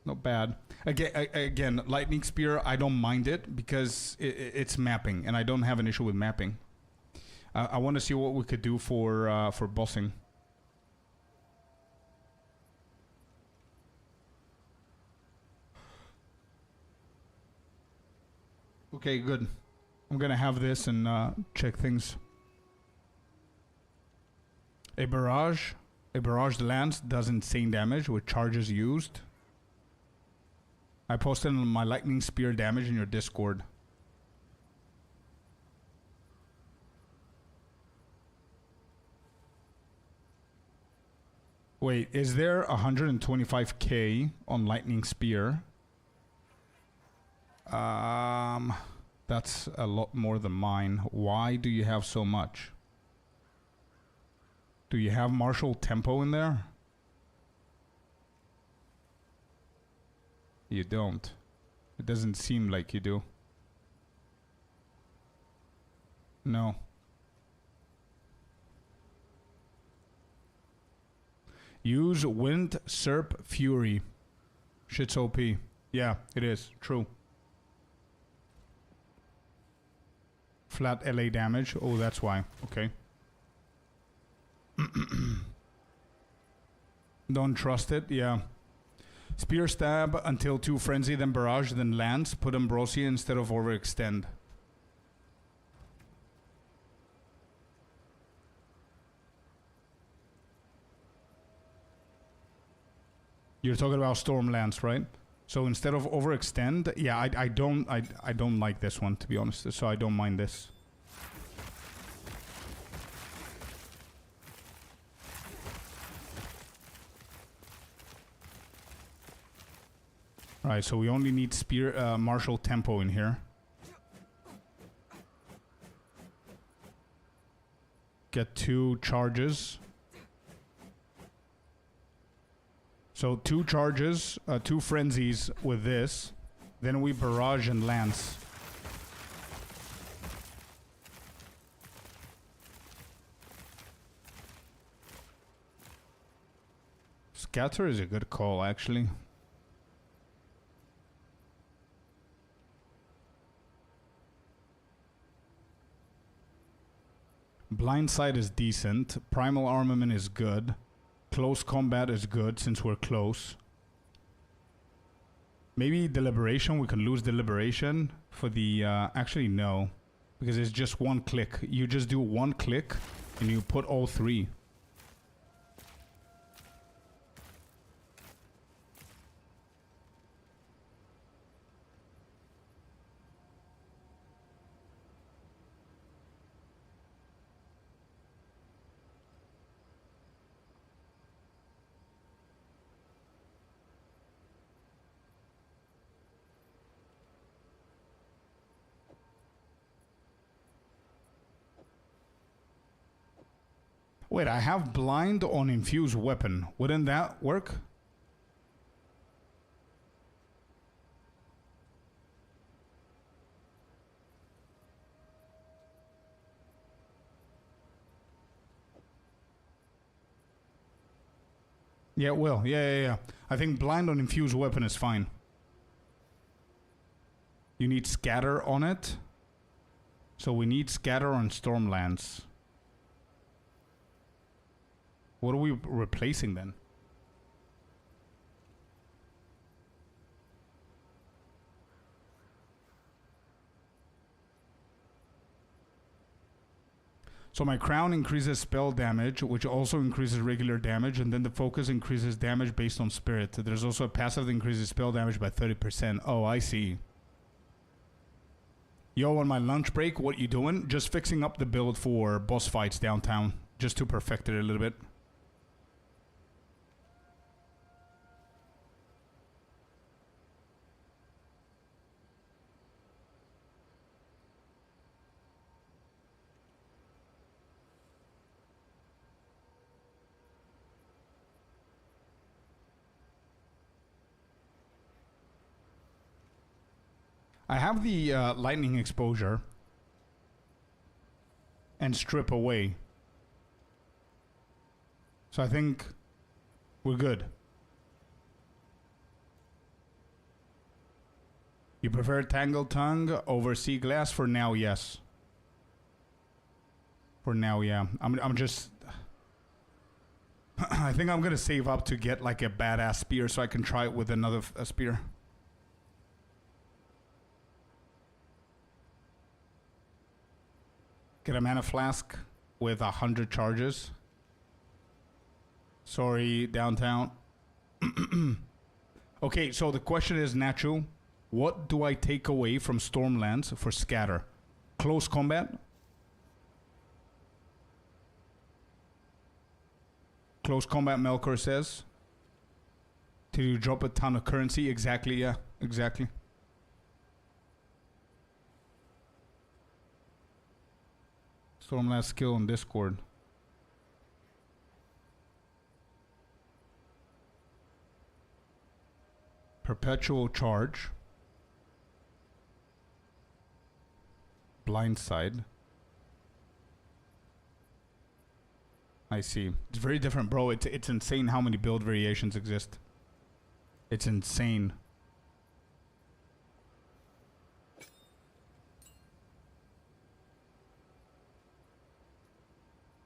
A: Not bad. Again, Lightning Spear, I don't mind it because it's mapping, and I don't have an issue with mapping. I want to see what we could do for bossing. Okay, good. I'm gonna have this and check things. A barrage lance does insane damage with charges used. I posted on my lightning spear damage in your Discord. Wait, is there 125k on lightning spear? That's a lot more than mine. Why do you have so much? Do you have martial tempo in there? You don't. It doesn't seem like you do. No. Use Wind Serp Fury. Shit's OP. Yeah, it is. True. Flat LA damage. Oh, that's why. Okay. Don't trust it. Yeah. Spear stab until 2 frenzy, then barrage, then lance. Put ambrosia instead of overextend. You're talking about storm lance, right? So instead of overextend, yeah, I don't like this one, to be honest. So I don't mind this. Alright, so we only need spear martial tempo in here. Get 2 charges. So 2 charges, 2 frenzies with this. Then we barrage and lance. Scatter is a good call, actually. Blindside is decent. Primal Armament is good. Close combat is good since we're close. Maybe Deliberation. We can lose Deliberation for the... actually, no. Because it's just 1 click. You just do 1 click and you put all 3. Wait, I have blind on infused weapon. Wouldn't that work? Yeah, it will. Yeah. I think blind on infused weapon is fine. You need scatter on it. So we need scatter on Stormlands. What are we replacing then? So my crown increases spell damage, which also increases regular damage, and then the focus increases damage based on spirit. There's also a passive that increases spell damage by 30%. Oh, I see. Yo, on my lunch break, what you doing? Just fixing up the build for boss fights downtown, just to perfect it a little bit. I have the lightning exposure and strip away. So I think we're good. You prefer Tangle Tongue over Sea Glass? For now, yes. For now, yeah. I'm just... I think I'm gonna save up to get like a badass spear so I can try it with another spear. Get a mana flask with 100 charges. Sorry, downtown. Okay, so the question is, Nacho, what do I take away from Stormlands for scatter? Close combat? Close combat, Melkor says. Did you drop a ton of currency? Exactly, yeah, exactly. Stormlands skill on Discord. Perpetual charge. Blindside. I see. It's very different, bro. It's insane how many build variations exist. It's insane.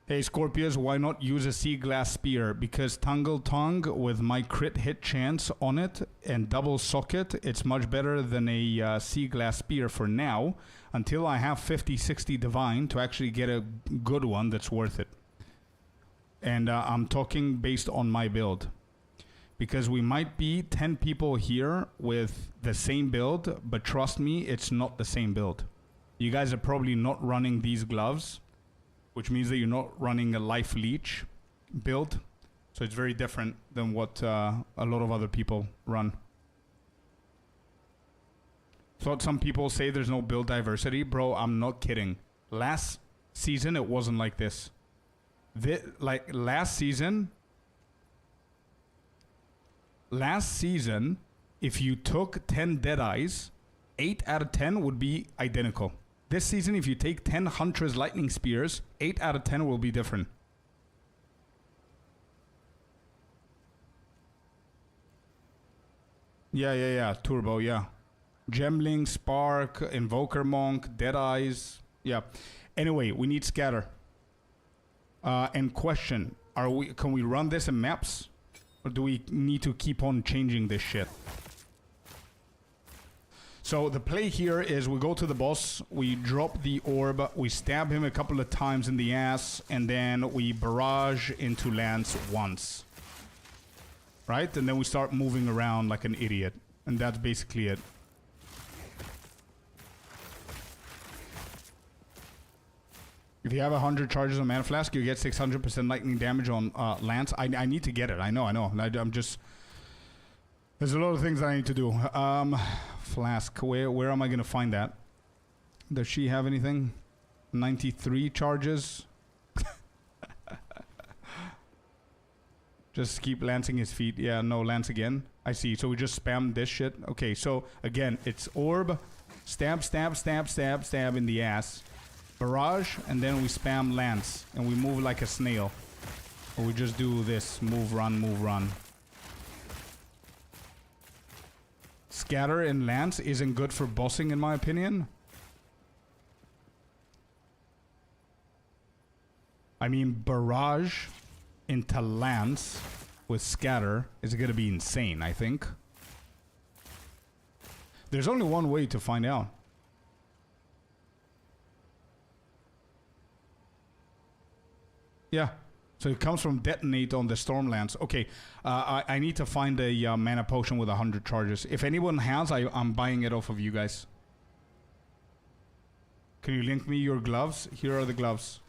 A: Hey Scorpius, why not use a Sea Glass Spear? Because Tangle Tongue with my crit hit chance on it and double socket, it's much better than a Sea Glass Spear for now, until I have 50-60 Divine to actually get a good one that's worth it. And I'm talking based on my build. Because we might be 10 people here with the same build, but trust me, it's not the same build. You guys are probably not running these gloves, which means that you're not running a life leech build. So it's very different than what a lot of other people run. Thought some people say there's no build diversity. Bro, I'm not kidding. Last season, it wasn't like this. Like last season, if you took 10 Deadeyes, 8 out of 10 would be identical. This season, if you take 10 Huntress Lightning Spears, 8 out of 10 will be different. Yeah. Turbo, yeah. Gemling, Spark, Invoker Monk, Deadeyes. Yeah. Anyway, we need scatter. And question, can we run this in maps? Or do we need to keep on changing this shit? So the play here is we go to the boss, we drop the orb, we stab him a couple of times in the ass, and then we barrage into lands once. Right? And then we start moving around like an idiot. And that's basically it. If you have 100 charges on Mana Flask, you get 600% lightning damage on Lance. I need to get it. I know. I'm just... There's a lot of things that I need to do. Flask. Where am I going to find that? Does she have anything? 93 charges? Just keep lancing his feet. Yeah, no, lance again. I see. So we just spam this shit. Okay, so again, it's orb, stab, stab, stab, stab, stab in the ass, barrage, and then we spam lance, and we move like a snail. Or we just do this, move, run, move, run. Scatter and lance isn't good for bossing, in my opinion. I mean, barrage into lance with scatter is going to be insane, I think. There's only one way to find out. Yeah. So it comes from detonate on the storm lance. Okay, I need to find a mana potion with 100 charges. If anyone has, I'm buying it off of you guys. Can you link me your gloves? Here are the gloves.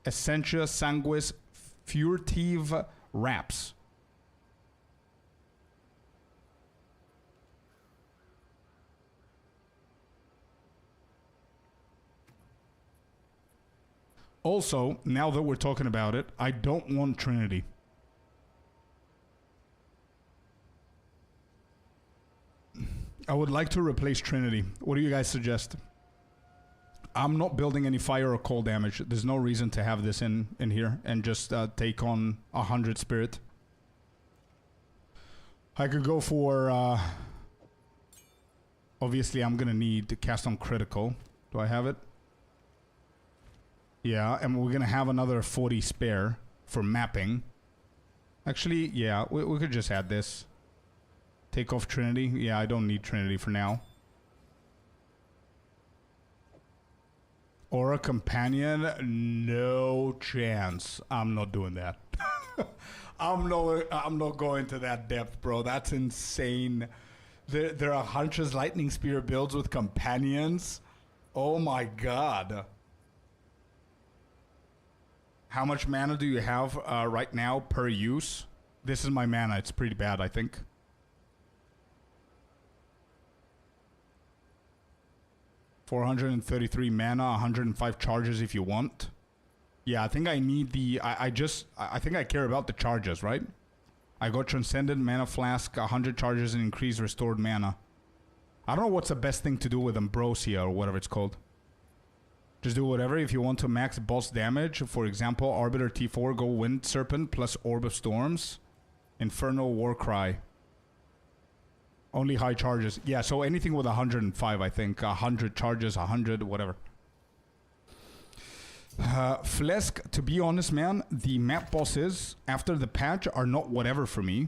A: Essentia Sanguis Furtive Wraps. Also, now that we're talking about it, I don't want Trinity. I would like to replace Trinity. What do you guys suggest? I'm not building any fire or cold damage. There's no reason to have this in here and just take on 100 spirit. I could go for... obviously, I'm going to need to cast on critical. Do I have it? Yeah, and we're going to have another 40 spare for mapping. Actually, yeah, we could just add this. Take off Trinity. Yeah, I don't need Trinity for now. Or a companion? No chance. I'm not doing that. I'm not going to that depth, bro. That's insane. There are Huntress Lightning Spear builds with companions. Oh my god. How much mana do you have right now per use? This is my mana. It's pretty bad, I think. $433 mana, 105 charges if you want. Yeah, I think I need the... I think I care about the charges, right? I got Transcendent Mana Flask, 100 charges and increased restored mana. I don't know what's the best thing to do with Ambrosia or whatever it's called. Just do whatever. If you want to max boss damage, for example, Arbiter T4, go Wind Serpent plus Orb of Storms. Infernal Warcry. Only high charges. Yeah, so anything with 105, I think. 100 charges, 100, whatever. Flesk, to be honest, man, the map bosses after the patch are not whatever for me.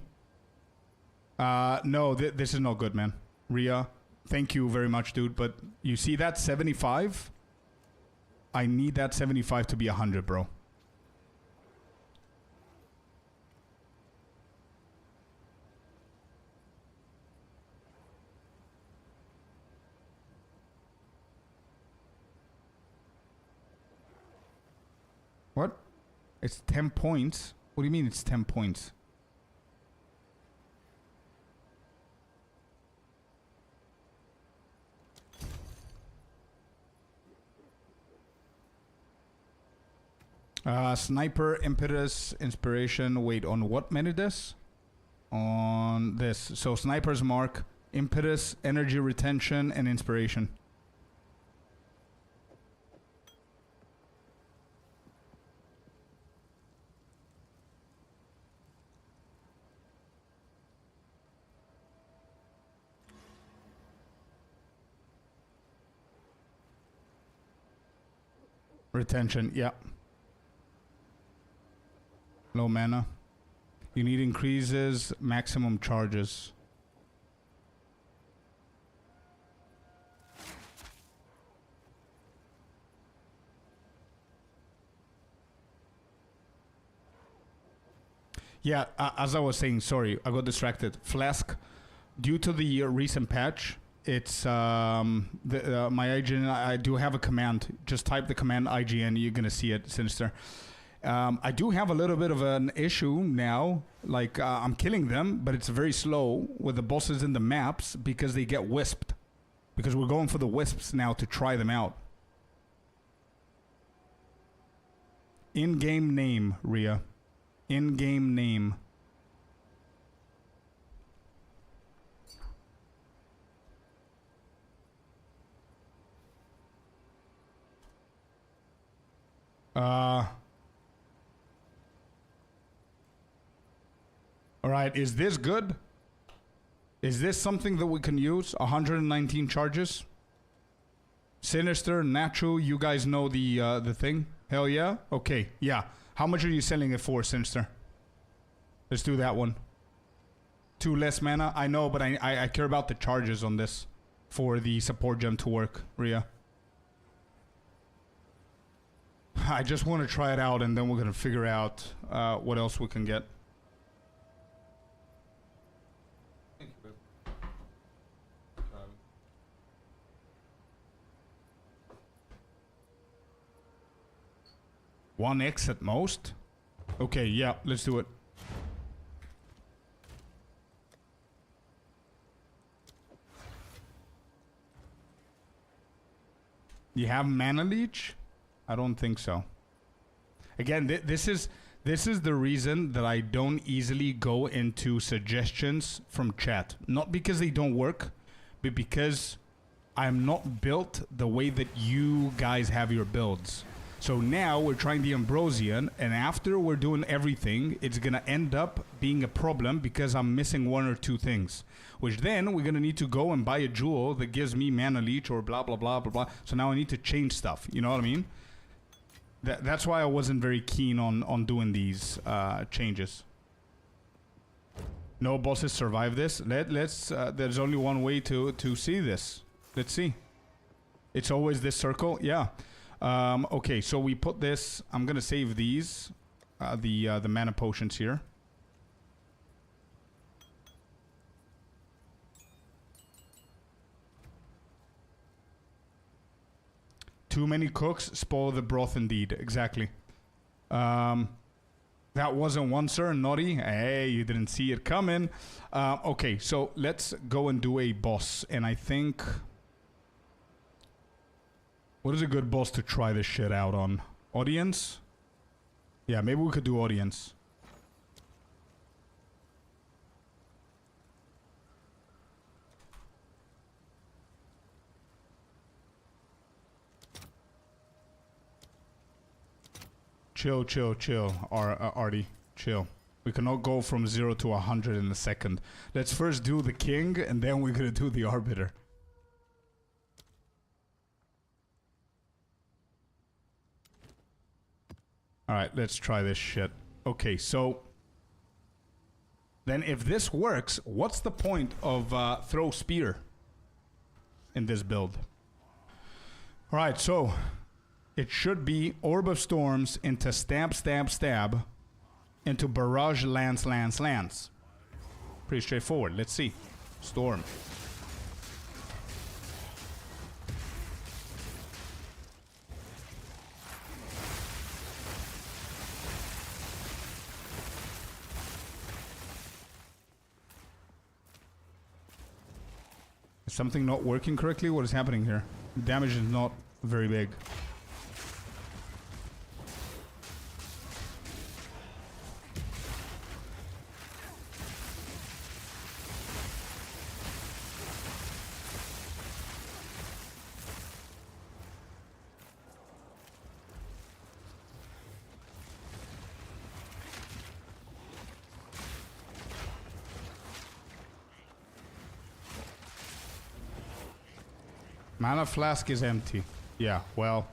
A: No, this is not good, man. Ria, thank you very much, dude. But you see that 75? I need that 75 to be 100, bro. What? It's 10 points? What do you mean it's 10 points? Sniper, Impetus, Inspiration. Wait, on what menu this? On this. So Sniper's Mark, Impetus, Energy Retention, and Inspiration. Retention, yeah. Low mana. You need increases maximum charges. Yeah, as I was saying, sorry, I got distracted. Flask, due to the recent patch, it's my IGN. I do have a command. Just type the command IGN. You're gonna see it, Sinister. I do have a little bit of an issue now. Like I'm killing them, but it's very slow with the bosses in the maps because they get wisped. Because we're going for the wisps now to try them out. In-game name, Ria. In-game name. All right, is this good? Is this something that we can use? 119 charges. Sinister, natural. You guys know the thing. Hell yeah. Okay, yeah. How much are you selling it for, Sinister? Let's do that one. 2 less mana. I know, but I care about the charges on this for the support gem to work. Rhea. I just want to try it out, and then we're gonna figure out what else we can get. One X at most? Okay, yeah, let's do it. You have mana leech? I don't think so. Again, this is the reason that I don't easily go into suggestions from chat. Not because they don't work, but because I'm not built the way that you guys have your builds. So now we're trying the Ambrosian, and after we're doing everything, it's gonna end up being a problem because I'm missing 1 or 2 things. Which then we're gonna need to go and buy a jewel that gives me mana leech or blah blah blah blah blah. So now I need to change stuff. You know what I mean? That's why I wasn't very keen on doing these changes. No bosses survive this. Let's. There's only one way to see this. Let's see. It's always this circle. Yeah. Okay, so we put this. I'm gonna save these, the mana potions here. Too many cooks spoil the broth, indeed. Exactly. That wasn't one, sir. Naughty. Hey, you didn't see it coming. Okay, so let's go and do a boss, and I think. What is a good boss to try this shit out on? Audience? Yeah, maybe we could do audience. Chill, chill, chill, Artie. Chill. We cannot go from 0 to 100 in a second. Let's first do the king, and then we're gonna do the arbiter. Alright, let's try this shit. Okay, so then if this works, what's the point of throw spear in this build? Alright, so it should be Orb of Storms into stab, stab, stab into barrage, lance, lance, lance. Pretty straightforward. Let's see. Storm. Is something not working correctly? What is happening here? Damage is not very big. Mana flask is empty. Yeah, well.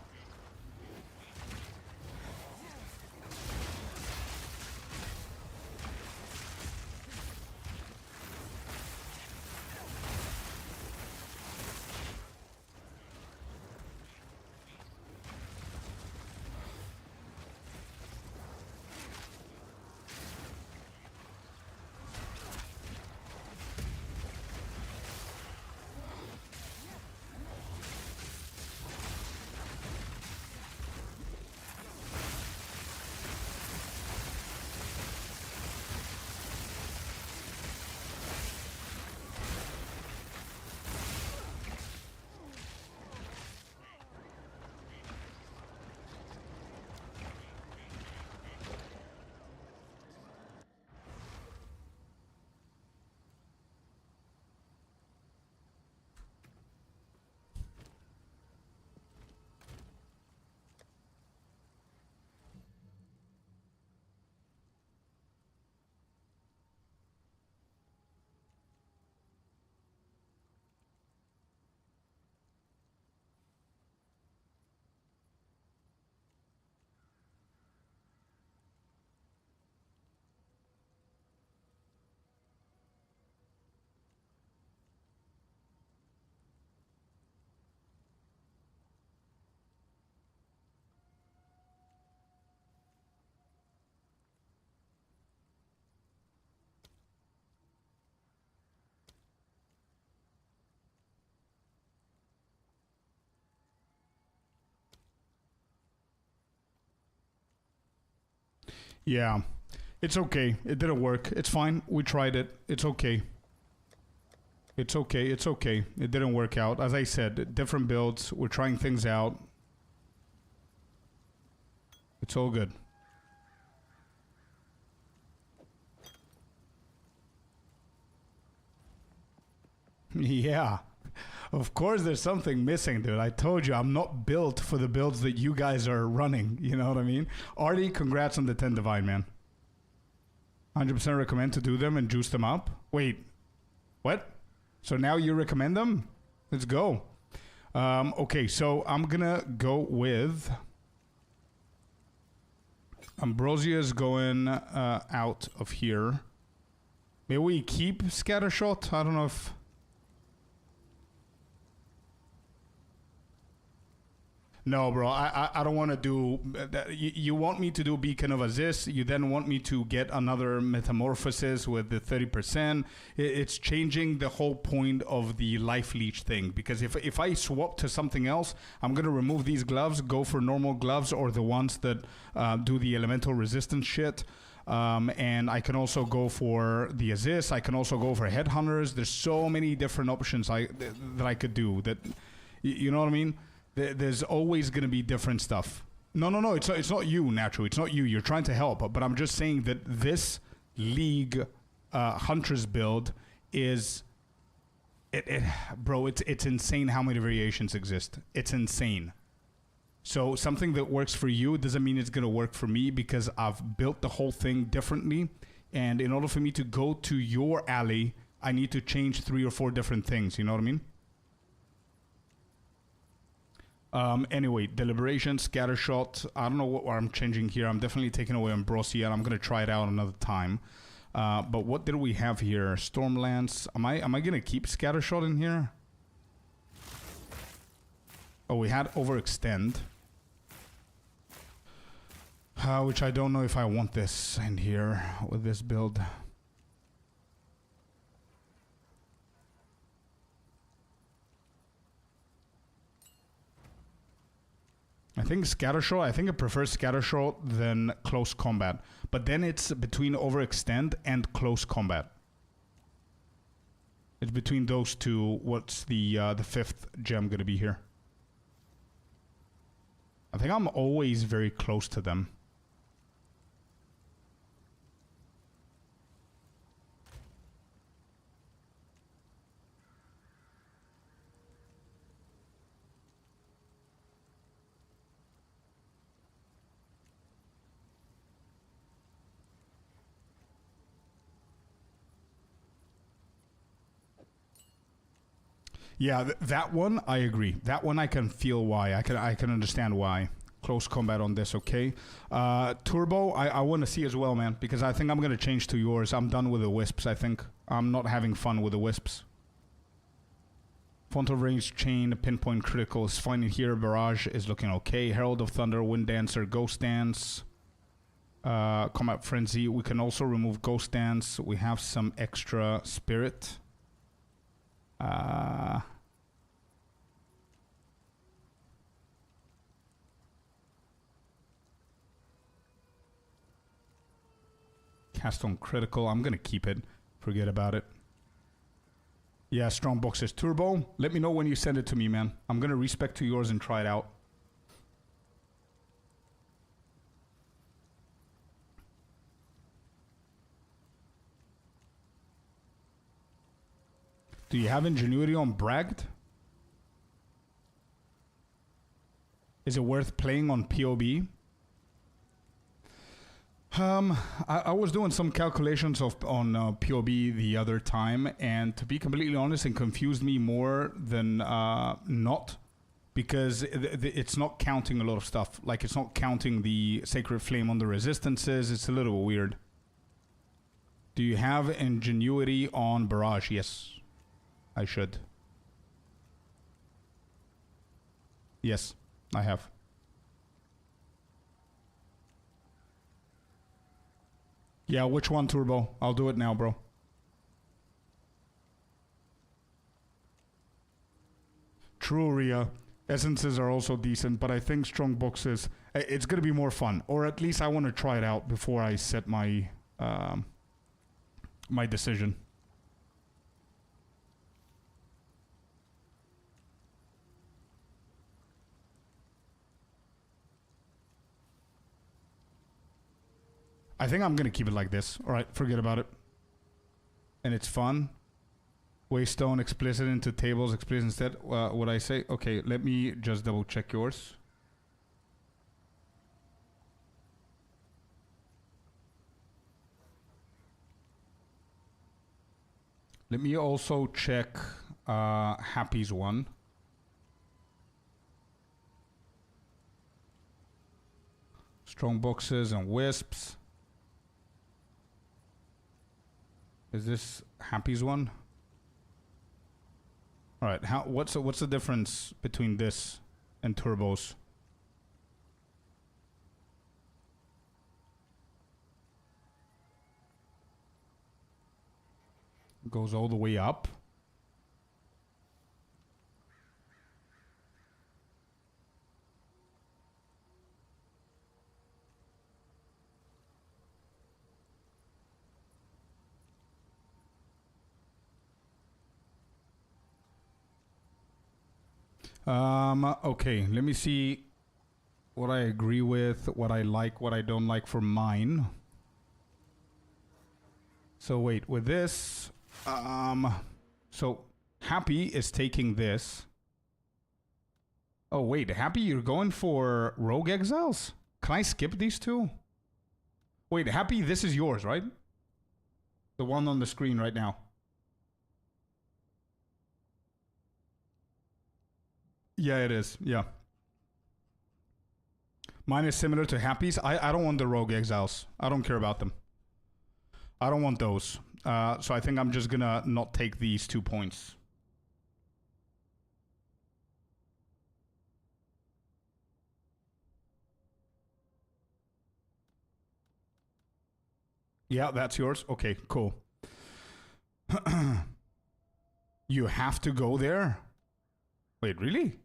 A: Yeah. It's okay. It didn't work. It's fine. We tried it. It's okay. It's okay. It's okay. It didn't work out. As I said, different builds. We're trying things out. It's all good. Yeah. Of course there's something missing, dude. I told you, I'm not built for the builds that you guys are running. You know what I mean? Artie, congrats on the 10 Divine, man. 100% recommend to do them and juice them up. Wait. What? So now you recommend them? Let's go. Okay, so I'm gonna go with... Ambrosia's going out of here. Maybe we keep Scattershot? I don't know if... No, bro, I don't want to do... You want me to do Beacon of Aziz, you then want me to get another Metamorphosis with the 30%. It's changing the whole point of the Life Leech thing, because if I swap to something else, I'm going to remove these gloves, go for normal gloves or the ones that do the elemental resistance shit. And I can also go for the Aziz, I can also go for Headhunters. There's so many different options that I could do that, you know what I mean? There's always going to be different stuff. No, it's not you, naturally. It's not you. You're trying to help. But I'm just saying that this League Huntress build is... Bro, it's insane how many variations exist. It's insane. So something that works for you doesn't mean it's going to work for me, because I've built the whole thing differently. And in order for me to go to your alley, I need to change 3 or 4 different things. You know what I mean? Anyway, Deliberation, Scattershot. I don't know what I'm changing here. I'm definitely taking away Ambrosia, and I'm going to try it out another time. But what did we have here? Stormlance. Am I going to keep Scattershot in here? Oh, we had Overextend. Which I don't know if I want this in here with this build. I think Scattershot, I think I prefer Scattershot than Close Combat. But then it's between Overextend and Close Combat. It's between those two. What's the 5th gem going to be here? I think I'm always very close to them. Yeah, that one, I agree. That one I can feel why. I can understand why. Close combat on this, okay. Turbo, I want to see as well, man, because I think I'm going to change to yours. I'm done with the Wisps, I think. I'm not having fun with the Wisps. Font of Range, Chain, Pinpoint Critical is fine in here. Barrage is looking okay. Herald of Thunder, Wind Dancer, Ghost Dance. Combat Frenzy. We can also remove Ghost Dance. We have some extra Spirit. Cast on Critical. I'm gonna keep it. Forget about it. Yeah, Strongbox is Turbo. Let me know when you send it to me, man. I'm gonna respec to yours and try it out. Do you have Ingenuity on Bragged? Is it worth playing on POB? I was doing some calculations on POB the other time, and to be completely honest, it confused me more than not, because it's not counting a lot of stuff. Like, it's not counting the Sacred Flame on the resistances. It's a little weird. Do you have Ingenuity on Barrage? Yes. I should. Yes, I have. Yeah, which one, Turbo? I'll do it now, bro. True, Rhea. Essences are also decent, but I think strong boxes It's gonna be more fun, or at least I want to try it out before I set my my decision. I think I'm gonna keep it like this. All right, forget about it. And it's fun. Waystone explicit into tables explicit instead. What I say? Okay, let me just double check yours. Let me also check Happy's one. Strong boxes and wisps. Is this Happy's one? All right. What's the difference between this and turbos? Goes all the way up. Okay, let me see what I agree with, what I like, what I don't like for mine. So wait, with this, so Happy is taking this. Oh wait, Happy, you're going for Rogue Exiles? Can I skip these two? Wait, Happy, this is yours, right? The one on the screen right now. Yeah, it is. Yeah. Mine is similar to Happy's. I don't want the Rogue Exiles. I don't care about them. I don't want those. So I think I'm just gonna not take these 2 points. Yeah, that's yours. Okay, cool. You have to go there? Wait, really?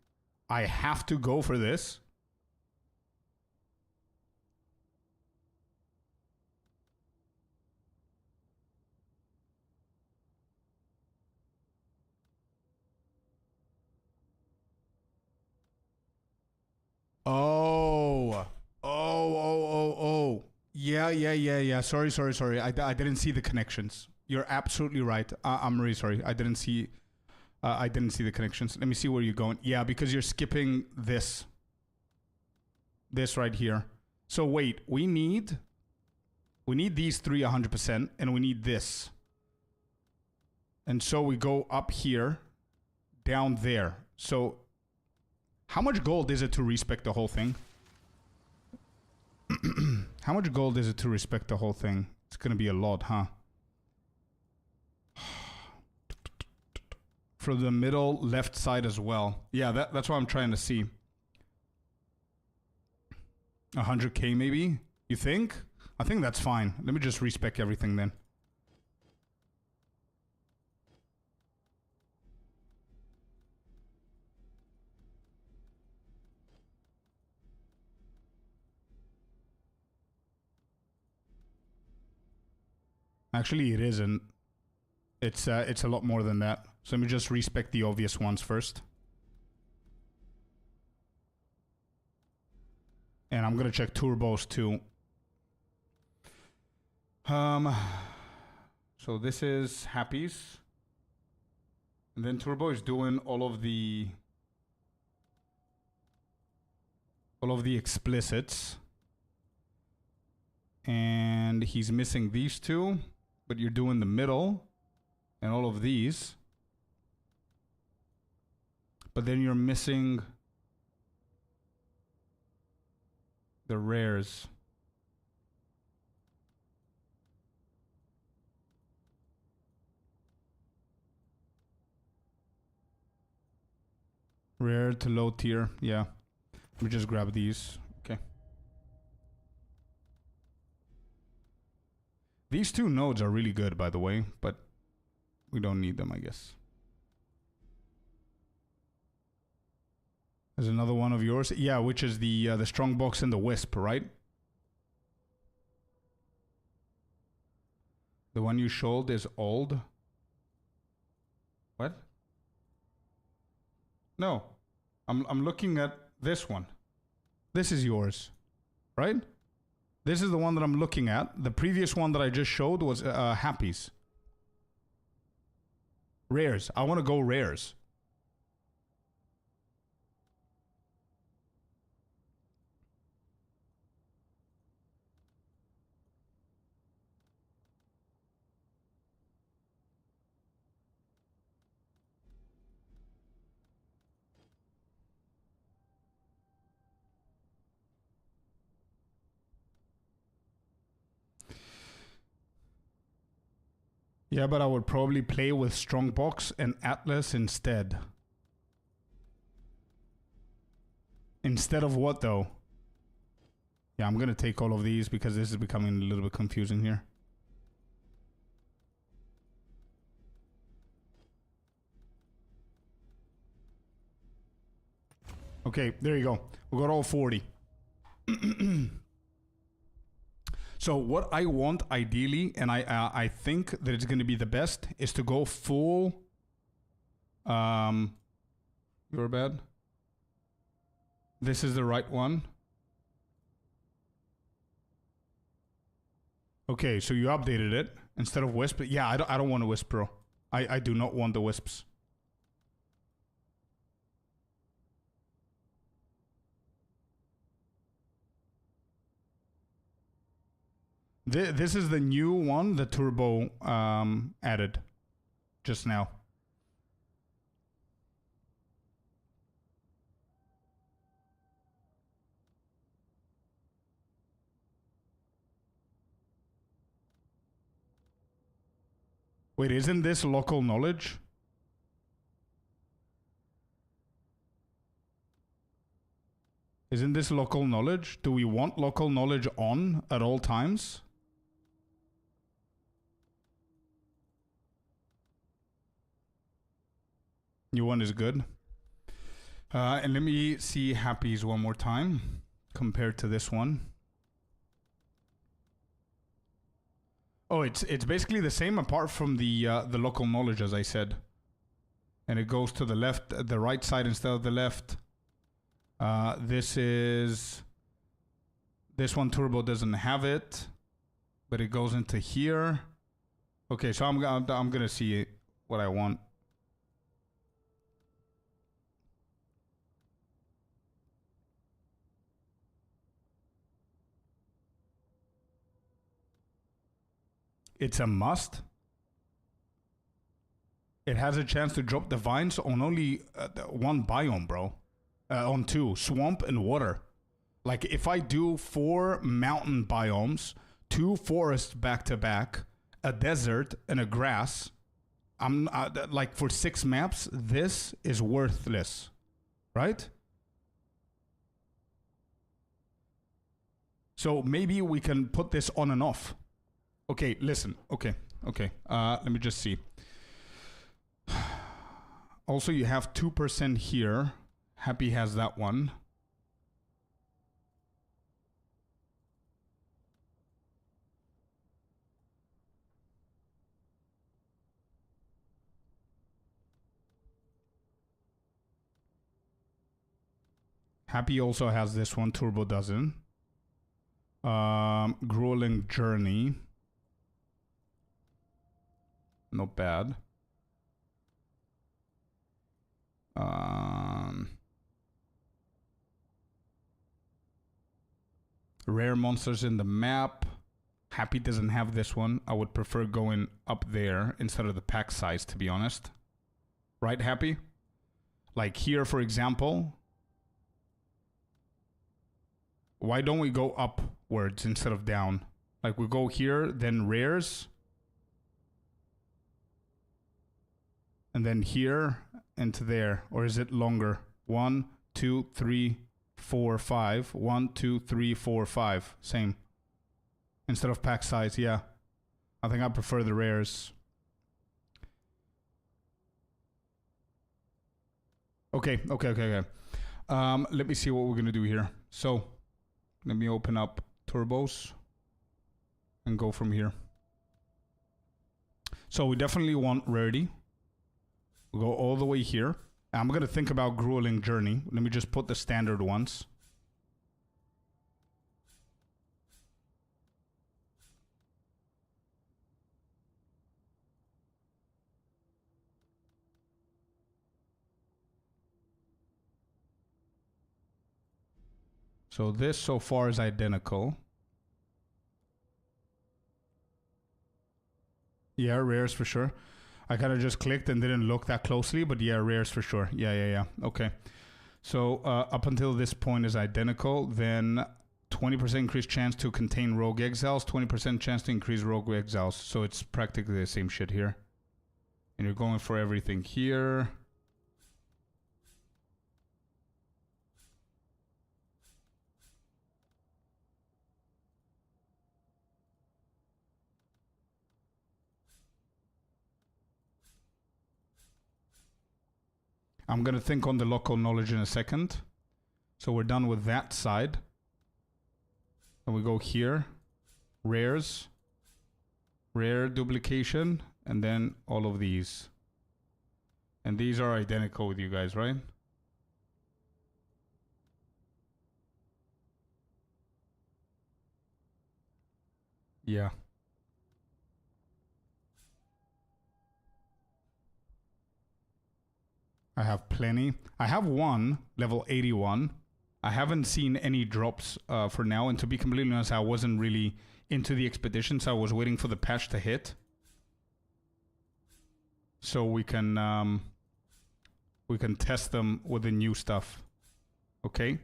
A: I have to go for this? Oh. Oh. Yeah. Sorry. I didn't see the connections. You're absolutely right. I'm really sorry. I didn't see the connections. Let me see where you're going. Yeah, because you're skipping this. This right here. So wait, we need these three 100%, and we need this. And so we go up here, down there. So how much gold is it to respec the whole thing? How much gold is it to respec the whole thing? It's gonna be a lot, huh? For the middle left side as well. Yeah, that's what I'm trying to see. 100k maybe? You think? I think that's fine. Let me just respec everything then. Actually, it isn't. It's a lot more than that. So let me just respec the obvious ones first. And I'm gonna check turbos too. So this is Happy's. And then Turbo is doing all of the explicits. And he's missing these two, but you're doing the middle and all of these. But then you're missing the rares. Rare to low tier, yeah. Let me just grab these. Okay. These two nodes are really good, by the way, but we don't need them, I guess. There's another one of yours. Yeah, which is the strong box and the wisp, right? The one you showed is old. What? No. I'm looking at this one. This is yours, right? This is the one that I'm looking at. The previous one that I just showed was Happy's. Rares. I want to go rares. Yeah, but I would probably play with Strongbox and Atlas instead. Instead of what, though? Yeah, I'm going to take all of these because this is becoming a little bit confusing here. Okay, there you go. We got all 40. So what I want ideally, and I think that it's going to be the best, is to go full. You're bad. This is the right one. Okay, so you updated it instead of wisp. Yeah, I don't want a wisp, bro. I do not want the wisps. This is the new one, the turbo added just now. Wait, isn't this local knowledge? Isn't this local knowledge? Do we want local knowledge on at all times? New one is good. And let me see Happy's one more time compared to this one. Oh, it's basically the same apart from the local knowledge, as I said. And it goes to the left, the right side instead of the left. This one turbo doesn't have it, but it goes into here. Okay, so I'm gonna see what I want. It's a must. It has a chance to drop the vines on only one biome, bro. On two, swamp and water. Like if I do 4 mountain biomes, 2 forests back to back, a desert and a grass, I'm like for 6 maps, this is worthless, right? So maybe we can put this on and off. Okay, listen. Okay. Let me just see. Also, you have 2% here. Happy has that one. Happy also has this one. Turbo doesn't. Grueling Journey. Not bad. Rare monsters in the map. Happy doesn't have this one. I would prefer going up there instead of the pack size, to be honest. Right, Happy? Like here, for example. Why don't we go upwards instead of down? Like we go here, then rares. And then here into there. Or is it longer? 1, 2, 3, 4, 5. 1, 2, 3, 4, 5. Same. Instead of pack size, yeah. I think I prefer the rares. Okay. Let me see what we're gonna do here. So, let me open up turbos and go from here. So we definitely want rarity. We'll go all the way here. I'm gonna think about grueling journey. Let me just put the standard ones. So this so far is identical. Yeah, rares for sure. I kind of just clicked and didn't look that closely, but yeah, rares for sure. Yeah. Okay. So up until this point is identical. Then 20% increased chance to contain rogue exiles, 20% chance to increase rogue exiles. So it's practically the same shit here. And you're going for everything here. I'm going to think on the local knowledge in a second. So we're done with that side. And we go here. Rares. Rare duplication. And then all of these. And these are identical with you guys, right? Yeah. I have plenty. I have one, level 81. I haven't seen any drops for now. And to be completely honest, I wasn't really into the expedition. So I was waiting for the patch to hit. So we can test them with the new stuff. Okay?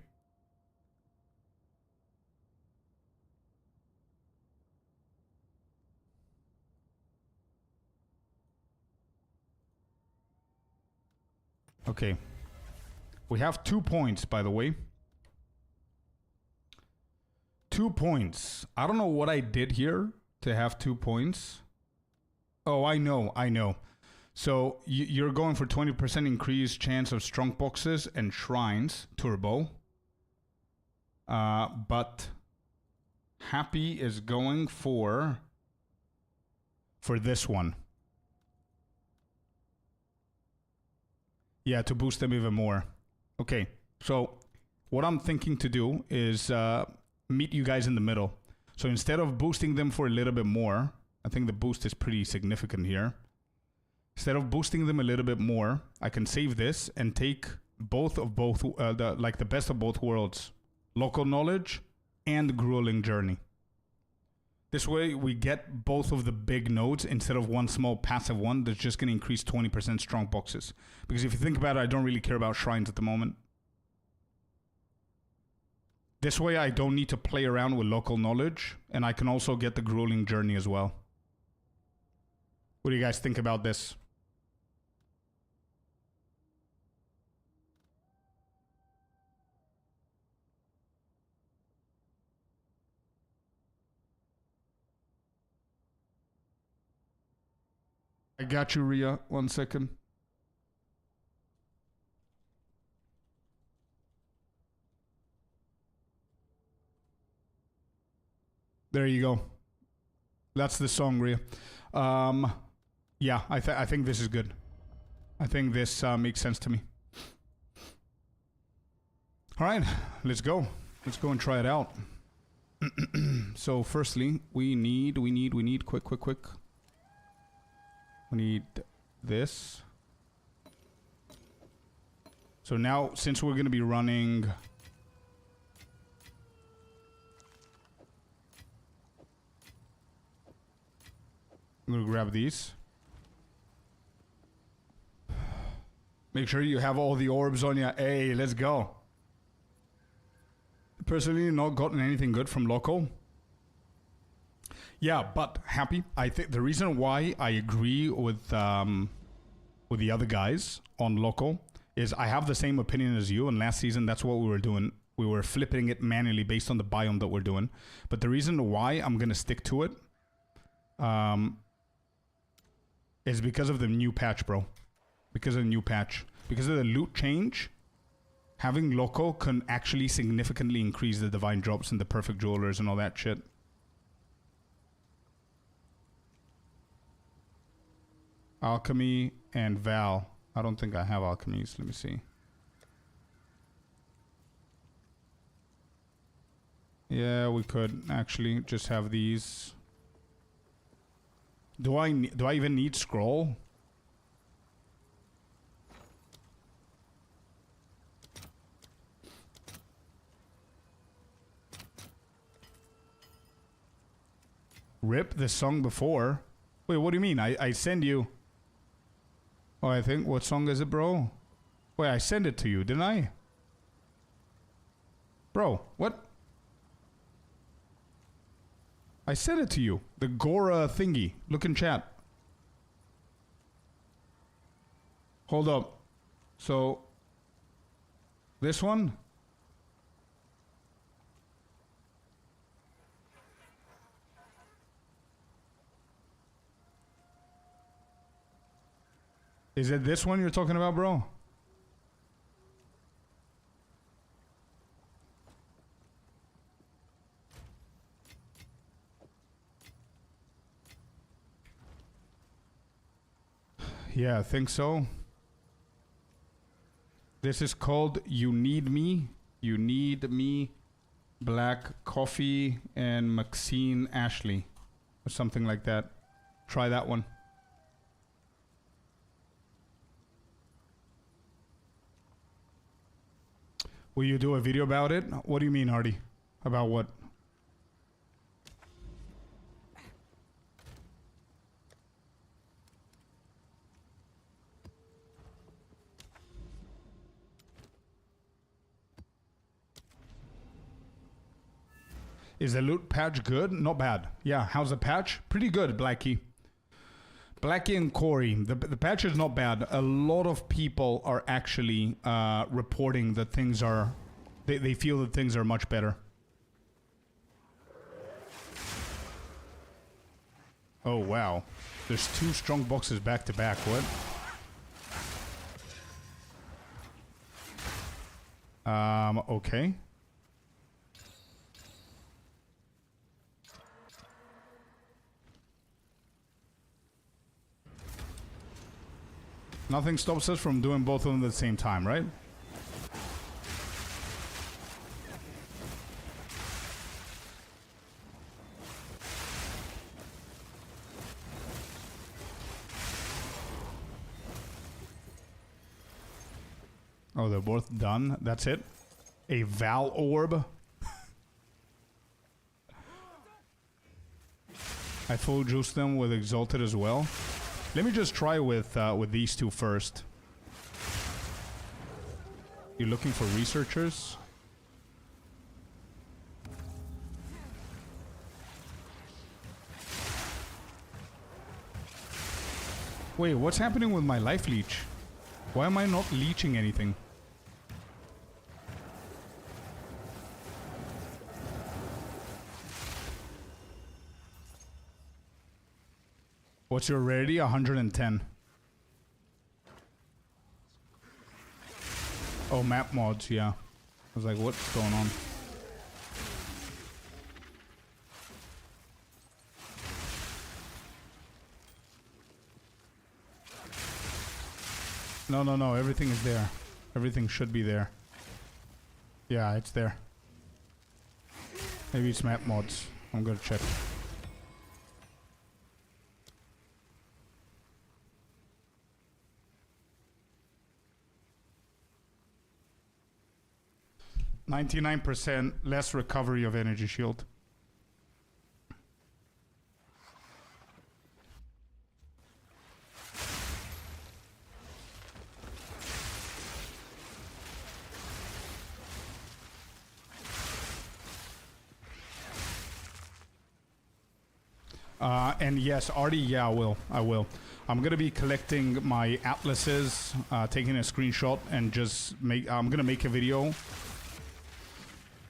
A: Okay. We have 2 points, by the way. 2 points. I don't know what I did here to have 2 points. Oh, I know. So you're going for 20% increased chance of strong boxes and shrines, turbo. But Happy is going for this one. Yeah, to boost them even more. Okay, so what I'm thinking to do is meet you guys in the middle. So instead of boosting them for a little bit more, I think the boost is pretty significant here. Instead of boosting them a little bit more, I can save this and take the best of both worlds. Local knowledge and grueling journey. This way we get both of the big nodes instead of one small passive one that's just going to increase 20% strong boxes. Because if you think about it, I don't really care about shrines at the moment. This way I don't need to play around with local knowledge, and I can also get the grueling journey as well. What do you guys think about this? I got you, Ria. 1 second. There you go. That's the song, Ria. Yeah, I think this is good. I think this makes sense to me. All right, let's go. Let's go and try it out. So, firstly, we need quick. We need this. So now, since we're going to be running... I'm going to grab these. Make sure you have all the orbs on you. Hey, let's go. Personally, not gotten anything good from local. Yeah, but Happy. I think the reason why I agree with the other guys on local is I have the same opinion as you. And last season, that's what we were doing. We were flipping it manually based on the biome that we're doing. But the reason why I'm going to stick to it is because of the new patch, bro. Because of the new patch. Because of the loot change. Having Loco can actually significantly increase the divine drops and the perfect jewelers and all that shit. Alchemy and Val. I don't think I have alchemies. Let me see. Yeah, we could actually just have these. Do I even need scroll? Rip the song before. Wait, what do you mean? I send you. Oh, I think, what song is it, bro? Wait, I sent it to you, didn't I? Bro, what? I sent it to you. The Gora thingy. Look in chat. Hold up. So, this one? Is it this one you're talking about, bro? Yeah, I think so. This is called You Need Me. You Need Me, Black Coffee, and Maxine Ashley. Or something like that. Try that one. Will you do a video about it? What do you mean, Hardy? About what? Is the loot patch good? Not bad. Yeah, how's the patch? Pretty good, Blackie. Blackie and Corey, the patch is not bad. A lot of people are actually reporting that things are... They feel that things are much better. Oh, wow. There's 2 strong boxes back to back. What? Okay. Nothing stops us from doing both of them at the same time, right? Oh, they're both done. That's it. A Val orb. I full juice them with Exalted as well. Let me just try with these 2 first. You're looking for researchers? Wait, what's happening with my life leech? Why am I not leeching anything? What's your rarity? 110. Oh, map mods, yeah. I was like, what's going on? No, everything is there. Everything should be there. Yeah, it's there. Maybe it's map mods. I'm gonna check. %, less recovery of energy shield. And yes, Artie, yeah, I will. I'm gonna be collecting my atlases, taking a screenshot, and just I'm gonna make a video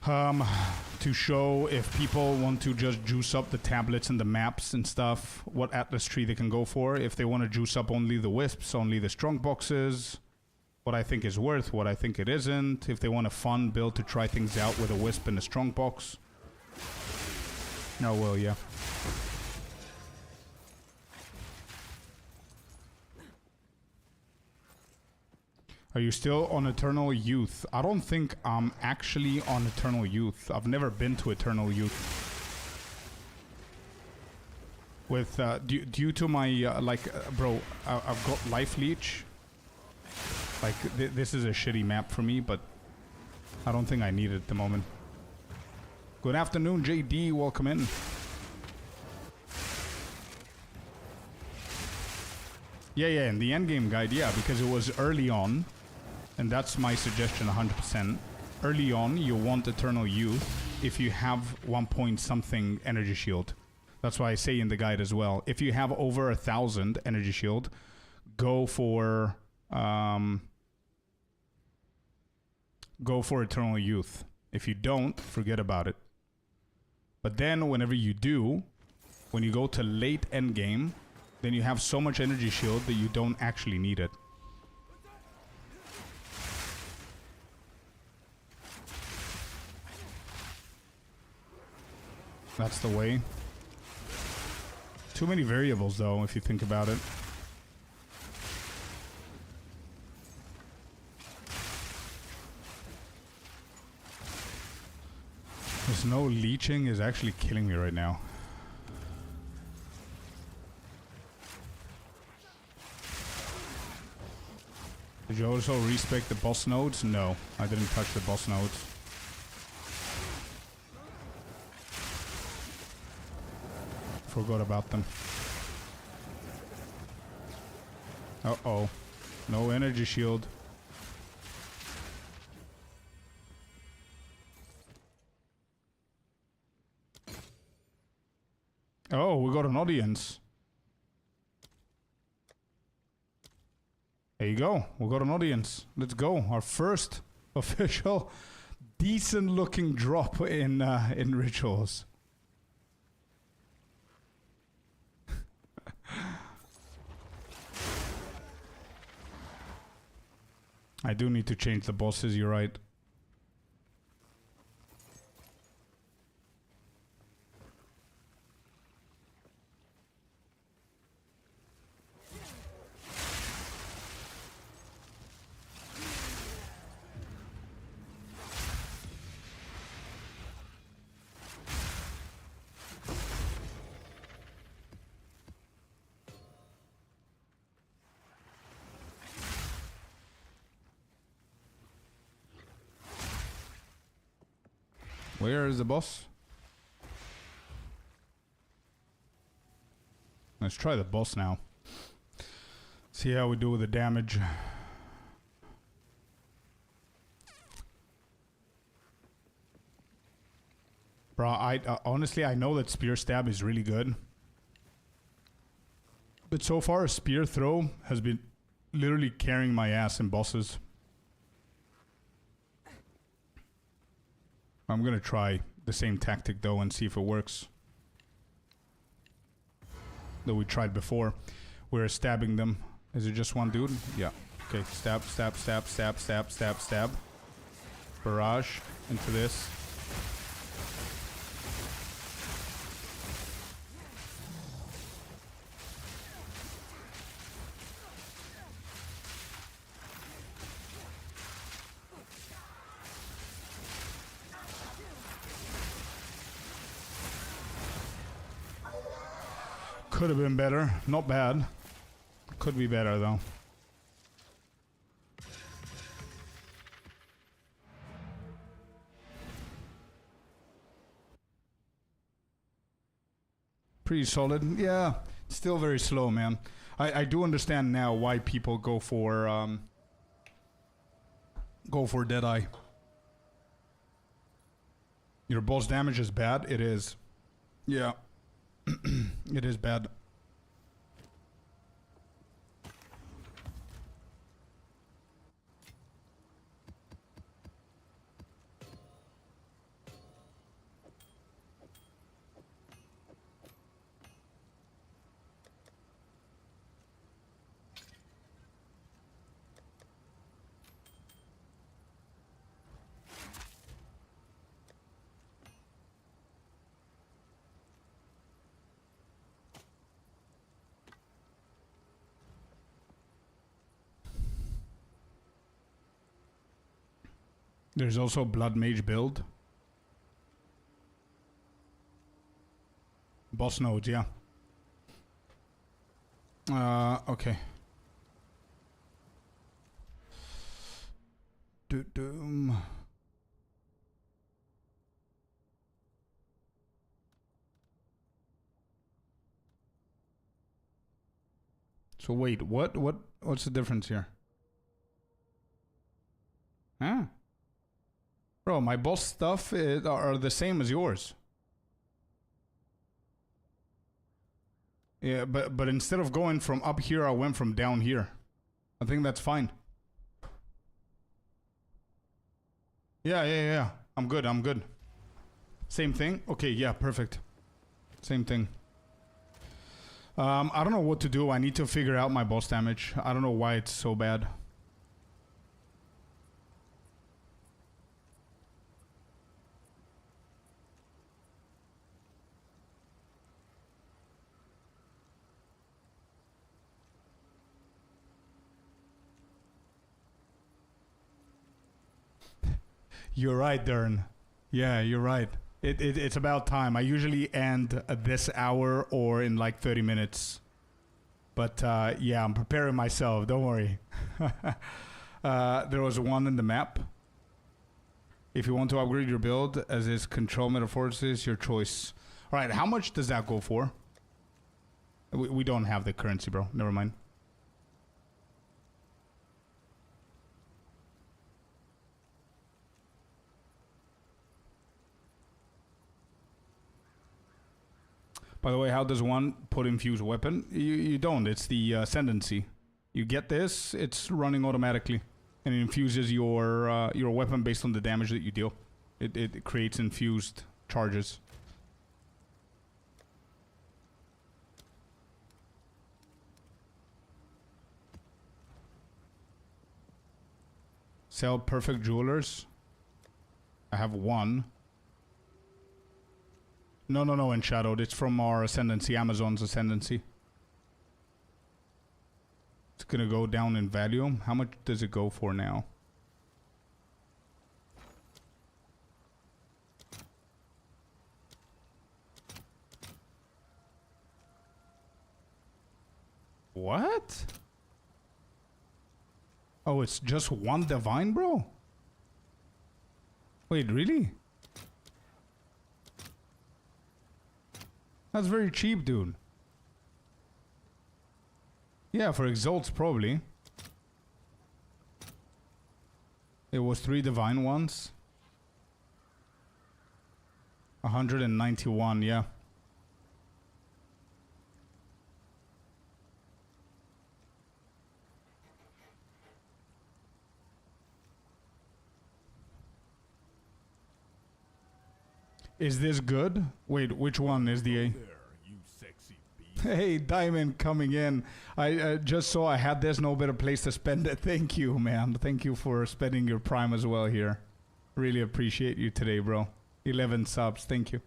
A: to show if people want to just juice up the tablets and the maps and stuff, what atlas tree they can go for. If they want to juice up only the wisps, only the strong boxes, what I think is worth, what I think it isn't. If they want a fun build to try things out with a Wisp and a Strong Box. Oh, well, yeah. Are you still on Eternal Youth? I don't think I'm actually on Eternal Youth. I've never been to Eternal Youth. With, due to my, bro, I've got Life Leech. Like, this is a shitty map for me, but I don't think I need it at the moment. Good afternoon, JD. Welcome in. Yeah, in the endgame guide, yeah, because it was early on. And that's my suggestion 100%. Early on, you want Eternal Youth if you have 1 point something energy shield. That's why I say in the guide as well. If you have over 1,000 energy shield, go for Eternal Youth. If you don't, forget about it. But then whenever you do, when you go to late endgame, then you have so much energy shield that you don't actually need it. That's the way. Too many variables, though, if you think about it. This no leeching is actually killing me right now. Did you also respec the boss nodes? No, I didn't touch the boss nodes. Forgot about them. Uh-oh. No energy shield. Oh, we got an audience. There you go. We got an audience. Let's go. Our first official decent looking drop in rituals. I do need to change the bosses, you're right. Where is the boss? Let's try the boss now. See how we do with the damage. Bro, honestly, I know that Spear Stab is really good. But so far, a Spear Throw has been literally carrying my ass in bosses. I'm gonna try the same tactic though and see if it works. That we tried before. We're stabbing them. Is it just one dude? Yeah. Okay, stab, stab, stab, stab, stab, stab, stab. Barrage into this. Could have been better. Not bad. Could be better though. Pretty solid. Yeah. Still very slow, man. I do understand now why people go for Deadeye. Your boss damage is bad? It is. Yeah. It is bad. There's also Blood Mage build. Boss nodes, yeah. Okay. Doom. So wait, what's the difference here? Huh? Bro, my boss stuff are the same as yours. Yeah, but instead of going from up here, I went from down here. I think that's fine. Yeah. I'm good. Same thing? Okay, yeah, perfect. Same thing. I don't know what to do. I need to figure out my boss damage. I don't know why it's so bad. You're right, Dern. Yeah, you're right. It's about time. I usually end at this hour or in like 30 minutes. But yeah, I'm preparing myself. Don't worry. There was one in the map. If you want to upgrade your build, as is control metaphors, your choice. All right, how much does that go for? We don't have the currency, bro. Never mind. By the way, how does one put infused weapon? You don't. It's the ascendancy. You get this, it's running automatically, and it infuses your weapon based on the damage that you deal. It creates infused charges. Sell perfect jewelers. I have one. No, in Shadowed. It's from our Ascendancy, Amazon's Ascendancy. It's gonna go down in value. How much does it go for now? What? Oh, it's just one divine, bro? Wait, really? That's very cheap, dude. Yeah, for Exalts, probably. It was 3 divine ones. 191, yeah. Is this good? Wait, which one is the A?
C: There, you sexy beast.
A: Hey, Diamond coming in. I just saw I had this, no better place to spend it. Thank you, man. Thank you for spending your prime as well here. Really appreciate you today, bro. 11 subs, thank you.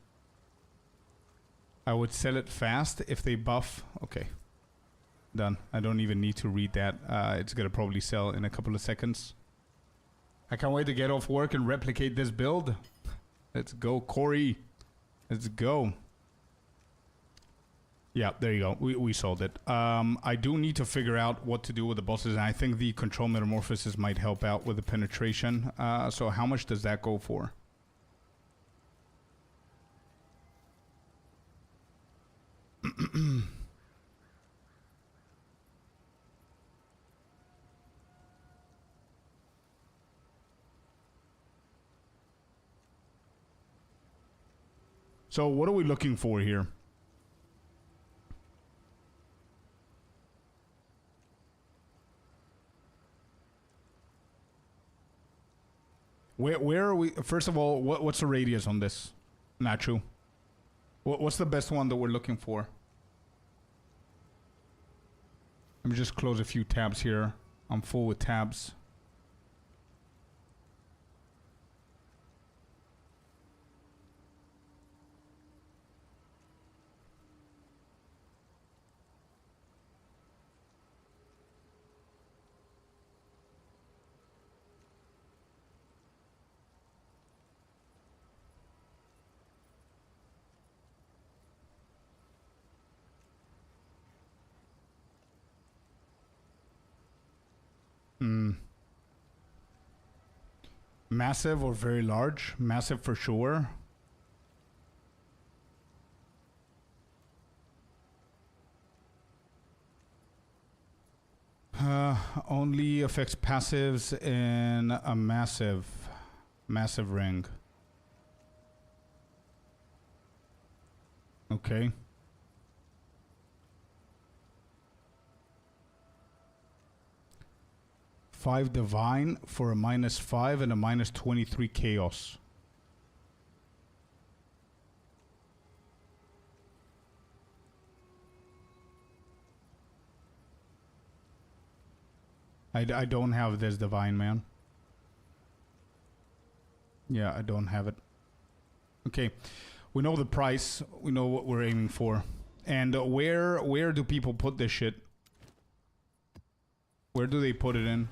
A: I would sell it fast if they buff. Okay. Done. I don't even need to read that. It's gonna probably sell in a couple of seconds. I can't wait to get off work and replicate this build. Let's go, Corey. Let's go. Yeah, there you go. We sold it. I do need to figure out what to do with the bosses, and I think the control metamorphosis might help out with the penetration. So how much does that go for? So what are we looking for here? Where are we? First of all, what's the radius on this? Nacho. What's the best one that we're looking for? Let me just close a few tabs here. I'm full with tabs. massive or very large. Massive for sure. Only affects passives in a massive ring. Okay. Five divine for a -5 and a -23 chaos. I don't have this divine, man. Yeah, I don't have it. Okay, we know the price. We know what we're aiming for. And where do people put this shit? Where do they put it in?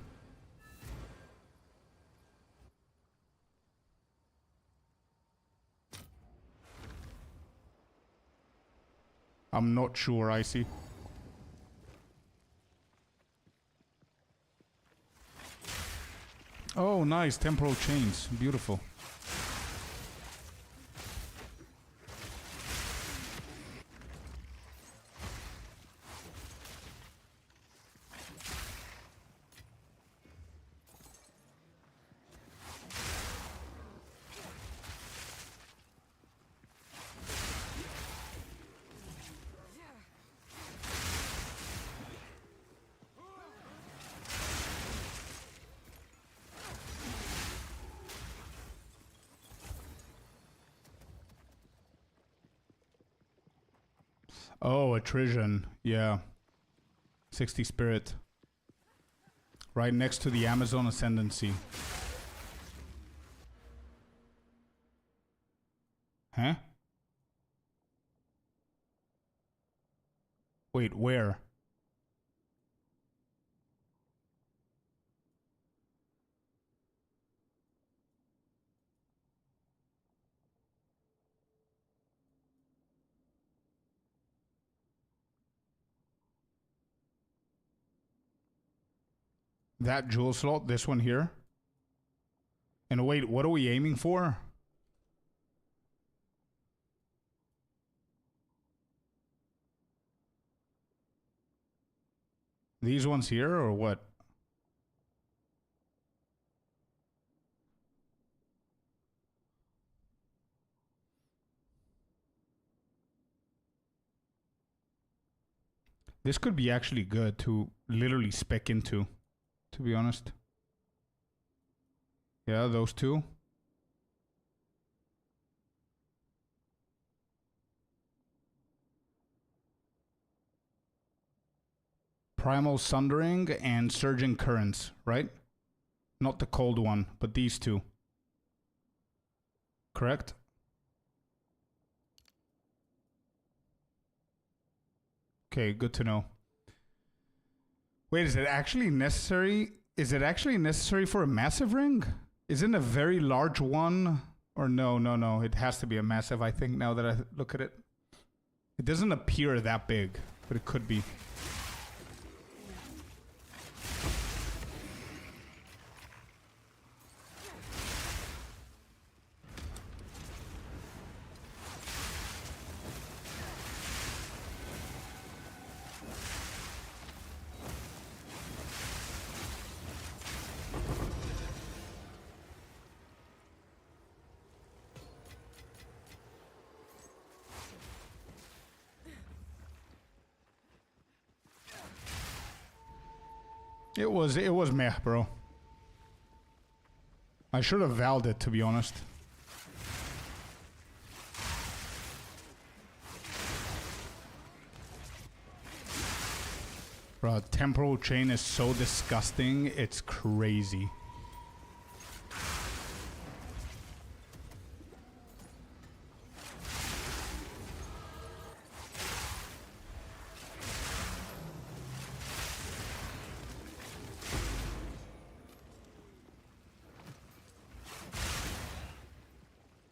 A: I'm not sure, Icy. Oh, nice. Temporal chains. Beautiful. Oh, attrition. Yeah. 60 spirit. Right next to the Amazon Ascendancy. Huh? Wait, where? That jewel slot, this one here. And wait, what are we aiming for? These ones here or what? This could be actually good to literally spec into, to be honest. Yeah, those two. Primal Sundering and Surging Currents, right? Not the cold one, but these two. Correct? Okay, good to know. Wait, is it actually necessary? Is it actually necessary for a massive ring? Isn't a very large one? Or no. It has to be a massive, I think, now that I look at it. It doesn't appear that big, but it could be. It was meh, bro. I should have valed it, to be honest. Bro, temporal chain is so disgusting, it's crazy.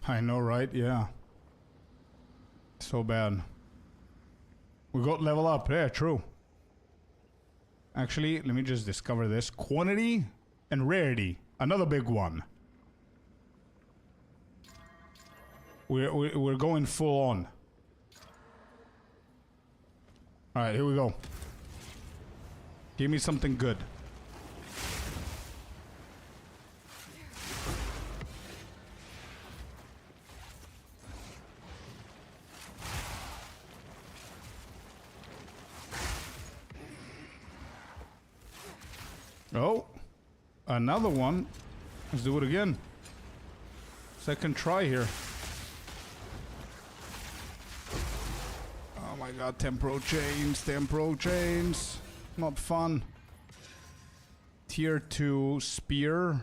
A: I know, right? Yeah. So bad. We got level up. Yeah, true. Actually, let me just discover this. Quantity and rarity. Another big one. We're going full on. All right, here we go. Give me something good. Oh, another one. Let's do it again. Second try here. Oh my god, temporal chains. Not fun. Tier 2 spear.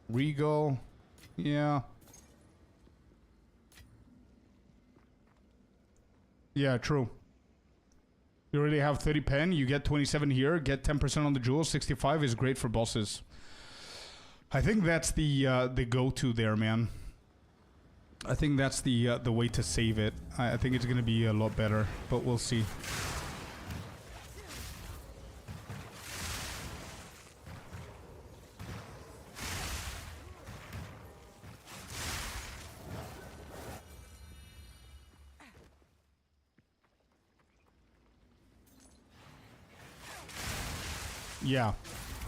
A: Regal. Yeah. Yeah, true. You already have 30 pen, you get 27 here, get 10% on the jewel, 65 is great for bosses. I think that's the go-to there, man. I think that's the way to save it. I think it's gonna be a lot better, but we'll see.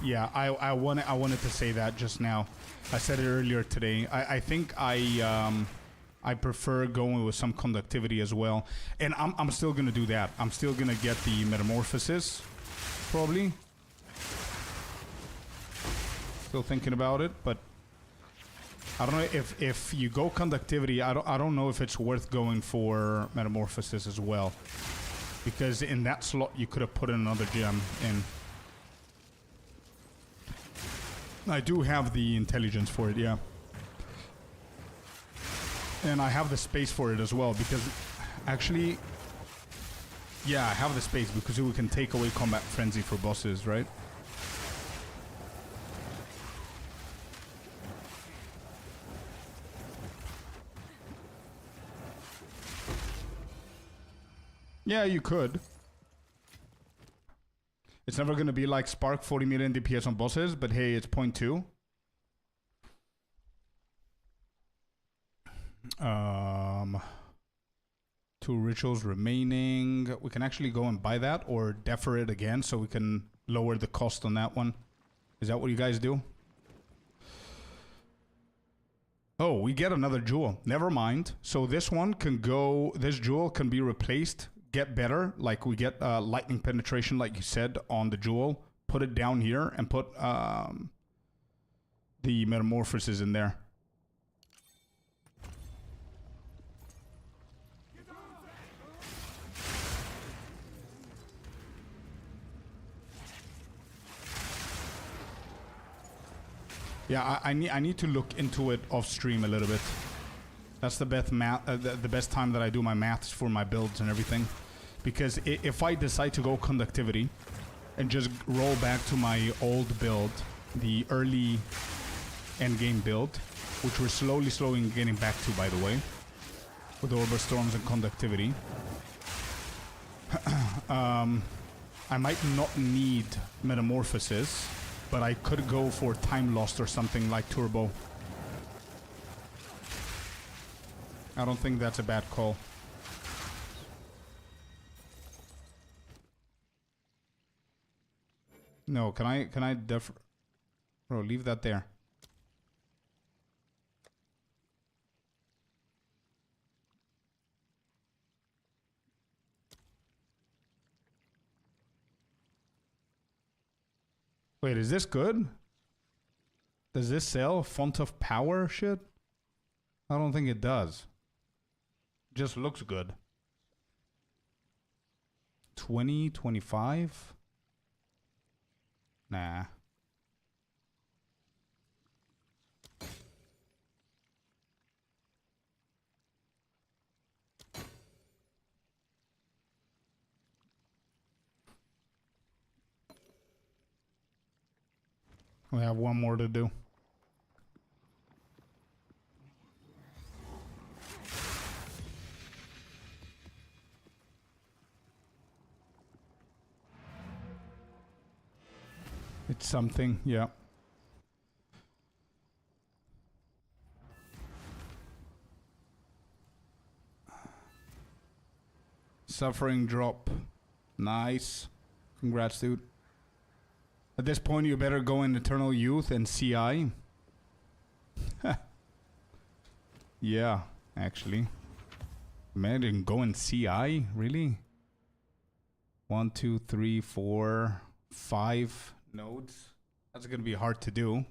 A: Yeah, I wanted to say that just now. I said it earlier today. I think I prefer going with some conductivity as well. And I'm still gonna do that. I'm still gonna get the metamorphosis, probably. Still thinking about it, but I don't know if you go conductivity, I don't know if it's worth going for metamorphosis as well. Because in that slot you could have put another gem in. I do have the intelligence for it, yeah. And I have the space for it as well, because actually, yeah, I have the space because we can take away combat frenzy for bosses, right? Yeah, you could. It's never going to be like Spark 40 million DPS on bosses, but hey, it's 0.2. Two rituals remaining. We can actually go and buy that or defer it again so we can lower the cost on that one. Is that what you guys do? Oh, we get another jewel. Never mind. So this one can go, this jewel can be replaced, get better. Like we get lightning penetration, like you said, on the jewel. Put it down here and put the metamorphosis in there. Yeah, I need to look into it off stream a little bit. That's the best the best time that I do my maths for my builds and everything. Because if I decide to go conductivity and just roll back to my old build, the early endgame build, which we're slowly getting back to, by the way, with Orber Storms and conductivity, I might not need metamorphosis, but I could go for time lost or something like turbo. I don't think that's a bad call. No, can I Bro, leave that there. Wait, is this good? Does this sell font of power shit? I don't think it does. Just looks good. 20, 25? Nah. We have one more to do. It's something, yeah. Suffering drop. Nice. Congrats, dude. At this point, you better go in Eternal Youth and CI. Yeah, actually. Imagine go in CI? Really? 1, 2, 3, 4, 5 nodes. That's gonna be hard to do.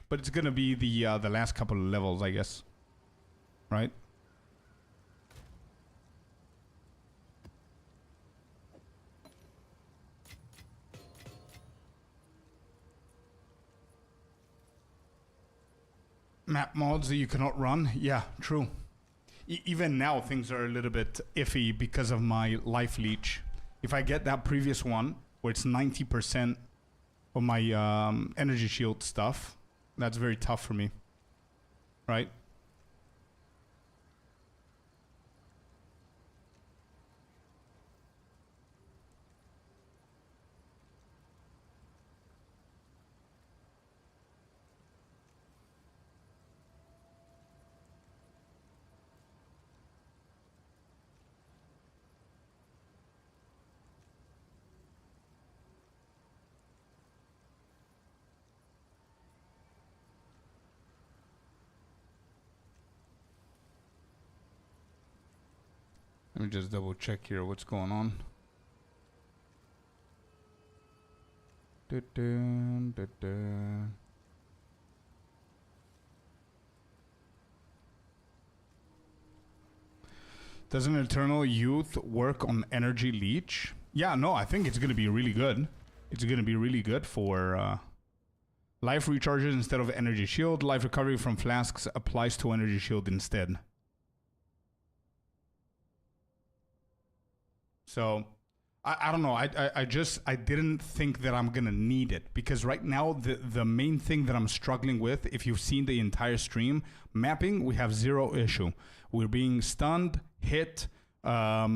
A: But it's gonna be the last couple of levels, I guess. Right? Map mods that you cannot run. Yeah, true. Even now, things are a little bit iffy because of my life leech. If I get that previous one, where it's 90% of my energy shield stuff, that's very tough for me. Right? Let me just double check here what's going on. Does an Eternal Youth work on Energy Leech? Yeah, no, I think it's going to be really good. It's going to be really good for life recharges instead of Energy Shield. Life recovery from flasks applies to Energy Shield instead. So, I don't know. I didn't think that I'm going to need it. Because right now, the main thing that I'm struggling with, if you've seen the entire stream, mapping, we have zero issue. We're being stunned, hit, I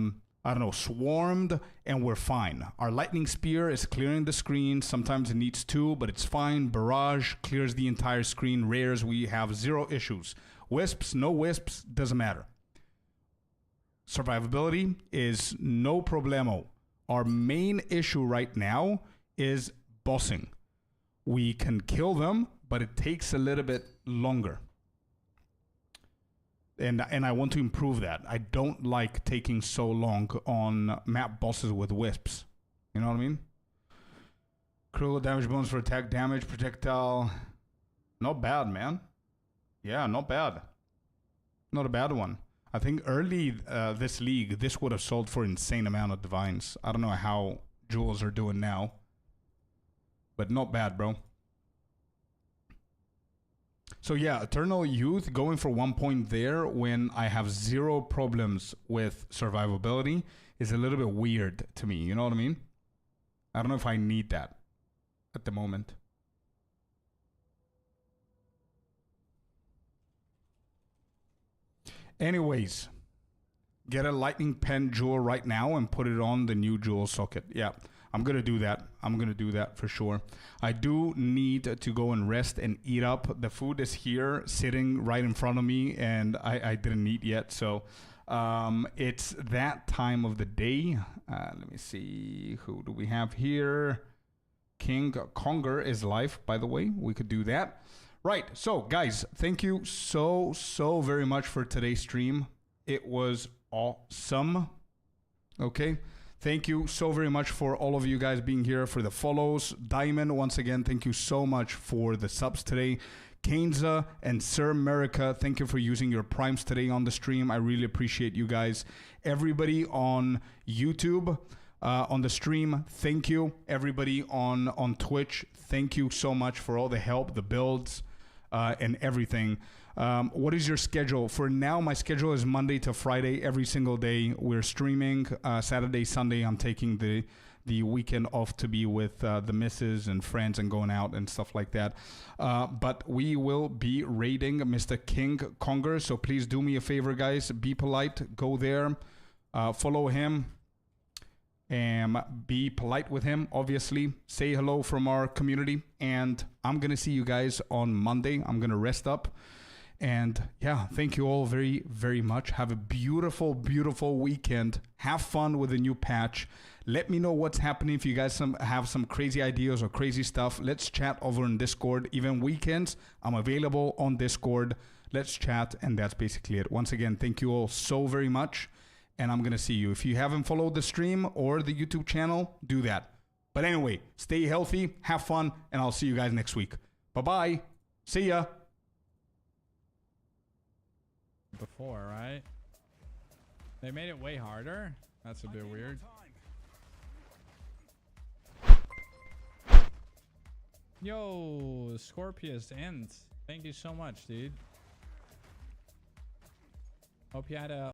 A: don't know, swarmed, and we're fine. Our lightning spear is clearing the screen. Sometimes it needs 2, but it's fine. Barrage clears the entire screen. Rares, we have zero issues. Wisps, no wisps, doesn't matter. Survivability is no problemo. Our main issue right now is bossing. We can kill them, but it takes a little bit longer. And I want to improve that. I don't like taking so long on map bosses with wisps. You know what I mean? Critical damage bonus for attack damage, projectile. Not bad, man. Yeah, not bad. Not a bad one. I think early this league, this would have sold for insane amount of divines. I don't know how jewels are doing now. But not bad, bro. So yeah, Eternal Youth going for 1 point there when I have zero problems with survivability is a little bit weird to me. You know what I mean? I don't know if I need that at the moment. Anyways, get a lightning pen jewel right now and put it on the new jewel socket. Yeah, I'm going to do that. I'm going to do that for sure. I do need to go and rest and eat up. The food is here sitting right in front of me and I didn't eat yet. So it's that time of the day. Let me see. Who do we have here? King Conger is live, by the way. We could do that. Right, so guys, thank you so very much for today's stream. It was awesome. Okay, thank you so very much for all of you guys being here, for the follows. Diamond, once again, thank you so much for the subs today. Kainza and Sir America, thank you for using your primes today on the stream. I really appreciate you guys. Everybody on YouTube, on the stream, thank you. Everybody on Twitch, thank you so much for all the help, the builds, and everything. What is your schedule? For now, my schedule is Monday to Friday, every single day. We're streaming Saturday, Sunday. I'm taking the weekend off to be with the missus and friends and going out and stuff like that. But we will be raiding Mr. King Conger. So please do me a favor, guys. Be polite. Go there. Follow him. And be polite with him, obviously. Say hello from our community. And I'm going to see you guys on Monday. I'm going to rest up. And yeah, thank you all very, very much. Have a beautiful, beautiful weekend. Have fun with the new patch. Let me know what's happening. If you guys have some crazy ideas or crazy stuff, let's chat over in Discord. Even weekends, I'm available on Discord. Let's chat, and that's basically it. Once again, thank you all so very much, and I'm going to see you. If you haven't followed the stream or the YouTube channel, do that. But anyway, stay healthy, have fun, and I'll see you guys next week. Bye-bye. See ya.
D: Before, right? They made it way harder? That's a bit weird. Yo, Scorpius ends. Thank you so much, dude. Hope you had a